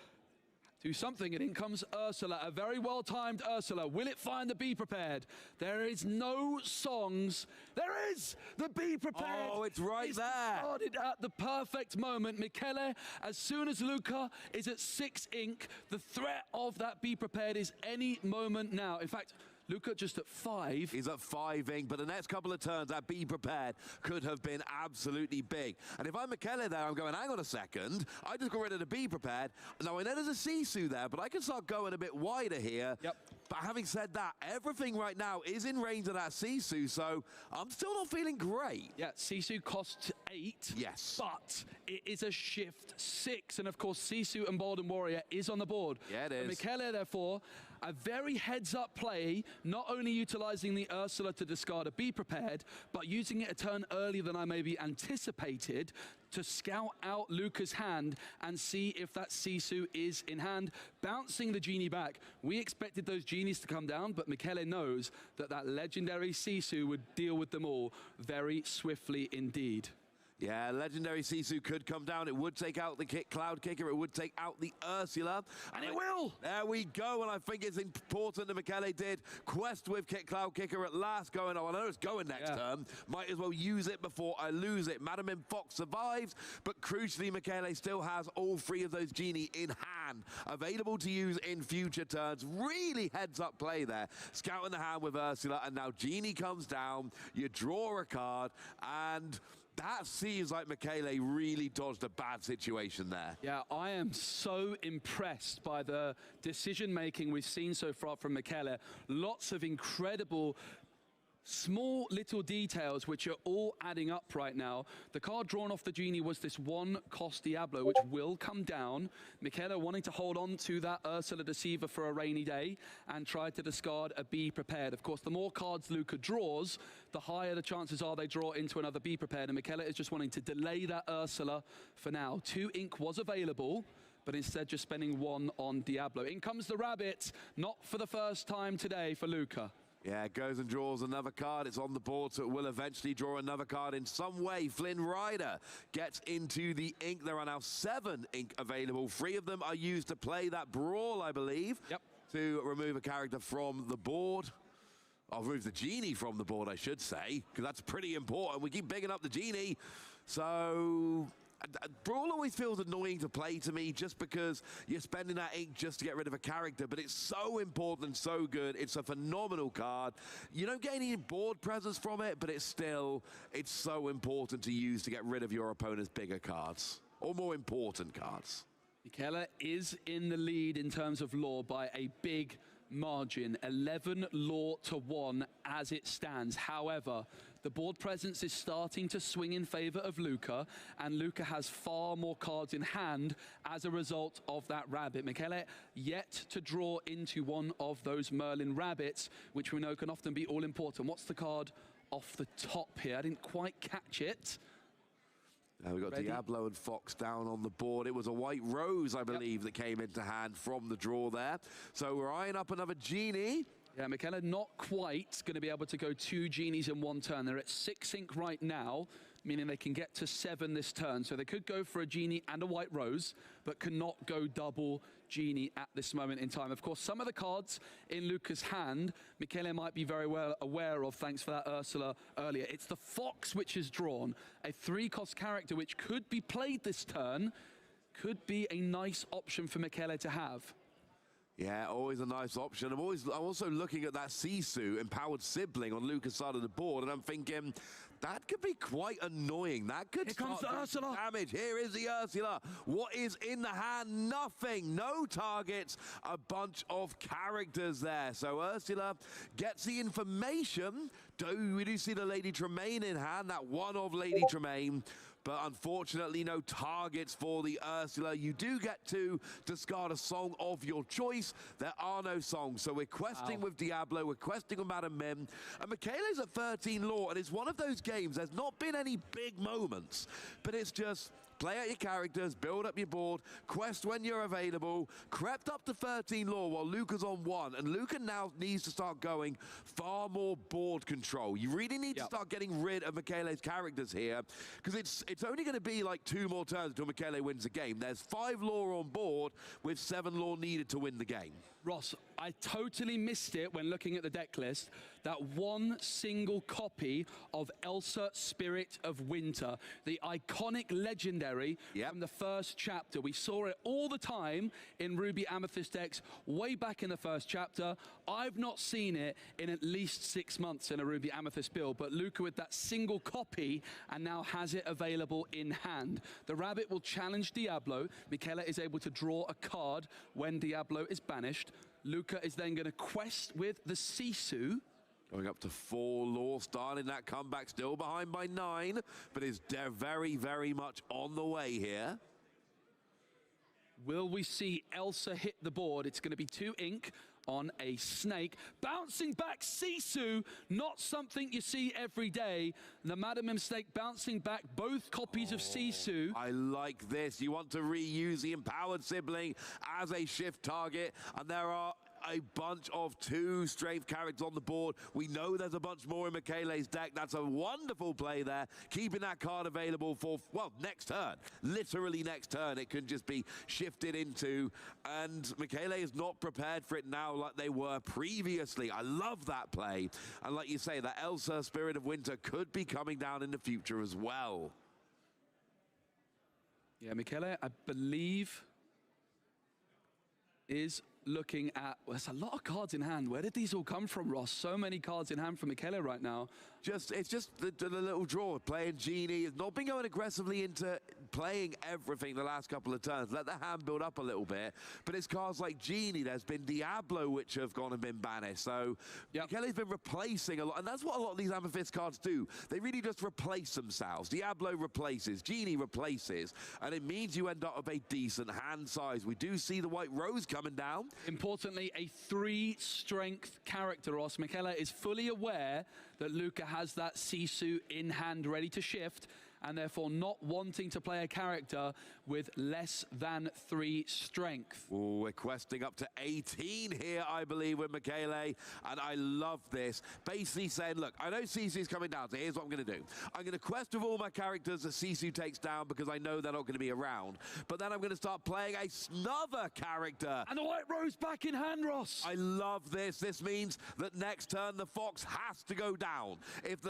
do something, and in comes Ursula, a very well-timed Ursula. Will it find the Be Prepared? There is no songs. There is the Be Prepared. Oh, it's right there. Started at the perfect moment. Michele, as soon as Luca is at 6 ink, the threat of that Be Prepared is any moment now. In fact, Luca just at 5. He's at 5 ink, but the next couple of turns, that Be Prepared could have been absolutely big. And if I'm Michele there, I'm going, hang on a second. I just got rid of the Be Prepared. Now, I know there's a Sisu there, but I can start going a bit wider here. Yep. But having said that, everything right now is in range of that Sisu, so I'm still not feeling great. Yeah, Sisu costs 8. Yes. But it is a shift 6. And of course, Sisu and Bolden Warrior is on the board. Yeah, it is. Michele, therefore, a very heads-up play, not only utilizing the Ursula to discard a Be Prepared, but using it a turn earlier than I maybe anticipated to scout out Luca's hand and see if that Sisu is in hand, bouncing the genie back. We expected those genies to come down, but Michele knows that that legendary Sisu would deal with them all very swiftly indeed. Yeah, legendary Sisu could come down. It would take out the Cloud Kicker. It would take out the Ursula. And it will! There we go, and I think it's important that Michele did quest with Cloud Kicker at last, going, oh, I know it's going next turn. Might as well use it before I lose it. Madam M Fox survives, but crucially, Michele still has all 3 of those genie in hand, available to use in future turns. Really heads-up play there. Scout in the hand with Ursula, and now genie comes down. You draw a card, and that seems like Michele really dodged a bad situation there. Yeah, I am so impressed by the decision-making we've seen so far from Michele. Lots of incredible small little details which are all adding up right now. The card drawn off the genie was this 1-cost Diablo, which will come down. Michele wanting to hold on to that Ursula Deceiver for a rainy day and try to discard a Be Prepared. Of course, the more cards Luca draws, the higher the chances are they draw into another Be Prepared, and Michele is just wanting to delay that Ursula for now. 2 ink was available, but instead just spending 1 on Diablo. In comes the rabbit, not for the first time today for Luca. Yeah, goes and draws another card. It's on the board, so it will eventually draw another card in some way. Flynn Rider gets into the ink. There are now 7 ink available. 3 of them are used to play that Brawl, I believe. Yep. To remove a character from the board. I'll remove the genie from the board, I should say, because that's pretty important. We keep bigging up the genie. So Brawl always feels annoying to play to me just because you're spending that ink just to get rid of a character, but it's so important and so good. It's a phenomenal card. You don't get any board presence from it, but it's so important to use to get rid of your opponent's bigger cards, or more important cards. Michele is in the lead in terms of lore by a big margin, 11 lore to 1 as it stands. However, the board presence is starting to swing in favor of Luca, and Luca has far more cards in hand as a result of that rabbit. Michele yet to draw into one of those Merlin rabbits, which we know can often be all important. What's the card off the top here? I didn't quite catch it. We've got Diablo and Fox down on the board. It was a White Rose, I believe, that came into hand from the draw there. So we're eyeing up another genie. Yeah, Michele not quite going to be able to go 2 genies in 1 turn. They're at 6 ink right now, meaning they can get to 7 this turn. So they could go for a genie and a White Rose, but cannot go double genie at this moment in time. Of course, some of the cards in Luca's hand, Michele might be very well aware of, thanks for that Ursula earlier. It's the Fox which is drawn, a 3-cost character which could be played this turn. could be a nice option for Michele to have. Yeah, always a nice option. I'm also looking at that Sisu empowered sibling on Luca's side of the board, and I'm thinking that could be quite annoying. That could comes the Ursula. Damage. Here is the Ursula. What is in the hand? Nothing. No targets. A bunch of characters there. So Ursula gets the information. We do see the Lady Tremaine in hand. That one of Lady Tremaine. But unfortunately, no targets for the Ursula. You do get to discard a song of your choice. There are no songs. So we're questing with Diablo, we're questing with Madam Mim. And Michele's at 13 lore, and it's one of those games, there's not been any big moments, but it's just play out your characters, build up your board, quest when you're available, crept up to 13 lore while Luca's on 1, and Luca now needs to start going far more board control. You really need to start getting rid of Michele's characters here, because it's only going to be like 2 more turns until Michele wins the game. There's 5 lore on board with 7 lore needed to win the game. Ross, I totally missed it when looking at the deck list, that one single copy of Elsa Spirit of Winter, the iconic legendary from the first chapter. We saw it all the time in Ruby Amethyst decks way back in the first chapter. I've not seen it in at least 6 months in a Ruby Amethyst build, but Luca with that single copy and now has it available in hand. The rabbit will challenge Diablo. Michele is able to draw a card when Diablo is banished. Luca is then going to quest with the Sisu. Going up to 4 lore, starting that comeback, still behind by 9, but is very, very much on the way here. Will we see Elsa hit the board? It's going to be 2 ink on a snake. Bouncing back Sisu, not something you see every day. The Madam Mim snake bouncing back both copies of Sisu. I like this. You want to reuse the empowered sibling as a shift target, and there are a bunch of 2 strength characters on the board. We know there's a bunch more in Michele's deck. That's a wonderful play there. Keeping that card available for, well, next turn. Literally next turn. It could just be shifted into. And Michele is not prepared for it now like they were previously. I love that play. And like you say, that Elsa Spirit of Winter could be coming down in the future as well. Yeah, Michele, I believe, is looking at, well, there's a lot of cards in hand. Where did these all come from, Ross? So many cards in hand for Michele right now. It's just the little draw, playing Genie. It's not been going aggressively into playing everything the last couple of turns. Let the hand build up a little bit. But it's cards like Genie. There's been Diablo, which have gone and been banished. So Michele's been replacing a lot. And that's what a lot of these Amethyst cards do. They really just replace themselves. Diablo replaces. Genie replaces. And it means you end up with a decent hand size. We do see the White Rose coming down. Importantly, a 3 strength character, Ross. Michele is fully aware that Luca has that Sisu in hand ready to shift, and therefore not wanting to play a character with less than 3 strength. Ooh, we're questing up to 18 here, I believe, with Michele, and I love this. Basically saying, look, I know Sisu's coming down, so here's what I'm going to do. I'm going to quest with all my characters that Sisu takes down because I know they're not going to be around. But then I'm going to start playing another character. And the White Rose back in hand, Ross. I love this. This means that next turn the Fox has to go down. If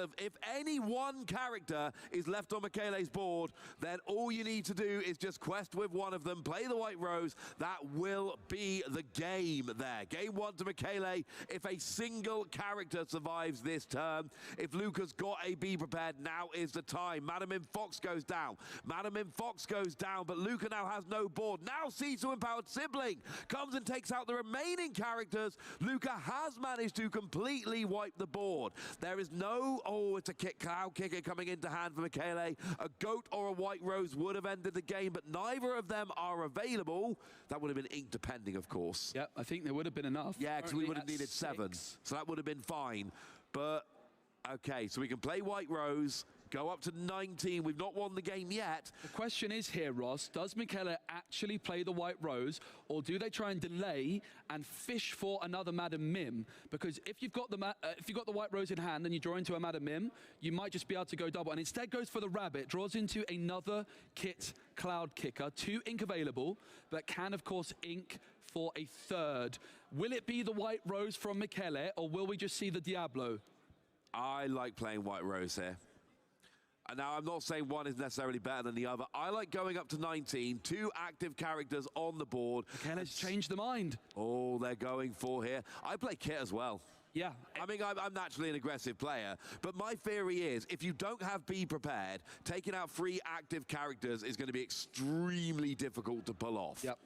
any one character is left on Michele's board, then all you need to do is just quest with one of them, play the White Rose. That will be the game there. Game 1 to Michele. If a single character survives this turn, if Luca's got a be prepared, now is the time. Madam Mim Fox goes down. Madam Mim Fox goes down, but Luca now has no board. Now Sisu empowered sibling comes and takes out the remaining characters. Luca has managed to completely wipe the board. There is no, it's a cloud kicker coming into hand for Michele. A goat or a White Rose would have ended the game, but neither of them are available. That would have been ink depending, of course. Yep, I think there would have been enough. Yeah, because we would have needed 7. So that would have been fine. But, okay, so we can play White Rose, go up to 19. We've not won the game yet. The question is here, Ross, does Michele actually play the White Rose, or do they try and delay and fish for another Madam Mim? Because if you've got the White Rose in hand and you draw into a Madam Mim, you might just be able to go double, and instead goes for the rabbit, draws into another kit cloud kicker. 2 ink available, but can, of course, ink for a 3rd. Will it be the White Rose from Michele, or will we just see the Diablo? I like playing White Rose here. Now, I'm not saying one is necessarily better than the other. I like going up to 19, 2 active characters on the board. Michele's changed the mind. Oh, they're going for here. I play Kit as well. Yeah. I mean, I'm naturally an aggressive player, but my theory is if you don't have Be Prepared, taking out 3 active characters is going to be extremely difficult to pull off. Yep.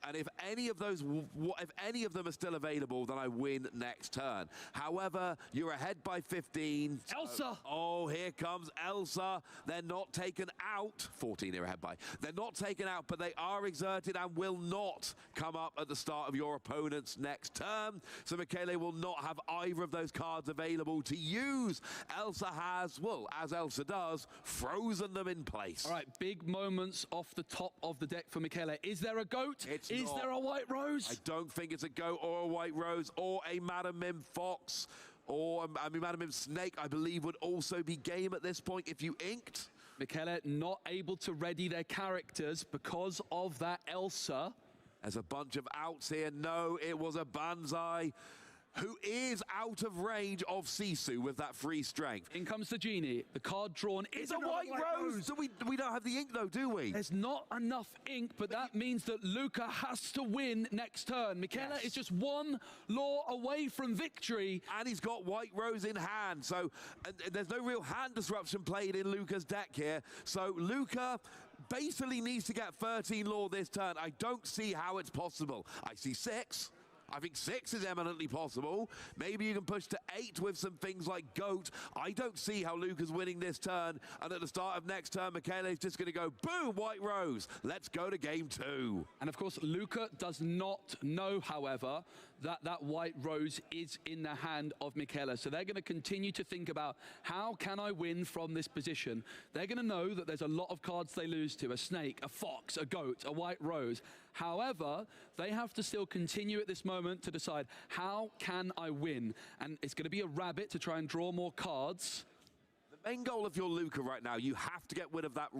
And if any of them are still available, then I win next turn. However, you're ahead by 15. Elsa! Oh, here comes Elsa. They're not taken out. 14 they're ahead by. They're not taken out, but they are exerted and will not come up at the start of your opponent's next turn. So Michele will not have either of those cards available to use. Elsa has, well, as Elsa does, frozen them in place. All right, big moments off the top of the deck for Michele. Is there a goat? Is there a white rose? I don't think it's a goat or a white rose or a Madam Mim fox or, I mean, Madam Mim snake, I believe, would also be game at this point if you inked. Michele not able to ready their characters because of that Elsa. There's a bunch of outs here. No, it was a Banzai, who is out of range of Sisu with that free strength. In comes the genie. The card drawn is a white rose. So we don't have the ink though, do we? There's not enough ink, but that means that Luca has to win next turn. Michele is just 1 law away from victory. And he's got white rose in hand. So there's no real hand disruption played in Luca's deck here. So Luca basically needs to get 13 law this turn. I don't see how it's possible. I see 6. I think 6 is eminently possible. Maybe you can push to 8 with some things like Goat. I don't see how Luca's winning this turn. And at the start of next turn, Michele's just going to go, boom, white rose. Let's go to game 2. And of course, Luca does not know, however, that that white rose is in the hand of Michele. So they're going to continue to think about, how can I win from this position? They're going to know that there's a lot of cards they lose to, a snake, a fox, a goat, a white rose. However, they have to still continue at this moment to decide, how can I win? And it's going to be a rabbit to try and draw more cards. The main goal of your Luca right now, you have to get rid of that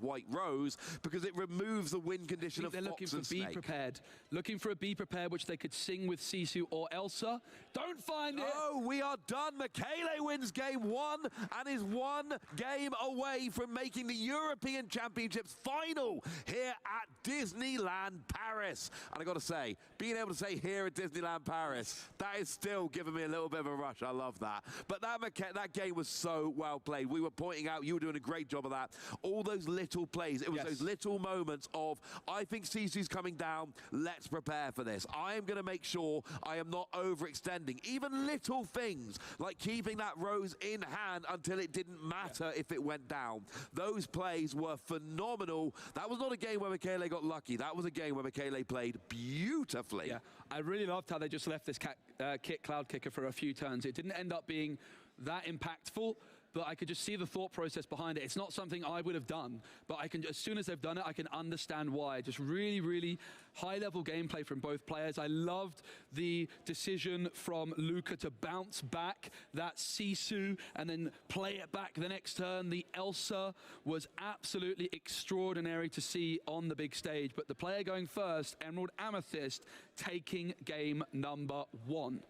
white rose because it removes the win condition of they're fox looking and for snake. Be Prepared. Looking for a Be Prepared, which they could sing with Sisu or Elsa. Don't find it! Oh, we are done. Michele wins game 1 and is 1 game away from making the European Championships final here at Disneyland Paris. And I got to say, being able to say here at Disneyland Paris, that is still giving me a little bit of a rush. I love that. But that game was so well played. We were pointing out, you were doing a great job of that. All those little plays, it was those little moments of, I think Sisu's coming down, let's prepare for this. I am going to make sure I am not overextending. Even little things, like keeping that rose in hand until it didn't matter if it went down. Those plays were phenomenal. That was not a game where Michele got lucky. That was a game where Michele played beautifully. Yeah, I really loved how they just left this Kit Cloud Kicker for a few turns. It didn't end up being that impactful, but I could just see the thought process behind it. It's not something I would have done, but I can, as soon as they've done it, I can understand why. Just really, really high-level gameplay from both players. I loved the decision from Luca to bounce back that Sisu and then play it back the next turn. The Elsa was absolutely extraordinary to see on the big stage, but the player going first, Emerald Amethyst, taking game number 1.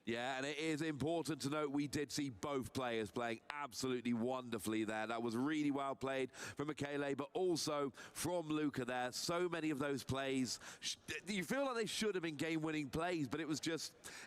Yeah, and it is important to note we did see both players playing absolutely wonderfully there. That was really well played from Michele, but also from Luca there. So many of those plays, you feel like they should have been game-winning plays, but it was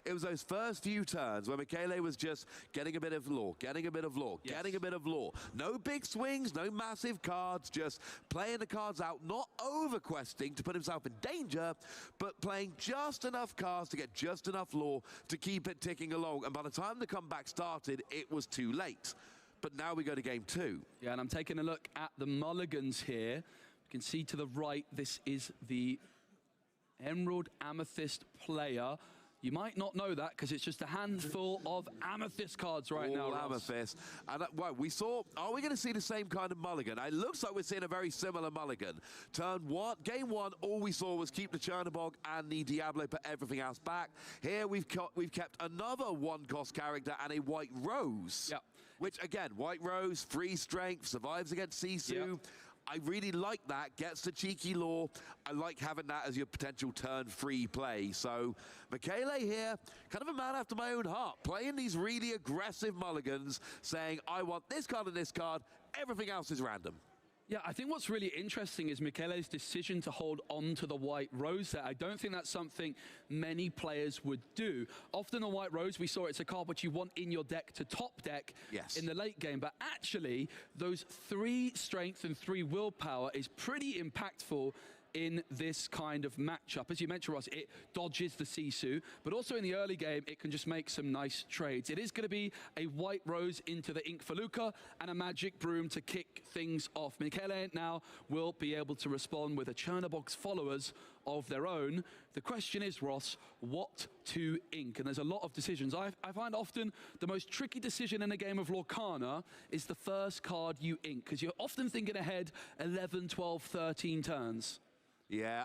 those first few turns where Michele was just getting a bit of law, getting a bit of law, getting a bit of law. No big swings, no massive cards, just playing the cards out, not over-questing to put himself in danger, but playing just enough cards to get just enough law to keep it ticking along, and by the time the comeback started, it was too late. But now we go to game 2. Yeah, and I'm taking a look at the mulligans here. You can see to the right, this is the Emerald Amethyst player. You might not know that because it's just a handful of Amethyst cards right now. All Amethyst. And well, we saw, are we going to see the same kind of mulligan? It looks like we're seeing a very similar mulligan. Game 1, all we saw was keep the Chernobog and the Diablo, put everything else back. Here we've kept another 1-cost character and a White Rose. Yep. Which, again, White Rose, free strength, survives against Sisu. Yep. I really like that. Gets the cheeky lore. I like having that as your potential turn-free play. So Michele here, kind of a man after my own heart, playing these really aggressive mulligans, saying, I want this card and this card. Everything else is random. Yeah, I think what's really interesting is Michele's decision to hold on to the white rose there. I don't think that's something many players would do. Often the white rose, we saw it's a card which you want in your deck to top deck in the late game. But actually, those 3 strength and 3 willpower is pretty impactful in this kind of matchup. As you mentioned, Ross, it dodges the Sisu, but also in the early game, it can just make some nice trades. It is going to be a white rose into the ink for Luca and a magic broom to kick things off. Michele now will be able to respond with a Chernobog's followers of their own. The question is, Ross, what to ink? And there's a lot of decisions. I find often the most tricky decision in a game of Lorcana is the first card you ink, because you're often thinking ahead 11, 12, 13 turns. Yeah,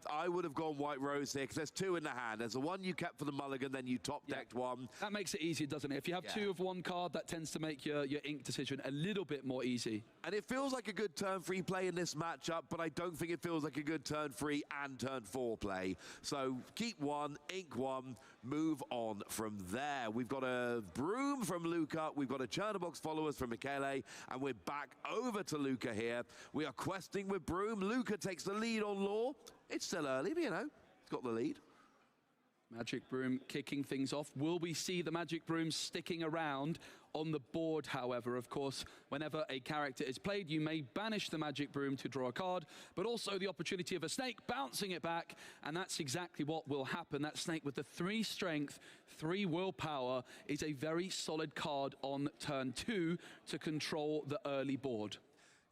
I would have gone white rose here because there's 2 in the hand. There's the one you kept for the mulligan, then you top decked one. That makes it easier, doesn't it? If you have 2 of one card, that tends to make your ink decision a little bit more easy. And it feels like a good turn-free play in this matchup, but I don't think it feels like a good turn-3 and turn-4 play. So keep 1, ink 1, move on from there. We've got a broom from Luca, we've got a Chernobog's followers from Michele, and we're back over to Luca here. We are questing with broom. Luca takes the lead on lore. It's still early, but you know, he's got the lead. Magic Broom kicking things off. Will we see the Magic Broom sticking around on the board, however? Of course, whenever a character is played, you may banish the Magic Broom to draw a card, but also the opportunity of a snake bouncing it back, and that's exactly what will happen. That snake with the 3 strength, 3 willpower is a very solid card on turn 2 to control the early board.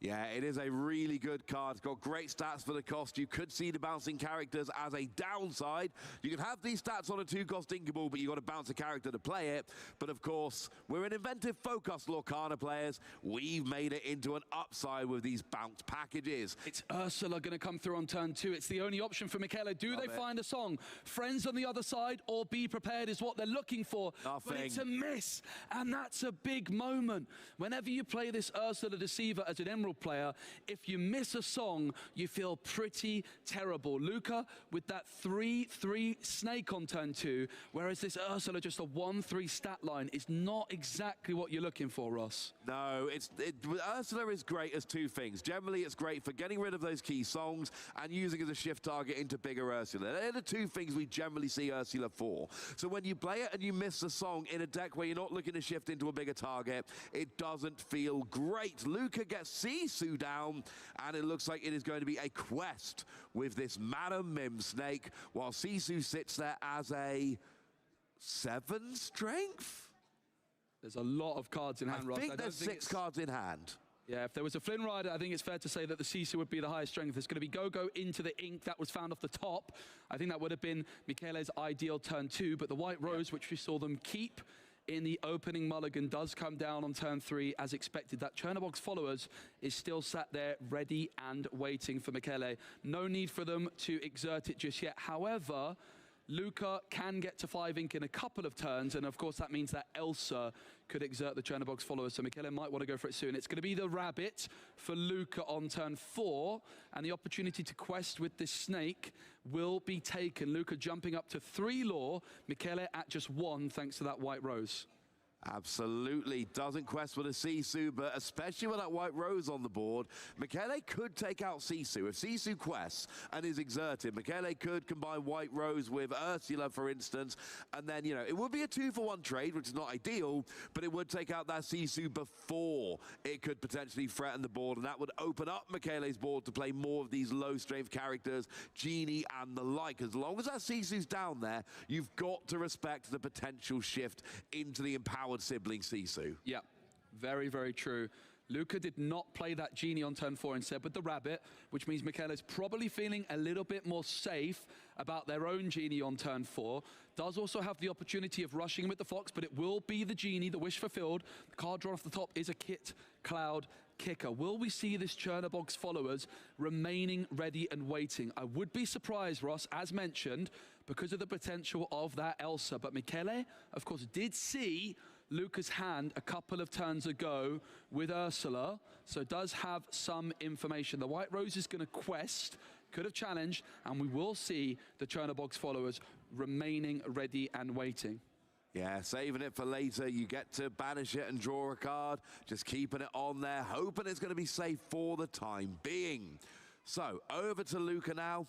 Yeah, it is a really good card. It's got great stats for the cost. You could see the bouncing characters as a downside. You can have these stats on a 2-cost Inkable, but you've got to bounce a character to play it. But of course, we're an inventive, focused Lorcana players. We've made it into an upside with these bounce packages. It's Ursula going to come through on turn 2. It's the only option for Michele. Do they find a song? Friends on the other side or be prepared is what they're looking for. Nothing. But it's a miss, and that's a big moment. Whenever you play this Ursula Deceiver as an Emerald player, if you miss a song, you feel pretty terrible. Luca with that 3/3 snake on turn 2, whereas this Ursula just a 1/3 stat line is not exactly what you're looking for, Ross. No, Ursula is great as 2 things. Generally, it's great for getting rid of those key songs and using as a shift target into bigger Ursula. They're the 2 things we generally see Ursula for. So when you play it and you miss a song in a deck where you're not looking to shift into a bigger target, it doesn't feel great. Luca gets Sisu down, and it looks like it is going to be a quest with this Madam Mim snake, while Sisu sits there as a 7 strength. There's a lot of cards in hand, Ross. I think there's 6 cards in hand. Yeah, if there was a Flynn Rider, I think it's fair to say that the Sisu would be the highest strength. There's going to be Go-Go into the ink. That was found off the top. I think that would have been Michele's ideal turn 2, but the White Rose, which we saw them keep in the opening mulligan, does come down on turn 3 as expected. That Chernobog's followers is still sat there ready and waiting for Michele. No need for them to exert it just yet. However, Luca can get to 5 ink in a couple of turns, and of course that means that Elsa could exert the Chernobog's followers, so Michele might want to go for it soon. It's going to be the rabbit for Luca on turn 4, and the opportunity to quest with this snake will be taken. Luca jumping up to 3 lore, Michele at just 1 thanks to that White Rose. Absolutely. Doesn't quest with a Sisu, but especially with that White Rose on the board, Michele could take out Sisu. If Sisu quests and is exerted, Michele could combine White Rose with Ursula, for instance, and then, you know, it would be a 2-for-1 trade, which is not ideal, but it would take out that Sisu before it could potentially threaten the board, and that would open up Michele's board to play more of these low-strength characters, Genie and the like. As long as that Sisu's down there, you've got to respect the potential shift into the empowered sibling Sisu. Yeah, very, very true. Luca did not play that Genie on turn 4 instead with the rabbit, which means Michele's probably feeling a little bit more safe about their own Genie on turn 4. Does also have the opportunity of rushing with the Fox, but it will be the Genie, the wish fulfilled. The card drawn off the top is a Kit Cloud Kicker. Will we see this Chernobog's followers remaining ready and waiting? I would be surprised, Ross, as mentioned, because of the potential of that Elsa. But Michele, of course, did see Luca's hand a couple of turns ago with Ursula, so does have some information. The White Rose is going to quest, could have challenged, and we will see the Chernobog's followers remaining ready and waiting. Yeah, saving it for later. You get to banish it and draw a card. Just keeping it on there, hoping it's going to be safe for the time being. So, over to Luca now.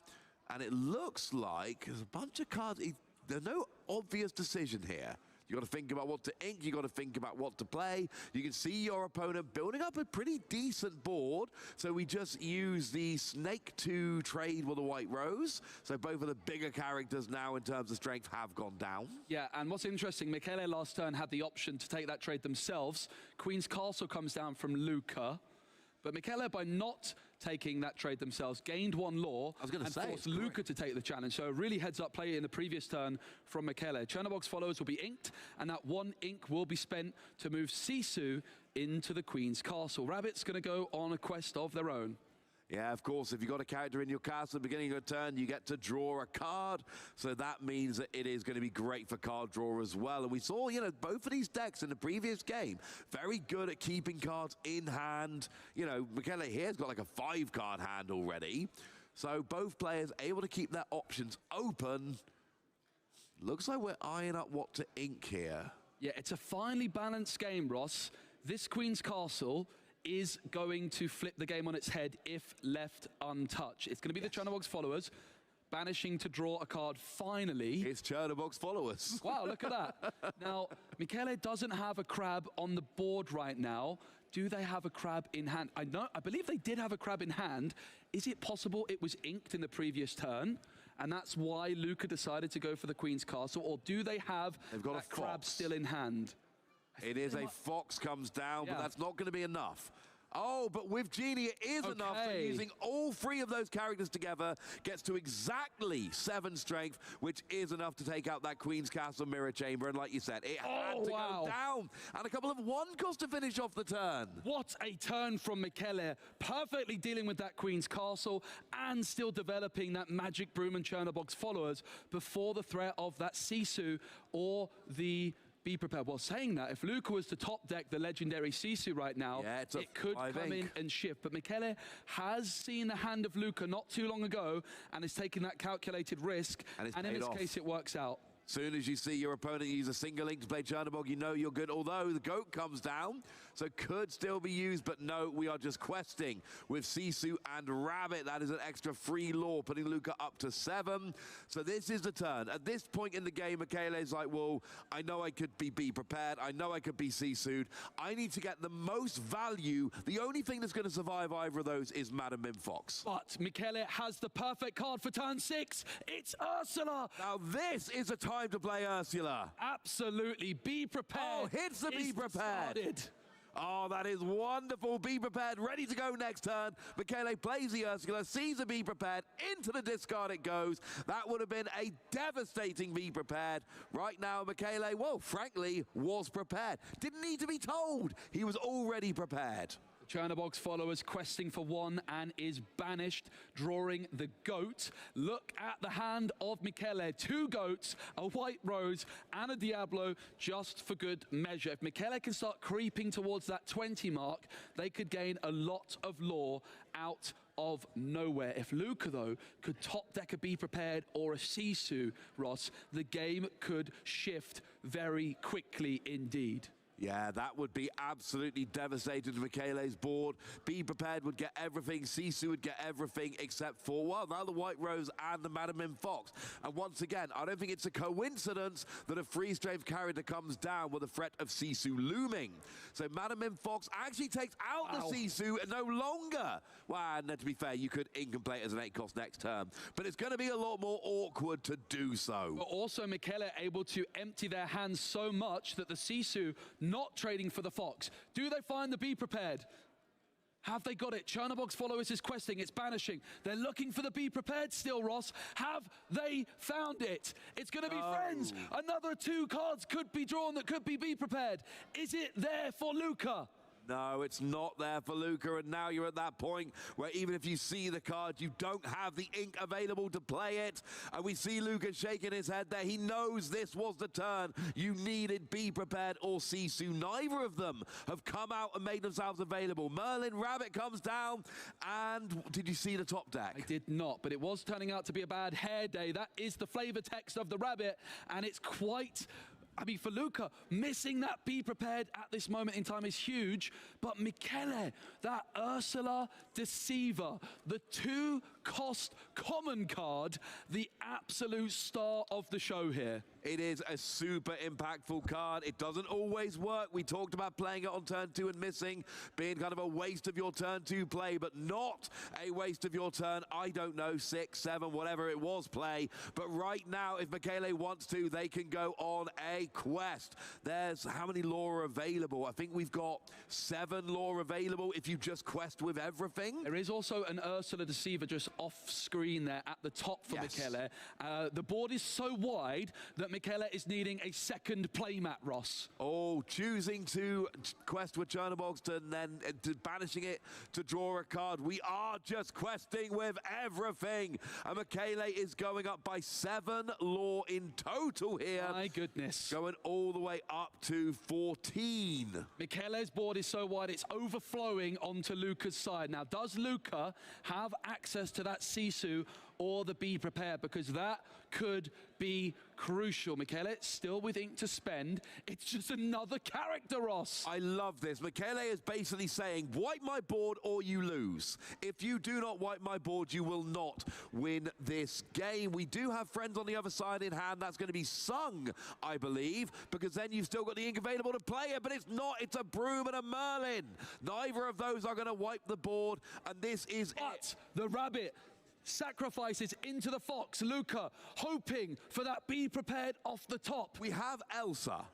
And it looks like there's a bunch of cards. There's no obvious decision here. You got to think about what to ink. You got to think about what to play. You can see your opponent building up a pretty decent board. So we just use the Snake to trade with the White Rose. So both of the bigger characters now in terms of strength have gone down. Yeah, and what's interesting, Michele last turn had the option to take that trade themselves. Queen's Castle comes down from Luca. But Michele, by not taking that trade themselves, gained one law and forced Luca to take the challenge. So a really heads-up play in the previous turn from Michele. Chernobog's followers will be inked, and that one ink will be spent to move Sisu into the Queen's Castle. Rabbit's going to go on a quest of their own. Yeah, of course, if you've got a character in your castle at the beginning of a turn, you get to draw a card. So that means that it is going to be great for card draw as well. And we saw, you know, both of these decks in the previous game, very good at keeping cards in hand. You know, Michele here's got like a 5-card hand already. So both players able to keep their options open. Looks like we're eyeing up what to ink here. Yeah, it's a finely balanced game, Ross. This Queen's Castle is going to flip the game on its head if left untouched. It's going to be the Chernobog's followers banishing to draw a card finally. It's Chernobog's followers. Wow, look at that. Now, Michele doesn't have a crab on the board right now. Do they have a crab in hand? I believe they did have a crab in hand. Is it possible it was inked in the previous turn? And that's why Luca decided to go for the Queen's Castle? Or do they have that crab still in hand? It is a fox comes down, but that's not going to be enough. Oh, but with Genie, it is enough. So using all 3 of those characters together gets to exactly 7 strength, which is enough to take out that Queen's Castle Mirror Chamber. And like you said, it had to go down. And a couple of 1-cost to finish off the turn. What a turn from Michele. Perfectly dealing with that Queen's Castle and still developing that Magic Broom and Chernobog's followers before the threat of that Sisu or the Be Prepared. Well, saying that, if Luca was to top deck the legendary Sisu right now, it could come in and shift. But Michele has seen the hand of Luca not too long ago and is taking that calculated risk. And in this case, it works out. Soon as you see your opponent use a single link to play Chernobog, you know you're good. Although the goat comes down, so could still be used, but no, we are just questing with Sisu and Rabbit. That is an extra free law, putting Luca up to 7. So this is the turn. At this point in the game, Michele is like, well, I know I could be prepared. I know I could be Sisu'd. I need to get the most value. The only thing that's going to survive either of those is Madam Mim Fox. But Michele has the perfect card for turn 6. It's Ursula. Now this is a time to play Ursula. Absolutely. Be prepared. Oh, hits the Be Prepared. Oh, that is wonderful. Be Prepared, ready to go next turn. Michele plays the Ursula, sees the Be Prepared, into the discard it goes. That would have been a devastating Be Prepared. Right now, Michele, well, frankly, was prepared. Didn't need to be told. He was already prepared. Chernobog's followers questing for 1 and is banished, drawing the goat. Look at the hand of Michele. 2 goats, a White Rose, and a Diablo, just for good measure. If Michele can start creeping towards that 20 mark, they could gain a lot of lore out of nowhere. If Luca, though, could top deck a Be Prepared or a Sisu, Ross, the game could shift very quickly indeed. Yeah, that would be absolutely devastating to Michele's board. Be Prepared would get everything. Sisu would get everything except for, well, now the White Rose and the Madam Mim Fox. And once again, I don't think it's a coincidence that a free strength character comes down with the threat of Sisu looming. So Madam Mim Fox actually takes out the Sisu and no longer. Well, and to be fair, you could incomplete as an 8-cost next turn. But it's going to be a lot more awkward to do so. But also Michele able to empty their hands so much that the Sisu not trading for the Fox. Do they find the Be Prepared? Have they got it? Chernobog's followers is questing, it's banishing. They're looking for the Be Prepared still, Ross. Have they found it? It's going to be friends. Another 2 cards could be drawn that could be Prepared. Is it there for Luca? No, it's not there for Luca, and now you're at that point where even if you see the card, you don't have the ink available to play it. And we see Luca shaking his head there. He knows this was the turn you needed. Be Prepared or Sisu. Neither of them have come out and made themselves available. Merlin Rabbit comes down, and did you see the top deck? I did not, but it was turning out to be a bad hair day. That is the flavor text of the Rabbit, and it's quite... I mean, for Luca, missing that Be Prepared at this moment in time is huge. But Michele, that Ursula Deceiver, the 2-cost common card, the absolute star of the show here. It is a super impactful card. It doesn't always work. We talked about playing it on turn 2 and missing, being kind of a waste of your turn 2 play, but not a waste of your turn, I don't know, 6, 7, whatever it was play. But right now, if Michele wants to, they can go on a quest. There's how many lore are available? I think we've got 7 lore available if you just quest with everything. There is also an Ursula Deceiver just off screen there at the top for Michele. The board is so wide that Michele is needing a second playmat, Ross. Oh, choosing to quest with Chernobogst and then banishing it to draw a card. We are just questing with everything. And Michele is going up by 7 lore in total here. My goodness. Going all the way up to 14. Michele's board is so wide, it's overflowing onto Luca's side. Now, does Luca have access to that Sisu or the Be Prepared? Because that could be crucial. Michele, still with ink to spend. It's just another character, Ross. I love this. Michele is basically saying, wipe my board or you lose. If you do not wipe my board, you will not win this game. We do have friends on the other side in hand. That's going to be Sung, I believe, because then you've still got the ink available to play it, but it's not. It's a Broom and a Merlin. Neither of those are going to wipe the board, and this is it. The Rabbit sacrifices into the Fox. Luca hoping for that Be Prepared off the top. We have Elsa.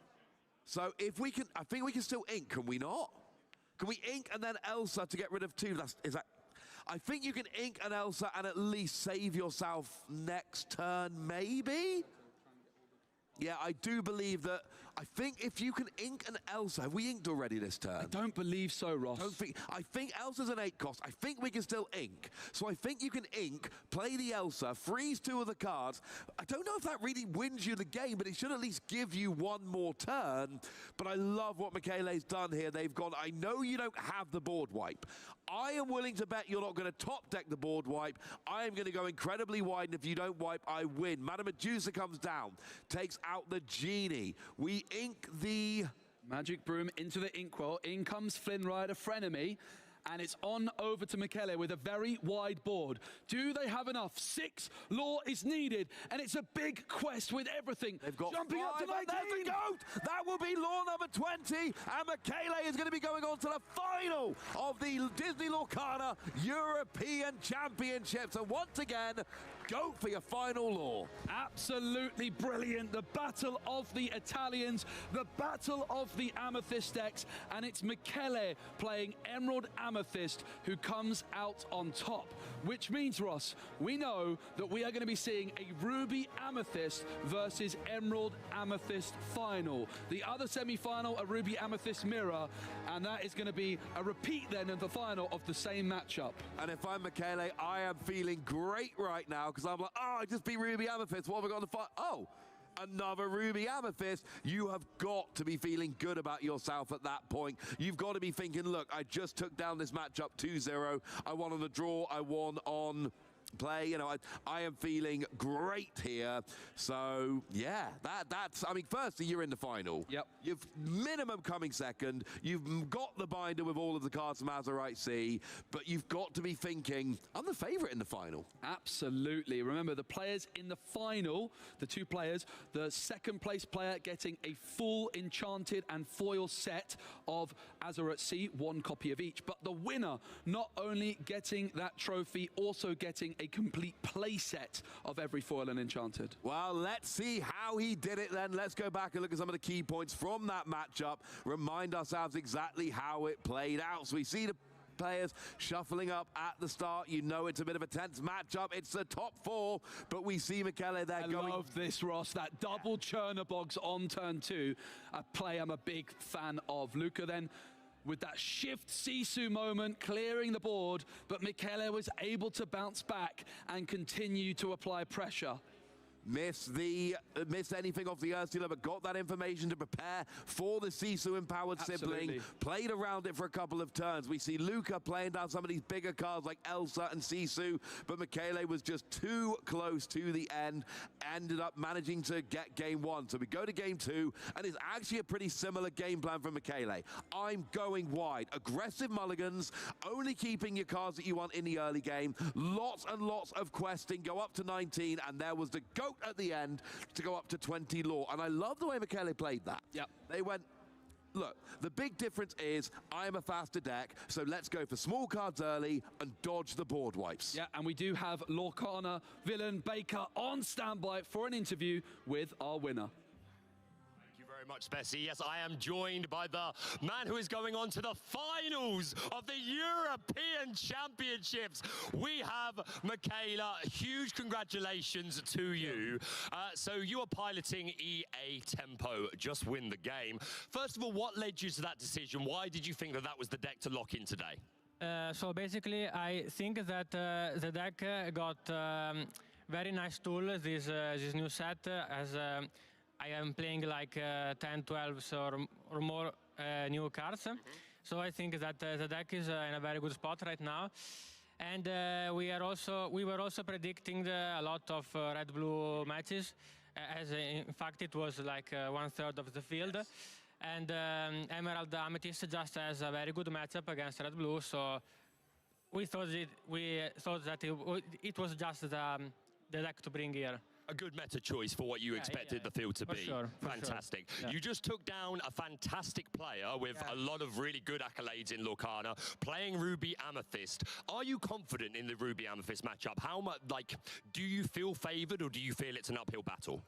So if we can, I think we can still ink, can we not? Can we ink and then Elsa to get rid of 2? I think you can ink an Elsa and at least save yourself next turn, maybe? Yeah, I do believe that. I think if you can ink an Elsa, have we inked already this turn? I don't believe so, Ross. I think Elsa's an 8 cost. I think we can still ink. So I think you can ink, play the Elsa, freeze 2 of the cards. I don't know if that really wins you the game, but it should at least give you 1 more turn. But I love what Michele's done here. They've gone, I know you don't have the board wipe. I am willing to bet you're not going to top deck the board wipe. I am going to go incredibly wide, and if you don't wipe, I win. Madame Medusa comes down, takes out the Genie. We ink the Magic Broom into the inkwell. In comes Flynn Rider, Frenemy. And it's on over to Michele with a very wide board. Do they have enough? 6 lore is needed, and it's a big quest with everything. They've got jumping 5, up to 19. there's the goat! That will be lore number 20, and Michele is going to be going on to the final of the Disney Lorcana European Championship. So once again, goat for your final lore. Absolutely brilliant. The battle of the Italians, the battle of the Amethyst decks, and it's Michele playing Emerald Amethyst who comes out on top. Which means, Ross, we know that we are going to be seeing a Ruby Amethyst versus Emerald Amethyst final. The other semi-final, a Ruby Amethyst mirror, and that is going to be a repeat then of the final of the same matchup. And if I'm Michele, I am feeling great right now because I'm like, oh, I just beat Ruby Amethyst. What have I got on the fight? Oh, another Ruby Amethyst. You have got to be feeling good about yourself at that point. You've got to be thinking, look, I just took down this matchup 2-0. I won on the draw. I won on play. You know, I am feeling great here. So yeah, that's, I mean, firstly, you're in the final. Yep. You've minimum coming second. You've got the binder with all of the cards from Azurite Sea, but you've got to be thinking, I'm the favorite in the final. Absolutely. Remember, the players in the final, the 2 players, the second place player getting a full enchanted and foil set of Azurite Sea, 1 copy of each, but the winner not only getting that trophy, also getting a complete play set of every foil and enchanted. Well, let's see how he did it then. Let's go back and look at some of the key points from that matchup. Remind ourselves exactly how it played out. So we see the players shuffling up at the start. You know it's a bit of a tense matchup. It's the top 4, but we see Michele there going. I love this, Ross. That double Chernobyls on turn 2, a play I'm a big fan of. Luca then with that shift Sisu moment clearing the board, but Michele was able to bounce back and continue to apply pressure. Missed anything off the Ursula, but got that information to prepare for the Sisu-empowered sibling. Played around it for a couple of turns. We see Luca playing down some of these bigger cards like Elsa and Sisu, but Michele was just too close to the end. Ended up managing to get game one. So we go to game two, and it's actually a pretty similar game plan for Michele. I'm going wide. Aggressive mulligans, only keeping your cards that you want in the early game. Lots and lots of questing, go up to 19, and there was the goat at the end to go up to 20 lore. And I love the way Michele played that. Yep. They went, look, the big difference is I am a faster deck, so let's go for small cards early and dodge the board wipes. Yeah, and we do have Lorcana Villain Baker on standby for an interview with our winner. Much, Bessie. Yes, I am joined by the man who is going on to the finals of the European Championships. We have Michaela. Huge congratulations to you. So you are piloting EA Tempo, just win the game. First of all, what led you to that decision? Why did you think that that was the deck to lock in today? So basically, I think that the deck got very nice tool, this new set, as I am playing like 10, 12 or more new cards. So I think that the deck is in a very good spot right now. And we were also predicting a lot of red-blue matches, as in fact it was like 1/3 of the field. And Emerald Amethyst just has a very good matchup against red-blue, so we thought that it was just the deck to bring here. A good meta choice for what you expected the field to be. Sure, fantastic. Sure. Yeah. You just took down a fantastic player with a lot of really good accolades in Lorcana, playing Ruby Amethyst. Are you confident in the Ruby Amethyst matchup? How much, like, do you feel favored or do you feel it's an uphill battle?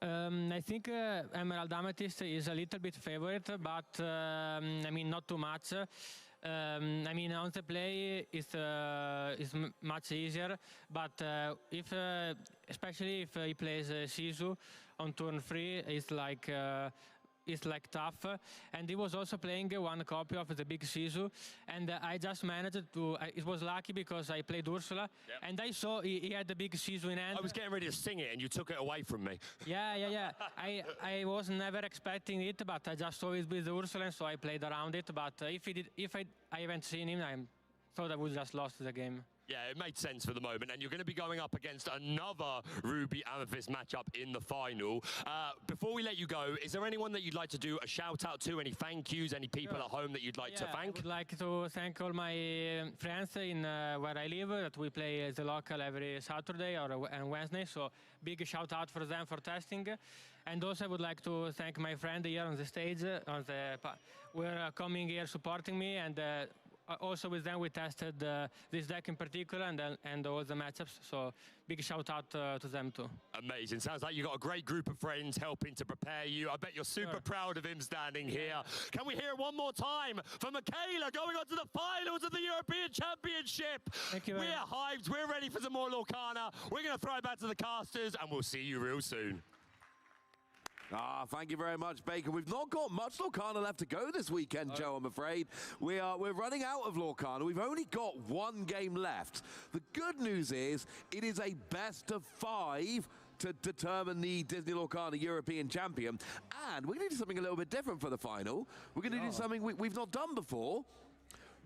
I think Emerald Amethyst is a little bit favored, but I mean, not too much. I mean, on the play is much easier, but especially if he plays Sisu on turn 3, it's like tough. And he was also playing one copy of the big Sisu, and I just managed to. It was lucky because I played Ursula, and I saw he had the big Sisu in hand. I was getting ready to sing it, and you took it away from me. Yeah. I was never expecting it, but I just saw it with Ursula, so I played around it. But if I haven't seen him, I thought I would just lost the game. Yeah, it made sense for the moment, and you're going to be going up against another Ruby Amethyst matchup in the final. Before we let you go, is there anyone that you'd like to do a shout-out to, any thank yous, any people at home that you'd like to thank? I would like to thank all my friends in where I live, that we play the local every Saturday and Wednesday, so big shout-out for them for testing. And also I would like to thank my friend here on the stage, we're coming here supporting me, and also with them we tested this deck in particular and all the matchups, so big shout out to them too. Amazing. Sounds like you've got a great group of friends helping to prepare you. I bet you're super proud of him standing here. Can we hear it one more time for Michaela going on to the finals of the European Championship? Thank you. We're hyped. We're ready for some more Lorcana. We're going to throw it back to the casters and we'll see you real soon. Thank you very much, Baker. We've not got much Lorcana left to go this weekend, Joe, I'm afraid. We're running out of Lorcana. We've only got one game left. The good news is it is a best of 5 to determine the Disney Lorcana European Champion. And we're going to do something a little bit different for the final. We're going to do something we've not done before.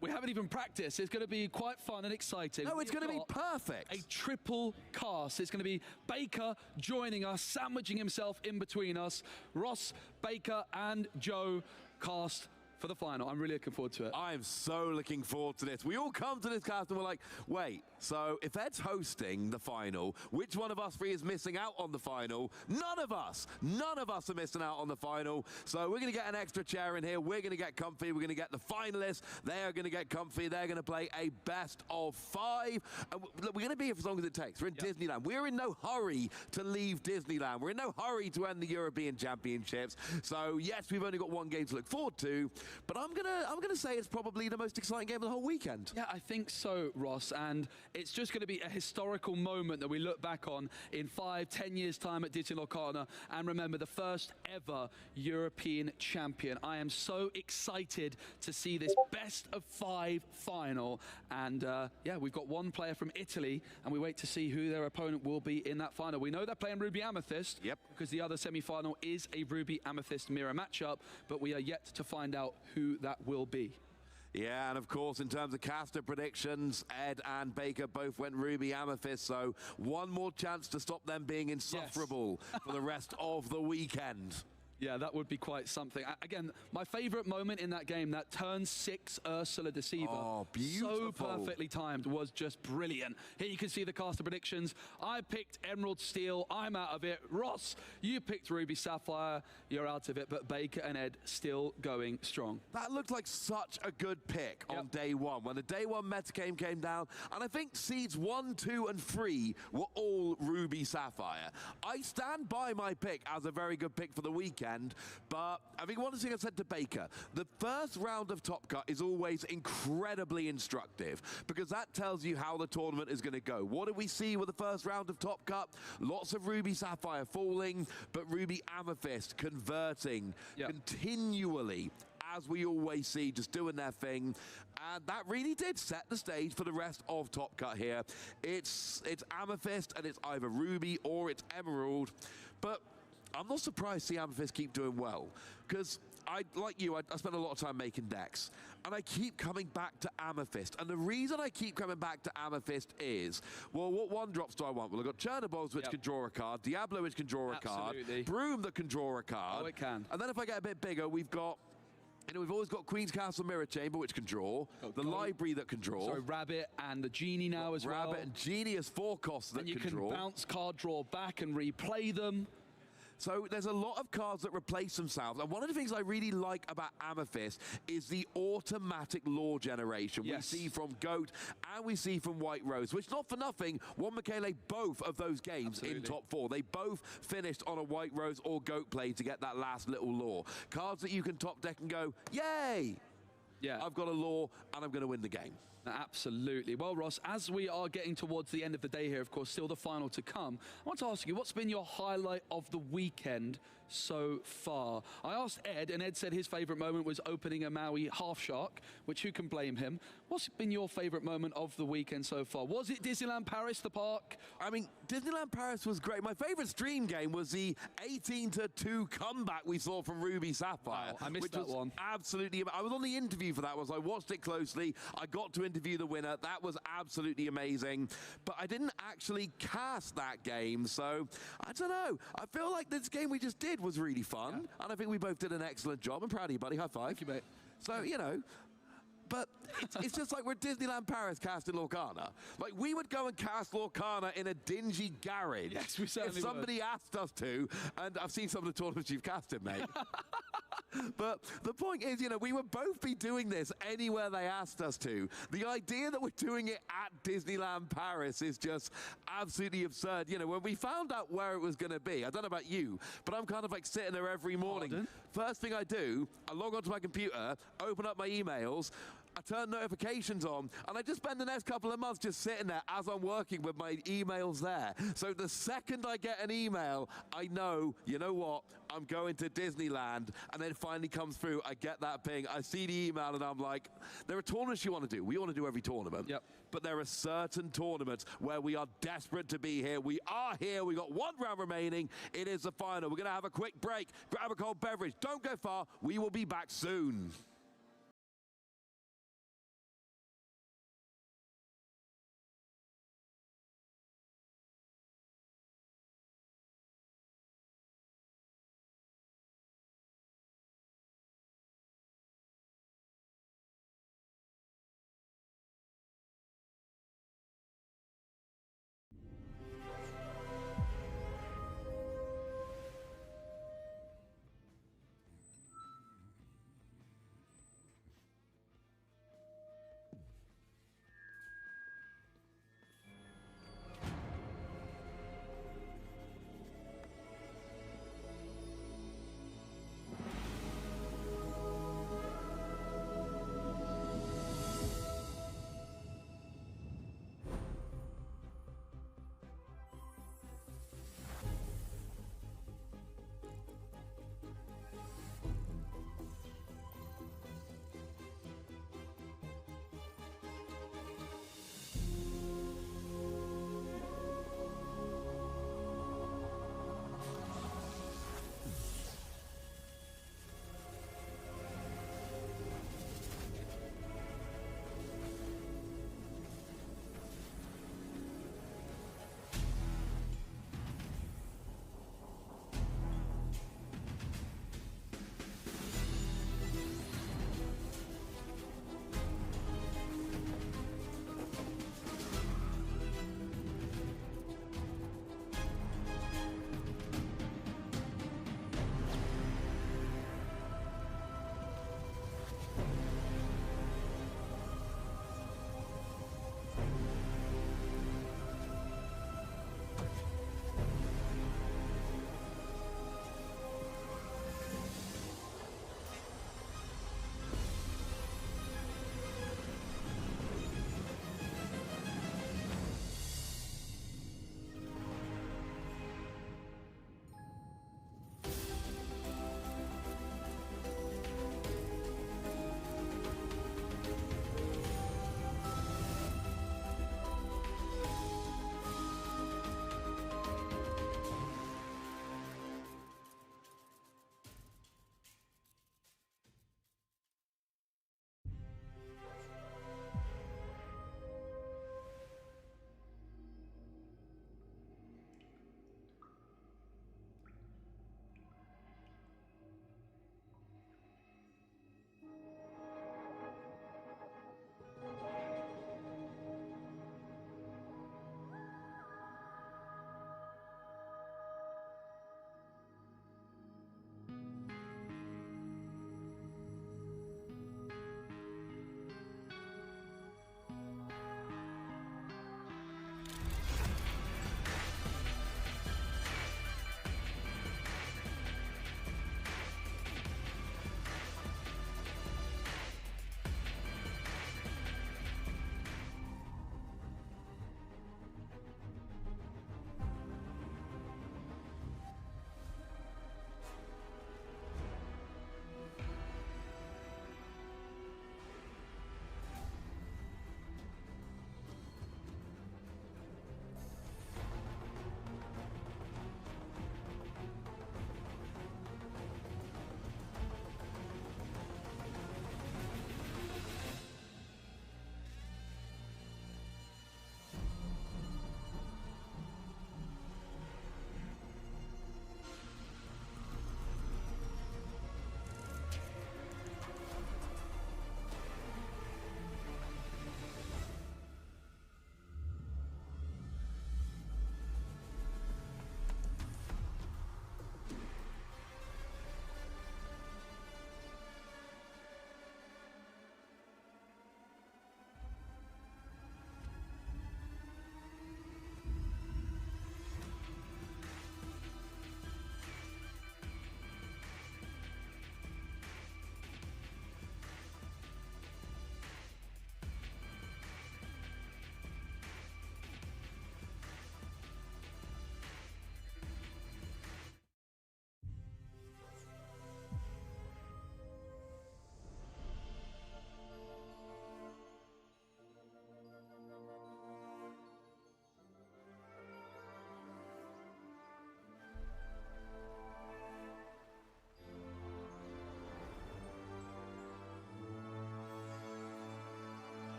We haven't even practiced. It's going to be quite fun and exciting. No, it's going to be perfect. A triple cast. It's going to be Baker joining us, sandwiching himself in between us. Ross, Baker, and Joe cast for the final. I'm really looking forward to it. I am so looking forward to this. We all come to this cast and we're like, wait, so if Ed's hosting the final, which one of us three is missing out on the final? None of us are missing out on the final. So we're going to get an extra chair in here. We're going to get comfy. We're going to get the finalists. They are going to get comfy. They're going to play a best of 5. And we're going to be here for as long as it takes. We're in Disneyland. We're in no hurry to leave Disneyland. We're in no hurry to end the European Championships. So yes, we've only got one game to look forward to, but I'm gonna say it's probably the most exciting game of the whole weekend. Yeah, I think so, Ross, and it's just going to be a historical moment that we look back on in 5-10 years' time at Disney Lorcana, and remember, the first ever European champion. I am so excited to see this best of 5 final, and yeah, we've got one player from Italy, and we wait to see who their opponent will be in that final. We know they're playing Ruby Amethyst, because the other semi-final is a Ruby Amethyst mirror matchup, but we are yet to find out who that will be. Yeah, and of course, in terms of caster predictions, Ed and Baker both went Ruby Amethyst, so one more chance to stop them being insufferable for the rest of the weekend. Yeah, that would be quite something. Again, my favorite moment in that game, that turn 6 Ursula Deceiver. Oh, beautiful. So perfectly timed, was just brilliant. Here you can see the caster predictions. I picked Emerald Steel, I'm out of it. Ross, you picked Ruby Sapphire, you're out of it, but Baker and Ed still going strong. That looked like such a good pick on day one, when the day one metagame came down, and I think seeds 1, 2, and 3 were all Ruby Sapphire. I stand by my pick as a very good pick for the weekend. But I think one thing I said to Baker, the first round of Top Cut is always incredibly instructive because that tells you how the tournament is going to go. What did we see with the first round of Top Cut? Lots of Ruby Sapphire falling, but Ruby Amethyst converting continually, as we always see, just doing their thing. And that really did set the stage for the rest of Top Cut here. It's Amethyst, and it's either Ruby or it's Emerald. But I'm not surprised to see Amethyst keep doing well, because like you, I spend a lot of time making decks, and I keep coming back to Amethyst. And the reason I keep coming back to Amethyst is, well, what one drops do I want? Well, I've got Chernobos, which can draw a card, Diablo, which can draw a card, Broom that can draw a card. Oh, it can. And then if I get a bit bigger, we've got, you know, we've always got Queen's Castle Mirror Chamber, which can draw, the Library that can draw. Sorry, Rabbit and the Genie now as well. Rabbit and Genie as 4 costs that can draw. And you can bounce card draw back and replay them. So there's a lot of cards that replace themselves. And one of the things I really like about Amethyst is the automatic lore generation we see from Goat and we see from White Rose, which, not for nothing, won Michele both of those games in top 4. They both finished on a White Rose or Goat play to get that last little lore. Cards that you can top deck and go, yay! Yeah, I've got a lore and I'm going to win the game. Absolutely. Well, Ross, as we are getting towards the end of the day here, of course, still the final to come, I want to ask you, what's been your highlight of the weekend so far? I asked Ed, and Ed said his favourite moment was opening a Maui Half Shark, which who can blame him? What's been your favourite moment of the weekend so far? Was it Disneyland Paris, the park? I mean, Disneyland Paris was great. My favourite stream game was the 18-2 comeback we saw from Ruby Sapphire. Wow, I missed that one. Absolutely. I was on the interview for that one, so I watched it closely. I got to interview the winner. That was absolutely amazing. But I didn't actually cast that game, so I don't know. I feel like this game we just did was really fun, and I think we both did an excellent job. I'm proud of you, buddy. High five. Thank you, mate. So, you know, but it's just like we're at Disneyland Paris casting Lorcana. Like, we would go and cast Lorcana in a dingy garage. Yes, we certainly if somebody asked us to, and I've seen some of the tournaments you've cast in, mate. But the point is, you know, we would both be doing this anywhere they asked us to. The idea that we're doing it at Disneyland Paris is just absolutely absurd. You know, when we found out where it was going to be, I don't know about you, but I'm kind of like sitting there every morning. Pardon? First thing I do, I log onto my computer, open up my emails, I turn notifications on, and I just spend the next couple of months just sitting there as I'm working with my emails there. So the second I get an email, I know, you know what, I'm going to Disneyland, and then it finally comes through, I get that ping, I see the email, and I'm like, there are tournaments you want to do. We want to do every tournament. Yep. But there are certain tournaments where we are desperate to be here. We are here. We got one round remaining. It is the final. We're going to have a quick break, grab a cold beverage. Don't go far. We will be back soon.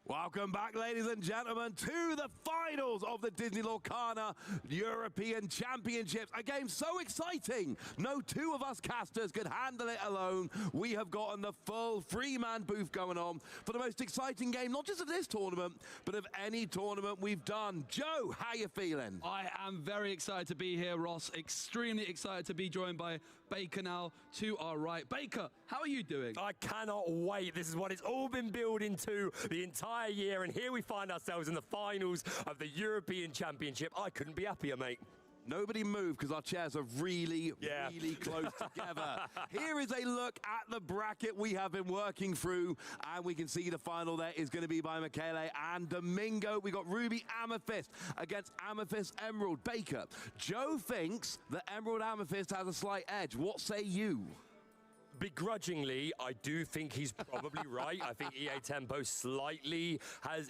Welcome back, ladies and gentlemen, to the finals of the Disney Lorcana European Championships. A game so exciting, no two of us casters could handle it alone. We have gotten the full three-man booth going on for the most exciting game, not just of this tournament, but of any tournament we've done. Joe, how you feeling? I am very excited to be here, Ross. Extremely excited to be joined by Baker now to our right. Baker, how are you doing? I cannot wait. This is what it's all been building to the entire year, and here we find ourselves in the finals of the European Championship. I couldn't be happier, mate. Nobody move because our chairs are really close together. Here is a look at the bracket we have been working through, and we can see the final there is going to be by Michele and Domingo. We got Ruby Amethyst against Amethyst Emerald. Baker, Joe thinks that Emerald Amethyst has a slight edge. What say you? Begrudgingly, I do think he's probably right. I think EA Tempo slightly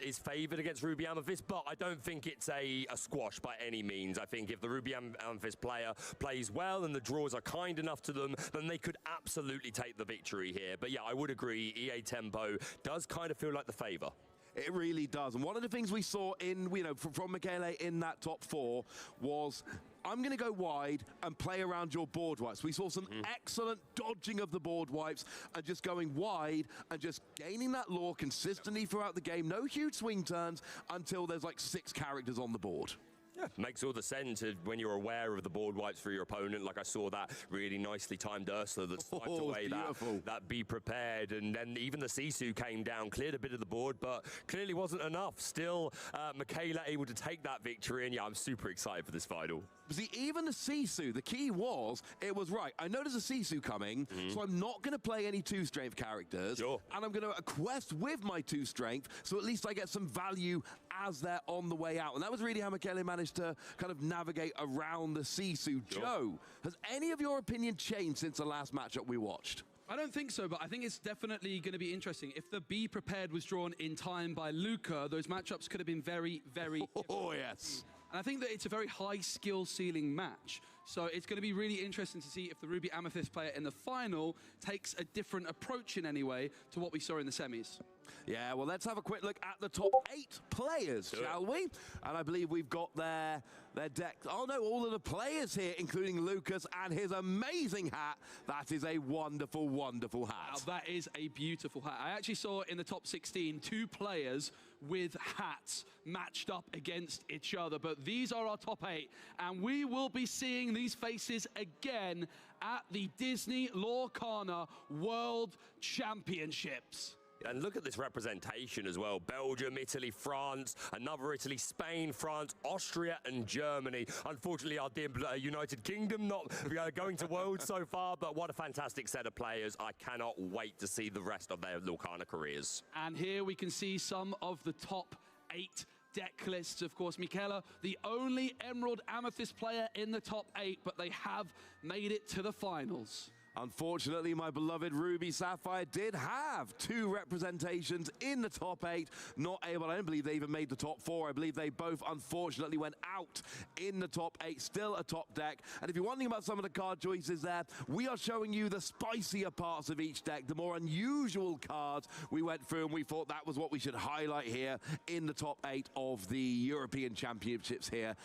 is favoured against Ruby Amethyst, but I don't think it's a squash by any means. I think if the Ruby Amethyst player plays well and the draws are kind enough to them, then they could absolutely take the victory here. But yeah, I would agree, EA Tempo does kind of feel like the favour. It really does. And one of the things we saw in, from Michele in that top four was, I'm going to go wide and play around your board wipes. We saw some excellent dodging of the board wipes and just going wide and just gaining that lore consistently throughout the game. No huge swing turns until there's like 6 characters on the board. Yeah, makes all the sense when you're aware of the board wipes for your opponent. Like I saw that really nicely timed Ursula that swiped away that be prepared. And then even the Sisu came down, cleared a bit of the board, but clearly wasn't enough. Still, Michele able to take that victory. And yeah, I'm super excited for this final. See, even the Sisu, the key was, it was right. I know there's a Sisu coming, so I'm not going to play any 2-strength characters. Sure. And I'm going to quest with my 2-strength, so at least I get some value as they're on the way out. And that was really how Michele managed to kind of navigate around the Sisu. Sure. Joe, has any of your opinion changed since the last matchup we watched? I don't think so, but I think it's definitely going to be interesting. If the Be Prepared was drawn in time by Luca, those matchups could have been very, very Oh, yes. And I think that it's a very high skill ceiling match. So it's going to be really interesting to see if the Ruby Amethyst player in the final takes a different approach in any way to what we saw in the semis. Yeah, well, let's have a quick look at the top 8 players, shall we? And I believe we've got their deck. Oh, no, all of the players here, including Lucas and his amazing hat. That is a wonderful, wonderful hat. Now, that is a beautiful hat. I actually saw in the top 16 2 players with hats matched up against each other. But these are our top 8, and we will be seeing these faces again at the Disney Lorcana World Championships. And look at this representation as well. Belgium, Italy, France, another Italy, Spain, France, Austria, and Germany. Unfortunately, our dear United Kingdom not going to Worlds so far, but what a fantastic set of players. I cannot wait to see the rest of their Lorcana careers. And here we can see some of the top 8 deck lists. Of course, Michele, the only Emerald Amethyst player in the top 8, but they have made it to the finals. Unfortunately, my beloved Ruby Sapphire did have 2 representations in the top 8. Not able, I don't believe they even made the top 4. I believe they both, unfortunately, went out in the top 8. Still a top deck. And if you're wondering about some of the card choices there, we are showing you the spicier parts of each deck, the more unusual cards we went through, and we thought that was what we should highlight here in the top 8 of the European Championships here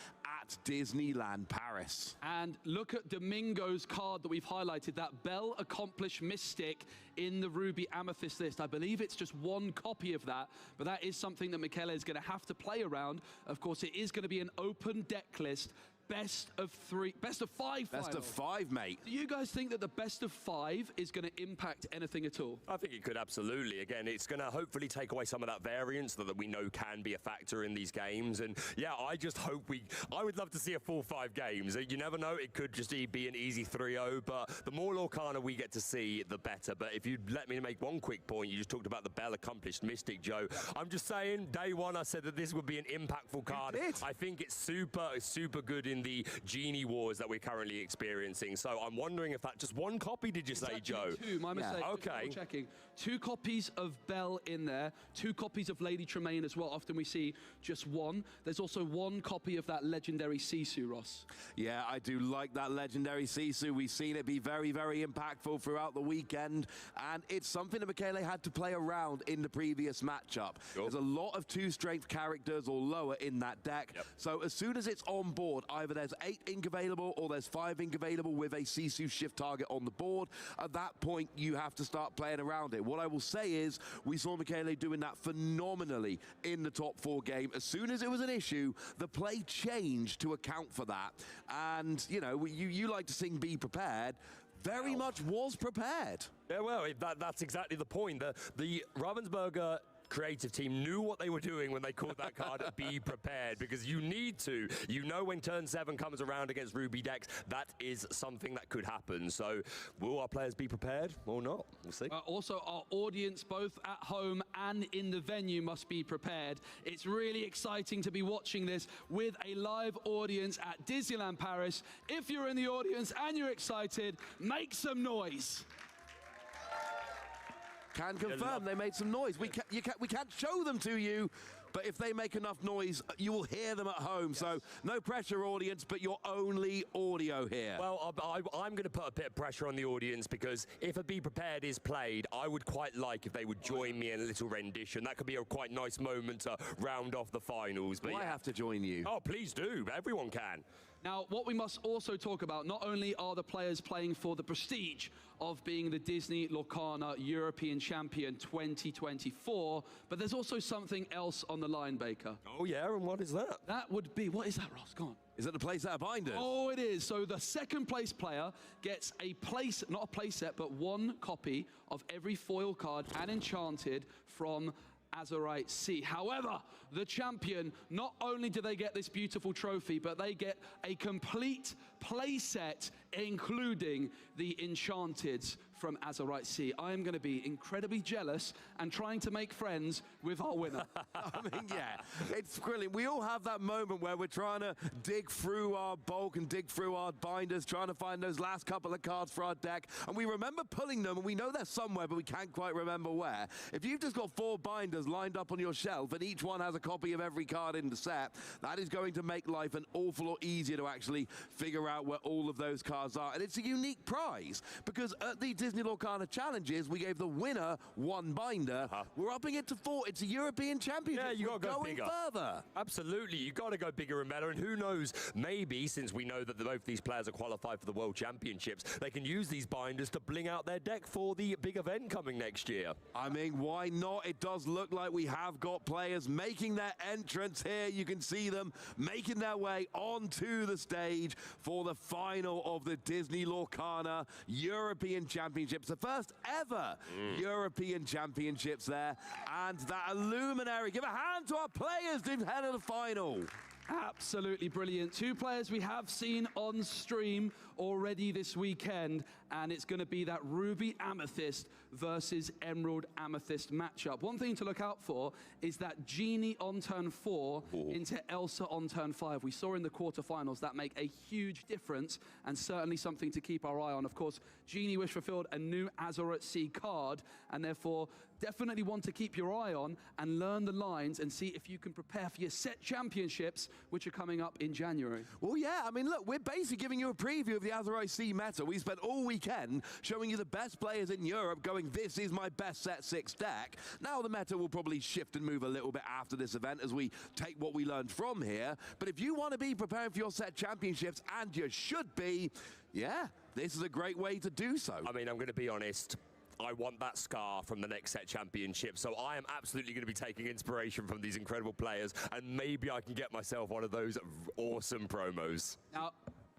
at Disneyland Paris. And look at Domingo's card that we've highlighted, that Bell Accomplished Mystic in the Ruby Amethyst list. I believe it's just 1 copy of that, but that is something that Michele is going to have to play around. Of course, it is going to be an open deck list. Best of 5 final. Best of 5, mate. Do you guys think that the best of 5 is going to impact anything at all? I think it could, absolutely. Again, it's going to hopefully take away some of that variance that we know can be a factor in these games. And yeah, I just hope I would love to see a full 5 games. You never know, it could just be an easy 3-0, but the more Lorcana we get to see, the better. But if you'd let me make one quick point, you just talked about the Bell Accomplished Mystic, Joe. I'm just saying, day one, I said that this would be an impactful card. I think it's super, super good in in the Genie Wars that we're currently experiencing. So I'm wondering if that just one copy, did you say, Joe? Two, my mistake. Yeah. Okay. Checking. 2 copies of Belle in there, 2 copies of Lady Tremaine as well. Often we see just one. There's also 1 copy of that legendary Sisu, Ross. Yeah, I do like that legendary Sisu. We've seen it be very, very impactful throughout the weekend, and it's something that Michele had to play around in the previous matchup. Sure. There's a lot of 2-strength characters or lower in that deck, so as soon as it's on board, either there's 8 ink available or there's 5 ink available with a Sisu shift target on the board. At that point, you have to start playing around it. What I will say is, we saw Michele doing that phenomenally in the top 4 game. As soon as it was an issue, the play changed to account for that. And, you know, you like to sing Be Prepared. Very much was prepared. Yeah, well, that's exactly the point. The Ravensburger creative team knew what they were doing when they called that card Be Prepared, because you need to. You know when turn 7 comes around against Ruby decks, that is something that could happen. So will our players be prepared or not? We'll see. Also, our audience, both at home and in the venue, must be prepared. It's really exciting to be watching this with a live audience at Disneyland Paris. If you're in the audience and you're excited, make some noise. Can confirm they made some noise. We can't show them to you, but if they make enough noise, you will hear them at home. Yes. So no pressure, audience, but you're only audio here. Well, I'm going to put a bit of pressure on the audience, because if a Be Prepared is played, I would quite like if they would join me in a little rendition. That could be a quite nice moment to round off the finals. But I have to join you. Oh, please do. Everyone can. Now, what we must also talk about, not only are the players playing for the prestige of being the Disney Lorcana European Champion 2024, but there's also something else on the line, Baker. Oh, yeah, and what is that? That would be, what is that, Ross? Go on. Is it the playset of binders? Oh, it is. So the second place player gets a place, not a playset, but 1 copy of every foil card and enchanted from Azurite Sea. However, the champion, not only do they get this beautiful trophy, but they get a complete playset, including the Enchanteds from Azurite Sea. I am going to be incredibly jealous and trying to make friends with our winner. I mean, yeah, it's brilliant. We all have that moment where we're trying to dig through our bulk and dig through our binders, trying to find those last couple of cards for our deck, and we remember pulling them, and we know they're somewhere, but we can't quite remember where. If you've just got 4 binders lined up on your shelf, and each one has a copy of every card in the set, that is going to make life an awful lot easier to actually figure out where all of those cards are. And it's a unique prize, because at the Disney Lorcana Challenges, we gave the winner 1 binder. We're upping it to 4. It's a European Championship. Yeah, you got to go going bigger. Further. Absolutely, you got to go bigger and better. And who knows? Maybe, since we know that both these players are qualified for the World Championships, they can use these binders to bling out their deck for the big event coming next year. I mean, why not? It does look like we have got players making their entrance here. You can see them making their way onto the stage for the final of the Disney Lorcana European Championships. The first ever European Championships there. And that Illuminary. Give a hand to our players in head of the final. Absolutely brilliant. 2 players we have seen on stream already this weekend, and it's going to be that Ruby Amethyst versus Emerald Amethyst matchup. One thing to look out for is that Genie on turn 4 into Elsa on turn 5. We saw in the quarterfinals that make a huge difference, and certainly something to keep our eye on. Of course, Genie Wish Fulfilled, a new Azurite Sea card, and therefore definitely one to keep your eye on and learn the lines and see if you can prepare for your set championships, which are coming up in January. Well, yeah, I mean, look, we're basically giving you a preview of the Azurite Sea meta. We spent all weekend showing you the best players in Europe going, this is my best set 6 deck. Now the meta will probably shift and move a little bit after this event as we take what we learned from here. But if you want to be preparing for your set championships, and you should be, yeah, this is a great way to do so. I mean, I'm going to be honest. I want that scar from the next set championship, so I am absolutely going to be taking inspiration from these incredible players, and maybe I can get myself one of those awesome promos. Now,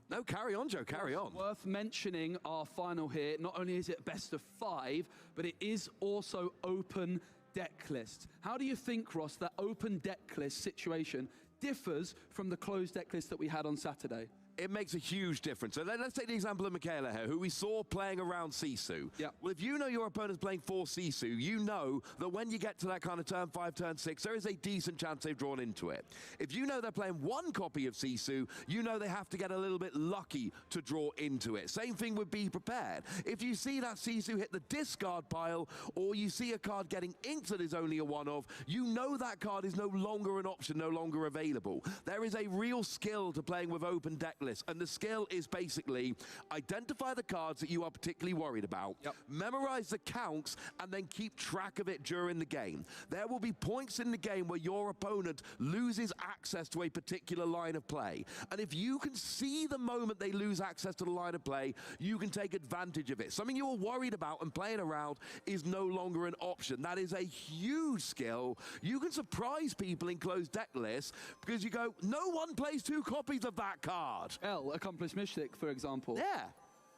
no, carry on, Joe, carry on. Worth mentioning our final here. Not only is it best of 5, but it is also open deck list. How do you think, Ross, that open deck list situation differs from the closed deck list that we had on Saturday? it makes a huge difference. So let's take the example of Michaela here, who we saw playing around Sisu. Yeah. Well, if you know your opponent's playing 4 Sisu, you know that when you get to that kind of turn 5, turn 6, there is a decent chance they've drawn into it. If you know they're playing 1 copy of Sisu, you know they have to get a little bit lucky to draw into it. Same thing with Be Prepared. If you see that Sisu hit the discard pile, or you see a card getting inked that is only a 1-of, you know that card is no longer an option, no longer available. There is a real skill to playing with open deck lists, and the skill is basically identify the cards that you are particularly worried about, memorize the counts, and then keep track of it during the game. There will be points in the game where your opponent loses access to a particular line of play, and if you can see the moment they lose access to the line of play, you can take advantage of it. Something you were worried about and playing around is no longer an option. That is a huge skill. You can surprise people in closed deck lists because you go, no one plays 2 copies of that card. Accomplished Mystic, for example. Yeah.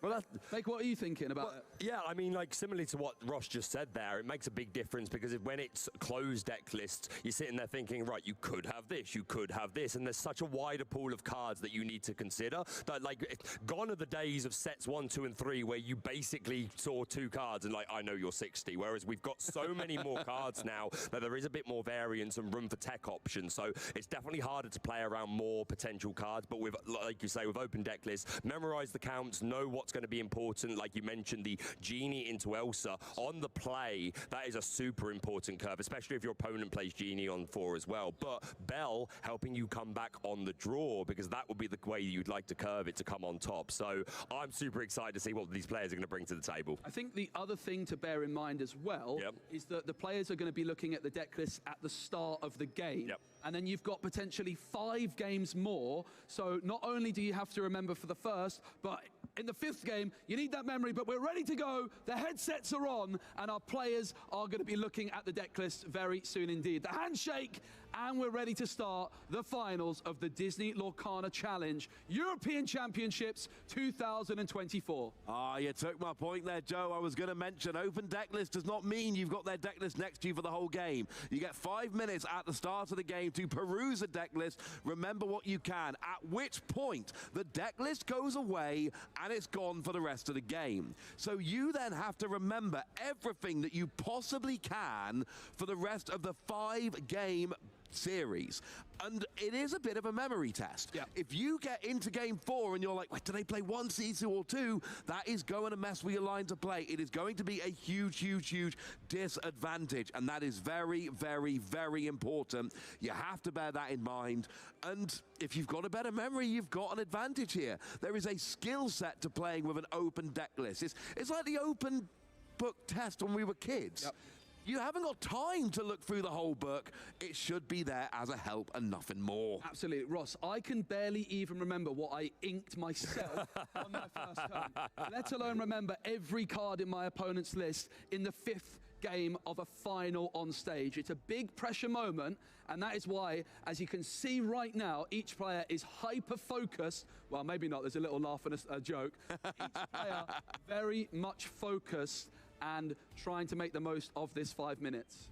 Well, like, what are you thinking about it? Yeah, I mean, like, similarly to what Ross just said there, it makes a big difference because when it's closed deck lists, you're sitting there thinking, right, you could have this, you could have this, and there's such a wider pool of cards that you need to consider that, like, gone are the days of sets 1, 2, and 3 where you basically saw 2 cards and, like, I know you're 60, whereas we've got so many more cards now that there is a bit more variance and room for tech options, so it's definitely harder to play around more potential cards, but with, like you say, with open deck lists, memorize the counts, know what's going to be important. Like you mentioned, the Genie into Elsa on the play, that is a super important curve, especially if your opponent plays Genie on 4 as well. But Bell helping you come back on the draw, because that would be the way you'd like to curve it to come on top. So I'm super excited to see what these players are going to bring to the table. I think the other thing to bear in mind as well is that the players are going to be looking at the deck list at the start of the game. And then you've got potentially 5 games more. So not only do you have to remember for the first, but in the 5th game, you need that memory, but we're ready to go. The headsets are on, and our players are going to be looking at the deck list very soon indeed. The handshake, and we're ready to start the finals of the Disney Lorcana Challenge European Championships 2024. Ah, you took my point there, Joe. I was going to mention open deck list does not mean you've got their deck list next to you for the whole game. You get 5 minutes at the start of the game to peruse the deck list, remember what you can, at which point the deck list goes away and it's gone for the rest of the game. So you then have to remember everything that you possibly can for the rest of the 5-game series. And it is a bit of a memory test. If you get into game 4 and you're like, wait, do they play 1 Sisu or 2? That is going to mess with your lines of play. It is going to be a huge, huge, huge disadvantage. And that is very, very, very important. You have to bear that in mind. And if you've got a better memory, you've got an advantage here. There is a skill set to playing with an open deck list. It's like the open book test when we were kids. You haven't got time to look through the whole book. It should be there as a help and nothing more. Absolutely. Ross, I can barely even remember what I inked myself on my first turn, let alone remember every card in my opponent's list in the 5th game of a final on stage. It's a big pressure moment, and that is why, as you can see right now, each player is hyper-focused. Well, maybe not. There's a little laugh and a joke. Each player very much focused and trying to make the most of this 5 minutes.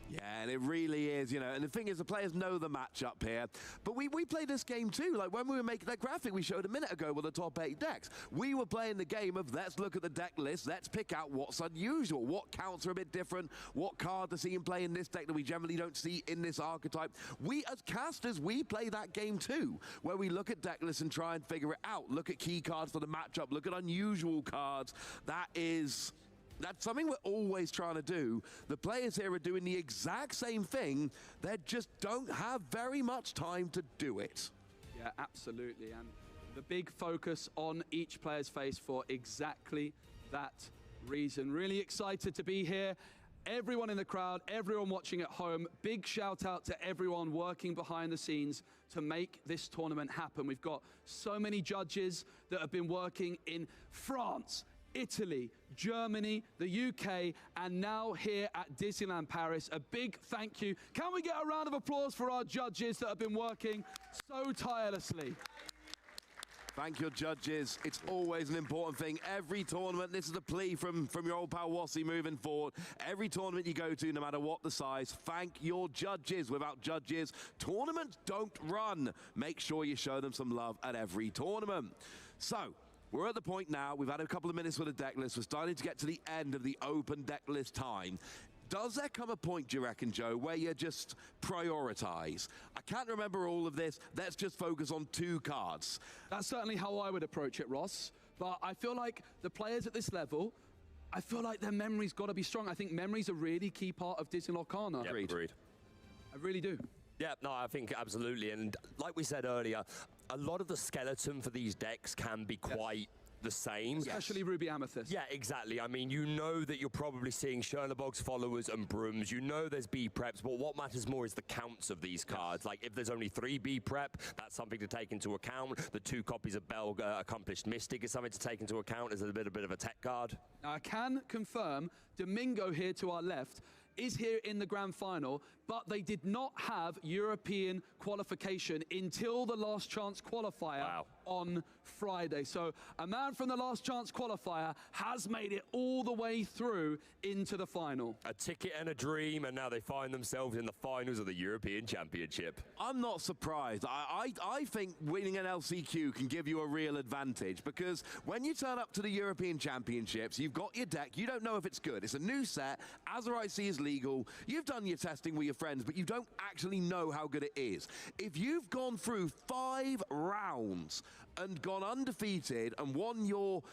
Yeah, and it really is, you know. And the thing is, the players know the matchup here. But we play this game too. Like when we were making that graphic we showed a minute ago with the top 8 decks, we were playing the game of let's look at the deck list, let's pick out what's unusual, what counts are a bit different, what card to see him play in this deck that we generally don't see in this archetype. We, as casters, we play that game too, where we look at deck lists and try and figure it out. Look at key cards for the matchup, look at unusual cards. That's something we're always trying to do. The players here are doing the exact same thing. They just don't have very much time to do it. Yeah, absolutely. And the big focus on each player's face for exactly that reason. Really excited to be here. Everyone in the crowd, everyone watching at home, big shout out to everyone working behind the scenes to make this tournament happen. We've got so many judges that have been working in France, Italy, Germany, the UK, and now here at Disneyland Paris. A big thank you. Can we get a round of applause for our judges that have been working so tirelessly? Thank your judges. It's always an important thing. Every tournament, this is a plea from your old pal Wassy moving forward. Every tournament you go to, no matter what the size, thank your judges. Without judges, tournaments don't run. Make sure you show them some love at every tournament. So, we're at the point now, we've had a couple of minutes with the deck list. We're starting to get to the end of the open deck list time. Does there come a point, do you reckon, Joe, where you just prioritize? I can't remember all of this. Let's just focus on 2 cards. That's certainly how I would approach it, Ross. But I feel like the players at this level, I feel like their memory's got to be strong. I think memory's a really key part of Disney Lorcana. Yep, agreed. I really do. Yeah, no, I think absolutely. And like we said earlier, a lot of the skeleton for these decks can be quite the same. Especially Ruby Amethyst. Yeah, exactly. I mean, you know that you're probably seeing Chernobog's followers and Brooms. You know there's B preps, but what matters more is the counts of these cards. Like, if there's only 3 B prep, that's something to take into account. The 2 copies of Bell Accomplished Mystic is something to take into account as a bit of a tech card. Now, I can confirm Domingo here to our left is here in the grand final, but they did not have European qualification until the last chance qualifier on Friday. So a man from the last chance qualifier has made it all the way through into the final. A ticket and a dream, and now they find themselves in the finals of the European Championship. I'm not surprised. I think winning an LCQ can give you a real advantage, because when you turn up to the European Championships, you've got your deck, you don't know if it's good. It's a new set, Azerite is legal, you've done your testing with your friends, but you don't actually know how good it is. If you've gone through 5 rounds and gone undefeated and won your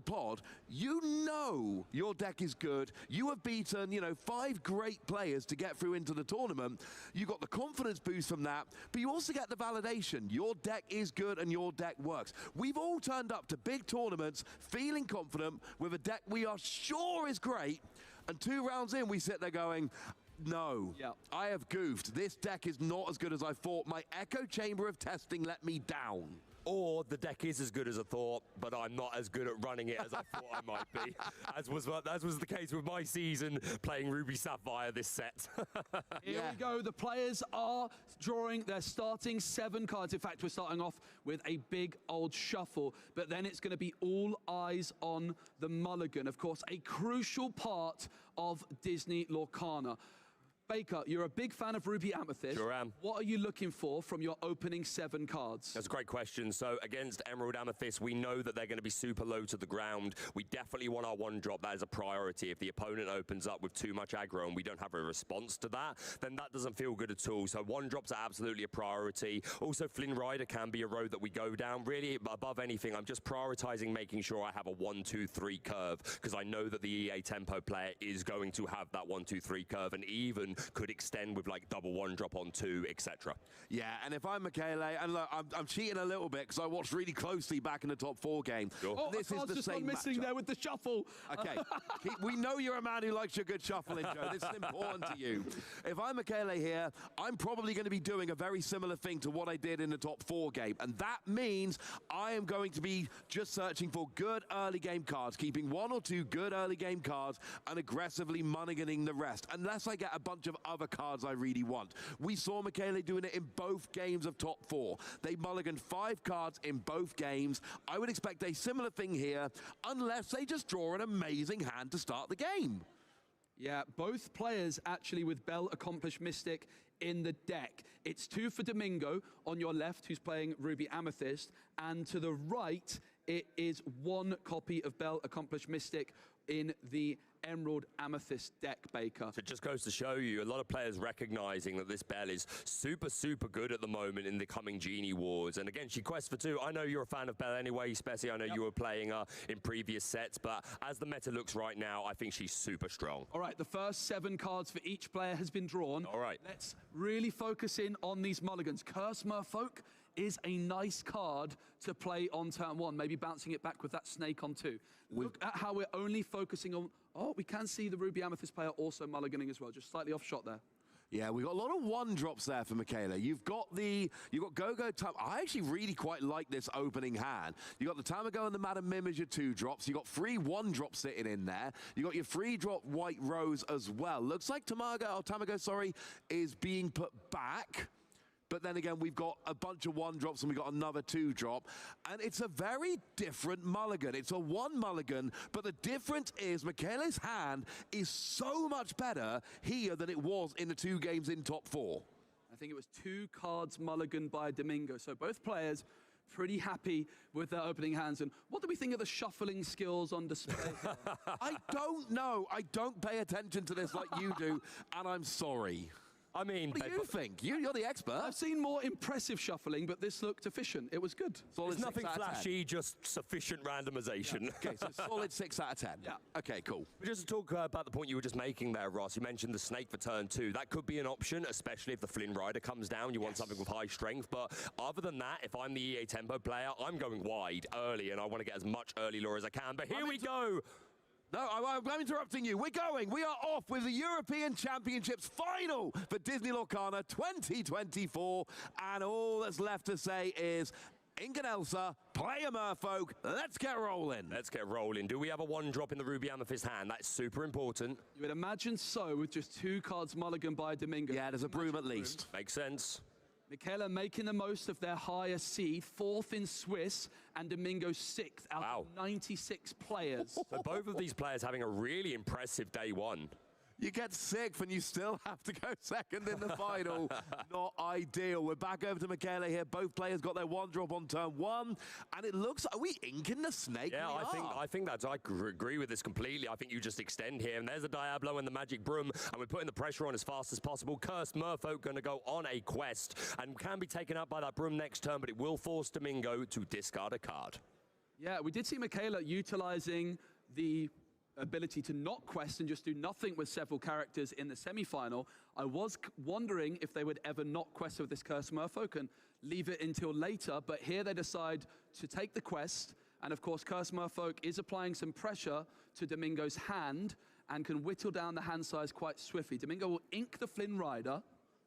pod, you know your deck is good. You have beaten, 5 great players to get through into the tournament. You got the confidence boost from that, but you also get the validation. Your deck is good and your deck works. We've all turned up to big tournaments feeling confident with a deck we are sure is great, and 2 rounds in, we sit there going, no, I have goofed. This deck is not as good as I thought. My echo chamber of testing let me down. Or the deck is as good as I thought, but I'm not as good at running it as I thought I might be. As was the case with my season playing Ruby Sapphire this set. Here we go. The players are drawing their starting 7 cards. In fact, we're starting off with a big old shuffle, but then it's going to be all eyes on the mulligan. Of course, a crucial part of Disney Lorcana. Baker, you're a big fan of Ruby Amethyst. Sure am. What are you looking for from your opening 7 cards? That's a great question. So against Emerald Amethyst, we know that they're going to be super low to the ground. We definitely want our 1-drop. That is a priority. If the opponent opens up with too much aggro and we don't have a response to that, then that doesn't feel good at all. So 1-drops are absolutely a priority. Also, Flynn Rider can be a road that we go down. Really, above anything, I'm just prioritizing making sure I have a 1-2-3 curve, because I know that the EA Tempo player is going to have that 1-2-3 curve, and even could extend with like double 1-drop on 2, etc. Yeah, and if I'm Michele, and look, I'm cheating a little bit because I watched really closely back in the top 4 game. Sure. Oh, this is the just same missing matchup there with the shuffle. Okay, we know you're a man who likes your good shuffling, Joe. This is important to you. If I'm Michele here, I'm probably going to be doing a very similar thing to what I did in the top 4 game, and that means I am going to be just searching for good early game cards, keeping 1 or 2 good early game cards and aggressively mulliganing the rest, unless I get a bunch of other cards I really want. We saw Michele doing it in both games of top 4. They mulliganed 5 cards in both games. I would expect a similar thing here, unless they just draw an amazing hand to start the game. Yeah, both players actually with Bell Accomplished Mystic in the deck. It's 2 for Domingo on your left, who's playing Ruby Amethyst, and to the right, it is 1 copy of Bell Accomplished Mystic in the Emerald Amethyst deck, Baker. So it just goes to show you, a lot of players recognizing that this Bell is super, super good at the moment in the coming Genie Wars. And again, she quests for 2. I know you're a fan of Bell anyway, Spessy. I know you were playing her in previous sets, but as the meta looks right now, I think she's super strong. All right, the first 7 cards for each player has been drawn. All right. Let's really focus in on these mulligans. Curse Merfolk is a nice card to play on turn 1, maybe bouncing it back with that snake on 2. Look at how we're only focusing on... Oh, we can see the Ruby Amethyst player also mulliganing as well, just slightly off shot there. Yeah, we got a lot of 1-drops there for Michele. You've got Go-Go Tam. I actually really quite like this opening hand. You got the Tamago and the Madam Mim as your 2-drops. You got 3 1-drops sitting in there. You got your 3-drop White Rose as well. Looks like Tamago, sorry, is being put back. but then again, we've got a bunch of 1-drops and we've got another 2-drop, and it's a very different mulligan. It's a 1 mulligan, but the difference is Michele's hand is so much better here than it was in the 2 games in top 4. I think it was 2 cards mulligan by Domingo, so both players pretty happy with their opening hands. And what do we think of the shuffling skills on display here? I don't know. I don't pay attention to this like you do, and I'm sorry. I mean, what do you think? You're the expert. I've seen more impressive shuffling, but this looked efficient. It was good. There's nothing flashy, just sufficient randomization. Yeah. Okay, so solid 6 out of 10. Yeah. Okay, cool. Just to talk about the point you were just making there, Ross, you mentioned the snake for turn 2. That could be an option, especially if the Flynn Rider comes down. You want something with high strength. But other than that, if I'm the EA Tempo player, I'm going wide early, and I want to get as much early lore as I can. But here we go. No, I'm interrupting you. We are off with the European Championships final for Disney Lorcana 2024. And all that's left to say is, Ink and Elsa, play a Merfolk, let's get rolling. Let's get rolling. Do we have a 1-drop in the Ruby Amethyst hand? That's super important. You would imagine so, with just 2 cards mulligan by Domingo. Yeah, there's a broom at least. Makes sense. Michele making the most of their higher seed, 4th in Swiss, and Domingo 6th out of 96 players. So both of these players having a really impressive day 1. You get 6th and you still have to go 2nd in the final. Not ideal. We're back over to Michele here. Both players got their 1-drop on turn 1. And it looks like, are we inking the snake? Yeah, I think I agree with this completely. I think you just extend here. And there's the Diablo and the Magic Broom. And we're putting the pressure on as fast as possible. Cursed Merfolk going to go on a quest. And can be taken up by that Broom next turn. But it will force Domingo to discard a card. Yeah, we did see Michele utilizing the ability to not quest and just do nothing with several characters in the semi-final. I was wondering if they would ever not quest with this Cursed Merfolk and leave it until later, but here they decide to take the quest, and of course Cursed Merfolk is applying some pressure to Domingo's hand and can whittle down the hand size quite swiftly. Domingo will ink the Flynn Rider.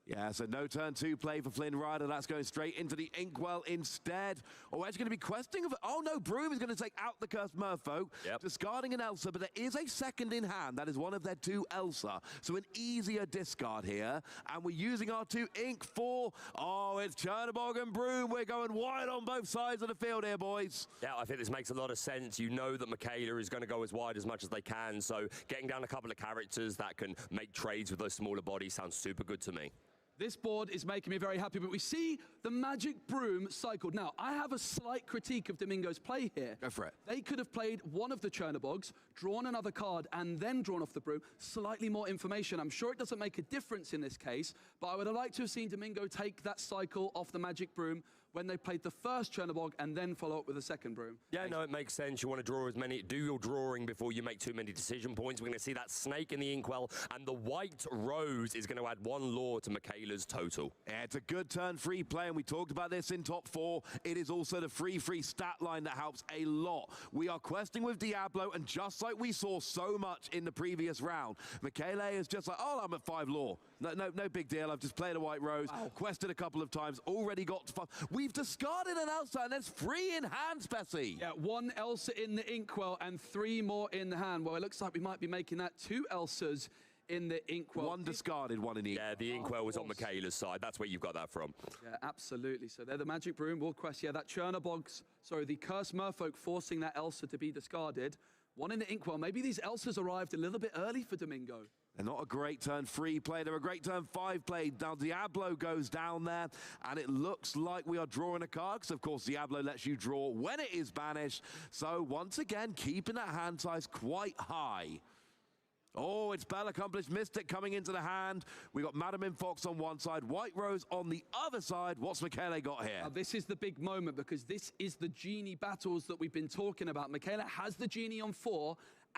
Yeah, so no turn 2 play for Flynn Rider. That's going straight into the Inkwell instead. Oh, actually going to be questing of it. Oh, no, Broom is going to take out the Cursed Merfolk, discarding an Elsa, but there is a 2nd in hand. That is one of their 2 Elsa. So an easier discard here. And we're using our 2 ink for, oh, it's Chernobog and Broom. We're going wide on both sides of the field here, boys. Yeah, I think this makes a lot of sense. You know that Michele is going to go as wide as much as they can. So getting down a couple of characters that can make trades with those smaller bodies sounds super good to me. This board is making me very happy, but we see the Magic Broom cycled. Now, I have a slight critique of Domingo's play here. Go for it. They could have played one of the Chernobogs, drawn another card, and then drawn off the Broom. Slightly more information. I'm sure it doesn't make a difference in this case, but I would have liked to have seen Domingo take that cycle off the Magic Broom when they played the first Chernobog and then follow up with a 2nd Broom. Yeah, no, it makes sense. You want to draw as many, do your drawing before you make too many decision points. We're going to see that snake in the Inkwell, and the White Rose is going to add 1 lore to Michele's total. Yeah, it's a good turn 3 play, and we talked about this in top 4. It is also the free stat line that helps a lot. We are questing with Diablo, and just like we saw so much in the previous round, Michele is just like, oh, I'm at 5 lore. No big deal. I've just played a White Rose, quested a couple of times, already got to 5. We've discarded an Elsa, and there's 3 in hand, Spessy. Yeah, 1 Elsa in the Inkwell and 3 more in the hand. Well, it looks like we might be making that 2 Elsas in the Inkwell. 1 discarded, 1 in the Inkwell. Yeah, the Inkwell was on Michele's side. That's where you've got that from. Yeah, absolutely. So they're the Magic Broom, will quest. Yeah, that Chernobog's, sorry, the Cursed Merfolk forcing that Elsa to be discarded. 1 in the Inkwell. Maybe these Elsas arrived a little bit early for Domingo. They're not a great turn 3 play. They're a great turn 5 play. Now, Diablo goes down there, and it looks like we are drawing a card, because, of course, Diablo lets you draw when it is banished. So, once again, keeping that hand size quite high. Oh, it's Bell Accomplished Mystic coming into the hand. We got Madam in Fox on one side, White Rose on the other side. What's Michele got here? Now, this is the big moment, because this is the Genie battles that we've been talking about. Michele has the Genie on 4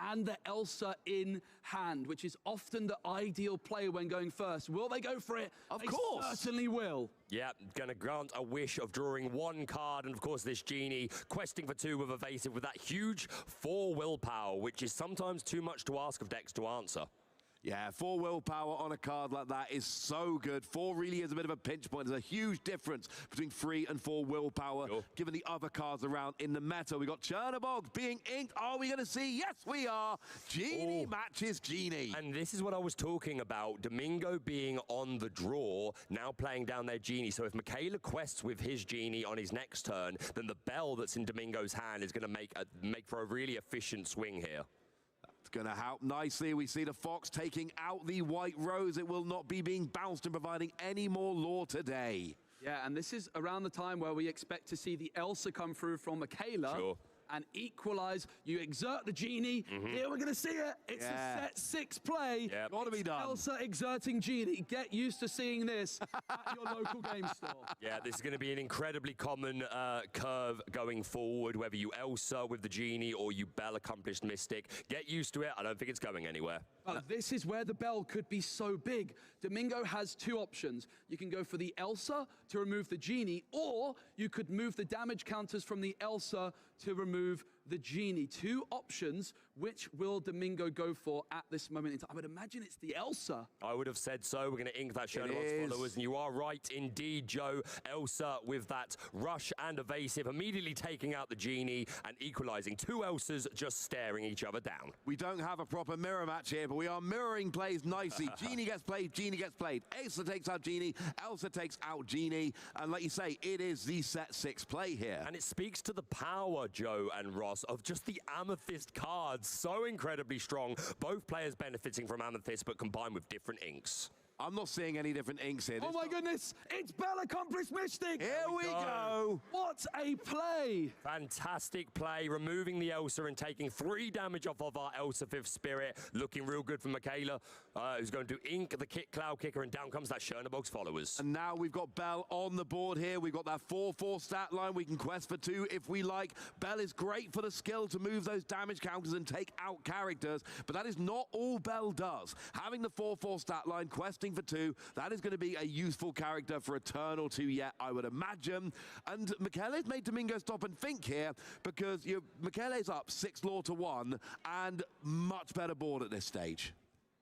and the Elsa in hand, which is often the ideal play when going first. Will they go for it? Of course. They certainly will. Yeah, going to grant a wish of drawing 1 card, and of course this Genie questing for 2 with Evasive with that huge 4 willpower, which is sometimes too much to ask of decks to answer. Yeah, 4 willpower on a card like that is so good. 4 really is a bit of a pinch point. There's a huge difference between 3 and 4 willpower, given the other cards around in the meta. We got Chernobog being inked. Are we going to see? Yes, we are. Genie matches Genie. And this is what I was talking about. Domingo being on the draw, now playing down their Genie. So if Michaela quests with his Genie on his next turn, then the Bell that's in Domingo's hand is going to make for a really efficient swing here. Going to help nicely. We see the Fox taking out the White Rose. It will not be being bounced and providing any more lore today. Yeah, and this is around the time where we expect to see the Elsa come through from Michaela and equalize. You exert the Genie. Here we're going to see it. It's a set 6 play. Got to be done. Elsa exerting Genie. Get used to seeing this at your local game store. Yeah, this is going to be an incredibly common curve going forward, whether you Elsa with the Genie or you Bell Accomplished Mystic. Get used to it. I don't think it's going anywhere. Well, this is where the Bell could be so big. Domingo has 2 options. You can go for the Elsa to remove the Genie, or you could move the damage counters from the Elsa to remove the Genie. 2 options. Which will Domingo go for at this moment in time? I would imagine it's the Elsa. I would have said so. We're going to ink that Chernobog's followers. And you are right indeed, Joe. Elsa with that rush and evasive, immediately taking out the Genie and equalizing. 2 Elsas just staring each other down. We don't have a proper mirror match here, but we are mirroring plays nicely. Genie gets played, Genie gets played. Elsa takes out Genie, Elsa takes out Genie. And like you say, it is the set 6 play here. And it speaks to the power, Joe and Ross, of just the Amethyst cards. So incredibly strong. Both players benefiting from Amethyst, but combined with different inks. I'm not seeing any different inks here. Oh my goodness, it's Bell Accomplished Mystic. Here we go. What a play. Fantastic play, removing the Elsa and taking 3 damage off of our Elsa 5th Spirit. Looking real good for Michaela, who's going to ink the Cloud Kicker, and down comes that Chernobog's followers. And now we've got Bell on the board here. We've got that 4/4 stat line. We can quest for 2 if we like. Bell is great for the skill to move those damage counters and take out characters, but that is not all Bell does. Having the 4/4 stat line, questing for 2, that is going to be a useful character for a turn or 2 yet, I would imagine. And Michele's made Domingo stop and think here, because Michele's up 6 lore to 1 and much better board at this stage.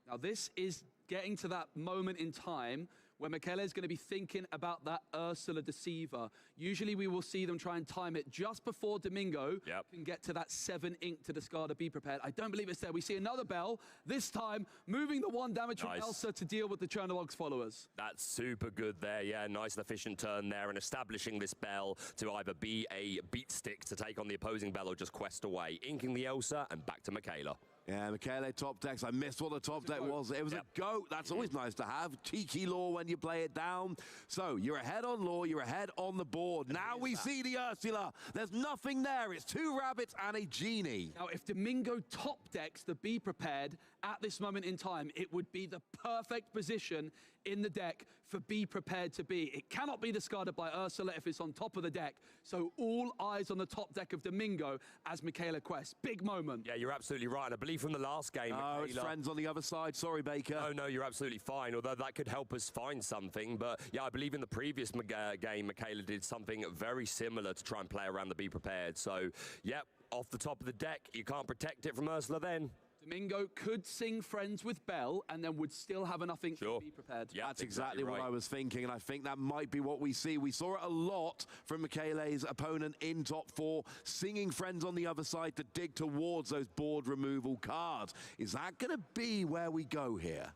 Now this is getting to that moment in time where Michele is going to be thinking about that Ursula Deceiver. Usually we will see them try and time it just before Domingo can get to that 7 ink to discard a Be Prepared. I don't believe it's there. We see another Bell, this time moving the 1 damage from Elsa to deal with the Chernobog's followers. That's super good there, yeah. Nice and efficient turn there, and establishing this Bell to either be a beat stick to take on the opposing Bell or just quest away. Inking the Elsa and back to Michaela. Yeah, Michele top decks. I missed what the top deck was. It was a goat. That's always nice to have. Cheeky lore when you play it down. So you're ahead on lore. You're ahead on the board. Now we see the Ursula. There's nothing there. It's 2 rabbits and a Genie. Now, if Domingo top decks the Be Prepared at this moment in time, it would be the perfect position in the deck for Be Prepared to be. It cannot be discarded by Ursula if it's on top of the deck. So all eyes on the top deck of Domingo as Michaela quests. Big moment. Yeah, you're absolutely right. And I believe from the last game, oh, it's friends on the other side. Sorry, Baker. No, you're absolutely fine. Although that could help us find something. But yeah, I believe in the previous game, Michaela did something very similar to try and play around the Be Prepared. So, yep, off the top of the deck, you can't protect it from Ursula then. Domingo could sing Friends with Bell and then would still have enough ink to Be Prepared. Yeah, that's exactly what I was thinking, and I think that might be what we see. We saw it a lot from Michele's opponent in top 4, singing Friends on the other side to dig towards those board removal cards. Is that going to be where we go here?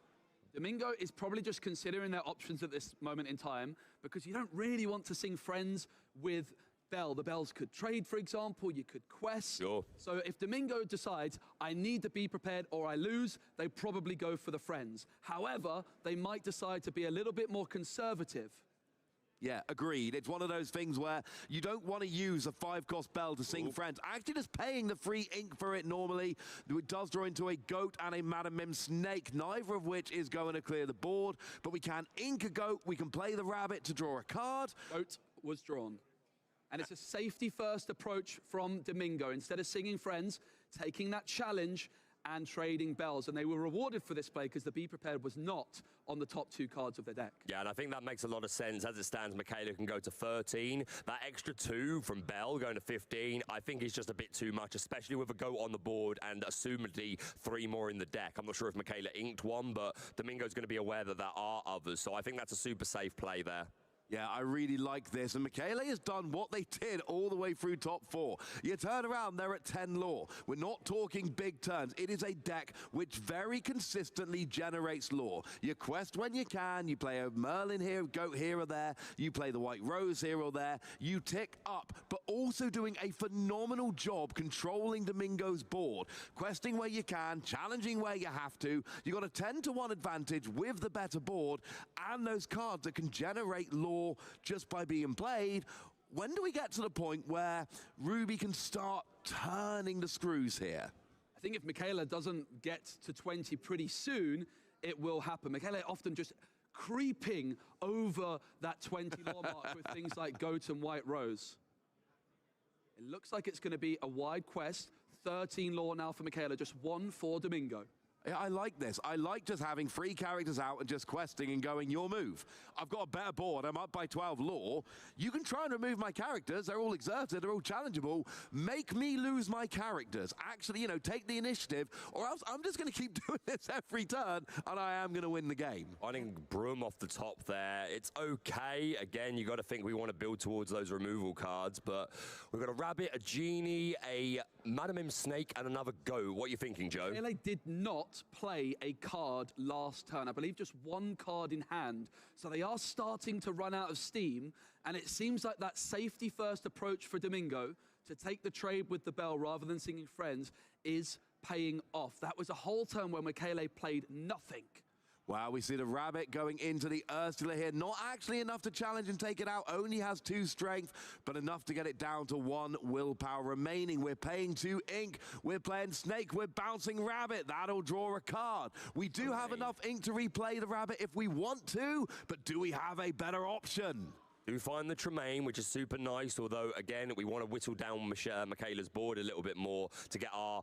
Domingo is probably just considering their options at this moment in time, because you don't really want to sing Friends with Bell. The Bells could trade, for example. You could quest. Sure. So if Domingo decides, I need to Be Prepared or I lose, they probably go for the Friends. However, they might decide to be a little bit more conservative. Yeah, agreed. It's one of those things where you don't want to use a 5-cost Bell to sing Friends. Actually, just paying the free ink for it normally, it does draw into a Goat and a Madam Mim Snake, neither of which is going to clear the board. But we can ink a Goat, we can play the Rabbit to draw a card. Goat was drawn. And it's a safety-first approach from Domingo. Instead of singing Friends, taking that challenge and trading bells. And they were rewarded for this play because the Be Prepared was not on the top 2 cards of their deck. Yeah, and I think that makes a lot of sense. As it stands, Michaela can go to 13. That extra 2 from Bell going to 15, I think is just a bit too much, especially with a goat on the board and assumedly 3 more in the deck. I'm not sure if Michaela inked one, but Domingo's going to be aware that there are others. So I think that's a super safe play there. Yeah, I really like this. And Michele has done what they did all the way through top 4. You turn around, they're at 10 lore. We're not talking big turns. It is a deck which very consistently generates lore. You quest when you can. You play a Merlin here, goat here or there. You play the White Rose here or there. You tick up, but also doing a phenomenal job controlling Domingo's board. Questing where you can, challenging where you have to. You got a 10-to-1 advantage with the better board and those cards that can generate lore just by being played. When do we get to the point where Ruby can start turning the screws here? I think if Michaela doesn't get to 20 pretty soon, it will happen. Michaela often just creeping over that 20 lore mark with things like Goat and White Rose. It looks like it's going to be a wide quest. 13 lore now for Michaela, just 1 for Domingo. Yeah, I like this. I like just having 3 characters out and just questing and going, your move. I've got a better board. I'm up by 12 lore. You can try and remove my characters. They're all exerted. They're all challengeable. Make me lose my characters. Actually, you know, take the initiative, or else I'm just going to keep doing this every turn, and I am going to win the game. I think Broom off the top there. It's okay. Again, you got to think we want to build towards those removal cards, but we've got a rabbit, a genie, a Madam M snake, and another goat. What are you thinking, Joe? LA did not play a card last turn. I believe just 1 card in hand. So they are starting to run out of steam, and it seems like that safety first approach for Domingo to take the trade with the bell rather than singing friends is paying off. That was a whole turn where Michele played nothing. Wow, we see the rabbit going into the Ursula here. Not actually enough to challenge and take it out. Only has 2 strength, but enough to get it down to 1 willpower remaining. We're paying 2 ink. We're playing snake. We're bouncing rabbit. That'll draw a card. We do have enough ink to replay the rabbit if we want to, but do we have a better option? Do find the Tremaine, which is super nice, although, again, we want to whittle down Michaela's board a little bit more to get our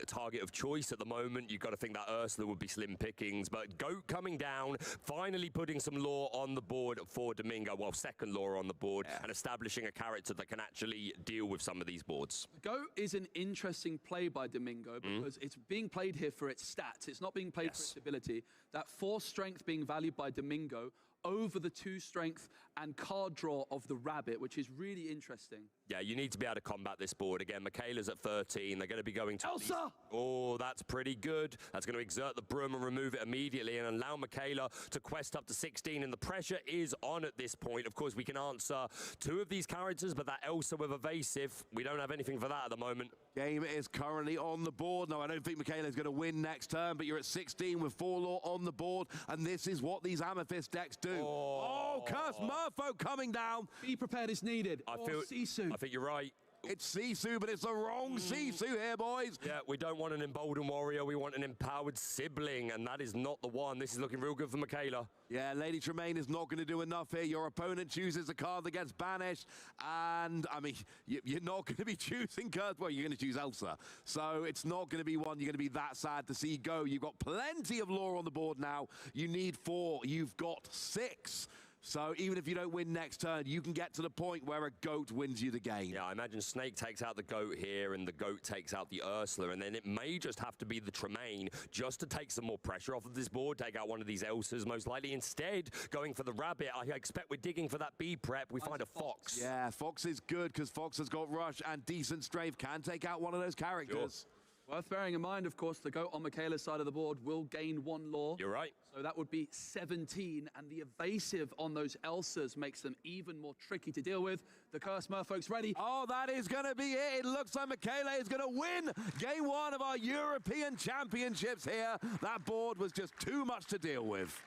target of choice at the moment. You've got to think that Ursula would be slim pickings, but Goat coming down, finally putting some lore on the board for Domingo, well, second lore on the board, and establishing a character that can actually deal with some of these boards. Goat is an interesting play by Domingo because it's being played here for its stats. It's not being played for its ability. That 4 strength being valued by Domingo over the 2 strength and card draw of the rabbit, which is really interesting. Yeah, you need to be able to combat this board. Again, Michaela's at 13. They're going to be going to... Elsa! Oh, that's pretty good. That's going to exert the broom and remove it immediately and allow Michaela to quest up to 16. And the pressure is on at this point. Of course, we can answer 2 of these characters, but that Elsa with evasive, we don't have anything for that at the moment. Game is currently on the board. No, I don't think Michaela's going to win next turn, but you're at 16 with 4 lore on the board, and this is what these Amethyst decks do. Oh, Curse Merfolk coming down. Be prepared is needed. I think you're right. It's Sisu, but it's the wrong Sisu here, boys. Yeah, we don't want an emboldened warrior. We want an empowered sibling, and that is not the one. This is looking real good for Michaela. Yeah, Lady Tremaine is not going to do enough here. Your opponent chooses a card that gets banished, and, I mean, you're not going to be choosing Kurt. Well, you're going to choose Elsa. So it's not going to be one you're going to be that sad to see go. You've got plenty of lore on the board now. You need 4. You've got 6. So even if you don't win next turn, you can get to the point where a goat wins you the game. Yeah, I imagine Snake takes out the goat here and the goat takes out the Ursula, and then it may just have to be the Tremaine just to take some more pressure off of this board, take out one of these Elsas most likely. Instead, going for the rabbit, I expect we're digging for that B prep. We find a fox. Yeah, Fox is good because Fox has got rush and decent strength, can take out one of those characters. Sure. Worth bearing in mind, of course, the goat on Michaela's side of the board will gain 1 lore. You're right. So that would be 17, and the evasive on those Elsas makes them even more tricky to deal with. The Curse Merfolk's ready. Oh, that is going to be it. It looks like Michaela is going to win game 1 of our European Championships here. That board was just too much to deal with.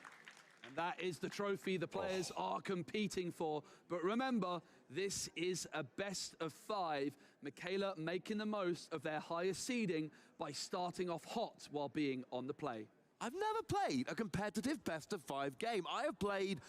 And that is the trophy the players are competing for. But remember, this is a best of 5. Michaela making the most of their highest seeding by starting off hot while being on the play. I've never played a competitive best of 5 game. I have played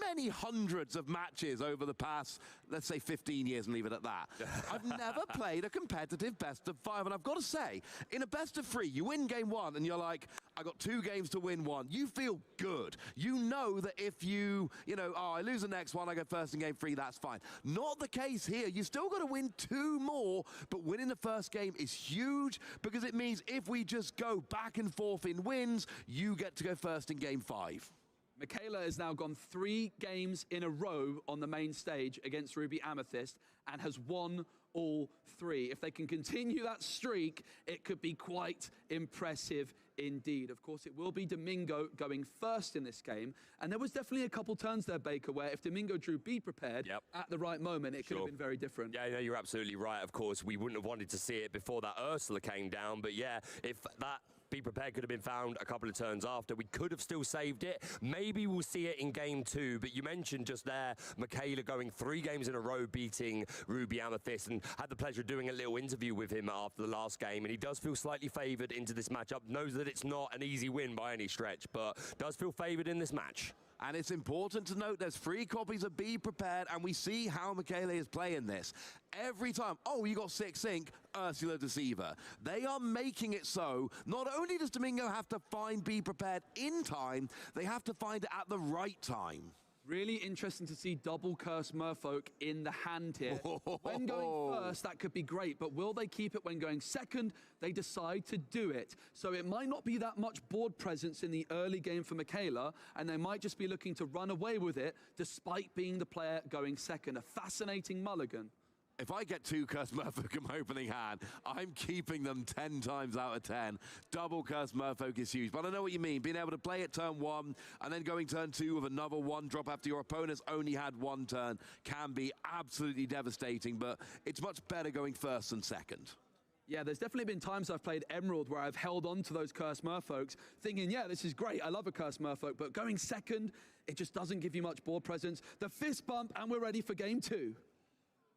many hundreds of matches over the past, let's say 15 years and leave it at that. I've never played a competitive best of 5, and I've got to say, in a best of 3, you win game 1 and you're like, I got 2 games to win 1. You feel good. You know that if you know, oh, I lose the next one, I go first in game 3, that's fine. Not the case here. You still got to win 2 more, but winning the first game is huge because it means if we just go back and forth in wins, you get to go first in game 5. Michaela has now gone 3 games in a row on the main stage against Ruby Amethyst and has won all 3. If they can continue that streak, it could be quite impressive indeed. Of course, it will be Domingo going first in this game. And there was definitely a couple turns there, Baker, where if Domingo drew Be Prepared at the right moment, it could have been very different. Yeah, no, you're absolutely right. Of course, we wouldn't have wanted to see it before that Ursula came down. But yeah, if that Be Prepared could have been found a couple of turns after, we could have still saved it. Maybe we'll see it in game 2, but you mentioned just there Michaela going 3 games in a row beating Ruby Amethyst, and had the pleasure of doing a little interview with him after the last game, and he does feel slightly favoured into this matchup, knows that it's not an easy win by any stretch, but does feel favoured in this match. And it's important to note there's 3 copies of Be Prepared, and we see how Michaela is playing this. Every time, oh, you got 6 sync, Ursula Deceiver. They are making it so, not only does Domingo have to find Be Prepared in time, they have to find it at the right time. Really interesting to see double Curse Merfolk in the hand here. When going first, that could be great, but will they keep it when going second? They decide to do it. So it might not be that much board presence in the early game for Michaela, and they might just be looking to run away with it, despite being the player going second. A fascinating mulligan. If I get 2 Curse Merfolk in my opening hand, I'm keeping them 10 times out of 10. Double Curse Merfolk is huge, but I know what you mean. Being able to play it turn 1 and then going turn 2 with another 1 drop after your opponent's only had 1 turn can be absolutely devastating, but it's much better going first than second. Yeah, there's definitely been times I've played Emerald where I've held on to those Curse Merfolks, thinking, yeah, this is great, I love a Curse Merfolk, but going second, it just doesn't give you much board presence. The fist bump, and we're ready for game 2.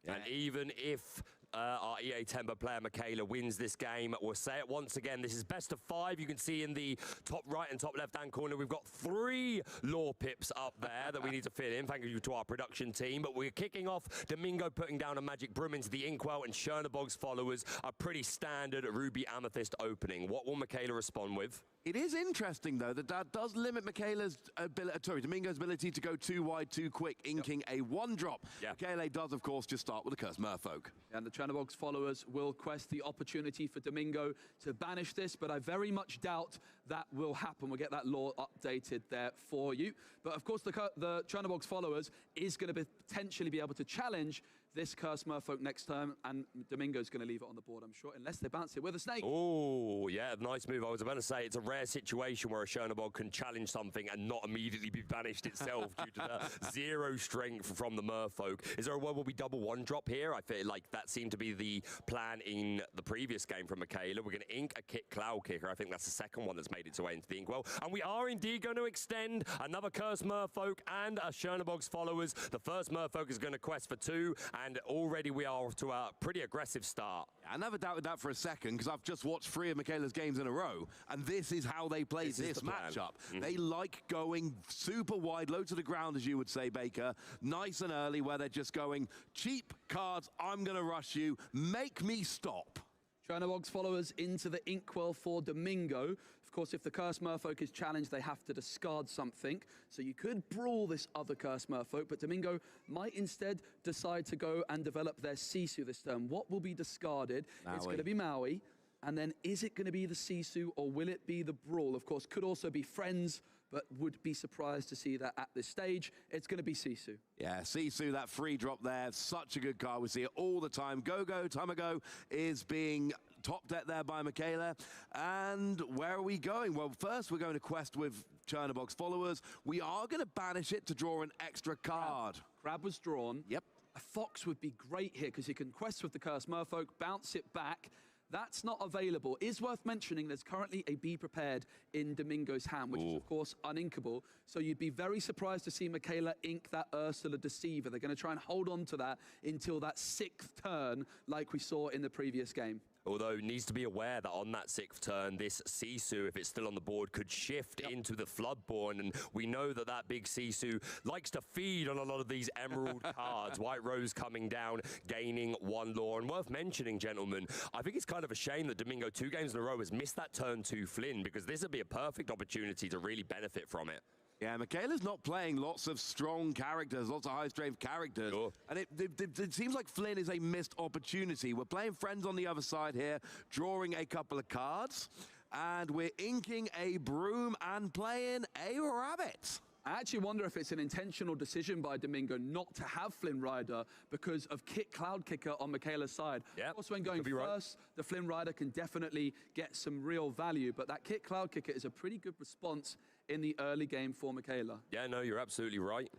Yeah. And even if our EA Temper player Michaela wins this game, we'll say it once again, this is best of 5. You can see in the top right and top left hand corner, we've got 3 lore pips up there that we need to fill in. Thank you to our production team. But we're kicking off Domingo putting down a Magic Broom into the Inkwell, and Chernobog's followers a pretty standard Ruby Amethyst opening. What will Michaela respond with? It is interesting, though, that that does limit Domingo's ability to go too wide too quick, inking a 1-drop. Michaela does, of course, just start with a Curse Merfolk. And the Chernobog's followers will quest the opportunity for Domingo to banish this, but I very much doubt that will happen. We'll get that lore updated there for you. But, of course, the Chernobog's followers is going to potentially be able to challenge this Curse Merfolk next turn, and Domingo's going to leave it on the board, I'm sure, unless they bounce it with a snake. Oh, yeah, nice move. I was about to say it's a rare situation where a Chernobog can challenge something and not immediately be banished itself due to the 0 strength from the Merfolk. Is there a world where we double 1-drop here? I feel like that seemed to be the plan in the previous game from Michaela. We're going to ink a Cloud Kicker. I think that's the second one that's made its way into the Inkwell. And we are indeed going to extend another Curse Merfolk and a Chernobog's followers. The first Merfolk is going to quest for 2, and already we are off to a pretty aggressive start. I never doubted that for a second, because I've just watched 3 of Michaela's games in a row, and this is how they play this matchup. They like going super wide, low to the ground, as you would say, Baker, nice and early, where they're just going, cheap cards, I'm going to rush you, make me stop. Chernobog's followers into the Inkwell for Domingo. Of course, if the Curse Merfolk is challenged, they have to discard something. So you could brawl this other Curse Merfolk, but Domingo might instead decide to go and develop their Sisu this turn. What will be discarded? Maui. It's going to be Maui. And then is it going to be the Sisu, or will it be the Brawl? Of course, could also be Friends, but would be surprised to see that at this stage. It's going to be Sisu. Yeah, Sisu, that free drop there, such a good card. We see it all the time. Go-Go Tamago is being top deck there by Michaela. And where are we going? Well, first we're going to quest with Chernobog's followers. We are going to banish it to draw an extra card. Crab was drawn. Yep. A Fox would be great here because he can quest with the Curse Merfolk, bounce it back. That's not available. Is worth mentioning there's currently a Be Prepared in Domingo's hand, which is, of course, uninkable. So you'd be very surprised to see Michaela ink that Ursula Deceiver. They're going to try and hold on to that until that 6th turn, like we saw in the previous game. Although needs to be aware that on that 6th turn, this Sisu, if it's still on the board, could shift into the Floodborn. And we know that that big Sisu likes to feed on a lot of these emerald cards. White Rose coming down, gaining 1 lore. And worth mentioning, gentlemen, I think it's kind of a shame that Domingo 2 games in a row has missed that turn 2 Flynn, because this would be a perfect opportunity to really benefit from it. Yeah, Michaela's not playing lots of strong characters, lots of high-strength characters. Sure. And it seems like Flynn is a missed opportunity. We're playing friends on the other side here, drawing a couple of cards, and we're inking a broom and playing a rabbit. I actually wonder if it's an intentional decision by Domingo not to have Flynn Rider because of Cloud Kicker on Michaela's side. Yep. Of course, when going first, the Flynn Rider can definitely get some real value, but that Cloud Kicker is a pretty good response in the early game for Michaela. Yeah, no, you're absolutely right.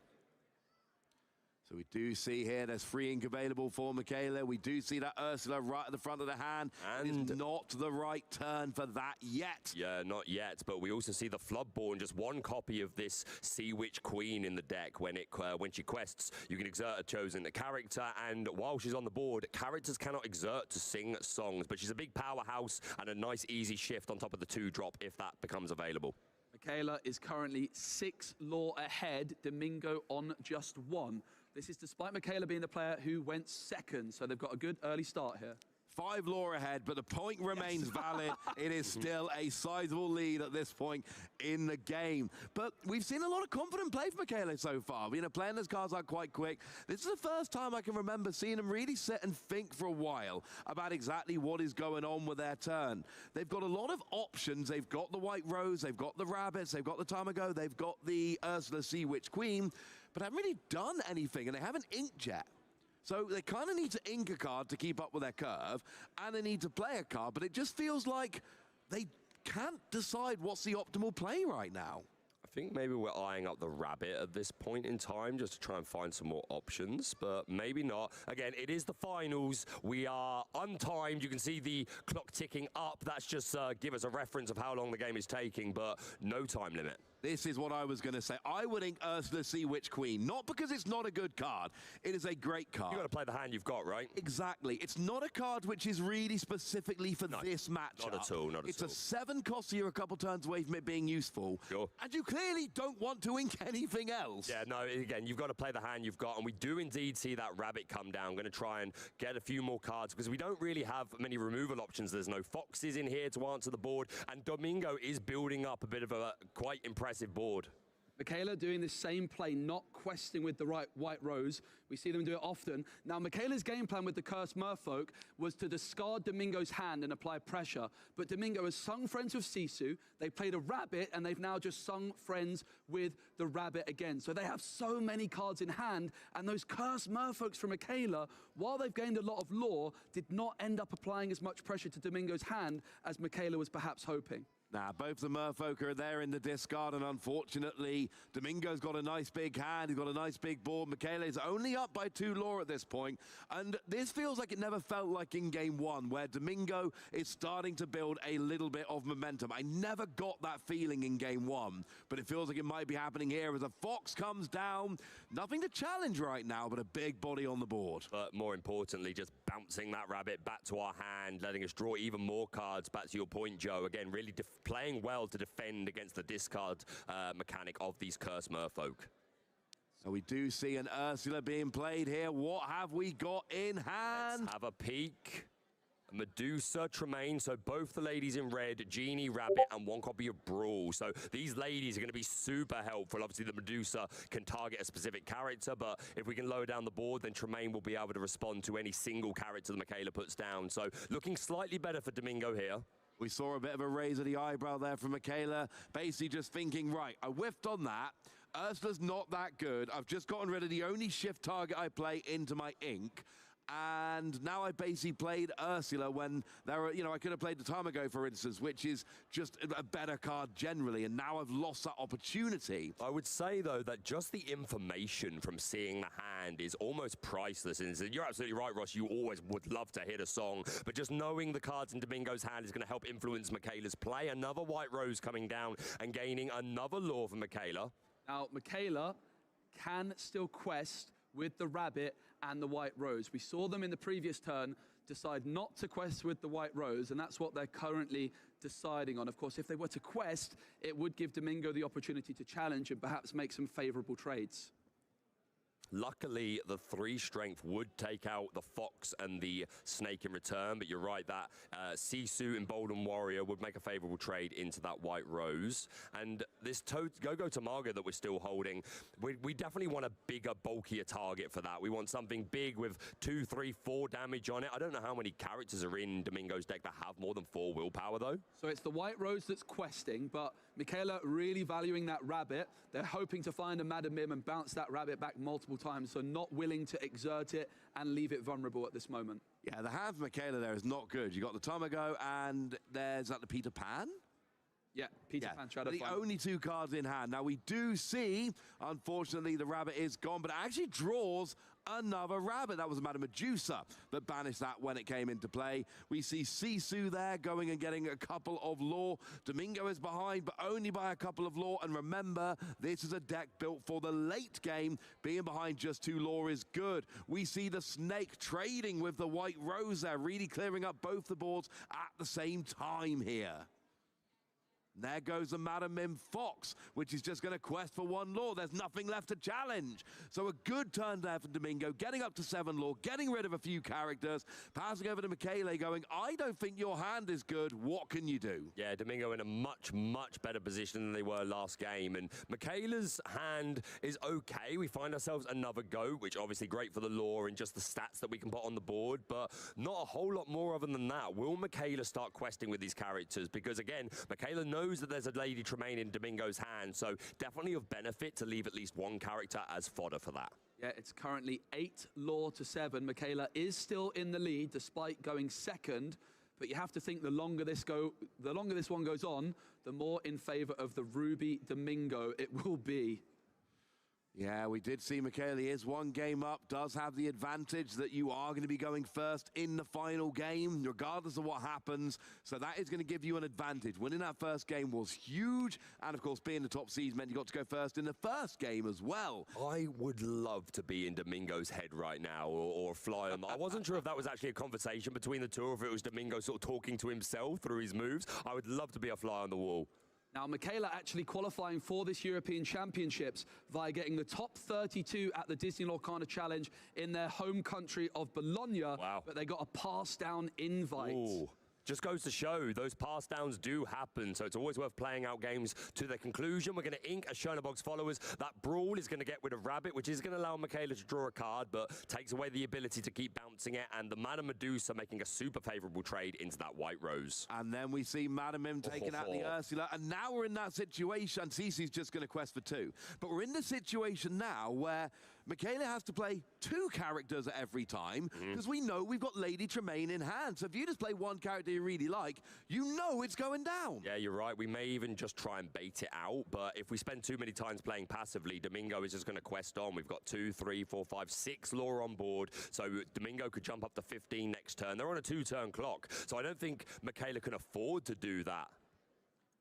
So we do see here there's free ink available for Michaela. We do see that Ursula right at the front of the hand. And it's not the right turn for that yet. Yeah, not yet. But we also see the Floodborn, just 1 copy of this Sea Witch Queen in the deck. When she quests, you can exert a chosen character. And while she's on the board, characters cannot exert to sing songs. But she's a big powerhouse and a nice easy shift on top of the 2-drop if that becomes available. Michaela is currently 6 lore ahead, Domingo on just 1. This is despite Michaela being the player who went second, so they've got a good early start here. 5 lore ahead, but the point remains valid. It is still a sizable lead at this point in the game. But we've seen a lot of confident play from Michaela so far. You know, playing those cards out quite quick. This is the first time I can remember seeing them really sit and think for a while about exactly what is going on with their turn. They've got a lot of options. They've got the White Rose, they've got the Rabbits, they've got the Tamago, they've got the Ursula Sea Witch Queen, but haven't really done anything, and they haven't inked yet. So they kind of need to ink a card to keep up with their curve, and they need to play a card, but it just feels like they can't decide what's the optimal play right now. I think maybe we're eyeing up the Rabbit at this point in time just to try and find some more options, but maybe not. Again, it is the finals. We are untimed. You can see the clock ticking up. That's just give us a reference of how long the game is taking, but no time limit. This is what I was going to say. I would ink Ursula Sea Witch Queen, not because it's not a good card. It is a great card. You've got to play the hand you've got, right? Exactly. It's not a card which is really specifically for this matchup. Not at all, not at all. It's a 7 cost, so you're a couple turns away from it being useful. Sure. And you clearly don't want to ink anything else. Yeah, no, again, you've got to play the hand you've got, and we do indeed see that Rabbit come down. I'm going to try and get a few more cards, because we don't really have many removal options. There's no Foxes in here to answer the board, and Domingo is building up a bit of a quite impressive board. Michaela doing the same play, not questing with the right White Rose. We see them do it often. Now, Michaela's game plan with the Cursed Merfolk was to discard Domingo's hand and apply pressure. But Domingo has sung Friends with Sisu. They played a Rabbit, and they've now just sung Friends with the Rabbit again. So they have so many cards in hand, and those Cursed Merfolks from Michaela, while they've gained a lot of lore, did not end up applying as much pressure to Domingo's hand as Michaela was perhaps hoping. Now, both the Merfolk are there in the discard, and unfortunately, Domingo's got a nice big hand, he's got a nice big board. Michaela is only up by 2 lore at this point, and this feels like it never felt like in game 1, where Domingo is starting to build a little bit of momentum. I never got that feeling in game 1, but it feels like it might be happening here as a Fox comes down. Nothing to challenge right now, but a big body on the board. But more importantly, just bouncing that Rabbit back to our hand, letting us draw even more cards. Back to your point, Joe. Again, really playing well to defend against the discard mechanic of these Cursed Merfolk. So we do see an Ursula being played here. What have we got in hand? Let's have a peek. Medusa, Tremaine, so both the ladies in red, Genie, Rabbit, and 1 copy of Brawl. So these ladies are going to be super helpful. Obviously, the Medusa can target a specific character, but if we can lower down the board, then Tremaine will be able to respond to any single character that Michaela puts down. So looking slightly better for Domingo here. We saw a bit of a raise of the eyebrow there from Michaela, basically just thinking, right, I whiffed on that. Ursula's not that good. I've just gotten rid of the only shift target I play into my ink. And now I basically played Ursula when there were, I could have played the Tamago, for instance, which is just a better card generally, and now I've lost that opportunity. I would say, though, that just the information from seeing the hand is almost priceless. And you're absolutely right, Ross, you always would love to hit a song, but just knowing the cards in Domingo's hand is going to help influence Michaela's play. Another White Rose coming down and gaining another lore for Michaela. Now, Michaela can still quest with the Rabbit and the White Rose. We saw them in the previous turn decide not to quest with the White Rose, and that's what they're currently deciding on. Of course, if they were to quest, it would give Domingo the opportunity to challenge and perhaps make some favorable trades. Luckily, the 3 strength would take out the Fox and the Snake in return, but you're right, that Sisu Emboldened Warrior would make a favorable trade into that White Rose. And this Go-Go Tamago that we're still holding, we definitely want a bigger, bulkier target for that. We want something big with 2, 3, 4 damage on it. I don't know how many characters are in Domingo's deck that have more than 4 willpower, though. So it's the White Rose that's questing, but Michaela really valuing that rabbit. They're hoping to find a Madam Mim and bounce that rabbit back multiple times, so not willing to exert it and leave it vulnerable at this moment. Yeah, the hand for Michaela there is not good. You got the Tamago, and there's the Peter Pan. Yeah, Peter Pan Shadow the Finder. only 2 cards in hand. Now, we do see, unfortunately, the rabbit is gone, but it actually draws another rabbit. That was Madame Medusa that banished that when it came into play. We see Sisu there going and getting a couple of lore. Domingo is behind, but only by a couple of lore. And remember, this is a deck built for the late game. Being behind just 2 lore is good. We see the Snake trading with the White Rose there, really clearing up both the boards at the same time here. There goes the Madam Mim Fox, which is just going to quest for 1 lore. There's nothing left to challenge. So a good turn there for Domingo, getting up to 7 lore, getting rid of a few characters, passing over to Michele going, I don't think your hand is good. What can you do? Yeah, Domingo in a much, much better position than they were last game. And Michaela's hand is okay. We find ourselves another goat, which obviously great for the lore and just the stats that we can put on the board, but not a whole lot more other than that. Will Michaela start questing with these characters? Because again, Michaela knows that there's a Lady Tremaine in Domingo's hand, so definitely of benefit to leave at least 1 character as fodder for that. Yeah, it's currently 8 lore to 7. Michaela is still in the lead despite going second, but you have to think the longer this one goes on, the more in favor of the Ruby Domingo it will be. Yeah, we did see Michele is 1 game up, does have the advantage that you are going to be going first in the final game, regardless of what happens. So that is going to give you an advantage. Winning that first game was huge. And, of course, being the top seeds meant you got to go first in the first game as well. I would love to be in Domingo's head right now or fly on. I wasn't sure if that was actually a conversation between the two or if it was Domingo sort of talking to himself through his moves. I would love to be a fly on the wall. Now, Michaela actually qualifying for this European Championships via getting the top 32 at the Disney Lorcana Challenge in their home country of Bologna. Wow. But they got a pass-down invite. Ooh. Just goes to show those pass downs do happen, so it's always worth playing out games to their conclusion. We're going to ink as Schoenberg's followers. That brawl is going to get rid of Rabbit, which is going to allow Michaela to draw a card, but takes away the ability to keep bouncing it, and the Madame Medusa making a super favorable trade into that White Rose. And then we see Madame Mim taking out the Ursula, and now we're in that situation. Cece's just going to quest for 2. But we're in the situation now where Michaela has to play 2 characters at every time, because we know we've got Lady Tremaine in hand. So if you just play 1 character you really like, you know it's going down. Yeah, you're right. We may even just try and bait it out, but if we spend too many times playing passively, Domingo is just going to quest on. We've got 2, 3, 4, 5, 6 lore on board, so Domingo could jump up to 15 next turn. They're on a 2-turn clock, so I don't think Michaela can afford to do that.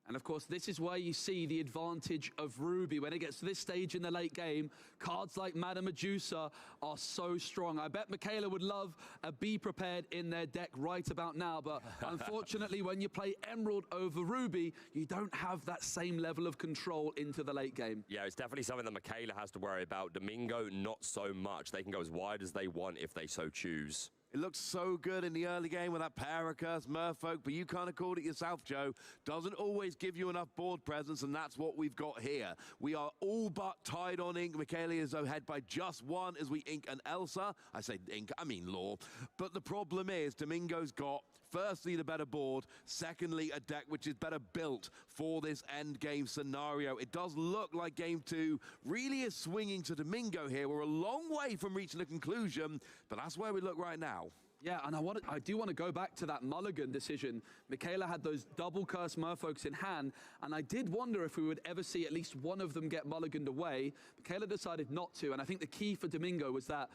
And of course, this is where you see the advantage of Ruby. When it gets to this stage in the late game, cards like Madame Medusa are so strong. I bet Michaela would love a Be Prepared in their deck right about now, but unfortunately, when you play Emerald over Ruby, you don't have that same level of control into the late game. Yeah, it's definitely something that Michaela has to worry about. Domingo, not so much. They can go as wide as they want if they so choose. It looks so good in the early game with that Paracurse, Merfolk, but you kind of called it yourself, Joe. Doesn't always give you enough board presence, and that's what we've got here. We are all but tied on ink. Michaela is ahead by just 1 as we ink an Elsa. I say ink, I mean lore. But the problem is Domingo's got, firstly, the better board. Secondly, a deck which is better built for this end game scenario. It does look like game 2 really is swinging to Domingo here. We're a long way from reaching a conclusion, but that's where we look right now. Yeah, and I do want to go back to that Mulligan decision. Michaela had those double curse Merfolks in hand, and I did wonder if we would ever see at least one of them get Mulliganed away. Michaela decided not to, and I think the key for Domingo was that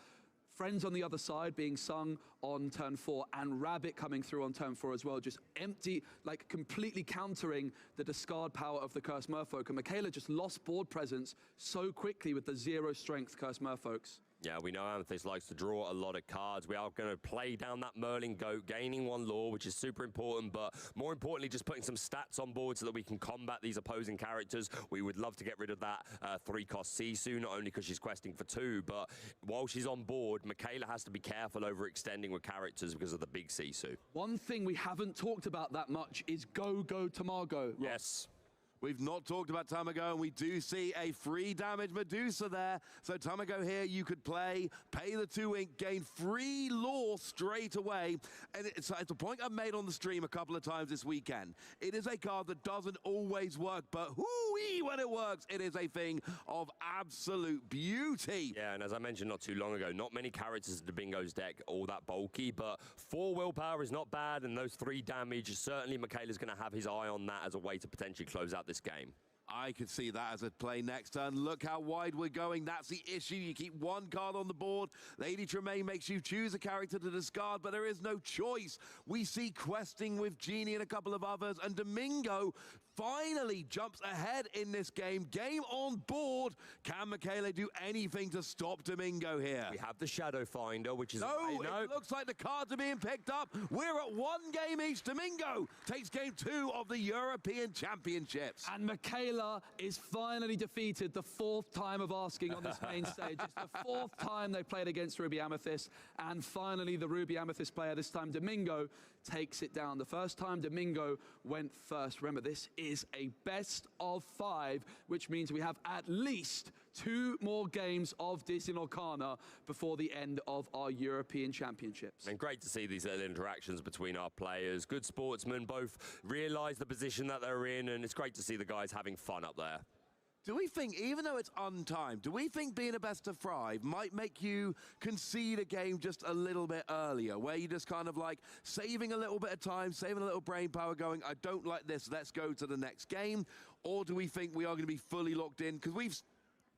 Friends on the other side being sung on turn 4 and Rabbit coming through on turn 4 as well, just empty, like completely countering the discard power of the Cursed Merfolk. And Michaela just lost board presence so quickly with the 0 strength Cursed Merfolks. Yeah, we know Amethyst likes to draw a lot of cards. We are going to play down that Merlin Goat, gaining 1 lore, which is super important, but more importantly, just putting some stats on board so that we can combat these opposing characters. We would love to get rid of that 3-cost Sisu, not only because she's questing for 2, but while she's on board, Michaela has to be careful overextending with characters because of the big Sisu. One thing we haven't talked about that much is Go Tamago. Yes. We've not talked about Tamago, and we do see a free damage Medusa there. So Tamago here, you could play, pay the 2 ink, gain free lore straight away. And it's a point I've made on the stream a couple of times this weekend. It is a card that doesn't always work, but hoo-wee, when it works, it is a thing of absolute beauty. Yeah, and as I mentioned not too long ago, not many characters in the Bingo's deck all that bulky, but 4 willpower is not bad, and those 3 damage, certainly Michaela's going to have his eye on that as a way to potentially close out this game. I could see that as a play next turn. Look how wide we're going. That's the issue. You keep 1 card on the board. Lady Tremaine makes you choose a character to discard, but there is no choice. We see questing with Genie and a couple of others, and Domingo finally jumps ahead in this game. Game on board. Can Michaela do anything to stop Domingo here? We have the Shadow Finder, which is... No, it looks like the cards are being picked up. We're at 1 game each. Domingo takes game 2 of the European Championships. And Michaela is finally defeated the 4th time of asking on this main stage. It's the 4th time they played against Ruby Amethyst, and finally the Ruby Amethyst player, this time Domingo, takes it down. The first time Domingo went first. Remember, this is a best of 5, which means we have at least 2 more games of Disney Lorcana before the end of our European Championships. And great to see these little interactions between our players. Good sportsmen, both realise the position that they're in, and it's great to see the guys having fun up there. Do we think, even though it's untimed, do we think being a best of 5 might make you concede a game just a little bit earlier, where you just kind of like saving a little bit of time, saving a little brain power, going, I don't like this, let's go to the next game? Or do we think we are going to be fully locked in? Because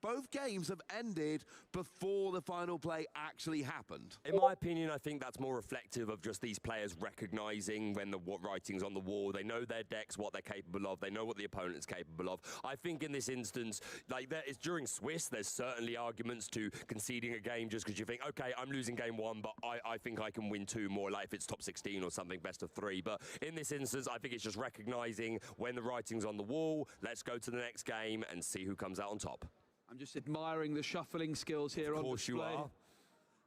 both games have ended before the final play actually happened. In my opinion, I think that's more reflective of just these players recognizing when the writing's on the wall. They know their decks, what they're capable of. They know what the opponent's capable of. I think in this instance, like it's during Swiss, there's certainly arguments to conceding a game just because you think, okay, I'm losing game 1, but I think I can win 2 more, like if it's top 16 or something, best of 3. But in this instance, I think it's just recognizing when the writing's on the wall. Let's go to the next game and see who comes out on top. I'm just admiring the shuffling skills here on display. Of course you are.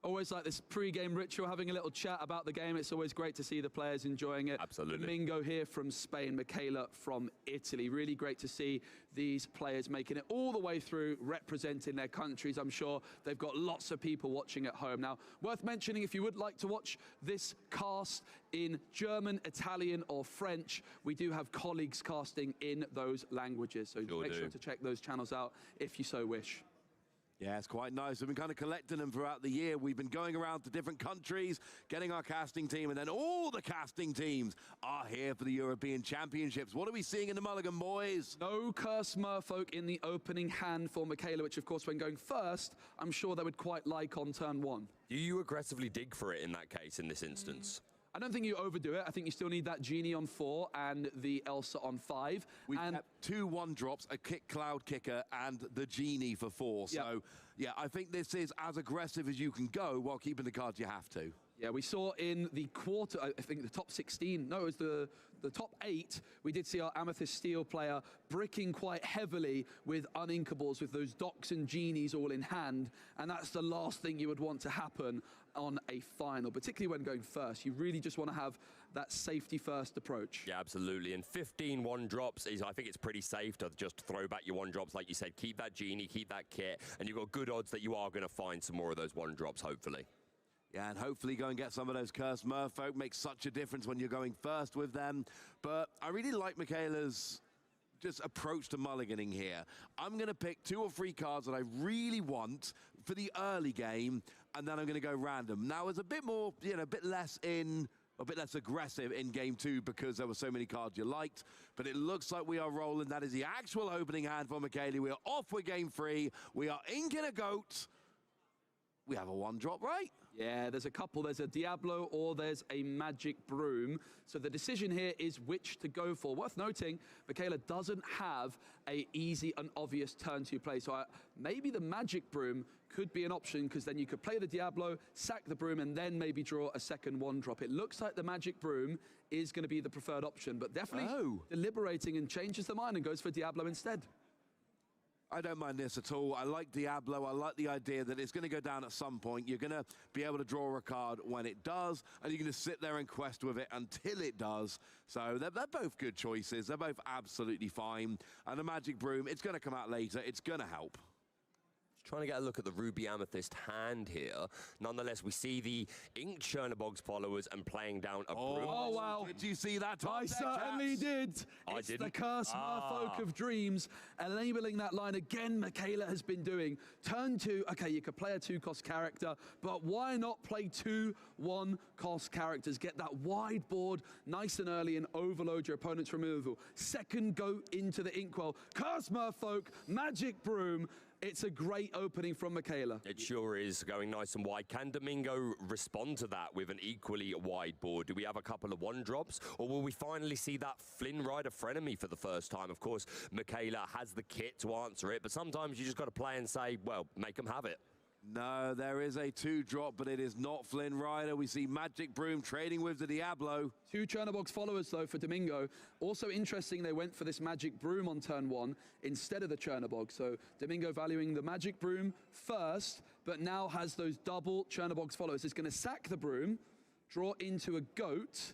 Always like this pre-game ritual, having a little chat about the game. It's always great to see the players enjoying it. Absolutely. Domingo here from Spain, Michaela from Italy. Really great to see these players making it all the way through, representing their countries. I'm sure they've got lots of people watching at home. Now, worth mentioning, if you would like to watch this cast in German, Italian, or French, we do have colleagues casting in those languages. So make sure to check those channels out if you so wish. Yeah, it's quite nice. We've been kind of collecting them throughout the year. We've been going around to different countries, getting our casting team, and then all the casting teams are here for the European Championships. What are we seeing in the Mulligan, boys? No Curse Merfolk in the opening hand for Michaela, which, of course, when going first, I'm sure they would quite like on turn 1. Do you aggressively dig for it in that case, in this instance? I don't think you overdo it. I think you still need that Genie on 4 and the Elsa on 5. We've kept 2 1-drops, a Kick Cloud Kicker, and the Genie for 4. So, yeah, I think this is as aggressive as you can go while keeping the cards you have to. Yeah, we saw in the quarter, I think the top 16, no, it was the top 8, we did see our Amethyst Steel player bricking quite heavily with uninkables, with those Docks and Genies all in hand, and that's the last thing you would want to happen on a final, particularly when going first. You really just want to have that safety first approach. Yeah, absolutely. And 15 1-drops is, I think it's pretty safe to just throw back your 1-drops. Like you said, keep that Genie, keep that kit, and you've got good odds that you are going to find some more of those 1-drops, hopefully. Yeah, and hopefully go and get some of those Cursed Merfolk. Makes such a difference when you're going first with them. But I really like Michaela's just approach to mulliganing here. I'm going to pick 2 or 3 cards that I really want for the early game, and then I'm going to go random. Now, it's a bit more, a bit less aggressive in game 2 because there were so many cards you liked. But it looks like we are rolling. That is the actual opening hand for Michaela. We are off with game 3. We are inking a goat. we have a one-drop, right? Yeah, there's a couple. There's a Diablo or there's a Magic Broom. So the decision here is which to go for. Worth noting, Michaela doesn't have a easy and obvious turn 2 play. So maybe the Magic Broom could be an option, because then you could play the Diablo, sack the Broom, and then maybe draw a second one-drop. It looks like the Magic Broom is going to be the preferred option, but definitely deliberating and changes the mind and goes for Diablo instead. I don't mind this at all. I like Diablo. I like the idea that it's going to go down at some point. You're going to be able to draw a card when it does, and you're going to sit there and quest with it until it does. So they're both good choices. They're both absolutely fine. And the Magic Broom, it's going to come out later. It's going to help. Trying to get a look at the Ruby Amethyst hand here. Nonetheless, we see the Ink Chernobog's followers and playing down a Broom. Oh, wow. Did you see that? I certainly did. It's the Cursed Merfolk of Dreams, enabling that line again. Michaela has been doing. Turn 2, okay, you could play a 2-cost character, but why not play 2 1-cost characters? Get that wide board nice and early and overload your opponent's removal. Second, go into the Inkwell. Cursed Merfolk, Magic Broom. It's a great opening from Michaela. It sure is, going nice and wide. Can Domingo respond to that with an equally wide board? Do we have a couple of one-drops, or will we finally see that Flynn Rider frenemy for the first time? Of course, Michaela has the kit to answer it, but sometimes you just got to play and say, well, make them have it. No, there is a 2-drop, but it is not Flynn Rider. We see Magic Broom trading with the Diablo. 2 Chernobog's followers, though, for Domingo. Also interesting, they went for this Magic Broom on turn 1 instead of the Chernobog. So Domingo valuing the Magic Broom first, but now has those double Chernobog's followers. It's going to sack the Broom, draw into a Goat.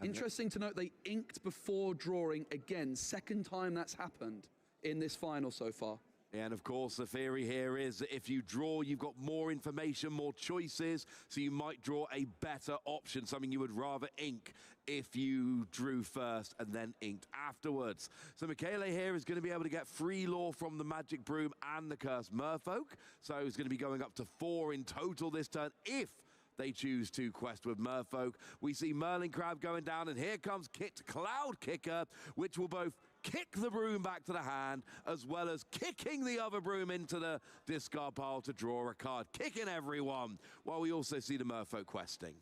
Interesting to note, they inked before drawing again. Second time that's happened in this final so far. And of course, the theory here is that if you draw, you've got more information, more choices, so you might draw a better option, something you would rather ink if you drew first and then inked afterwards. So Michaela here is going to be able to get free lore from the Magic Broom and the Cursed Merfolk, so he's going to be going up to 4 in total this turn if they choose to quest with Merfolk. We see Merlin Crab going down, and here comes Kit Cloud Kicker, which will both kick the Broom back to the hand, as well as kicking the other Broom into the discard pile to draw a card, kicking everyone, while we also see the Merfolk questing.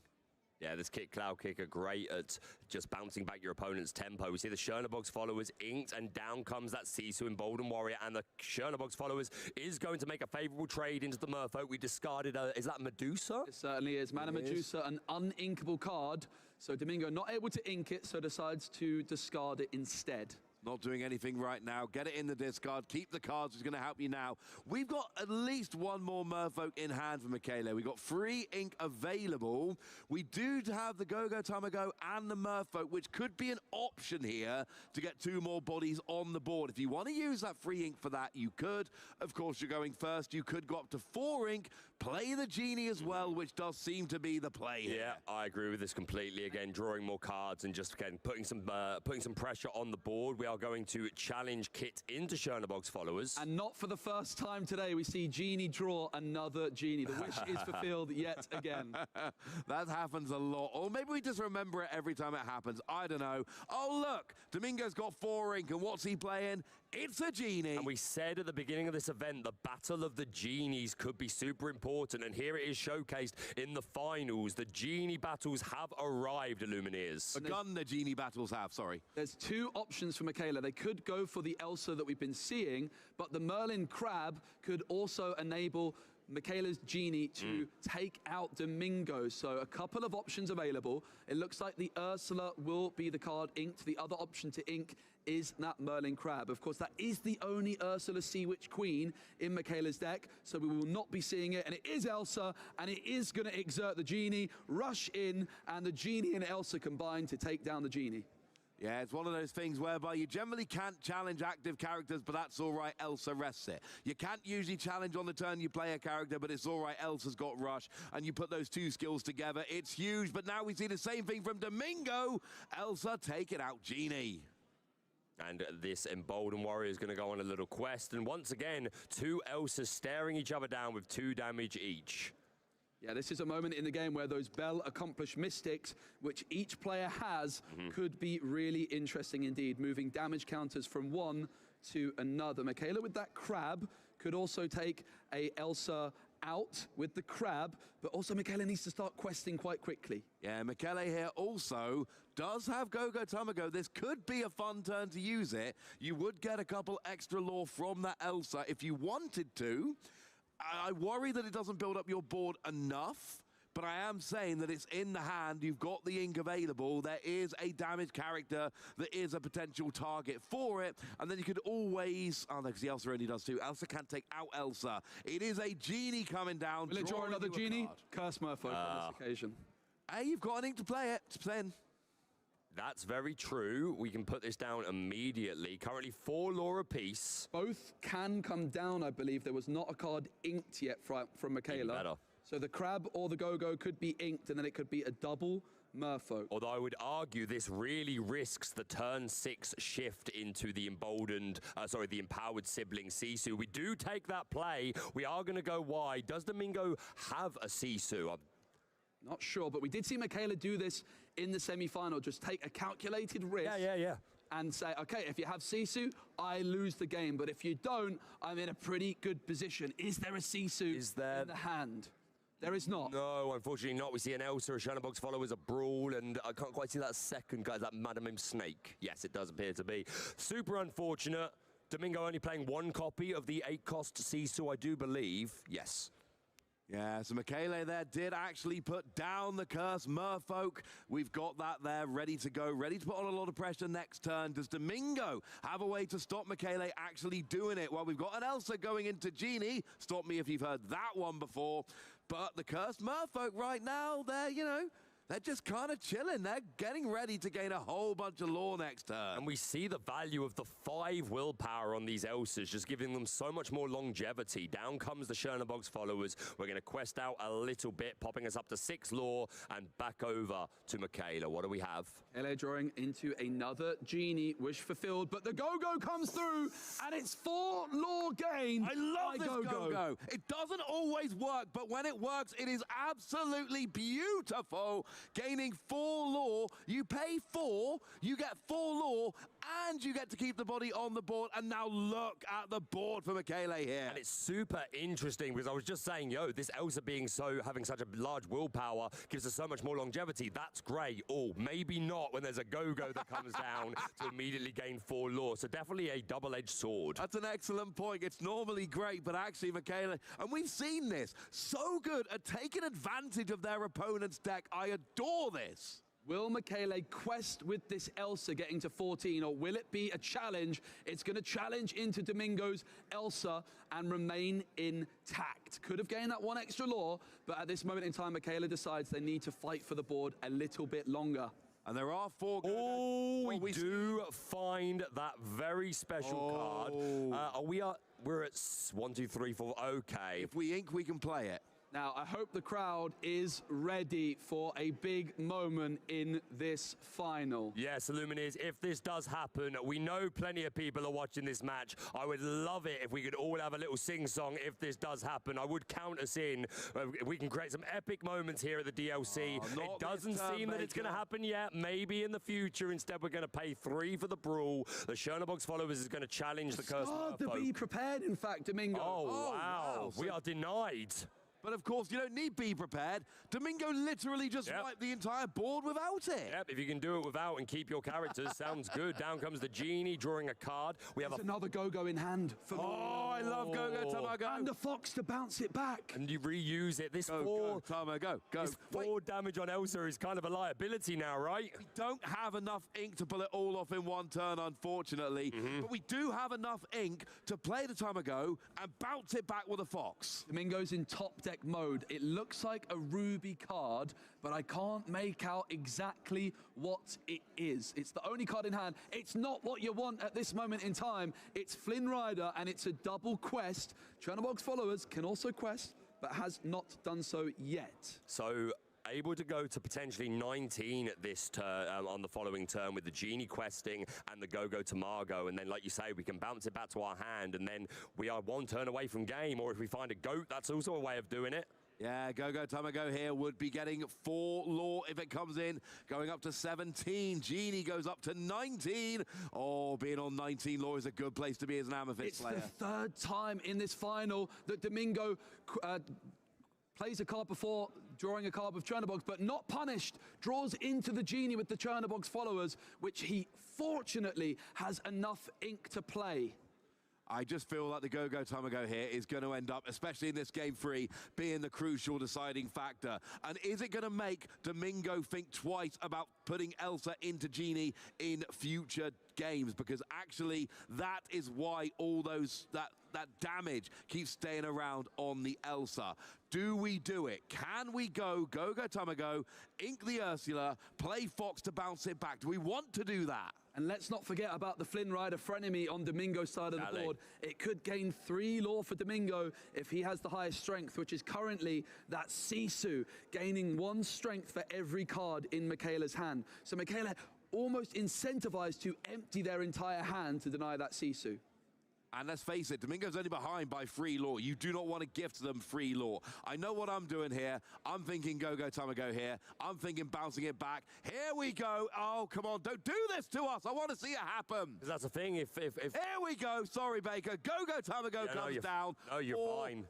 Yeah, this Cloud Kicker, great at just bouncing back your opponent's tempo. We see the Chernobog's followers inked, and down comes that Sisu Emboldened Warrior, and the Chernobog's followers is going to make a favorable trade into the Merfolk. We discarded, is that Medusa? It certainly is. Mana Medusa, an uninkable card. So Domingo not able to ink it, so decides to discard it instead. Not doing anything right now. Get it in the discard. Keep the cards. It's going to help you now. We've got at least one more Merfolk in hand for Michaela. We've got 3 ink available. We do have the Go-Go Tamago and the Merfolk, which could be an option here to get 2 more bodies on the board. If you want to use that 3 ink for that, you could. Of course, you're going first. You could go up to 4 ink, play the Genie as well, which does seem to be the play here. Yeah, I agree with this completely. Again, drawing more cards and just, again, putting some pressure on the board. We are going to challenge Kit into Chernobog's followers. And not for the first time today, we see Genie draw another Genie. The wish is fulfilled yet again. That happens a lot. Or maybe we just remember it every time it happens. I don't know. Oh, look, Domingo's got 4 ink, and what's he playing? It's a Genie. And we said at the beginning of this event, the battle of the Genies could be super important, and here it is showcased in the finals. The Genie battles have arrived, Illumineers. The Genie battles have, sorry. There's 2 options for Michaela. They could go for the Elsa that we've been seeing, but the Merlin Crab could also enable Michaela's Genie to take out Domingo. So a couple of options available. It looks like the Ursula will be the card inked. The other option to ink is that Merlin Crab. Of course, that is the only Ursula Sea Witch Queen in Michaela's deck, so we will not be seeing it. And it is Elsa, and it is going to exert the Genie, rush in, and the Genie and Elsa combine to take down the Genie. Yeah, it's one of those things whereby you generally can't challenge active characters, but that's all right, Elsa rests it. You can't usually challenge on the turn you play a character, but it's all right, Elsa's got rush, and you put those 2 skills together, it's huge, but now we see the same thing from Domingo. Elsa taking out Genie. And this Emboldened Warrior is going to go on a little quest, and once again, 2 Elsas staring each other down with 2 damage each. Yeah, this is a moment in the game where those Bell accomplished mystics, which each player has, could be really interesting indeed, moving damage counters from one to another. Michaela with that crab could also take a Elsa out with the crab, but also Michaela needs to start questing quite quickly. Yeah, Michele here also does have Go-Go Tamago. This could be a fun turn to use it. You would get a couple extra lore from that Elsa if you wanted to. I worry that it doesn't build up your board enough, but I am saying that it's in the hand. You've got the ink available. There is a damaged character that is a potential target for it. And then you could always... Oh, no, because the Elsa only does two. Elsa can't take out Elsa. It is a genie coming down. Will it draw another genie? Curse Merfolk on this occasion. Hey, you've got an ink to play it. It's playing. That's very true. We can put this down immediately. Currently 4 lore apiece. Both can come down, I believe. There was not a card inked yet from Michaela. Even better. So the crab or the go-go could be inked, and then it could be a double Merfolk. Although I would argue this really risks the turn 6 shift into the the empowered sibling Sisu. We do take that play. We are going to go wide. Does Domingo have a Sisu? I'm not sure, but we did see Michaela do this in the semi-final. Just take a calculated risk. Yeah. And say, okay, if you have Sisu, I lose the game. But if you don't, I'm in a pretty good position. Is there a Sisu in the hand? There is not. No, unfortunately not. We see an Elsa, a Shadowbox followers, a Brawl, and I can't quite see that second guy, that Madame Snake. Yes, it does appear to be. Super unfortunate. Domingo only playing 1 copy of the 8-cost Sisu, I do believe. Yes. Yeah, so Michele there did actually put down the Curse Merfolk. We've got that there ready to go, ready to put on a lot of pressure next turn. Does Domingo have a way to stop Michele actually doing it? Well, we've got an Elsa going into Genie. Stop me if you've heard that one before. But the Cursed Merfolk right now, they're just kind of chilling. They're getting ready to gain a whole bunch of lore next turn. And we see the value of the 5 willpower on these Elsas, just giving them so much more longevity. Down comes the Chernobog's followers. We're going to quest out a little bit, popping us up to 6 lore and back over to Michaela. What do we have? LA drawing into another Genie, wish fulfilled, but the Go-Go comes through, and it's 4 lore gain. I love this Go-Go. It doesn't always work, but when it works, it is absolutely beautiful. Gaining 4 lore, you pay 4, you get 4 lore, and you get to keep the body on the board. And now look at the board for Michele here. And it's super interesting because I was just saying, this Elsa having such a large willpower gives us so much more longevity. That's great. Oh, maybe not when there's a Go-Go that comes down to immediately gain 4 lore. So definitely a double-edged sword. That's an excellent point. It's normally great, but actually Michele, and we've seen this, so good at taking advantage of their opponent's deck. I adore this. Will Michele quest with this Elsa getting to 14, or will it be a challenge? It's going to challenge into Domingo's Elsa and remain intact. Could have gained that 1 extra lore, but at this moment in time, Michele decides they need to fight for the board a little bit longer. And there are 4... Oh, we do find that very special card. We're at 1, 2, 3, 4. Okay. If we ink, we can play it. Now, I hope the crowd is ready for a big moment in this final. Yes, Illumineers, if this does happen, we know plenty of people are watching this match. I would love it if we could all have a little sing-song if this does happen. I would count us in. We can create some epic moments here at the DLC. It doesn't seem that it's going to happen yet. Maybe in the future. Instead, we're going to pay 3 for the Brawl. The Chernobog's followers is going to challenge the Cursed Merfolk. To be prepared, in fact, Domingo. Oh, wow. We are denied. But of course, you don't need be prepared. Domingo literally just wiped the entire board without it. Yep, if you can do it without and keep your characters, sounds good. Down comes the Genie, drawing a card. We have another Go-Go in hand. I love Go-Go Tamago. And a Fox to bounce it back. And you reuse it. This 4 damage on Elsa is kind of a liability now, right? We don't have enough ink to pull it all off in 1 turn, unfortunately. But we do have enough ink to play the Tamago and bounce it back with a Fox. Domingo's in top deck mode. It looks like a ruby card, but I can't make out exactly what it is. It's the only card in hand. It's not what you want at this moment in time. It's Flynn Rider, and it's a double quest. Chernobog's followers can also quest, but has not done so yet. So able to go to potentially 19 at this turn, on the following turn with the Genie questing and the Go-Go Tamago. And then, like you say, we can bounce it back to our hand, and then we are 1 turn away from game. Or if we find a goat, that's also a way of doing it. Yeah, Go-Go Tamago here would be getting 4 lore if it comes in, going up to 17. Genie goes up to 19. Oh, being on 19 lore is a good place to be as an Amethyst player. It's the 3rd time in this final that Domingo plays a card before drawing a card with Chernobog's, but not punished. Draws into the Genie with the Chernobog's followers, which he fortunately has enough ink to play. I just feel like the Go-Go Tamago here is going to end up, especially in this game 3, being the crucial deciding factor. And is it going to make Domingo think twice about putting Elsa into Genie in future games? Because actually, that is why all that damage keeps staying around on the Elsa. Do we do it? Can we go Go-Go Tamago, ink the Ursula, play Fox to bounce it back? Do we want to do that? And let's not forget about the Flynn Rider frenemy on Domingo's side of the board. It could gain 3 lore for Domingo if he has the highest strength, which is currently that Sisu, gaining 1 strength for every card in Michaela's hand. So Michaela almost incentivized to empty their entire hand to deny that Sisu. And let's face it, Domingo's only behind by 3 lore. You do not want to gift them 3 lore. I know what I'm doing here. I'm thinking Go-Go Tamago here. I'm thinking bouncing it back. Here we go. Oh, come on. Don't do this to us. I want to see it happen. That's the thing. If Here we go. Sorry, Baker. Go-Go Tamago comes down. No, you're fine.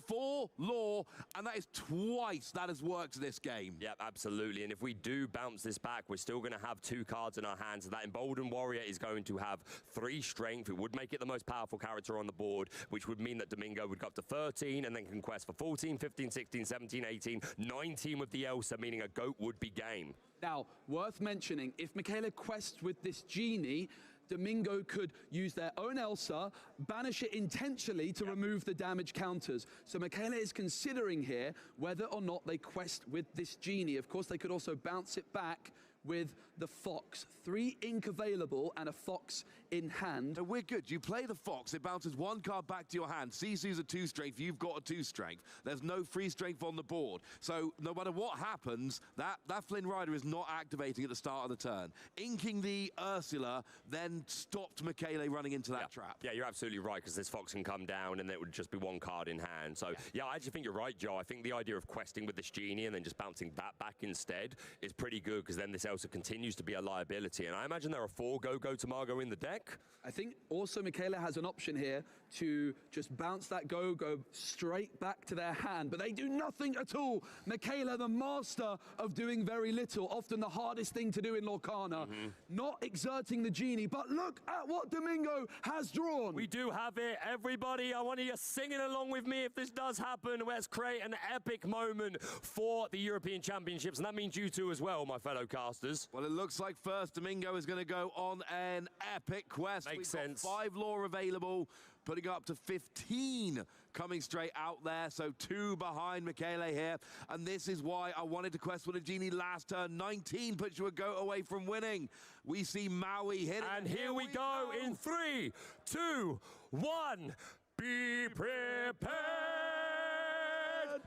4 lore, and that is twice that has worked this game. Yep, absolutely. And if we do bounce this back, we're still going to have 2 cards in our hands. And that Emboldened Warrior is going to have 3 strength. It would make it the most powerful character on the board, which would mean that Domingo would go up to 13 and then can quest for 14, 15, 16, 17, 18, 19 with the Elsa, meaning a goat would be game. Now, worth mentioning, if Michaela quests with this Genie, Domingo could use their own Elsa, banish it intentionally to remove the damage counters. So Michaela is considering here whether or not they quest with this Genie. Of course, they could also bounce it back with the Fox. 3 ink available and a Fox in hand. So we're good. You play the Fox, it bounces 1 card back to your hand. Sisu's a 2 strength, you've got a 2 strength. There's no free strength on the board. So no matter what happens, that Flynn Rider is not activating at the start of the turn. Inking the Ursula then stopped Michaela running into that trap. Yeah, you're absolutely right, because this Fox can come down and it would just be 1 card in hand. So yeah, I actually think you're right, Joe. I think the idea of questing with this Genie and then just bouncing that back instead is pretty good, because then this Elsa continues to be a liability. And I imagine there are 4 Go-Go Tamago in the deck. I think also Michaela has an option here to just bounce that Go-Go straight back to their hand, but they do nothing at all. Michaela, the master of doing very little, often the hardest thing to do in Lorcana, not exerting the Genie, but look at what Domingo has drawn. We do have it. Everybody, I want you singing along with me if this does happen. Let's create an epic moment for the European Championships, and that means you two as well, my fellow casters. Well, it looks like first Domingo is going to go on an epic quest. Makes sense. 5 lore available, putting up to 15 coming straight out there. So 2 behind Michaela here. And this is why I wanted to quest with a Genie last turn. 19 puts you a goat away from winning. We see Maui hit it. And here we go in 3, 2, 1. Be prepared.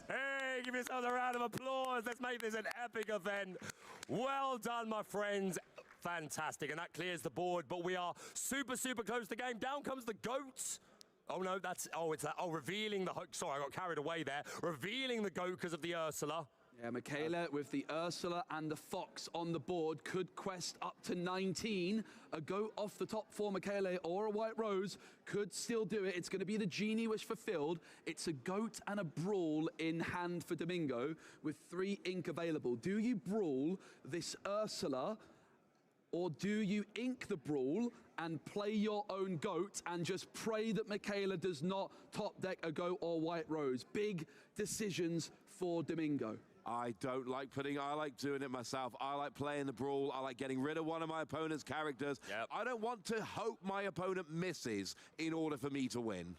Hey, give yourselves a round of applause. Let's make this an epic event. Well done, my friends. Fantastic, and that clears the board, but we are super, super close to the game. Down comes the goats. Oh, no, revealing the... Sorry, I got carried away there. Revealing the goat because of the Ursula. Yeah, Michaela with the Ursula and the Fox on the board could quest up to 19. A goat off the top for Michaela or a White Rose could still do it. It's going to be the Genie wish fulfilled. It's a goat and a Brawl in hand for Domingo with 3 ink available. Do you Brawl this Ursula, or do you ink the Brawl and play your own goat and just pray that Michaela does not top deck a goat or White Rose? Big decisions for Domingo. I don't like I like doing it myself. I like playing the Brawl. I like getting rid of one of my opponent's characters. I don't want to hope my opponent misses in order for me to win.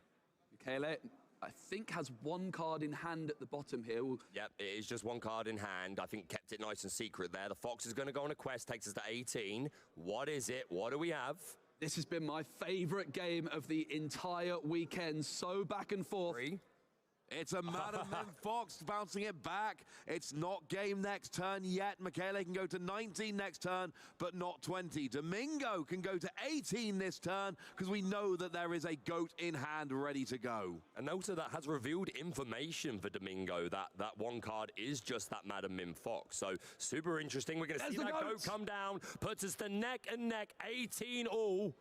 Michaela, I think, has 1 card in hand at the bottom here. Yep, it is just 1 card in hand. I think kept it nice and secret there. The Fox is going to go on a quest, takes us to 18. What is it? What do we have? This has been my favorite game of the entire weekend. So back and forth. 3. It's a Madam Mim Fox bouncing it back. It's not game next turn yet. Michele can go to 19 next turn, but not 20. Domingo can go to 18 this turn because we know that there is a goat in hand ready to go. And also that has revealed information for Domingo that one card is just that Madam Mim Fox. So super interesting. We're going to see that goat come down, puts us to neck and neck, 18 all.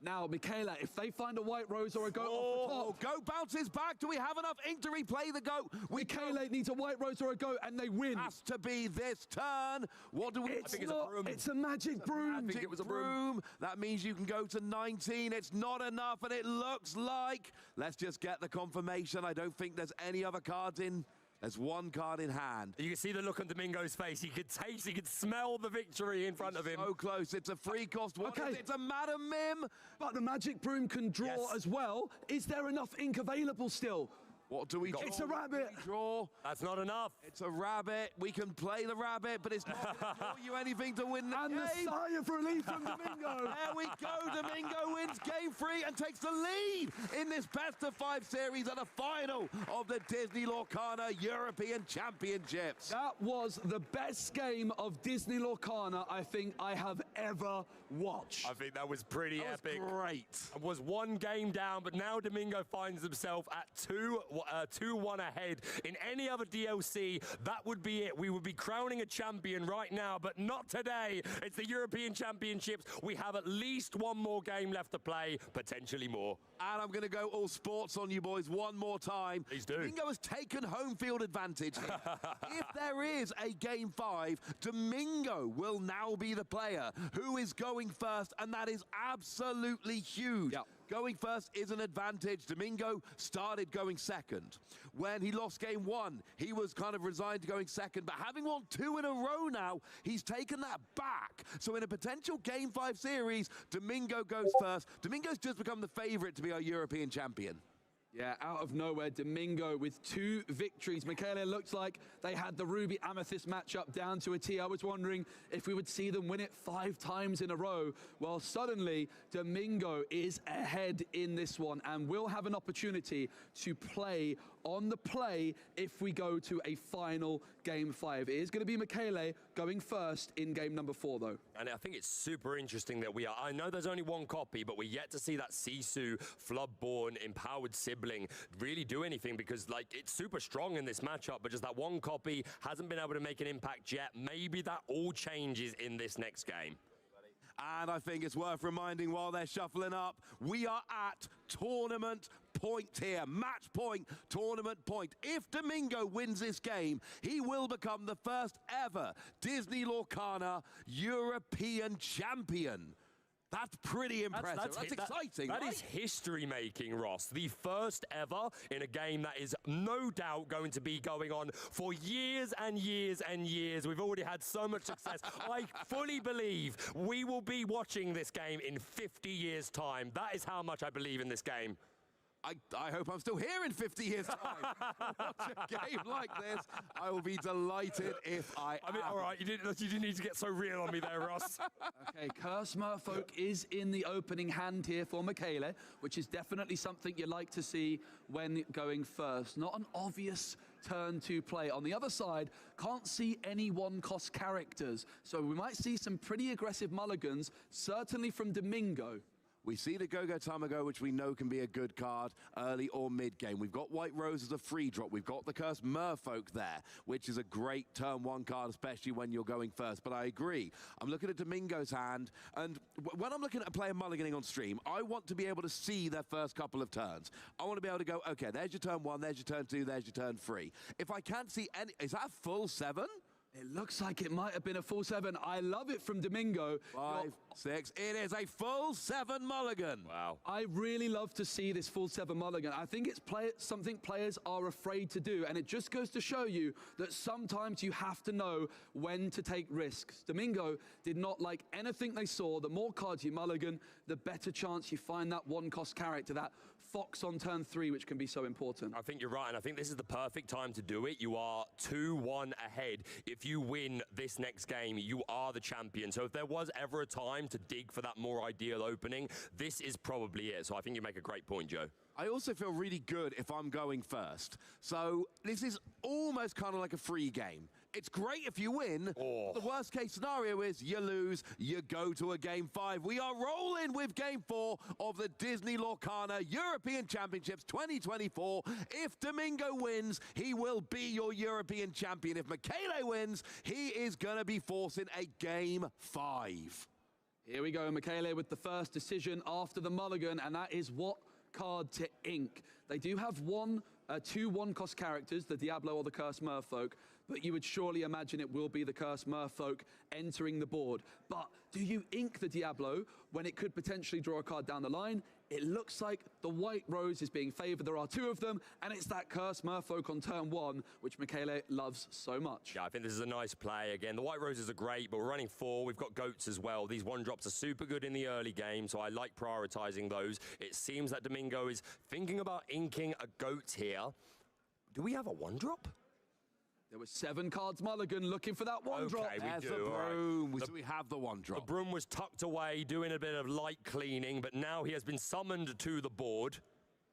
Now, Michele, if they find a white rose or a goat off the top... Goat bounces back. Do we have enough ink to replay the goat? Michele needs a white rose or a goat, and they win. Has to be this turn. What do we... It's not. It's a magic broom. I think it was a broom. That means you can go to 19. It's not enough, and it looks like... Let's just get the confirmation. I don't think there's any other cards in... There's one card in hand. You can see the look on Domingo's face. He could taste, he could smell the victory in front of him. So close. It's a free cost one. Okay. It's a Madam Mim. But the magic broom can draw as well. Is there enough ink available still? What do we draw? It's a rabbit. Draw. That's not enough. It's a rabbit. We can play the rabbit, but it's not going to draw you anything to win the game. And the sigh of relief from Domingo. There we go. Domingo wins game 3 and takes the lead in this best-of-5 series at the final of the Disney Lorcana European Championships. That was the best game of Disney Lorcana I think I have ever watched. I think that was pretty epic. Great. It was one game down, but now Domingo finds himself at 2-1 ahead. In any other DLC, that would be it. We would be crowning a champion right now, but not today. It's the European Championships. We have at least one more game left to play, potentially more. And I'm going to go all sports on you boys one more time. Please do. Domingo has taken home field advantage here. If there is a game 5, Domingo will now be the player who is going first, and that is absolutely huge. Yep. Going first is an advantage. Domingo started going second. When he lost game 1, he was kind of resigned to going second, but having won 2 in a row now, he's taken that back. So in a potential game 5 series, Domingo goes first. Domingo's just become the favorite to be our European champion. Yeah, out of nowhere, Domingo with 2 victories. Michele, looks like they had the Ruby Amethyst matchup down to a T. I was wondering if we would see them win it 5 times in a row. Well, suddenly, Domingo is ahead in this one and will have an opportunity to play on the play if we go to a final game 5. It is going to be Michele going first in game number 4, though. And I think it's super interesting that I know there's only one copy, but we're yet to see that Sisu, Floodborn, empowered sibling really do anything because, like, it's super strong in this matchup, but just that one copy hasn't been able to make an impact yet. Maybe that all changes in this next game. And I think it's worth reminding while they're shuffling up, we are at tournament point here. Match point, tournament point. If Domingo wins this game, he will become the first ever Disney Lorcana European champion. That's pretty impressive. That's exciting. That is history-making, Ross. The first ever in a game that is no doubt going to be going on for years and years and years. We've already had so much success. I fully believe we will be watching this game in 50 years' time. That is how much I believe in this game. I hope I'm still here in 50 years' time. Watch a game like this. I will be delighted if I mean, all right, you didn't need to get so real on me there, Ross. Okay, Curse Merfolk is in the opening hand here for Michele, which is definitely something you like to see when going first. Not an obvious turn to play. On the other side, can't see any one-cost characters, so we might see some pretty aggressive mulligans, certainly from Domingo. We see the Go-Go Tamago, which we know can be a good card early or mid-game. We've got White Rose as a free drop. We've got the Cursed Merfolk there, which is a great turn 1 card, especially when you're going first. But I agree. I'm looking at Domingo's hand, and when I'm looking at a player mulliganing on stream, I want to be able to see their first couple of turns. I want to be able to go, okay, there's your turn 1, there's your turn 2, there's your turn 3. If I can't see any... Is that a full 7? It looks like it might have been a full 7. I love it from Domingo. 5, 6. It is a full 7 mulligan. Wow. I really love to see this full 7 mulligan. I think it's something players are afraid to do, and it just goes to show you that sometimes you have to know when to take risks. Domingo did not like anything they saw. The more cards you mulligan, the better chance you find that one-cost character, that Fox on turn 3, which can be so important. I think you're right, and I think this is the perfect time to do it. You are 2-1 ahead. If you win this next game, you are the champion. So if there was ever a time to dig for that more ideal opening, this is probably it. So I think you make a great point, Joe. I also feel really good if I'm going first. So this is almost kind of like a free game. It's great if you win. Oh. The worst case scenario is you lose, you go to a game 5. We are rolling with game 4 of the Disney Lorcana European Championships 2024. If Domingo wins, he will be your European champion. If Michele wins, he is going to be forcing a game 5. Here we go, Michele with the first decision after the mulligan, and that is what card to ink. They do have two one-cost characters, the Diablo or the Cursed Merfolk, but you would surely imagine it will be the Cursed Merfolk entering the board. But do you ink the Diablo when it could potentially draw a card down the line? It looks like the White Rose is being favored. There are 2 of them, and it's that Cursed Merfolk on turn 1, which Michele loves so much. Yeah, I think this is a nice play. Again, the White Roses are great, but we're running 4. We've got goats as well. These 1-drops are super good in the early game, so I like prioritizing those. It seems that Domingo is thinking about inking a goat here. Do we have a 1-drop? There were 7 cards mulligan looking for that 1-drop. Okay, There's we the do. broom. Right. So we have the 1-drop. The broom was tucked away, doing a bit of light cleaning, but now he has been summoned to the board.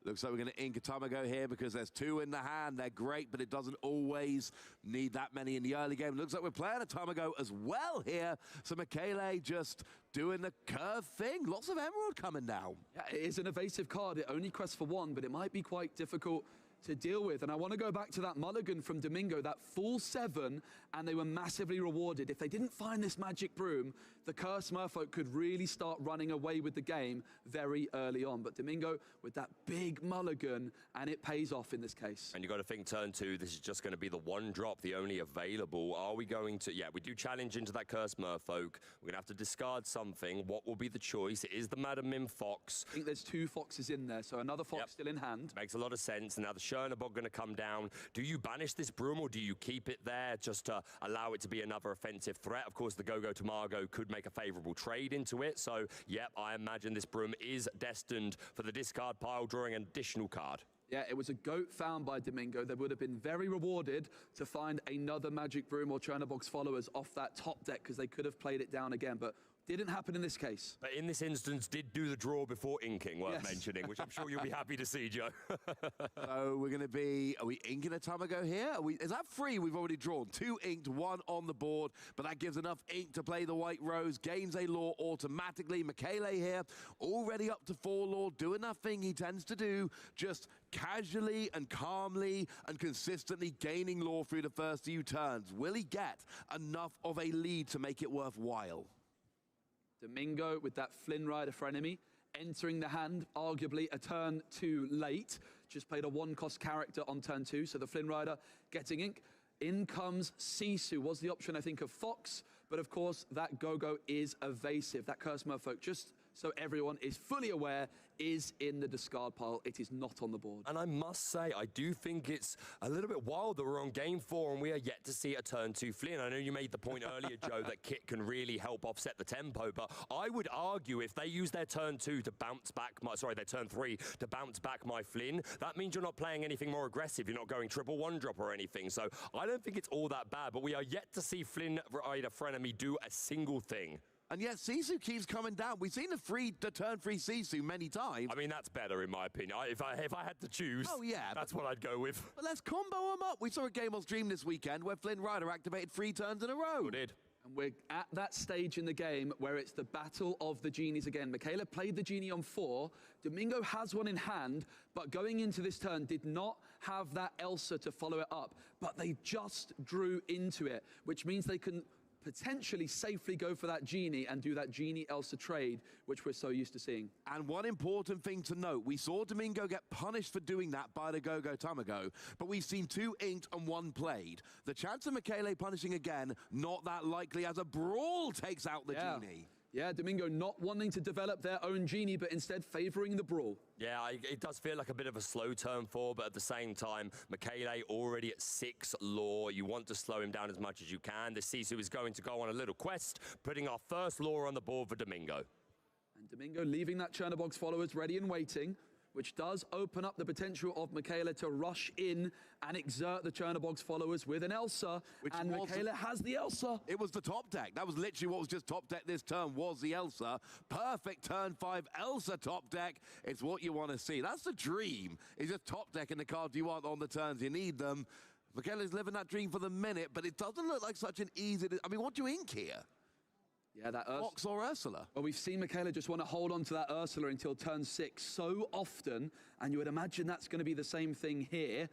Looks like we're going to ink a Tamago here because there's 2 in the hand. They're great, but it doesn't always need that many in the early game. Looks like we're playing a Tamago as well here. So Michele just doing the curve thing. Lots of emerald coming down. Yeah, it is an evasive card. It only quests for 1, but it might be quite difficult to deal with. And I want to go back to that mulligan from Domingo, that full 7, and they were massively rewarded. If they didn't find this magic broom, the Cursed Merfolk could really start running away with the game very early on. But Domingo with that big mulligan, and it pays off in this case. And you've got to think turn 2, this is just going to be the 1-drop, the only available. Are we going to... Yeah, we do challenge into that Cursed Merfolk. We're going to have to discard something. What will be the choice? It is the Madam Mim Fox. I think there's 2 foxes in there, so another fox still in hand. Makes a lot of sense. And now the Chernobog going to come down. Do you banish this broom or do you keep it there just to allow it to be another offensive threat? Of course, the Go-Go Tamago could make a favorable trade into it. So, yep, I imagine this broom is destined for the discard pile, drawing an additional card. Yeah, it was a goat found by Domingo. They would have been very rewarded to find another Magic Broom or Chernobog's followers off that top deck because they could have played it down again. But didn't happen in this case. But in this instance, did do the draw before inking, worth mentioning, which I'm sure you'll be happy to see, Joe. So we're going to be, are we inking a Tamago here? Is that 3 we've already drawn? 2 inked, 1 on the board, but that gives enough ink to play the White Rose, gains a lore automatically. Michele here, already up to 4 lore, doing that thing he tends to do, just casually and calmly and consistently gaining lore through the first few turns. Will he get enough of a lead to make it worthwhile? Domingo with that Flynn Rider frenemy, entering the hand, arguably a turn too late. Just played a 1-cost character on turn 2, so the Flynn Rider getting ink. In comes Sisu, was the option, I think, of Fox, but of course, that Go-Go is evasive. That Cursed Merfolk, just so everyone is fully aware, is in the discard pile. It is not on the board. And I must say, I do think it's a little bit wild that we're on game 4 and we are yet to see a turn 2 Flynn. I know you made the point earlier, Joe, that Kit can really help offset the tempo, but I would argue if they use their turn 2 to bounce back their turn 3 to bounce back my Flynn, that means you're not playing anything more aggressive. You're not going triple 1-drop or anything. So I don't think it's all that bad, but we are yet to see Flynn Rider Frenemy do a single thing. And yet Sisu keeps coming down. We've seen the turn 3 Sisu many times. I mean, that's better in my opinion. If I had to choose, that's what I'd go with. But let's combo them up. We saw a game on stream this weekend where Flynn Rider activated 3 turns in a row. We did. And we're at that stage in the game where it's the battle of the genies again. Michele played the genie on 4. Domingo has one in hand, but going into this turn did not have that Elsa to follow it up. But they just drew into it, which means they can potentially safely go for that genie and do that genie Elsa trade, which we're so used to seeing. And one important thing to note, we saw Domingo get punished for doing that by the Go-Go Tamago, but we've seen 2 inked and 1 played. The chance of Michele punishing again, not that likely as a brawl takes out the genie. Yeah, Domingo not wanting to develop their own genie, but instead favoring the brawl. Yeah, it does feel like a bit of a slow turn 4, but at the same time, Michele already at 6 lore. You want to slow him down as much as you can. The Sisu is going to go on a little quest, putting our first lore on the board for Domingo. And Domingo leaving that Chernobog's followers ready and waiting, which does open up the potential of Michaela to rush in and exert the Chernobog's followers with an Elsa, and Michaela has the Elsa. It was the top deck. That was literally what was just top deck this turn, was the Elsa. Perfect turn 5 Elsa top deck. It's what you want to see. That's the dream. It's just top decking the cards you want on the turns you need them. Michaela's living that dream for the minute, but it doesn't look like such an easy... I mean, what do you ink here? Yeah, that Fox or Ursula? Well, we've seen Michaela just want to hold on to that Ursula until turn 6 so often, and you would imagine that's going to be the same thing here,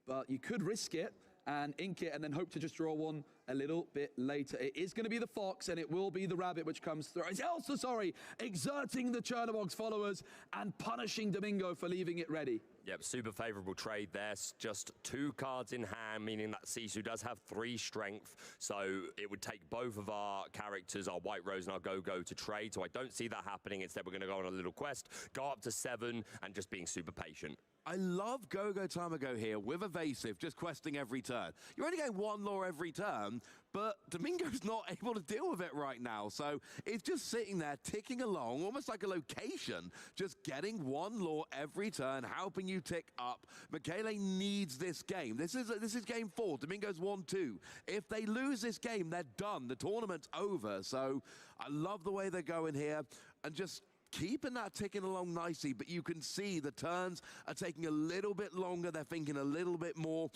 but you could risk it and ink it and then hope to just draw one a little bit later. It is going to be the Fox, and it will be the Rabbit which comes through. It's Elsa, sorry, exerting the Chernobog's followers and punishing Domingo for leaving it ready. Yep, super favorable trade there. Just 2 cards in hand, meaning that Sisu does have 3 strength. So it would take both of our characters, our White Rose and our Go-Go, to trade. So I don't see that happening. Instead, we're going to go on a little quest, go up to 7, and just being super patient. I love Go-Go Tamago here with Evasive, just questing every turn. You're only getting 1 lore every turn, but Domingo's not able to deal with it right now. So it's just sitting there, ticking along, almost like a location, just getting 1 lore every turn, helping you tick up. Michele needs this game. This is game 4. Domingo's 1-2. If they lose this game, they're done. The tournament's over. So I love the way they're going here, and just keeping that ticking along nicely, but you can see the turns are taking a little bit longer. They're thinking a little bit more.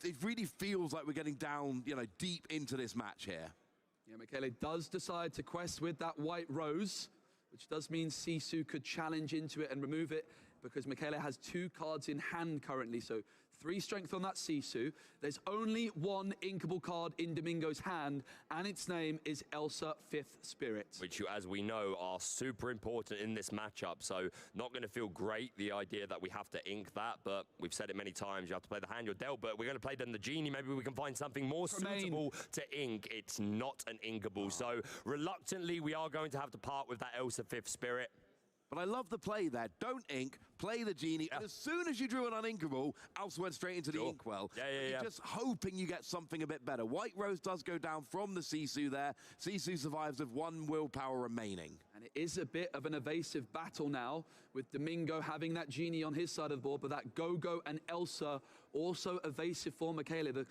It really feels like we're getting down, you know, deep into this match here. Yeah, Michele does decide to quest with that White Rose, which does mean Sisu could challenge into it and remove it, because Michele has 2 cards in hand currently, so 3 strength on that Sisu. There's only 1 inkable card in Domingo's hand, and its name is Elsa 5th Spirit. Which, as we know, are super important in this matchup. So not going to feel great, the idea that we have to ink that, but we've said it many times, you have to play the hand you're dealt, but we're going to play then the Genie. Maybe we can find something more suitable to ink. It's not an inkable. So reluctantly, we are going to have to part with that Elsa 5th Spirit. But I love the play there. Don't ink, play the Genie. And as soon as you drew an uninkable, Elsa went straight into the inkwell. You're just hoping you get something a bit better. White Rose does go down from the Sisu there. Sisu survives with 1 willpower remaining. And it is a bit of an evasive battle now, with Domingo having that Genie on his side of the board, but that Go-Go and Elsa also evasive for Michele. The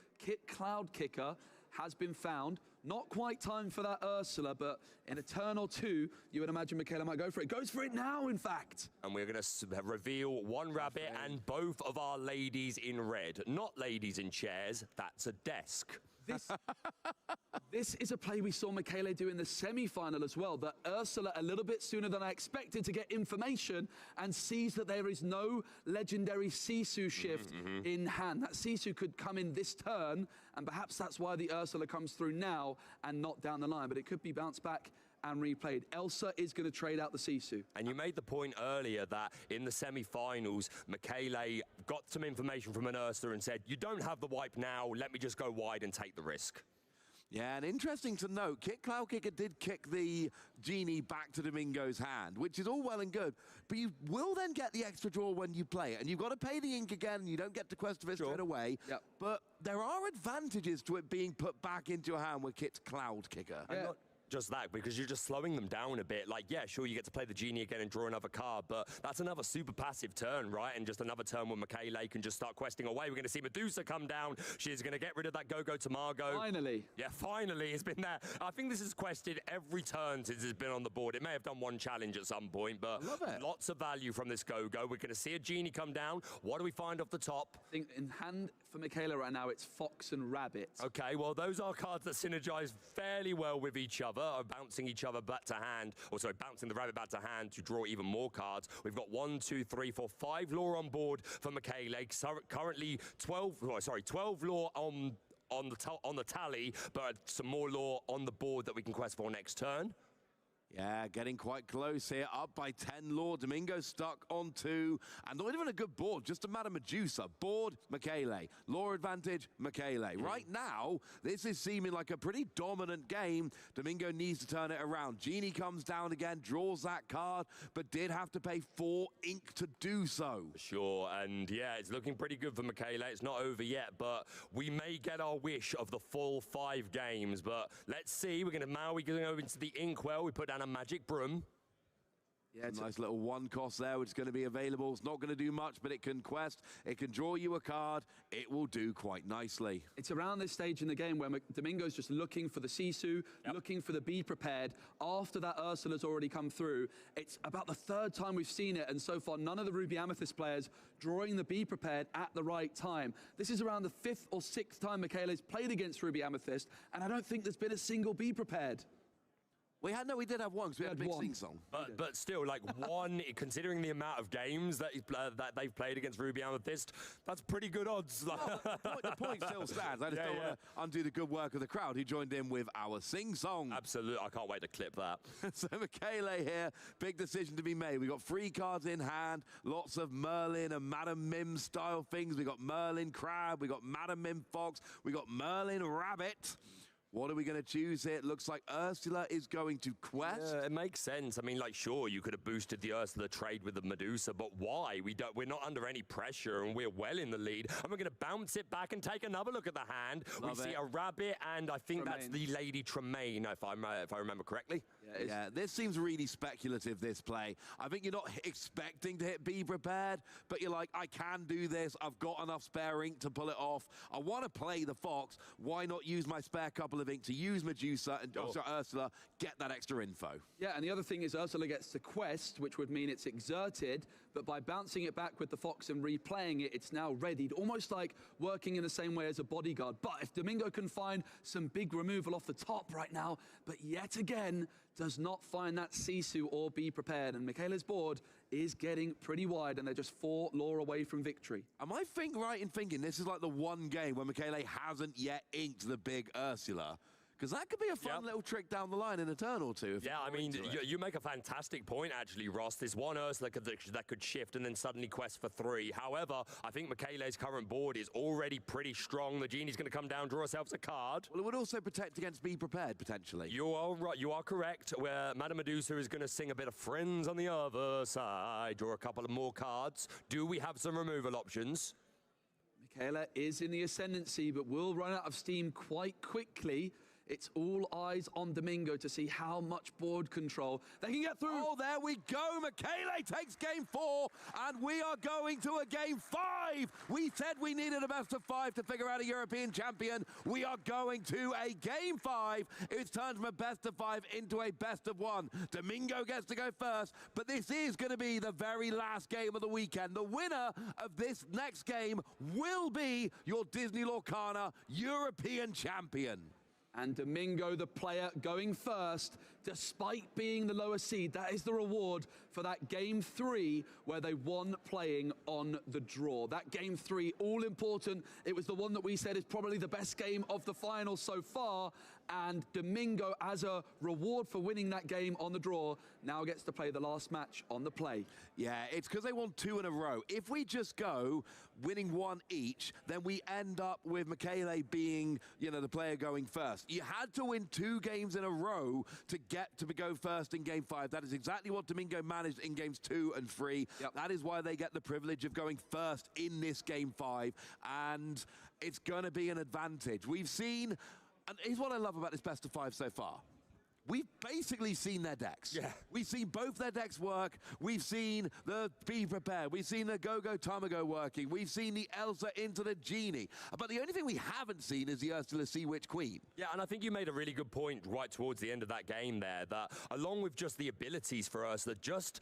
Cloud Kicker has been found. Not quite time for that Ursula, but in a turn or 2, you would imagine Michele might go for it. Goes for it now, in fact. And we're going to reveal 1 rabbit and both of our ladies in red. Not ladies in chairs, that's a desk. This is a play we saw Michele do in the semi-final as well. That Ursula, a little bit sooner than I expected, to get information and sees that there is no legendary Sisu shift in hand. That Sisu could come in this turn, and perhaps that's why the Ursula comes through now and not down the line. But it could be bounced back and replayed. Elsa is going to trade out the Sisu. And you made the point earlier that in the semi-finals, Michele got some information from an Ursula and said, you don't have the wipe now, let me just go wide and take the risk. Yeah, and interesting to note, Cloud Kicker did kick the Genie back to Domingo's hand, which is all well and good, but you will then get the extra draw when you play it, and you've got to pay the ink again, and you don't get to quest of it straight away, but there are advantages to it being put back into your hand with Kit's Cloud Kicker. Yeah. Just that, because you're just slowing them down a bit. Like, yeah, sure, you get to play the Genie again and draw another card, but that's another super passive turn, right? And just another turn where Michele can just start questing away. We're going to see Medusa come down. She's going to get rid of that Go-Go Tamago. Finally. Yeah, finally. It's been there. I think this is quested every turn since it's been on the board. It may have done 1 challenge at some point, but lots of value from this Go-Go. We're going to see a Genie come down. What do we find off the top? I think in hand for Michele right now, it's Fox and Rabbit. Okay, well, those are cards that synergize fairly well with each other, bouncing each other back to hand, or sorry, bouncing the rabbit back to hand to draw even more cards. We've got 1, 2, 3, 4, 5 lore on board for Michele. Currently 12 lore on the tally, but some more lore on the board that we can quest for next turn. Yeah, getting quite close here, up by 10 lore. Domingo stuck on 2, and not even a good board, just a matter Medusa. Board, Michele. Lore advantage, Michele. Right now, this is seeming like a pretty dominant game. Domingo needs to turn it around. Genie comes down again, draws that card, but did have to pay 4 ink to do so. Sure, and yeah, it's looking pretty good for Michele. It's not over yet, but we may get our wish of the full 5 games, but let's see. We're going to Maui going over into the inkwell. We put down a magic broom. Yeah, it's a nice little one cost there, which is going to be available. It's not going to do much, but it can quest. It can draw you a card. It will do quite nicely. It's around this stage in the game where Domingo's just looking for the Sisu, looking for the Be Prepared. After that Ursula's already come through, it's about the third time we've seen it, and so far none of the Ruby Amethyst players drawing the Be Prepared at the right time. This is around the 5th or 6th time Michaela's played against Ruby Amethyst, and I don't think there's been a single Be Prepared. We did have one, because we had a big sing-song. But still, like one, considering the amount of games that they've played against Ruby Amethyst, that's pretty good odds. Well, the point still stands. I just don't want to undo the good work of the crowd who joined in with our sing-song. Absolutely, I can't wait to clip that. So Michele here, big decision to be made. We've got 3 cards in hand, lots of Merlin and Madam Mim style things. We've got Merlin Crab, we've got Madam Mim Fox, we've got Merlin Rabbit. What are we going to choose here? It looks like Ursula is going to quest. Yeah, it makes sense. I mean, like, sure, you could have boosted the Ursula trade with the Medusa, but why? We're not under any pressure, and we're well in the lead. And we're going to bounce it back and take another look at the hand. We see a rabbit, and I think that's the Lady Tremaine, if I remember correctly. Yeah, this seems really speculative, this play. I think you're not expecting to hit Be Prepared, but you're like, I can do this. I've got enough spare ink to pull it off. I want to play the Fox. Why not use my spare couple of ink to use Medusa and Ursula, get that extra info? Yeah, and the other thing is Ursula gets to quest, which would mean it's exerted, but by bouncing it back with the Fox and replaying it, it's now readied, almost like working in the same way as a bodyguard. But if Domingo can find some big removal off the top right now, but yet again, does not find that Sisu or Be Prepared, and Michaela's board is getting pretty wide, and they're just 4 lore away from victory. Am I right in thinking this is like the one game where Michele hasn't yet inked the big Ursula? Because that could be a fun little trick down the line in a turn or two. Yeah, I mean, you make a fantastic point, actually, Ross. There's one Ursula that could shift and then suddenly quest for 3. However, I think Michele's current board is already pretty strong. The Genie's going to come down, draw herself a card. Well, it would also protect against Be Prepared, potentially. You are right. You are correct. Where Madame Medusa is going to sing a bit of Friends on the other side, draw a couple of more cards. Do we have some removal options? Michele is in the ascendancy, but will run out of steam quite quickly. It's all eyes on Domingo to see how much board control they can get through. Oh, there we go. Michele takes game 4, and we are going to a game 5. We said we needed a best of 5 to figure out a European champion. We are going to a game 5. It's turned from a best of 5 into a best of 1. Domingo gets to go first, but this is going to be the very last game of the weekend. The winner of this next game will be your Disney Lorcana European champion. And Domingo, the player, going first, despite being the lower seed. That is the reward for that game 3 where they won playing on the draw. That game 3, all important. It was the one that we said is probably the best game of the final so far. And Domingo, as a reward for winning that game on the draw, now gets to play the last match on the play. Yeah, it's because they won 2 in a row. If we just go winning 1 each, then we end up with Michele being, the player going first. You had to win 2 games in a row to get to go first in game 5. That is exactly what Domingo managed in games 2 and 3. Yep. That is why they get the privilege of going first in this game 5. And it's going to be an advantage. We've seen, and here's what I love about this best of 5 so far. We've basically seen their decks. Yeah. We've seen both their decks work. We've seen the Be Prepared. We've seen the Go-Go Tamago working. We've seen the Elsa into the Genie. But the only thing we haven't seen is the Ursula Sea Witch Queen. Yeah, and I think you made a really good point right towards the end of that game there, that along with just the abilities for Ursula, just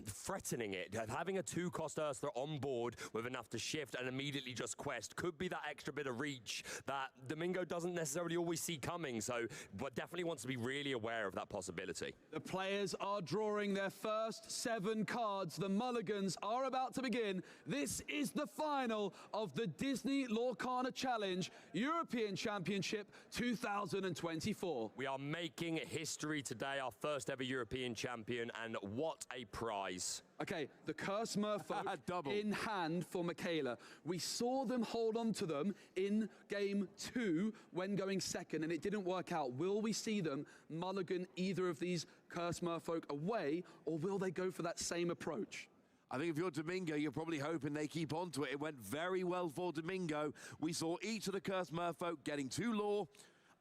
threatening it, having a 2-cost Ursula on board with enough to shift and immediately just quest could be that extra bit of reach that Domingo doesn't necessarily always see coming, but definitely wants to be really aware of that possibility. The players are drawing their first 7 cards. The mulligans are about to begin. This is the final of the Disney Lorcana Challenge European Championship 2024. We are making history today, our first ever European champion, and what a prize. Okay, the Curse Merfolk in hand for Michele. We saw them hold on to them in game 2 when going second, and it didn't work out. Will we see them mulligan either of these Curse Merfolk away, or will they go for that same approach? I think if you're Domingo, you're probably hoping they keep on to it. It went very well for Domingo. We saw each of the Curse Merfolk getting 2 lore,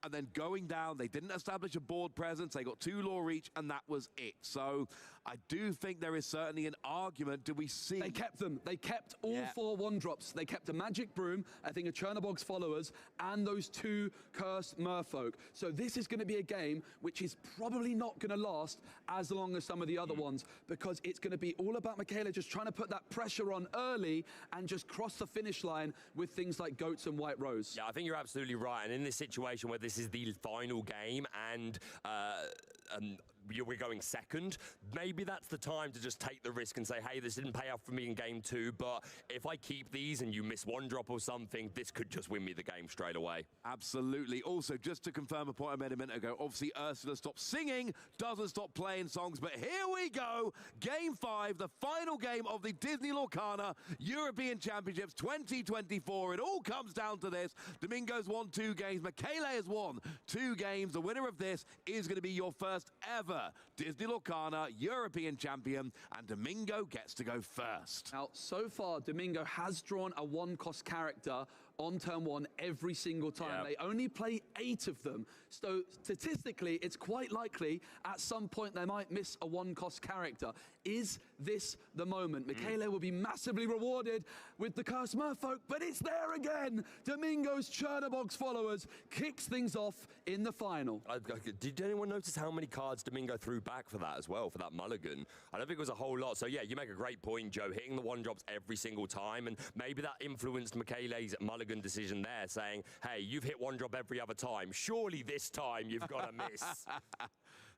and then going down. They didn't establish a board presence. They got 2 lore each, and that was it. So I do think there is certainly an argument. Do we see? They kept them. They kept all 4 1-drops. They kept a Magic Broom, I think a Chernobog's Followers, and those 2 Cursed Merfolk. So this is going to be a game which is probably not going to last as long as some of the other ones, because it's going to be all about Michaela just trying to put that pressure on early and just cross the finish line with things like Goats and White Rose. Yeah, I think you're absolutely right. And in this situation where this is the final game and we're going second, maybe that's the time to just take the risk and say, hey, this didn't pay off for me in game 2, but if I keep these and you miss 1 drop or something, this could just win me the game straight away. Absolutely. Also, just to confirm a point I made a minute ago, obviously Ursula stops singing, doesn't stop playing songs, but here we go. Game 5, the final game of the Disney Lorcana European Championships 2024. It all comes down to this. Domingo's won 2 games. Michaela has won 2 games. The winner of this is going to be your first ever Disney Lorcana European Champion, and Domingo gets to go first. Now, so far, Domingo has drawn a 1-cost character on turn 1 every single time. They only play 8 of them. So statistically, it's quite likely at some point they might miss a 1-cost character. Is this the moment? Michaela will be massively rewarded with the Cursed Merfolk, but it's there again. Domingo's Chernobog's Followers kicks things off in the final. Did anyone notice how many cards Domingo threw back for that as well, for that mulligan? I don't think it was a whole lot. So yeah, you make a great point, Joe, hitting the 1-drops every single time, and maybe that influenced Michaela's mulligan decision there, saying, hey, you've hit 1-drop every other time. Surely this time you've got to miss.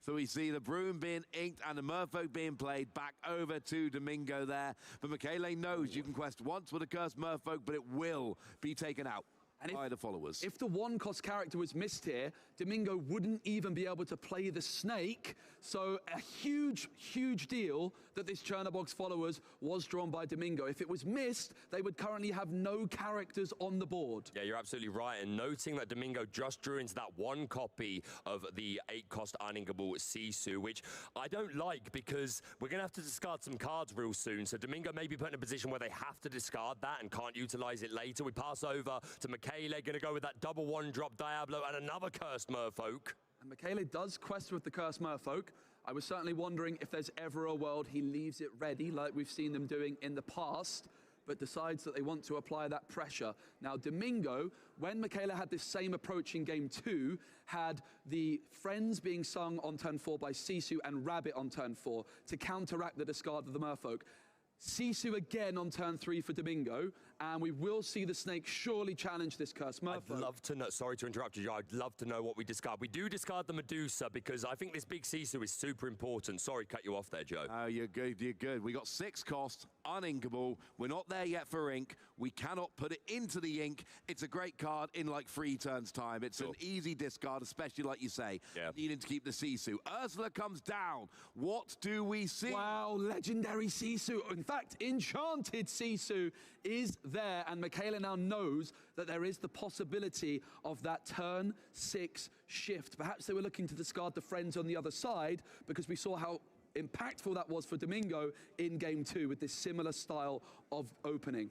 So we see the Broom being inked and the Merfolk being played back over to Domingo there. But Michaela knows you can quest once with a Cursed Merfolk, but it will be taken out by the Followers. If the 1-cost character was missed here, Domingo wouldn't even be able to play the Snake. So a huge, huge deal that this Chernobog's Followers was drawn by Domingo. If it was missed, they would currently have no characters on the board. Yeah, you're absolutely right. And noting that Domingo just drew into that 1 copy of the 8-cost uninkable Sisu, which I don't like because we're going to have to discard some cards real soon. So Domingo may be put in a position where they have to discard that and can't utilize it later. We pass over to Michaela, going to go with that double 1-drop Diablo and another Cursed Merfolk. And Michaela does quest with the Cursed Merfolk. I was certainly wondering if there's ever a world he leaves it ready, like we've seen them doing in the past, but decides that they want to apply that pressure. Now, Domingo, when Michaela had this same approach in game 2, had the Friends being sung on turn 4 by Sisu and Rabbit on turn 4 to counteract the discard of the Merfolk. Sisu again on turn 3 for Domingo, and we will see the Snake surely challenge this Cursed Merfolk. I'd love to know, sorry to interrupt you, I'd love to know what we discard. We do discard the Medusa because I think this big Sisu is super important. Sorry, cut you off there, Joe. Oh, you're good, you're good. We got 6 costs, uninkable. We're not there yet for ink. We cannot put it into the ink. It's a great card in like 3 turns time. It's an easy discard, especially like you say, needing to keep the Sisu. Ursula comes down. What do we see? Wow, legendary Sisu. In fact, enchanted Sisu is there, and Michaela now knows that there is the possibility of that turn 6 shift. Perhaps they were looking to discard the Friends on the other side because we saw how impactful that was for Domingo in game 2 with this similar style of opening.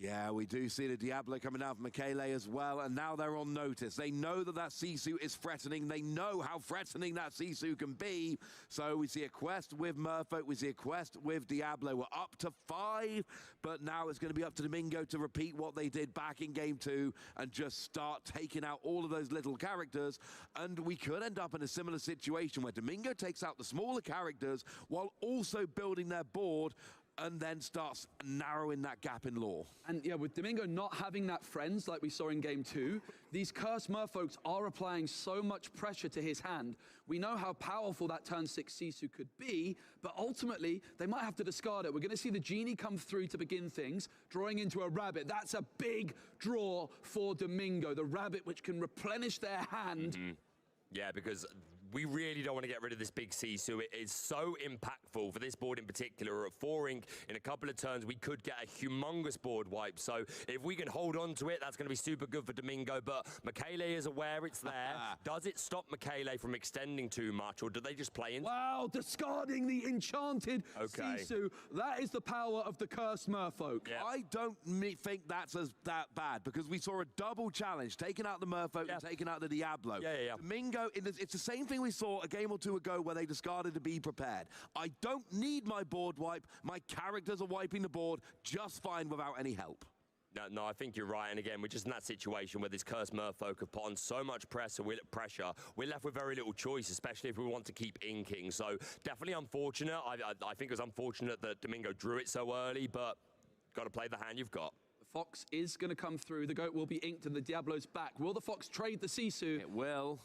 Yeah, we do see the Diablo coming down from Michaela as well, and now they're on notice. They know that that Sisu is threatening. They know how threatening that Sisu can be. So we see a quest with Merfolk. We see a quest with Diablo. We're up to 5, but now it's going to be up to Domingo to repeat what they did back in game 2 and just start taking out all of those little characters. And we could end up in a similar situation where Domingo takes out the smaller characters while also building their board and then starts narrowing that gap in lore. And yeah, with Domingo not having that Friends like we saw in game 2, these Cursed Merfolks are applying so much pressure to his hand. We know how powerful that turn 6 Sisu could be, but ultimately they might have to discard it. We're going to see the Genie come through to begin things, drawing into a Rabbit. That's a big draw for Domingo, the Rabbit which can replenish their hand. Yeah, because we really don't want to get rid of this big Sisu. It is so impactful for this board in particular. At 4 ink, in a couple of turns, we could get a humongous board wipe. So if we can hold on to it, that's going to be super good for Domingo. But Michaela is aware it's there. Does it stop Michaela from extending too much, or do they just play in? Wow, discarding the enchanted Sisu. That is the power of the Cursed Merfolk. Yeah. I don't think that's that bad, because we saw a double challenge, taking out the Merfolk and taking out the Diablo. Domingo, it's the same thing something we saw a game or two ago where they discarded to be prepared. I don't need my board wipe. My characters are wiping the board just fine without any help. No, I think you're right. And again, we're just in that situation where this cursed merfolk have put on so much pressure. We're left with very little choice, especially if we want to keep inking. So definitely unfortunate. I think it was unfortunate that Domingo drew it so early, but got to play the hand you've got. The Fox is going to come through. The Goat will be inked and the Diablo's back. Will the Fox trade the Sisu? It will.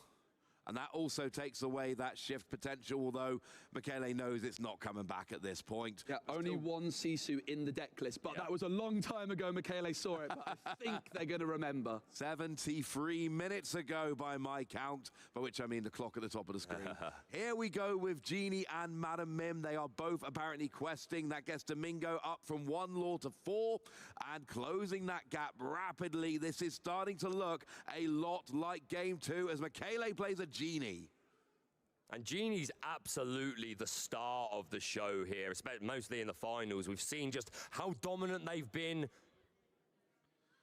And that also takes away that shift potential, although Michele knows it's not coming back at this point. Yeah, only one Sisu in the deck list, but that was a long time ago Michele saw it, but I think they're going to remember. 73 minutes ago by my count, by which I mean the clock at the top of the screen. Here we go with Genie and Madam Mim. They are both apparently questing. That gets Domingo up from 1 lore to 4 and closing that gap rapidly. This is starting to look a lot like game 2 as Michele plays a Genie. And Genie's absolutely the star of the show here, especially mostly in the finals. We've seen just how dominant they've been.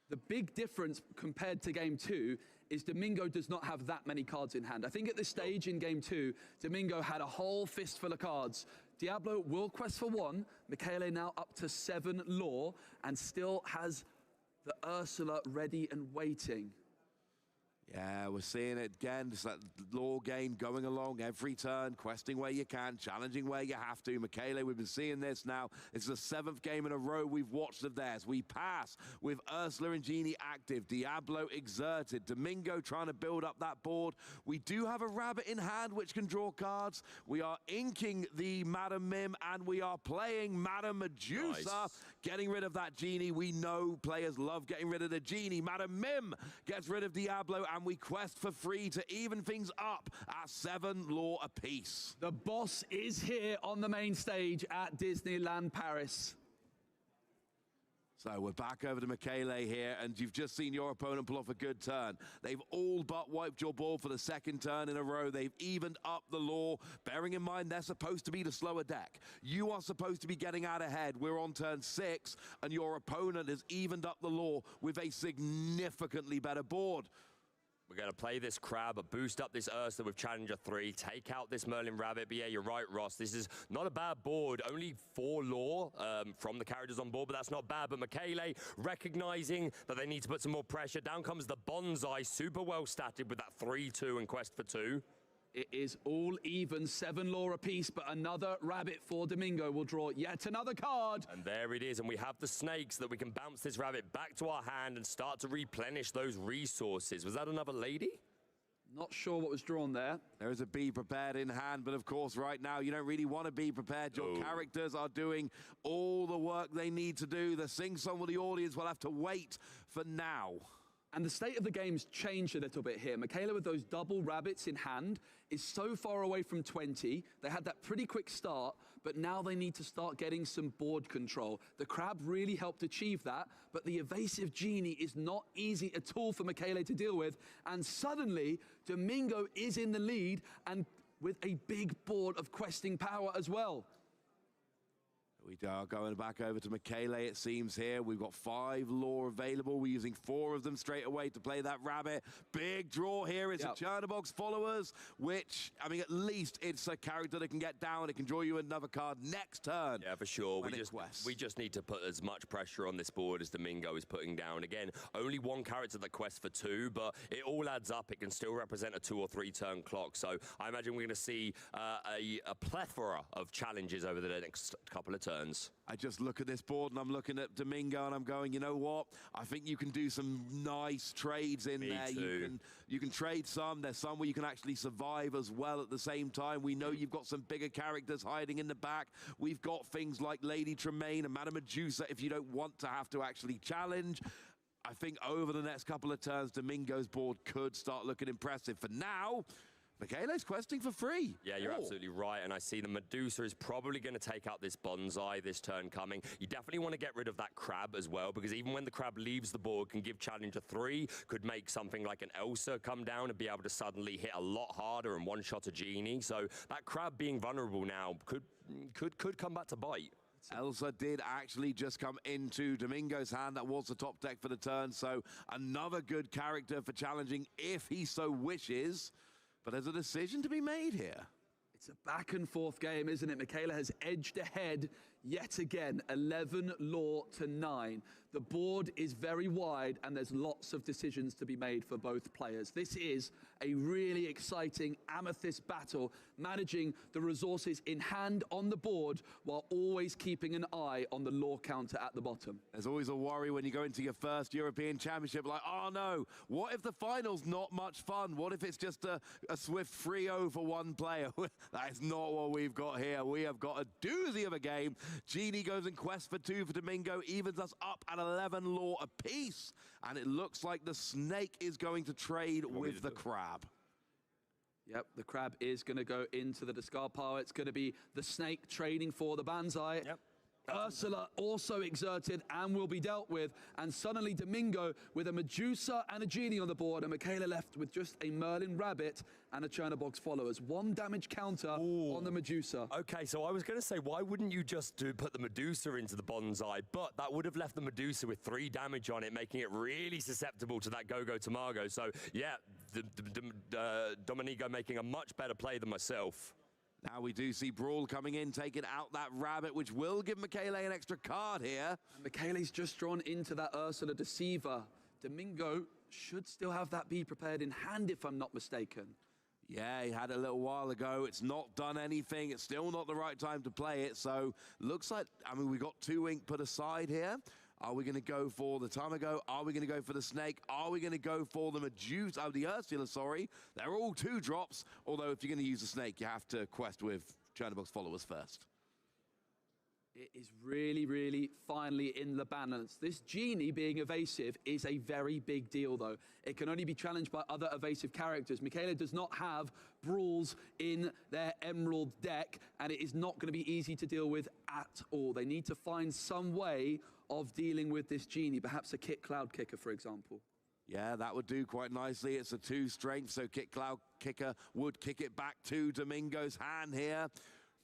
The big difference compared to game 2 is Domingo does not have that many cards in hand. I think at this stage in game 2, Domingo had a whole fistful of cards. Diablo will quest for 1. Michele now up to 7 lore and still has the Ursula ready and waiting. Yeah, we're seeing it again. Just that lore game going along every turn, questing where you can, challenging where you have to. Michele, we've been seeing this now. It's the 7th game in a row we've watched of theirs. We pass with Ursula and Genie active, Diablo exerted, Domingo trying to build up that board. We do have a rabbit in hand which can draw cards. We are inking the Madam Mim and we are playing Madam Medusa, getting rid of that Genie. We know players love getting rid of the Genie. Madam Mim gets rid of Diablo and we quest for free to even things up at 7 lore apiece. The boss is here on the main stage at Disneyland Paris. So we're back over to Michele here, and you've just seen your opponent pull off a good turn. They've all but wiped your board for the 2nd turn in a row. They've evened up the lore, bearing in mind they're supposed to be the slower deck. You are supposed to be getting out ahead. We're on turn 6, and your opponent has evened up the lore with a significantly better board. We're going to play this crab, boost up this Ursula with Challenger 3, take out this Merlin Rabbit. But yeah, you're right, Ross. This is not a bad board. Only 4 lore from the characters on board, but that's not bad. But Michele, recognizing that they need to put some more pressure. Down comes the Bonsai, super well statted with that 3-2 and quest for 2. It is all even, 7 lore apiece, but another rabbit for Domingo will draw yet another card. And there it is, and we have the snakes that we can bounce this rabbit back to our hand and start to replenish those resources. Was that another lady? Not sure what was drawn there. There is a be prepared in hand, but of course right now you don't really want to be prepared. Your characters are doing all the work they need to do. The sing-song with the audience will have to wait for now. And the state of the game's changed a little bit here. Michele with those double rabbits in hand is so far away from 20. They had that pretty quick start, but now they need to start getting some board control. The crab really helped achieve that, but the evasive Genie is not easy at all for Michele to deal with. And suddenly, Domingo is in the lead and with a big board of questing power as well. We are going back over to Michele, it seems here. We've got 5 lore available. We're using 4 of them straight away to play that rabbit. Big draw here. It's a Chernobog's followers, which, I mean, at least it's a character that can get down. It can draw you another card next turn. Yeah, for sure. We just need to put as much pressure on this board as Domingo is putting down. Again, only 1 character that quests for 2, but it all adds up. It can still represent a 2 or 3 turn clock. So I imagine we're going to see a plethora of challenges over the next couple of turns. I just look at this board and I'm looking at Domingo and I'm going, you know what? I think you can do some nice trades in there. Too. You can trade some. There's some where you can actually survive as well at the same time. We know you've got some bigger characters hiding in the back. We've got things like Lady Tremaine and Madame Medusa if you don't want to have to actually challenge. I think over the next couple of turns, Domingo's board could start looking impressive. For now, Michele's questing for free. Yeah, you're absolutely right. And I see the Medusa is probably going to take out this Bonsai this turn coming. You definitely want to get rid of that crab as well, because even when the crab leaves the board, can give Challenger 3, could make something like an Elsa come down and be able to suddenly hit a lot harder and one-shot a Genie. So that crab being vulnerable now could come back to bite. Elsa did actually just come into Domingo's hand. That was the top deck for the turn. So another good character for challenging if he so wishes. But there's a decision to be made here. It's a back and forth game, isn't it? Michaela has edged ahead yet again, 11 law to 9. The board is very wide and there's lots of decisions to be made for both players. This is a really exciting Amethyst battle, managing the resources in hand on the board while always keeping an eye on the law counter at the bottom. There's always a worry when you go into your first European Championship, like, oh no, what if the final's not much fun? What if it's just a swift 3-0 for one player? That is not what we've got here. We have got a doozy of a game. Genie goes in quest for 2 for Domingo, evens us up at 11 law apiece. And it looks like the snake is going to trade with the crab. Yep, the crab is going to go into the discard pile. It's going to be the snake trading for the Banzai. Yep. Ursula also exerted and will be dealt with. And suddenly Domingo with a Medusa and a Genie on the board, and Michaela left with just a Merlin Rabbit and a Chernobog's followers. 1 damage counter on the Medusa. Okay, so I was going to say, why wouldn't you just put the Medusa into the Bonsai? But that would have left the Medusa with 3 damage on it, making it really susceptible to that Go-Go Tamago. So, yeah, Domenico making a much better play than myself. Now we do see Brawl coming in, taking out that rabbit, which will give Michele an extra card here. Michele's just drawn into that Ursula Deceiver. Domingo should still have that be prepared in hand, if I'm not mistaken. Yeah, he had it a little while ago. It's not done anything. It's still not the right time to play it. So looks like, I mean, we got 2 ink put aside here. Are we going to go for the Tamago? Are we going to go for the Snake? Are we going to go for the Medusa? Oh, the Ursula, sorry. They're all 2 drops. Although if you're going to use the Snake, you have to quest with Chernobog's followers first. It is really, really finely in the balance. This Genie being evasive is a very big deal, though. It can only be challenged by other evasive characters. Michaela does not have Brawls in their Emerald deck, and it is not going to be easy to deal with at all. They need to find some way of dealing with this Genie, perhaps a Kit Cloud Kicker, for example. Yeah, that would do quite nicely. It's a 2 strength, so Kit Cloud Kicker would kick it back to Domingo's hand here.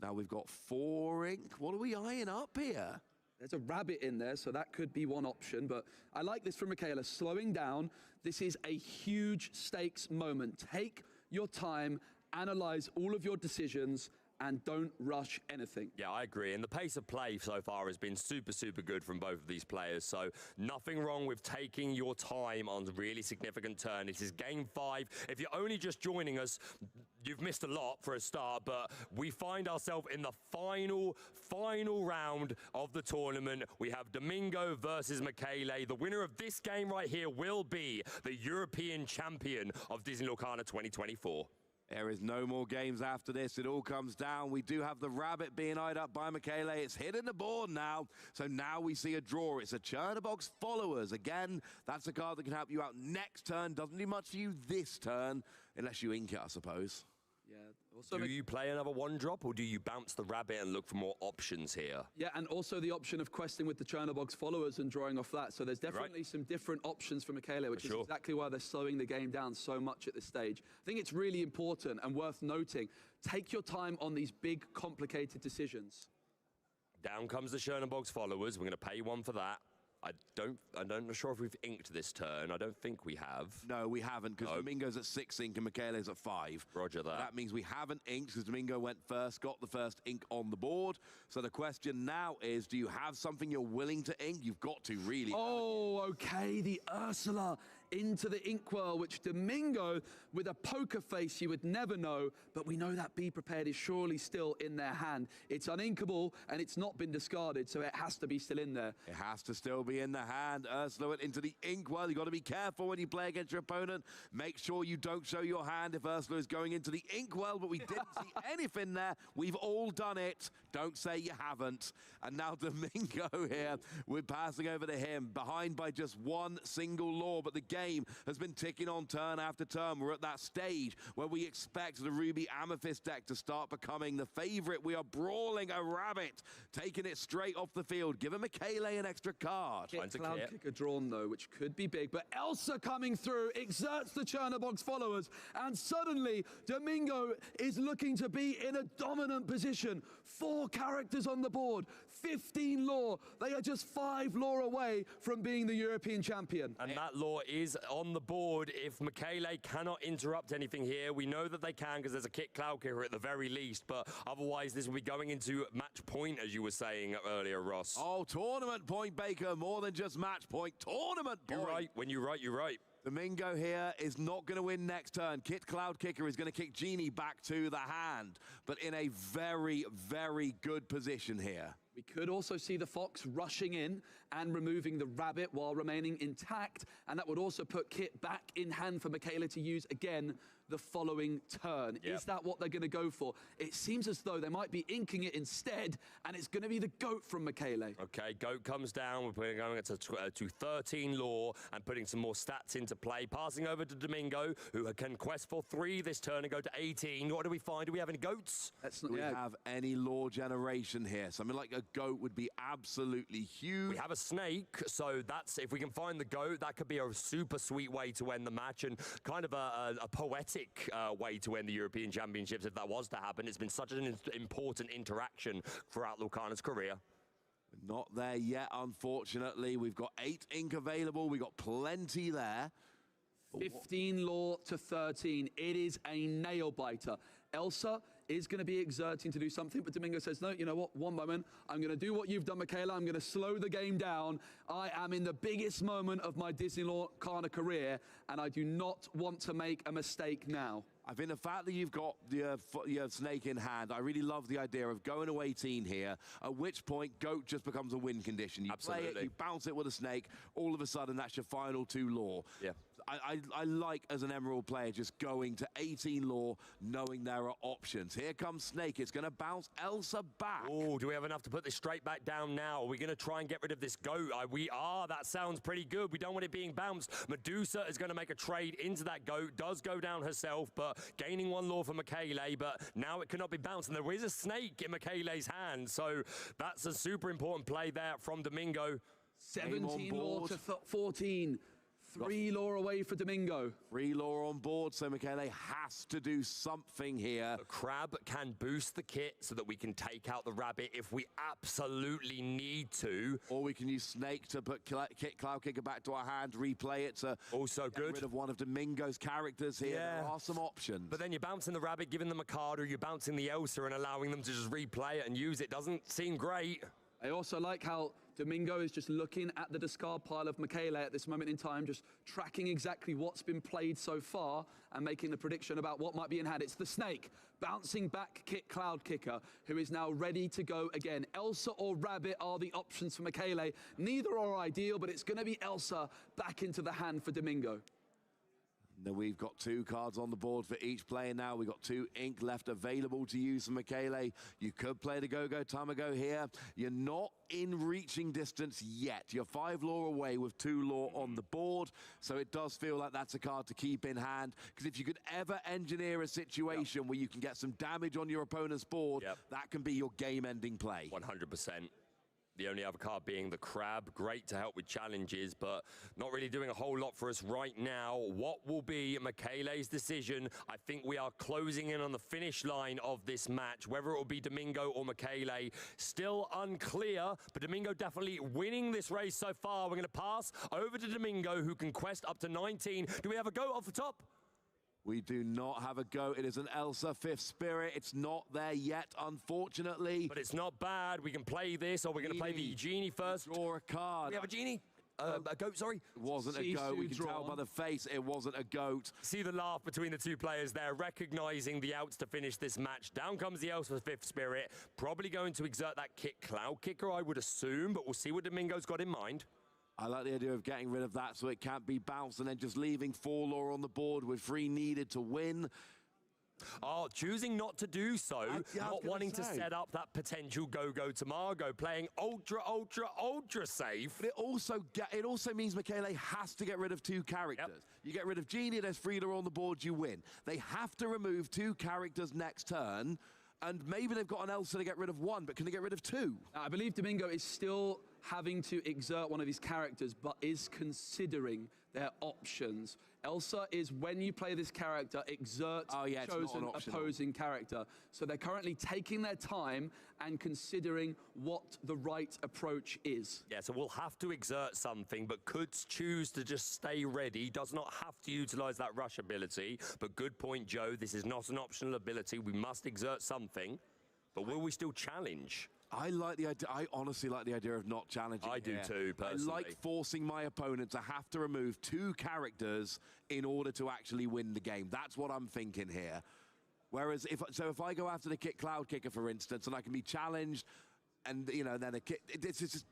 Now we've got 4 ink. What are we eyeing up here? There's a rabbit in there, so that could be one option, but I like this from Michaela, slowing down. This is a huge stakes moment. Take your time, analyze all of your decisions, and don't rush anything. Yeah, I agree. And the pace of play so far has been super, super good from both of these players. So nothing wrong with taking your time on a really significant turn. This is game 5. If you're only just joining us, you've missed a lot for a start, but we find ourselves in the final round of the tournament. We have Domingo versus Michele. The winner of this game right here will be the European champion of Disney Lorcana 2024. There is no more games after this. It all comes down. We do have the rabbit being eyed up by Michele. It's hitting the board now. So now we see a draw. It's a Chernobog's followers. Again, that's a card that can help you out next turn. Doesn't do much for you this turn, unless you ink it, I suppose. Yeah. Also, do you play another 1-drop, or do you bounce the rabbit and look for more options here? Yeah, and also the option of questing with the Chernobog's followers and drawing off that. So there's definitely some different options for Michele, which is exactly why they're slowing the game down so much at this stage. I think it's really important and worth noting. Take your time on these big, complicated decisions. Down comes the Chernobog's followers. We're going to pay 1 for that. I'm not sure if we've inked this turn. I don't think we have. No, we haven't, because Domingo's at 6 ink and Michele's at 5. Roger that. That means we haven't inked, because Domingo went first, got the first ink on the board. So the question now is, do you have something you're willing to ink? You've got to, really. Oh, okay, the Ursula into the inkwell, which Domingo, with a poker face, you would never know, but we know that Be Prepared is surely still in their hand. It's uninkable, and it's not been discarded, so it has to be still in there. It has to still be in the hand. Ursula went into the inkwell. You've got to be careful when you play against your opponent. Make sure you don't show your hand if Ursula is going into the inkwell, but we didn't see anything there. We've all done it. Don't say you haven't. And now Domingo here, we're passing over to him, behind by just 1 single law, but the game has been ticking on turn after turn. We're at that stage where we expect the Ruby Amethyst deck to start becoming the favorite. We are brawling a rabbit, taking it straight off the field, giving Michele an extra card. Cloud Kicker drawn, though, which could be big, but Elsa coming through exerts the Chernobog's followers, and suddenly Domingo is looking to be in a dominant position. 4 characters on the board, 15 law. They are just 5 law away from being the European champion. And that law is is on the board. If Michele cannot interrupt anything here, we know that they can because there's a kick cloud kicker at the very least, but otherwise this will be going into match point, as you were saying earlier, Ross. Oh, tournament point, Baker, more than just match point, tournament point. You're right. When you're right, you're right. Domingo here is not going to win next turn. Kit Cloud Kicker is going to kick Genie back to the hand, but in a very, very good position here. We could also see the Fox rushing in and removing the Rabbit while remaining intact, and that would also put Kit back in hand for Michele to use again the following turn. Yep. Is that what they're going to go for? It seems as though they might be inking it instead, and it's going to be the GOAT from Michele. Okay, GOAT comes down. We're going to 13 lore and putting some more stats into play. Passing over to Domingo, who can quest for 3 this turn and go to 18. What do we find? Do we have any GOATs? Do we have any lore generation here? Something like a GOAT would be absolutely huge. We have a snake, so that's, if we can find the GOAT, that could be a super sweet way to end the match and kind of a poetic way to end the European Championships if that was to happen. It's been such an important interaction throughout Lorcana's career. Not there yet, unfortunately. We've got 8 ink available. We've got plenty there. 15 lore to 13. It is a nail biter. Elsa is going to be exerting to do something, but Domingo says, no, you know what, one moment. I'm going to do what you've done, Michele. I'm going to slow the game down. I am in the biggest moment of my Disney Lorcana career, and I do not want to make a mistake now. I think the fact that you've got your snake in hand, I really love the idea of going to 18 here, at which point GOAT just becomes a win condition. You play it, you bounce it with a snake, all of a sudden that's your final 2 lore. Yeah. I like, as an Emerald player, just going to 18 lore, knowing there are options. Here comes Snake. It's going to bounce Elsa back. Oh, do we have enough to put this straight back down now? Are we going to try and get rid of this GOAT? We are. That sounds pretty good. We don't want it being bounced. Medusa is going to make a trade into that GOAT. Does go down herself, but gaining 1 lore for Michele, but now it cannot be bounced. And there is a snake in Michele's hand, so that's a super important play there from Domingo. 17 lore to 14. 3 lore away for Domingo. 3 lore on board, so Michele has to do something here. The Crab can boost the kit so that we can take out the Rabbit if we absolutely need to. Or we can use Snake to put Kit Cloud Kicker back to our hand, replay it to also get rid of one of Domingo's characters here. Yeah. There are some options. But then you're bouncing the Rabbit, giving them a card, or you're bouncing the Elsa and allowing them to just replay it and use it. Doesn't seem great. I also like how Domingo is just looking at the discard pile of Michele at this moment in time, just tracking exactly what's been played so far and making the prediction about what might be in hand. It's the Snake, bouncing back Kit Cloud Kicker, who is now ready to go again. Elsa or Rabbit are the options for Michele. Neither are ideal, but it's going to be Elsa back into the hand for Domingo. Now we've got 2 cards on the board for each player now. We've got 2 ink left available to use for Michele. You could play the Go-Go Tamago here. You're not in reaching distance yet. You're 5 lore away with 2 lore on the board. So it does feel like that's a card to keep in hand. Because if you could ever engineer a situation where you can get some damage on your opponent's board, that can be your game-ending play. 100%. The only other card being the Crab. Great to help with challenges, but not really doing a whole lot for us right now. What will be Michele's decision? I think we are closing in on the finish line of this match. Whether it will be Domingo or Michele, still unclear, but Domingo definitely winning this race so far. We're going to pass over to Domingo, who can quest up to 19. Do we have a GOAT off the top? We do not have a GOAT. It is an Elsa 5th Spirit. It's not there yet, unfortunately. But it's not bad. We can play this, or we're going to play the Genie first. Draw a card. We have a Genie. A GOAT, sorry. It wasn't a GOAT. We can tell by the face it wasn't a GOAT. See the laugh between the 2 players there, recognizing the outs to finish this match. Down comes the Elsa 5th Spirit. Probably going to exert that Kit Cloud Kicker, I would assume, but we'll see what Domingo's got in mind. I like the idea of getting rid of that so it can't be bounced and then just leaving 4 lore on the board with 3 needed to win. Oh, choosing not to do so, not wanting to set up that potential Go-Go Tamago, playing ultra safe. But it also means Michele has to get rid of 2 characters. Yep. You get rid of Genie, there's 3 lore on the board, you win. They have to remove 2 characters next turn. And maybe they've got an Elsa to get rid of 1, but can they get rid of 2? I believe Domingo is still having to exert one of his characters, but is considering their options. Elsa is, when you play this character, exert chosen opposing character. So they're currently taking their time and considering what the right approach is. Yeah, so we'll have to exert something, but could choose to just stay ready, does not have to utilize that rush ability. But good point, Joe, this is not an optional ability. We must exert something, but will we still challenge? I like the idea. I honestly like the idea of not challenging. I do too, personally. I like forcing my opponent to have to remove 2 characters in order to actually win the game. That's what I'm thinking here. Whereas if I go after the Cloud Kicker, for instance, and I can be challenged, and you know, then it's just.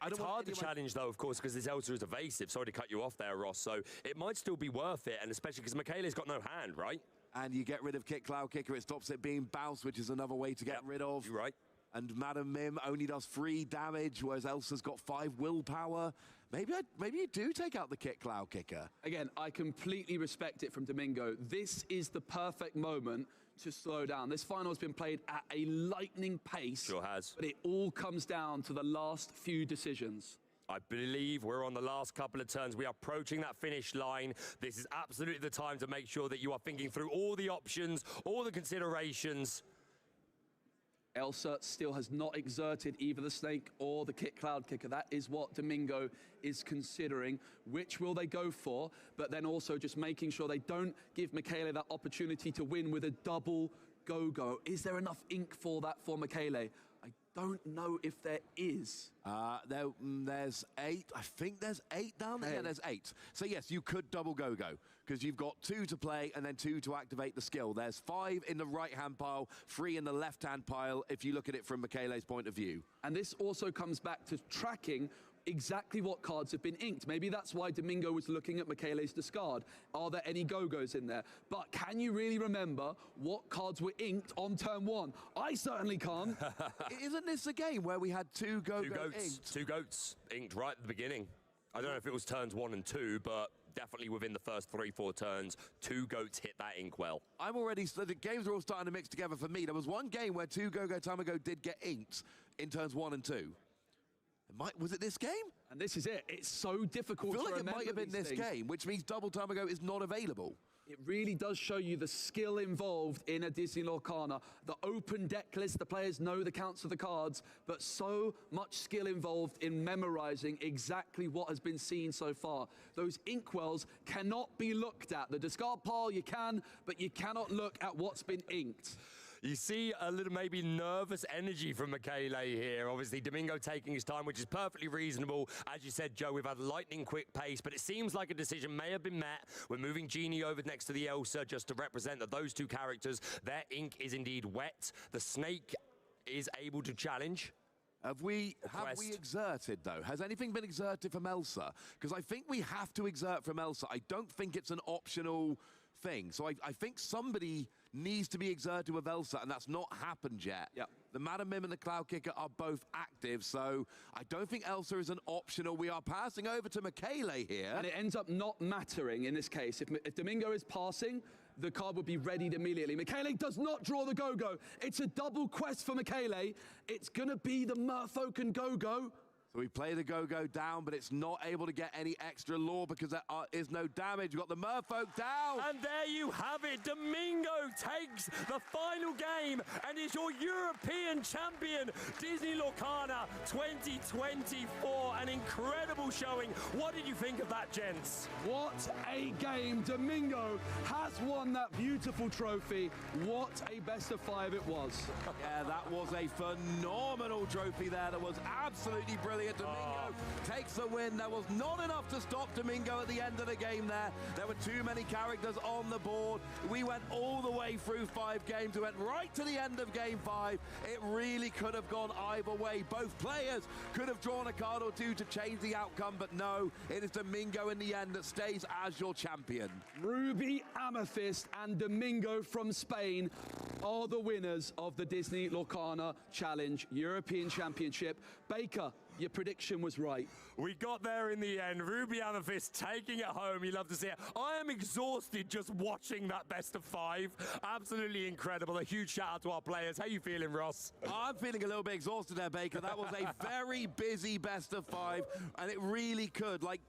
It's hard to challenge, though, of course, because this Elsa is evasive. Sorry to cut you off there, Ross. So it might still be worth it, and especially because Michaela's got no hand, right? And you get rid of Cloud Kicker, it stops it being bounced, which is another way to get rid of. You're right. And Madam Mim only does 3 damage, whereas Elsa's got 5 willpower. Maybe you do take out the Cloud Kicker. Again, I completely respect it from Domingo. This is the perfect moment to slow down. This final has been played at a lightning pace. Sure has. But it all comes down to the last few decisions. I believe we're on the last couple of turns. We are approaching that finish line. This is absolutely the time to make sure that you are thinking through all the options, all the considerations. Elsa still has not exerted either the Snake or the Cloud Kicker. That is what Domingo is considering. Which will they go for? But then also just making sure they don't give Michele that opportunity to win with a double go-go. Is there enough ink for that for Michele? I don't know if there is. There's 8. I think there's 8 down there. Yeah, there's 8. So yes, you could double go-go because you've got 2 to play and then 2 to activate the skill. There's 5 in the right-hand pile, 3 in the left-hand pile, if you look at it from Michele's point of view. And this also comes back to tracking exactly what cards have been inked. Maybe that's why Domingo was looking at Michele's discard. Are there any go-go's in there? But can you really remember what cards were inked on turn 1? I certainly can't. Isn't this a game where we had 2 go-go inked? 2 goats inked right at the beginning. I don't know if it was turns 1 and 2, but definitely within the first 3-4 turns, 2 goats hit that ink well. The games are all starting to mix together for me. There was one game where 2 go-go Tamago did get inked in turns 1 and 2. Was it this game? And this is it. It's so difficult to remember. I feel like it might have been this game, which means double Tamago is not available. It really does show you the skill involved in a Disney Lorcana. The open deck list, the players know the counts of the cards, but so much skill involved in memorizing exactly what has been seen so far. Those inkwells cannot be looked at. The discard pile you can, but you cannot look at what's been inked. You see a little maybe nervous energy from Michele here. Obviously, Domingo taking his time, which is perfectly reasonable. As you said, Joe, we've had lightning quick pace, but it seems like a decision may have been met. We're moving Genie over next to the Elsa just to represent that those 2 characters, their ink is indeed wet. The Snake is able to challenge. Have we exerted, though? Has anything been exerted from Elsa? Because I think we have to exert from Elsa. I don't think it's an optional thing. So I think somebody needs to be exerted with Elsa, and that's not happened yet. Yep. The Madam Mim and the Cloud Kicker are both active, so I don't think Elsa is an optional. We are passing over to Michele here. And it ends up not mattering in this case. If Domingo is passing, the card would be readied immediately. Michele does not draw the go-go. It's a double quest for Michele. It's going to be the Merfolk go-go. So we play the go-go down, but it's not able to get any extra lore because there is no damage. We've got the Merfolk down. And there you have it. Domingo takes the final game and is your European champion. Disney Lorcana 2024. An incredible showing. What did you think of that, gents? What a game. Domingo has won that beautiful trophy. What a best of 5 it was. Yeah, that was a phenomenal trophy there. That was absolutely brilliant. Domingo takes the win. There was not enough to stop Domingo at the end of the game there. There were too many characters on the board. We went all the way through 5 games. We went right to the end of game 5. It really could have gone either way. Both players could have drawn a card or 2 to change the outcome, but no, it is Domingo in the end that stays as your champion. Ruby Amethyst and Domingo from Spain are the winners of the Disney Lorcana Challenge European Championship. Baker, your prediction was right. We got there in the end. Ruby Amethyst taking it home. You love to see it. I am exhausted just watching that best of 5. Absolutely incredible. A huge shout out to our players. How you feeling, Ross? I'm feeling a little bit exhausted there, Baker. That was a very busy best of 5, and it really could. Like,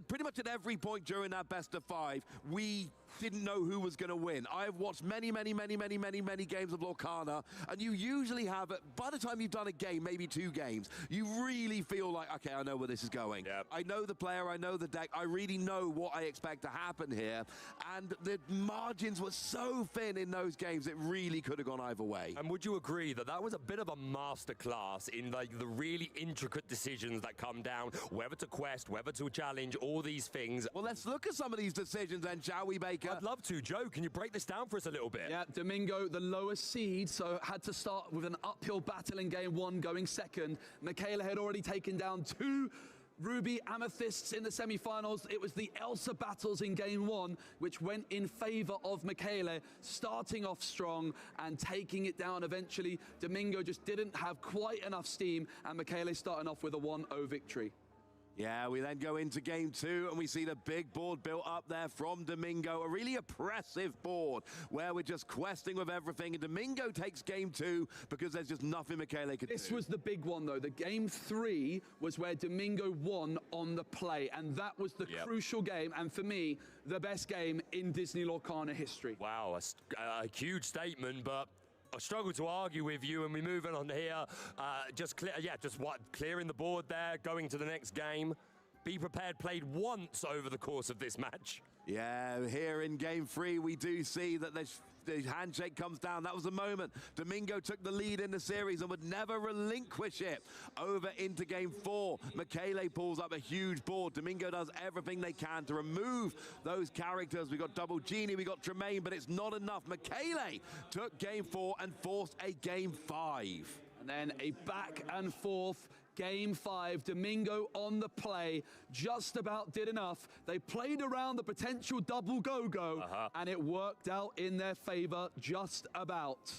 pretty much at every point during that best of 5, we didn't know who was going to win. I've watched many games of Lorcana, and you usually have, by the time you've done a game, maybe 2 games, you really feel like, okay, I know where this is going. Yep. I know the player, I know the deck, I really know what I expect to happen here, and the margins were so thin in those games, it really could have gone either way. And would you agree that that was a bit of a masterclass in like the really intricate decisions that come down, whether to quest, whether to challenge, all these things? Well, let's look at some of these decisions then, shall we, Baker? I'd love to. Joe, can you break this down for us a little bit? Yeah, Domingo, the lowest seed, so had to start with an uphill battle in game 1, going second. Michaela had already taken down 2 Ruby Amethysts in the semi-finals. It was the Elsa battles in game 1, which went in favor of Michaela, starting off strong and taking it down eventually. Domingo just didn't have quite enough steam, and Michaela starting off with a 1-0 victory. Yeah, we then go into game 2 and we see the big board built up there from Domingo. A really oppressive board where we're just questing with everything. And Domingo takes game 2 because there's just nothing Michaela could do. This was the big one, though. The game 3 was where Domingo won on the play. And that was the crucial game. And for me, the best game in Disney Lorcana history. Wow, a huge statement, but I struggle to argue with you, and we're moving on here. Clearing the board there, going to the next game. Be Prepared played once over the course of this match. Yeah, here in game 3, we do see that the handshake comes down. That was the moment Domingo took the lead in the series and would never relinquish it. Over into game 4, Michaela pulls up a huge board. Domingo does everything they can to remove those characters. We got Double Genie, we got Tremaine, but it's not enough. Michaela took game 4 and forced a game 5. And then a back and forth. Game 5, Domingo on the play, just about did enough. They played around the potential double go-go, and it worked out in their favor just about.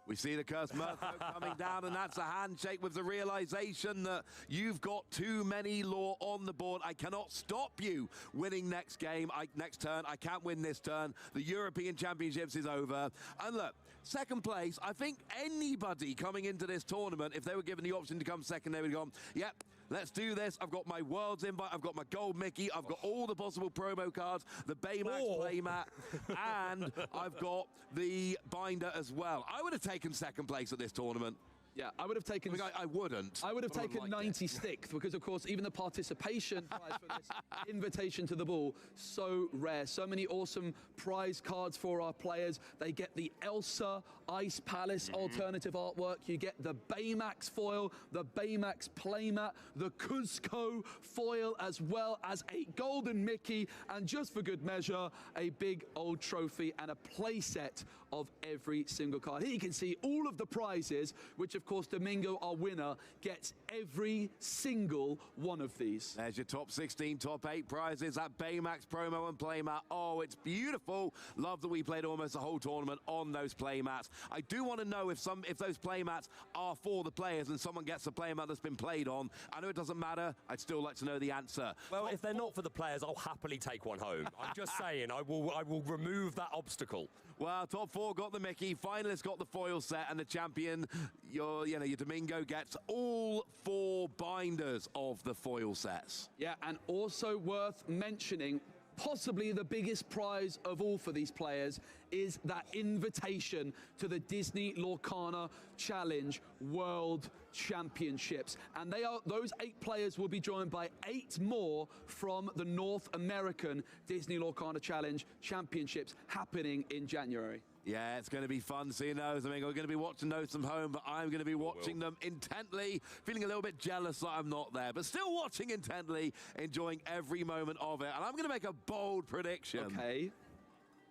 We see the Cursed Merfolk coming down, and that's a handshake with the realization that you've got too many lore on the board. I cannot stop you winning next game, next turn. I can't win this turn. The European Championships is over. And look, second place, I think anybody coming into this tournament, if they were given the option to come second, they would have gone, yep, let's do this. I've got my Worlds invite. I've got my Gold Mickey. I've got all the possible promo cards, the Baymax playmat, and I've got the binder as well. I would have taken second place at this tournament. Yeah, I would have taken... I wouldn't. I would have taken 96th because, of course, even the participation prize for this invitation to the ball, so rare. So many awesome prize cards for our players. They get the Elsa Ice Palace alternative artwork. You get the Baymax foil, the Baymax playmat, the Cuzco foil, as well as a golden Mickey, and just for good measure, a big old trophy and a play set of every single card. Here you can see all of the prizes, which of course Domingo, our winner, gets every single one of these. There's your top 16, top 8 prizes, that Baymax promo and playmat. Oh, it's beautiful. Love that we played almost the whole tournament on those playmats. I do want to know if those playmats are for the players and someone gets a playmat that's been played on. I know it doesn't matter. I'd still like to know the answer. Well, if they're not for the players, I'll happily take one home. I'm just saying, I will remove that obstacle. Well, top 4 got the Mickey, finalists got the foil set, and the champion, your Domingo, gets all 4 binders of the foil sets. Yeah, and also worth mentioning, possibly the biggest prize of all for these players is that invitation to the Disney Lorcana Challenge World Championships. And those 8 players will be joined by 8 more from the North American Disney Lorcana Challenge Championships happening in January. Yeah, it's going to be fun seeing those. I mean, we're going to be watching those from home, but I'm going to be watching them intently, feeling a little bit jealous that I'm not there, but still watching intently, enjoying every moment of it. And I'm going to make a bold prediction. Okay.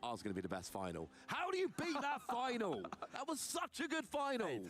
ours is going to be the best final. How do you beat that final? That was such a good final. Hey,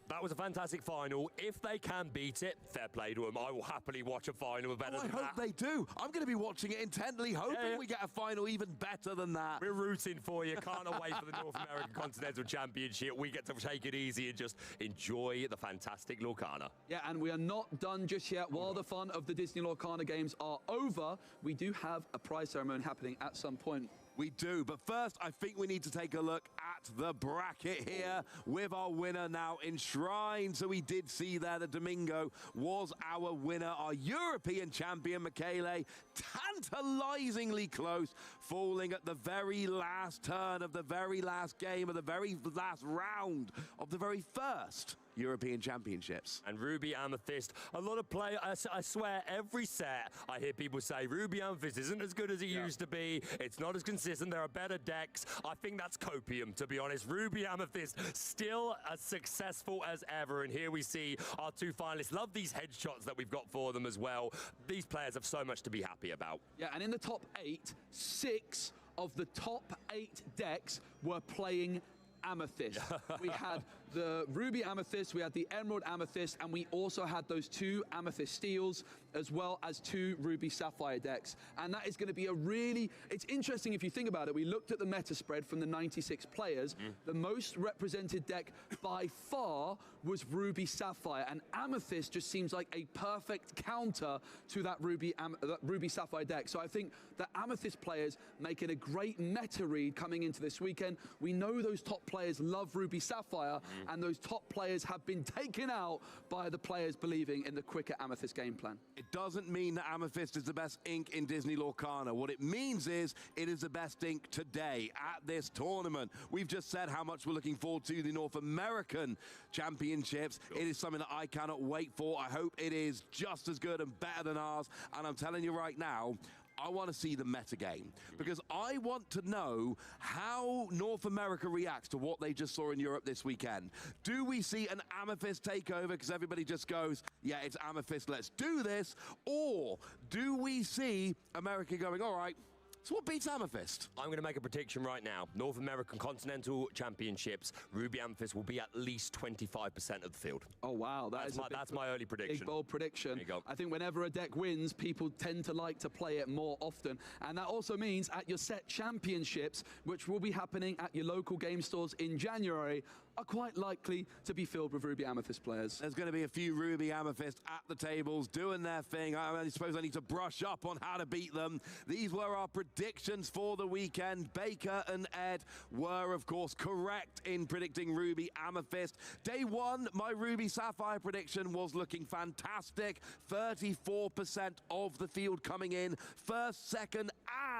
that was a fantastic final. If they can beat it, fair play to them. I will happily watch a final better than that. I hope they do. I'm going to be watching it intently, hoping we get a final even better than that. We're rooting for you. Can't wait for the North American Continental Championship. We get to take it easy and just enjoy the fantastic Lorcana. Yeah, and we are not done just yet. While the fun of the Disney Lorcana games are over, we do have a prize ceremony happening at some point. We do, but first I think we need to take a look at the bracket here with our winner now enshrined. So we did see there that Domingo was our winner, our European champion, Michele, tantalizingly close, falling at the very last turn of the very last game of the very last round of the very first European Championships. And Ruby Amethyst, a lot of play. I swear, every set I hear people say Ruby Amethyst isn't as good as it used to be. It's not as consistent. There are better decks. I think that's copium, to be honest. Ruby Amethyst still as successful as ever. And here we see our two finalists. Love these headshots that we've got for them as well. These players have so much to be happy about. Yeah, and in the top 8, 6 of the top 8 decks were playing Amethyst. We had the Ruby Amethyst, we had the Emerald Amethyst, and we also had those 2 Amethyst Steels, as well as 2 Ruby Sapphire decks. And that is going to be a really, it's interesting if you think about it. We looked at the meta spread from the 96 players. The most represented deck by far was Ruby Sapphire, and Amethyst just seems like a perfect counter to that Ruby Sapphire deck. So I think the Amethyst players making a great meta read coming into this weekend. We know those top players love Ruby Sapphire, and those top players have been taken out by the players believing in the quicker Amethyst game plan. It doesn't mean that Amethyst is the best ink in Disney Lorcana. What it means is it is the best ink today at this tournament. We've just said how much we're looking forward to the North American Championships. Sure. It is something that I cannot wait for. I hope it is just as good and better than ours. And I'm telling you right now, I want to see the meta game because I want to know how North America reacts to what they just saw in Europe this weekend. Do we see an Amethyst takeover because everybody just goes, yeah, it's Amethyst, let's do this? Or do we see America going, all right, so what beats Amethyst? I'm going to make a prediction right now. North American Continental Championships, Ruby Amethyst will be at least 25% of the field. Oh, wow. That's my early prediction. Big, bold prediction. There you go. I think whenever a deck wins, people tend to like to play it more often. And that also means at your set championships, which will be happening at your local game stores in January, are quite likely to be filled with Ruby Amethyst players. There's going to be a few Ruby Amethyst at the tables doing their thing. I suppose I need to brush up on how to beat them. These were our predictions for the weekend. Baker and Ed were, of course, correct in predicting Ruby Amethyst. Day 1, my Ruby Sapphire prediction was looking fantastic. 34% of the field coming in. First, second,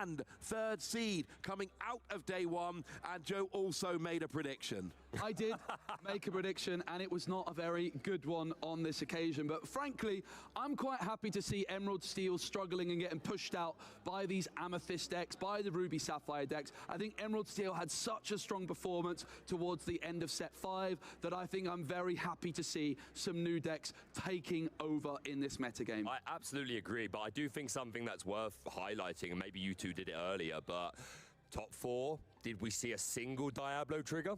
and third seed coming out of day 1. And Joe also made a prediction. I did make a prediction, and it was not a very good one on this occasion. But frankly, I'm quite happy to see Emerald Steel struggling and getting pushed out by these Amethyst decks, by the Ruby Sapphire decks. I think Emerald Steel had such a strong performance towards the end of set 5 that I think I'm very happy to see some new decks taking over in this metagame. I absolutely agree, but I do think something that's worth highlighting, and maybe you two did it earlier, but top 4, did we see a single Diablo trigger?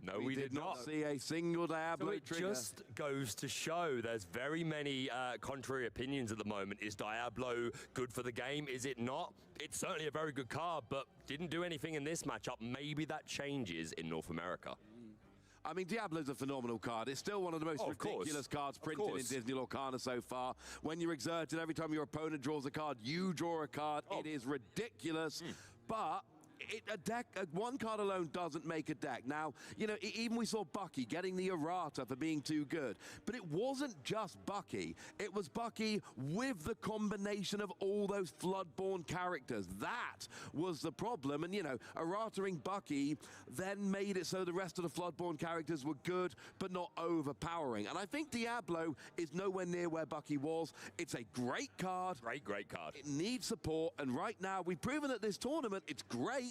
No, we did not see a single Diablo trigger. It just goes to show there's very many contrary opinions at the moment. Is Diablo good for the game? Is it not? It's certainly a very good card, but didn't do anything in this matchup. Maybe that changes in North America. I mean, Diablo's a phenomenal card. It's still one of the most ridiculous cards printed in Disney Lorcana so far. When you're exerted, every time your opponent draws a card, you draw a card. It is ridiculous, but one card alone doesn't make a deck. Now, you know, even we saw Bucky getting the errata for being too good, but it wasn't just Bucky. It was Bucky with the combination of all those Floodborn characters. That was the problem. And, you know, errataing Bucky then made it so the rest of the Floodborn characters were good, but not overpowering. And I think Diablo is nowhere near where Bucky was. It's a great card. Great card. It needs support. And right now, we've proven at this tournament it's great.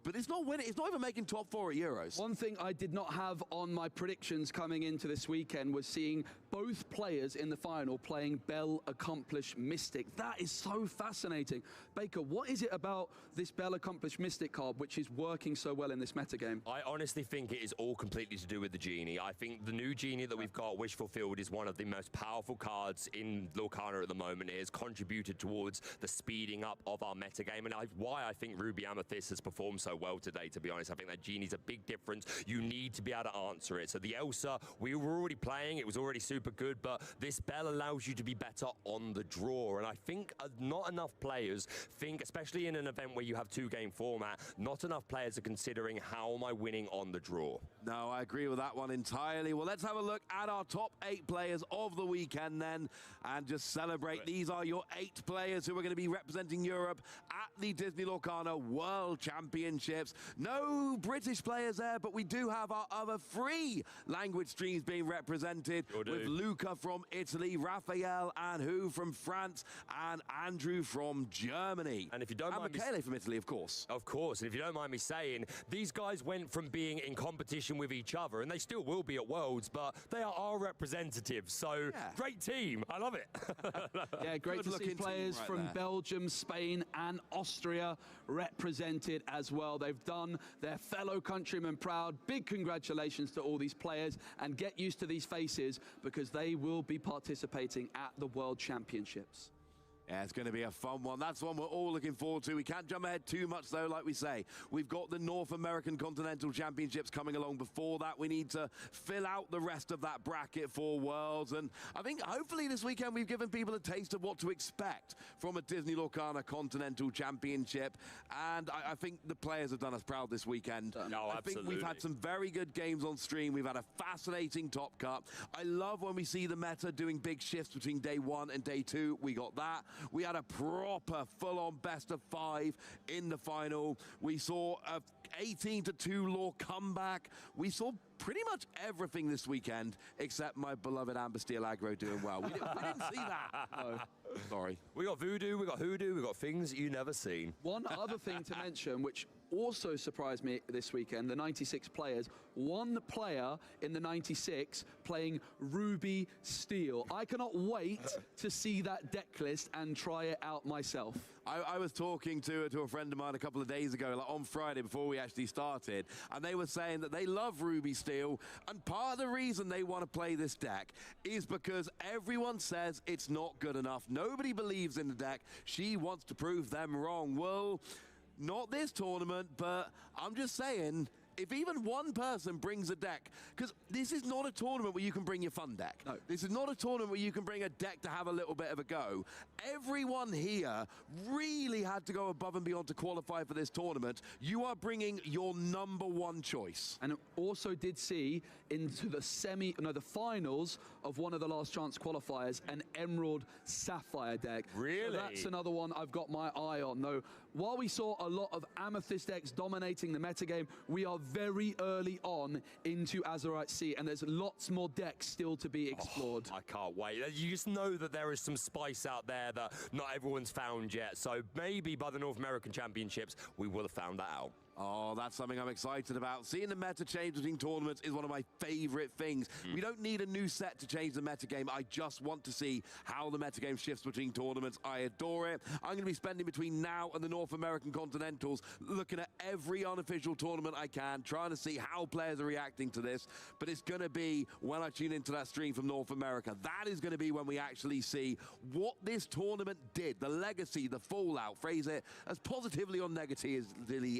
but it's not winning. It's not even making top 4 at Euros. One thing I did not have on my predictions coming into this weekend was seeing both players in the final playing Bell Accomplished Mystic. That is so fascinating. Baker, what is it about this Bell Accomplished Mystic card which is working so well in this metagame? I honestly think it is all completely to do with the Genie. I think the new Genie that we've got, Wish Fulfilled, is one of the most powerful cards in Lorcana at the moment. It has contributed towards the speeding up of our metagame, and why I think Ruby Amethyst has performed so well today, to be honest. I think that Genie's a big difference. You need to be able to answer it. So the Elsa, we were already playing. It was already super good, but this Bell allows you to be better on the draw. And I think not enough players think, especially in an event where you have 2-game format, not enough players are considering how am I winning on the draw. No, I agree with that one entirely. Well, let's have a look at our top 8 players of the weekend then, and just celebrate. These are your 8 players who are going to be representing Europe at the Disney Lorcana World Championships. No British players there, but we do have our other 3 language streams being represented, with Luca from Italy, Raphael and Hu from France, and Andrew from Germany. And if you don't mind Michele from Italy, of course. Of course, and if you don't mind me saying, these guys went from being in competition with each other, and they still will be at Worlds, but they are our representatives, so great team. I love it. Yeah, great to see players from Belgium, Spain and Austria represented as well. They've done their fellow countrymen proud. Big congratulations to all these players, and get used to these faces because they will be participating at the World Championships. Yeah, it's going to be a fun one. That's one we're all looking forward to. We can't jump ahead too much, though, like we say. We've got the North American Continental Championships coming along before that. We need to fill out the rest of that bracket for Worlds. And I think, hopefully, this weekend we've given people a taste of what to expect from a Disney Lorcana Continental Championship. And I think the players have done us proud this weekend. No, I think we've had some very good games on stream. We've had a fascinating Top Cup. I love when we see the meta doing big shifts between day 1 and day 2. We got that. We had a proper full-on best of 5 in the final. We saw a 18-2 law comeback. We saw pretty much everything this weekend except my beloved Amber Steel aggro doing well. We didn't see that. No. Sorry. We got Voodoo, we got Hoodoo, we got things you never seen. One other thing to mention, which also surprised me this weekend, the 96 players, one player in the 96 playing Ruby Steel. I cannot wait to see that deck list and try it out myself. I was talking to a friend of mine a couple of days ago, like on Friday before we actually started, and they were saying that they love Ruby Steel, and part of the reason they want to play this deck is because everyone says it's not good enough. Nobody believes in the deck. She wants to prove them wrong. Well, not this tournament, but I'm just saying, if even one person brings a deck, because this is not a tournament where you can bring your fun deck. No. This is not a tournament where you can bring a deck to have a little bit of a go. Everyone here really had to go above and beyond to qualify for this tournament. You are bringing your #1 choice. And also did see into the the finals of one of the last chance qualifiers, an Emerald Sapphire deck. Really? So that's another one I've got my eye on. Though, while we saw a lot of Amethyst decks dominating the metagame, we are very early on into Azurite Sea, and there's lots more decks still to be explored. I can't wait. You just know that there is some spice out there that not everyone's found yet. So maybe by the North American Championships, we will have found that out. Oh, that's something I'm excited about. Seeing the meta change between tournaments is one of my favorite things. We don't need a new set to change the metagame. I just want to see how the metagame shifts between tournaments. I adore it. I'm going to be spending between now and the North American Continentals looking at every unofficial tournament I can, trying to see how players are reacting to this. But it's going to be when I tune into that stream from North America. That is going to be when we actually see what this tournament did, the legacy, the fallout. Phrase it as positively or negatively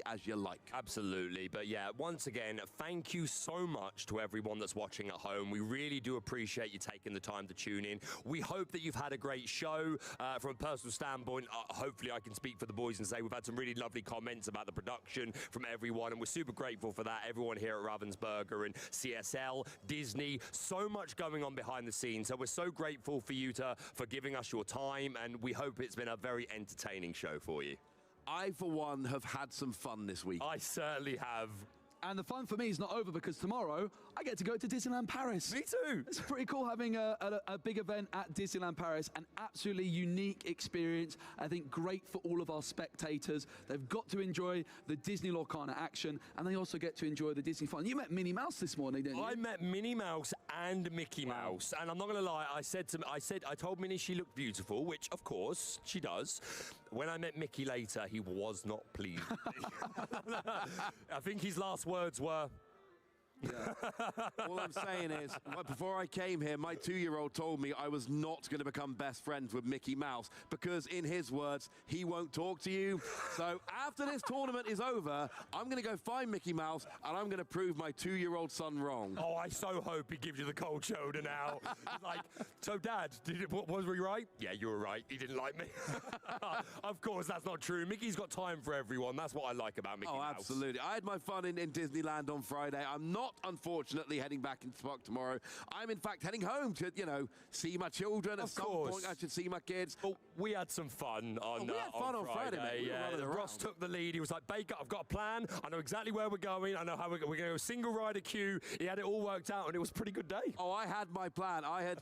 as you like. Absolutely. But yeah, once again, thank you so much to everyone that's watching at home. We really do appreciate you taking the time to tune in. We hope that you've had a great show. From a personal standpoint, hopefully I can speak for the boys and say we've had some really lovely comments about the production from everyone, and we're super grateful for that. Everyone here at Ravensburger and CSL, Disney, so much going on behind the scenes. So we're so grateful for you for giving us your time, and we hope it's been a very entertaining show for you. I, for one, have had some fun this week. I certainly have. And the fun for me is not over because tomorrow I get to go to Disneyland Paris. Me too. It's pretty cool having a big event at Disneyland Paris, an absolutely unique experience. I think great for all of our spectators. They've got to enjoy the Disney Lorcana action, and they also get to enjoy the Disney fun. You met Minnie Mouse this morning, didn't you? I met Minnie Mouse and Mickey Mouse, and I'm not going to lie. I told Minnie she looked beautiful, which of course she does. When I met Mickey later, he was not pleased. I think his last words were, All I'm saying is, before I came here, my 2-year-old told me I was not going to become best friends with Mickey Mouse because, in his words, he won't talk to you. So after this tournament is over, I'm going to go find Mickey Mouse and I'm going to prove my 2-year-old son wrong. oh, I so hope he gives you the cold shoulder now. He's like, so Dad, was we right? Yeah, you were right. He didn't like me. Of course, that's not true. Mickey's got time for everyone. That's what I like about Mickey Mouse. Absolutely. I had my fun in Disneyland on Friday. I'm not, unfortunately, heading back into Spock tomorrow. I'm, in fact, heading home to, see my children. At some point, I should see my kids. Well, we had some fun on we had fun on Friday, mate. We were running around. Ross took the lead. He was like, Baker, I've got a plan. I know exactly where we're going. I know how we're going to go single rider queue. He had it all worked out, and it was a pretty good day. Oh, I had my plan. I had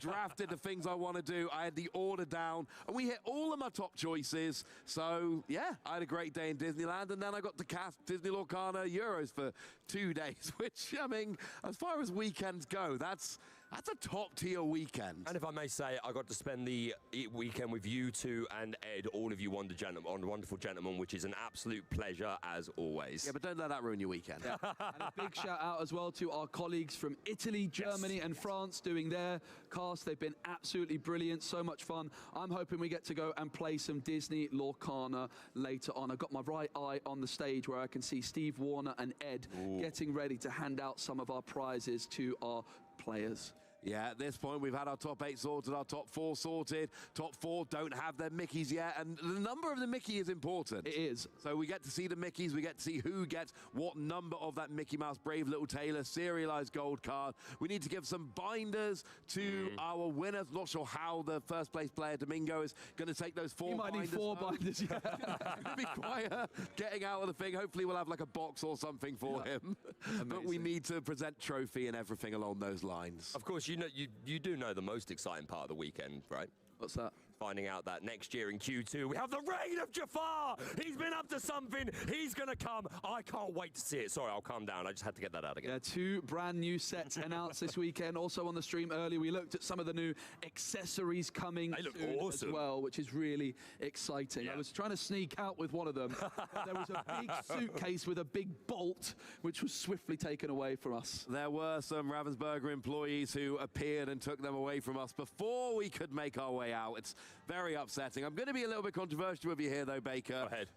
drafted the things I want to do. I had the order down, and we hit all of my top choices. So, yeah, I had a great day in Disneyland, and then I got to cast Disney Lorcana Euros for 2 days, which, I mean, as far as weekends go, that's a top-tier weekend. And if I may say, I got to spend the weekend with you two and Ed, all of you wonderful gentlemen, which is an absolute pleasure as always. Yeah, but don't let that ruin your weekend. Yeah. And a big shout out as well to our colleagues from Italy, Germany, and France doing their cast. They've been absolutely brilliant, so much fun. I'm hoping we get to go and play some Disney Lorcana later on. I've got my right eye on the stage where I can see Steve Warner and Ed getting ready to hand out some of our prizes to our players. Yeah, at this point, we've had our top 8 sorted, our top 4 sorted. Top 4 don't have their Mickeys yet, and the number of the Mickey is important. It is. So we get to see the Mickeys, we get to see who gets what number of that Mickey Mouse Brave Little Tailor serialized gold card. We need to give some binders to our winners. Not sure how the first place player, Domingo, is going to take those 4 binders. He might need 4 binders, yeah. It'll be quite getting out of the thing. Hopefully we'll have like a box or something for him. But we need to present trophy and everything along those lines. Of course, you do know the most exciting part of the weekend, right? What's that? Finding out that next year in Q2, we have the reign of Jafar! He's been up to something. He's going to come. I can't wait to see it. Sorry, I'll calm down. I just had to get that out again. Yeah, 2 brand new sets announced this weekend. Also on the stream earlier, we looked at some of the new accessories coming soon awesome as well, which is really exciting. Yeah. I was trying to sneak out with one of them. There was a big suitcase with a big bolt, which was swiftly taken away from us. There were some Ravensburger employees who appeared and took them away from us before we could make our way out. It's very upsetting. I'm going to be a little bit controversial with you here, though, Baker. Go ahead.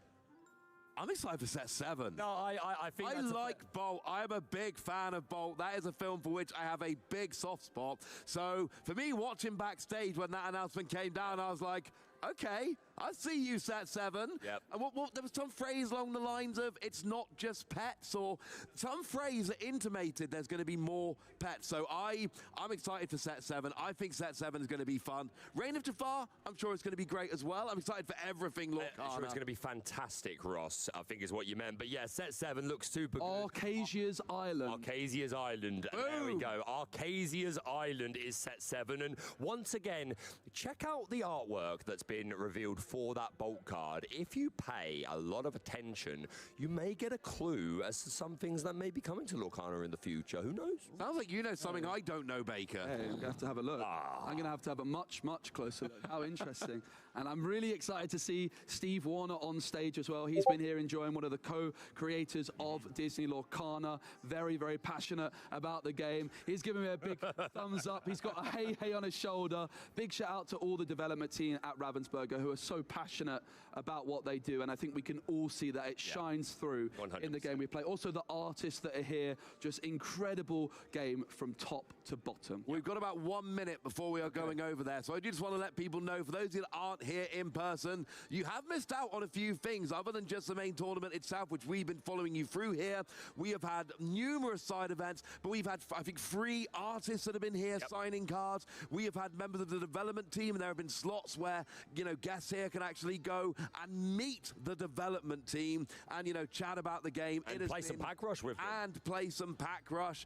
I'm excited for Set 7. No, I think I like Bolt. I'm a big fan of Bolt. That is a film for which I have a big soft spot. So for me, watching backstage when that announcement came down, I was like, okay, I see you, Set 7. Yep. And there was some phrase along the lines of, it's not just pets, or some phrase that intimated there's going to be more pets. So I'm excited for Set 7. I think Set 7 is going to be fun. Reign of Jafar, I'm sure it's going to be great as well. I'm excited for everything Lorcana. I'm sure it's going to be fantastic, Ross, I think is what you meant. But yeah, Set 7 looks super good. Arcasia's Island. Arcasia's Island. There we go. Arcasia's Island is Set 7. And once again, check out the artwork that's been revealed for that Bolt card. If you pay a lot of attention, you may get a clue as to some things that may be coming to Lorcana in the future. Who knows? Sounds like you know something I don't know, Baker. Hey, I'm going to have to have a look. I'm going to have a much, much closer look. How interesting. And I'm really excited to see Steve Warner on stage as well. He's been here enjoying, one of the co-creators of Disney Lorcana. Very, very passionate about the game. He's giving me a big thumbs up. He's got a hey on his shoulder. Big shout out to all the development team at Ravensburger who are so passionate about what they do. And I think we can all see that it shines through 100%. in the game we play. Also the artists that are here, just incredible game from top to bottom. We've got about 1 minute before we are going over there. So I just want to let people know, for those of you that aren't here in person, you have missed out on a few things other than just the main tournament itself, which we've been following you through here. We have had numerous side events, but we've had, I think, 3 artists that have been here signing cards. We have had members of the development team, and there have been slots where, you know, guests here can actually go and meet the development team and, you know, chat about the game. And play some Pack Rush with them. And play some Pack Rush.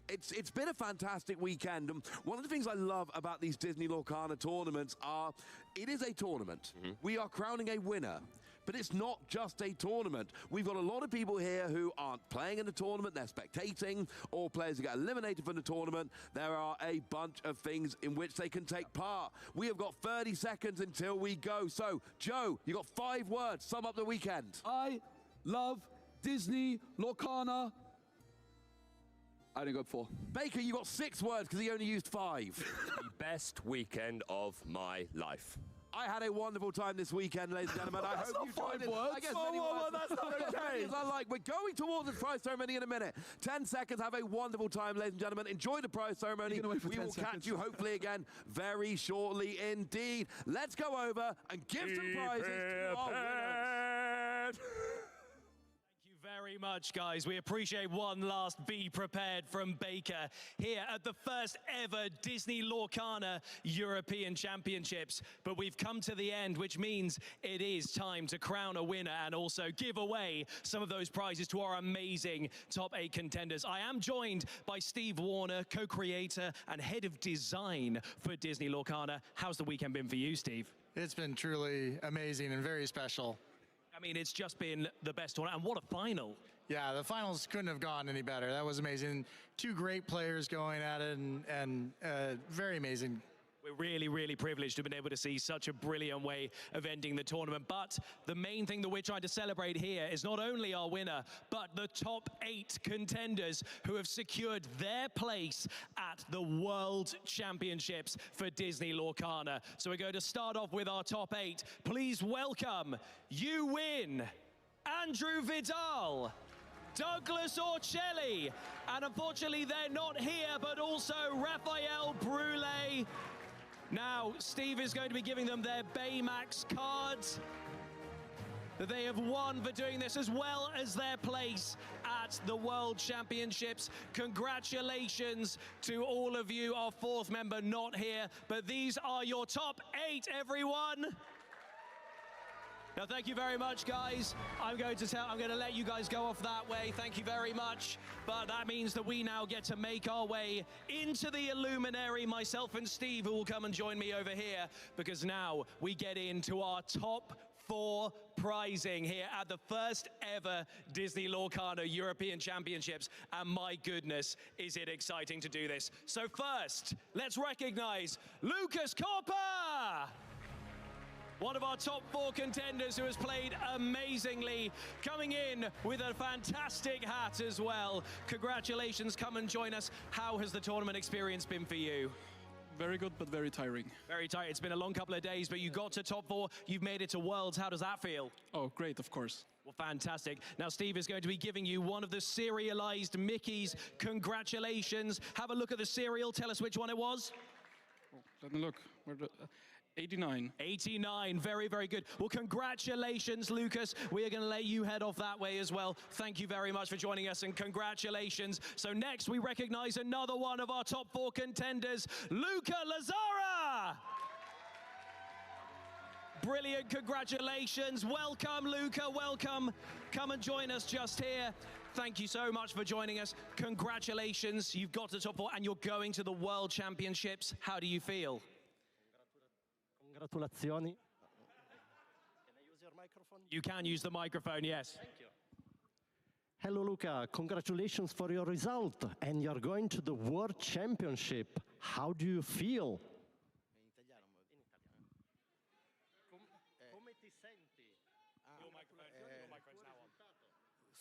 It's been a fantastic weekend. And one of the things I love about these Disney Lorcana tournaments are, it is a tournament. We are crowning a winner. But it's not just a tournament. We've got a lot of people here who aren't playing in the tournament, they're spectating, or players who get eliminated from the tournament. There are a bunch of things in which they can take part. We have got 30 seconds until we go. So, Joe, you got 5 words. Sum up the weekend. I love Disney Lorcana. I only got 4. Baker, you got 6 words because he only used 5. The best weekend of my life. I had a wonderful time this weekend, ladies and gentlemen. I hope you joined in. I guess many words. That's not okay. As I like. We're going towards the prize ceremony in a minute. 10 seconds. Have a wonderful time, ladies and gentlemen. Enjoy the prize ceremony. We will catch you hopefully again very shortly indeed. Let's go over and give some prizes to our winners. Very much, guys. We appreciate one last Be Prepared from Baker here at the first ever Disney Lorcana European Championships. But we've come to the end, which means it is time to crown a winner and also give away some of those prizes to our amazing top 8 contenders. I am joined by Steve Warner, co-creator and head of design for Disney Lorcana. How's the weekend been for you, Steve? It's been truly amazing and very special. I mean, it's just been the best tournament, and what a final. Yeah, the finals couldn't have gone any better. That was amazing. 2 great players going at it, and very amazing. We're really, really privileged to have been able to see such a brilliant way of ending the tournament. But the main thing that we're trying to celebrate here is not only our winner, but the top 8 contenders who have secured their place at the World Championships for Disney Lorcana. So we're going to start off with our top 8. Please welcome, you win, Andrew Vidal, Douglas Orcelli, and unfortunately they're not here, but also Raphael Brule. Now, Steve is going to be giving them their Baymax cards that they have won for doing this, as well as their place at the World Championships. Congratulations to all of you. Our 4th member not here, but these are your top 8, everyone. Now, thank you very much, guys. I'm going to let you guys go off that way. Thank you very much. But that means that we now get to make our way into the Illuminary, myself and Steve, who will come and join me over here, because now we get into our top 4 prizing here at the first ever Disney Lorcana European Championships. And my goodness, is it exciting to do this. So first, let's recognize Lucas Copper, one of our top 4 contenders who has played amazingly, coming in with a fantastic hat as well. Congratulations, come and join us. How has the tournament experience been for you? Very good, but very tiring. Very tight. It's been a long couple of days, but you got to top 4. You've made it to Worlds. How does that feel? Oh, great, of course. Well, fantastic. Now, Steve is going to be giving you one of the serialized Mickeys. Congratulations. Have a look at the serial. Tell us which one it was. Oh, let me look. 89. 89, very, very good. Well, congratulations, Lucas. We are going to let you head off that way as well. Thank you very much for joining us, and congratulations. So next, we recognize another one of our top 4 contenders, Luca Lazara. Brilliant, congratulations. Welcome, Luca, welcome. Come and join us just here. Thank you so much for joining us. Congratulations, you've got to top 4, and you're going to the World Championships. How do you feel? Congratulazioni. Can I use your microphone? You can use the microphone, yes. Thank you. Hello, Luca. Congratulations for your result. And you're going to the World Championship. How do you feel? Come ti senti? Your microphone's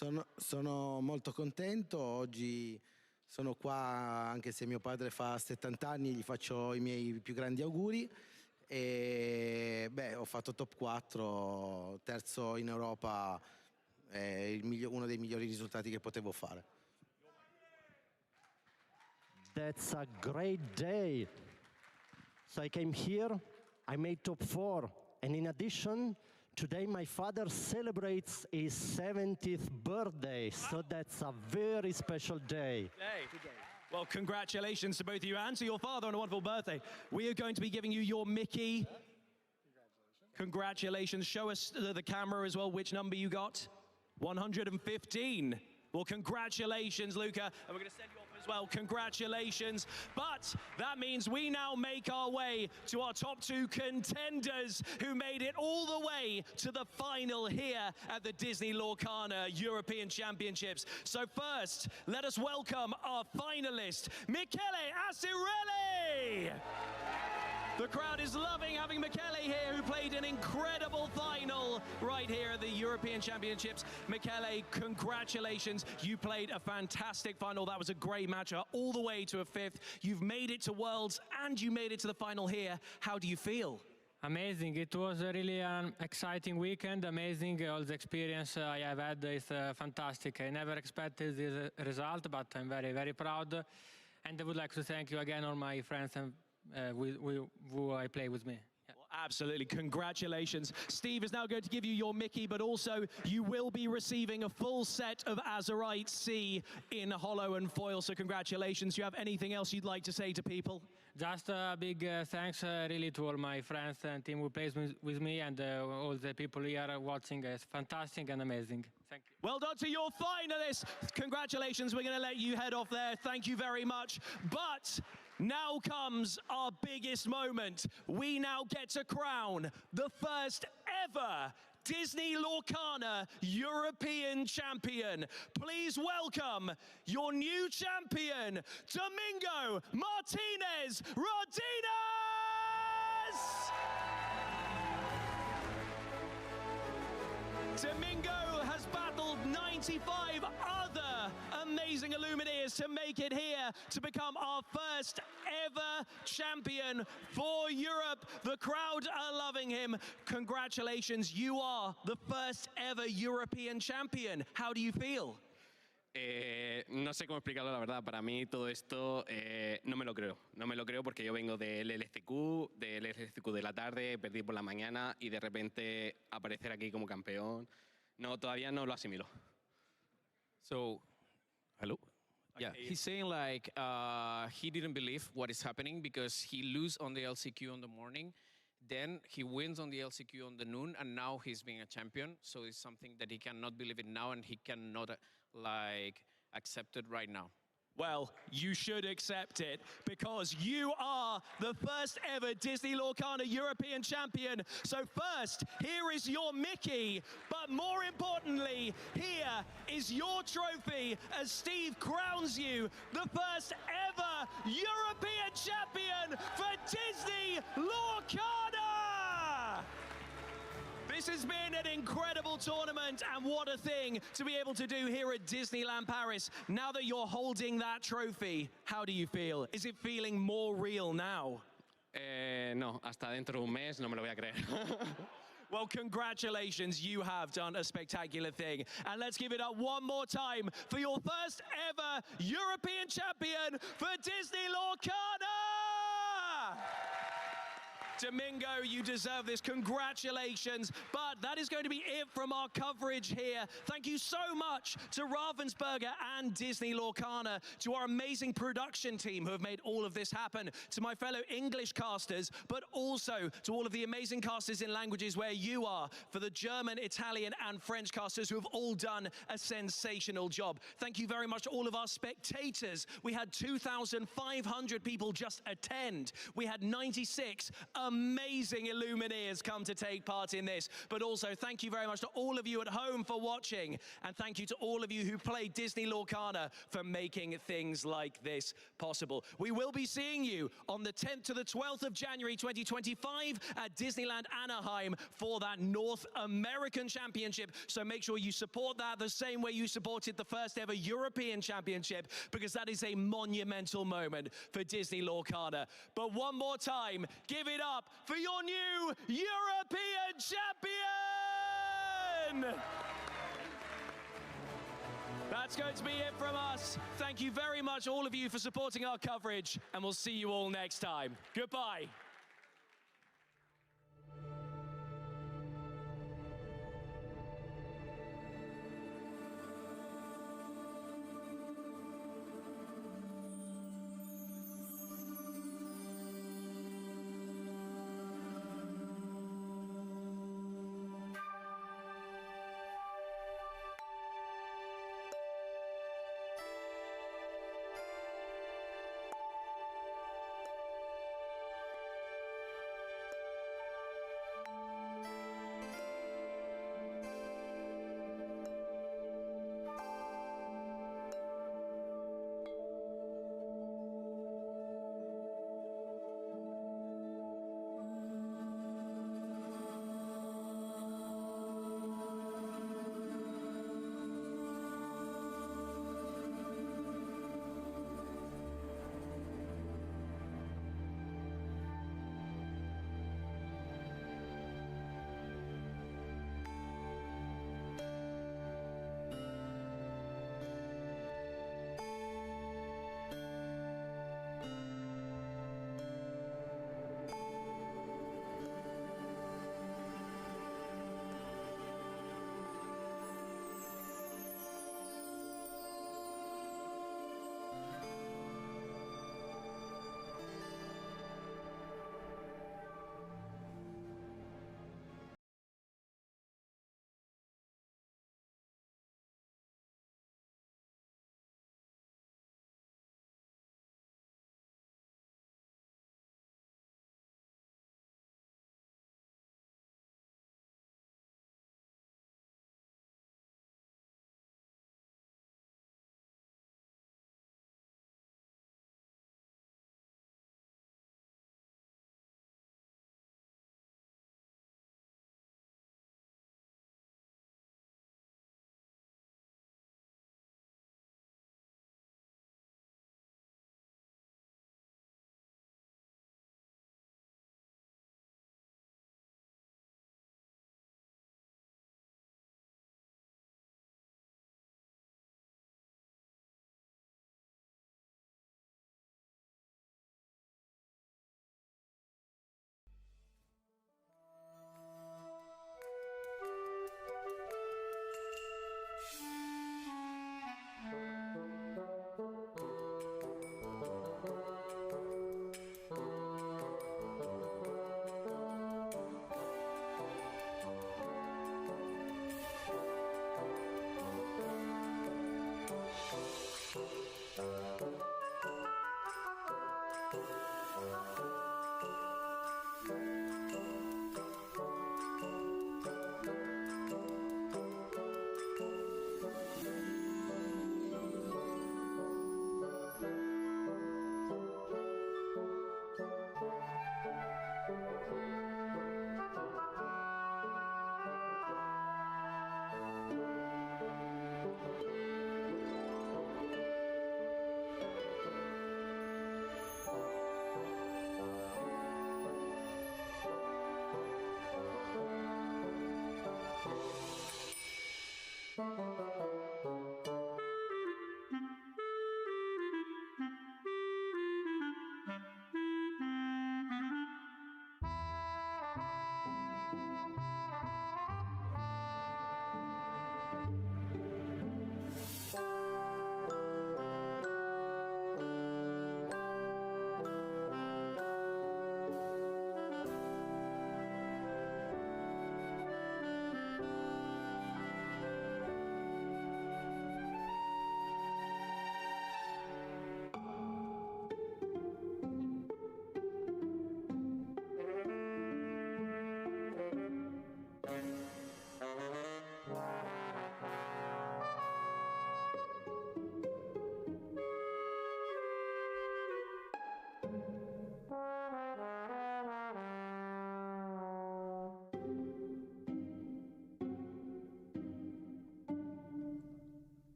now on. Sono molto contento. Oggi sono qua, anche se mio padre fa 70 anni, gli faccio i miei più grandi auguri. E ho fatto top 4, terzo in Europa, uno dei migliori risultati che potevo fare. That's a great day. So I came here, I made top 4. And in addition, today my father celebrates his 70th birthday, so that's a very special day. Well, congratulations to both of you and to your father on a wonderful birthday. We are going to be giving you your Mickey. Congratulations. Show us the camera as well which number you got. 115. Well, congratulations, Luca. And we're going to send you off as well. Congratulations. But that means we now make our way to our top two contenders who made it all the way to the final here at the Disney Lorcana European Championships. So first, let us welcome our finalist, Michele Assirelli. The crowd is loving having Michele here, who played an incredible final right here at the European Championships. Michele, congratulations. You played a fantastic final. That was a great match all the way to a fifth. You've made it to Worlds and you made it to the final here. How do you feel? Amazing. It was really an exciting weekend. Amazing. All the experience I have had is fantastic. I never expected this result, but I'm very, very proud. And I would like to thank you again, all my friends and who I play with me. Yeah. Well, absolutely. Congratulations. Steve is now going to give you your Mickey, but also you will be receiving a full set of Azurite C in holo and foil. So congratulations. Do you have anything else you'd like to say to people? Just a big thanks really to all my friends and team who plays with me, and all the people here watching. It's fantastic and amazing. Thank you. Well done to your finalists. Congratulations. We're going to let you head off there. Thank you very much. But now comes our biggest moment. We now get to crown the first ever Disney Lorcana European Champion. Please welcome your new champion, Domingo Martinez Rodinez! Domingo has battled 95 other amazing Illumineers to make it here to become our first ever champion for Europe. The crowd are loving him. Congratulations, you are the first ever European champion. How do you feel? No sé cómo explicarlo, la verdad. Para mí todo esto no me lo creo. No me lo creo porque yo vengo del LCQ de la tarde, perdí por la mañana y de repente aparecer aquí como campeón. No, todavía no lo asimilo. So, hello? Yeah, he's saying like he didn't believe what is happening because he lose on the LCQ on the morning, then he wins on the LCQ on the noon, and now he's being a champion. So it's something that he cannot believe it now, and he cannot like accept it right now. Well, you should accept it because you are the first ever Disney Lorcana European Champion. So first, here is your Mickey, but more importantly, here is your trophy as Steve crowns you the first ever European Champion for Disney Lorcana! This has been an incredible tournament, and what a thing to be able to do here at Disneyland Paris. Now that you're holding that trophy, how do you feel? Is it feeling more real now? No, hasta dentro de un mes no me lo voy a creer. Well, congratulations, you have done a spectacular thing. And let's give it up one more time for your first ever European champion for Disney Lorcana! Domingo, you deserve this. Congratulations. But that is going to be it from our coverage here. Thank you so much to Ravensburger and Disney Lorcana, to our amazing production team who have made all of this happen, to my fellow English casters, but also to all of the amazing casters in languages where you are, for the German, Italian, and French casters who have all done a sensational job. Thank you very much to all of our spectators. We had 2,500 people just attend. We had 96 amazing Illumineers come to take part in this. But also thank you very much to all of you at home for watching, and thank you to all of you who played Disney Lorcana for making things like this possible. We will be seeing you on the 10th to the 12th of January 2025 at Disneyland Anaheim for that North American Championship. So make sure you support that the same way you supported the first ever European Championship, because that is a monumental moment for Disney Lorcana. But one more time, give it up for your new European champion! That's going to be it from us. Thank you very much, all of you, for supporting our coverage, and we'll see you all next time. Goodbye.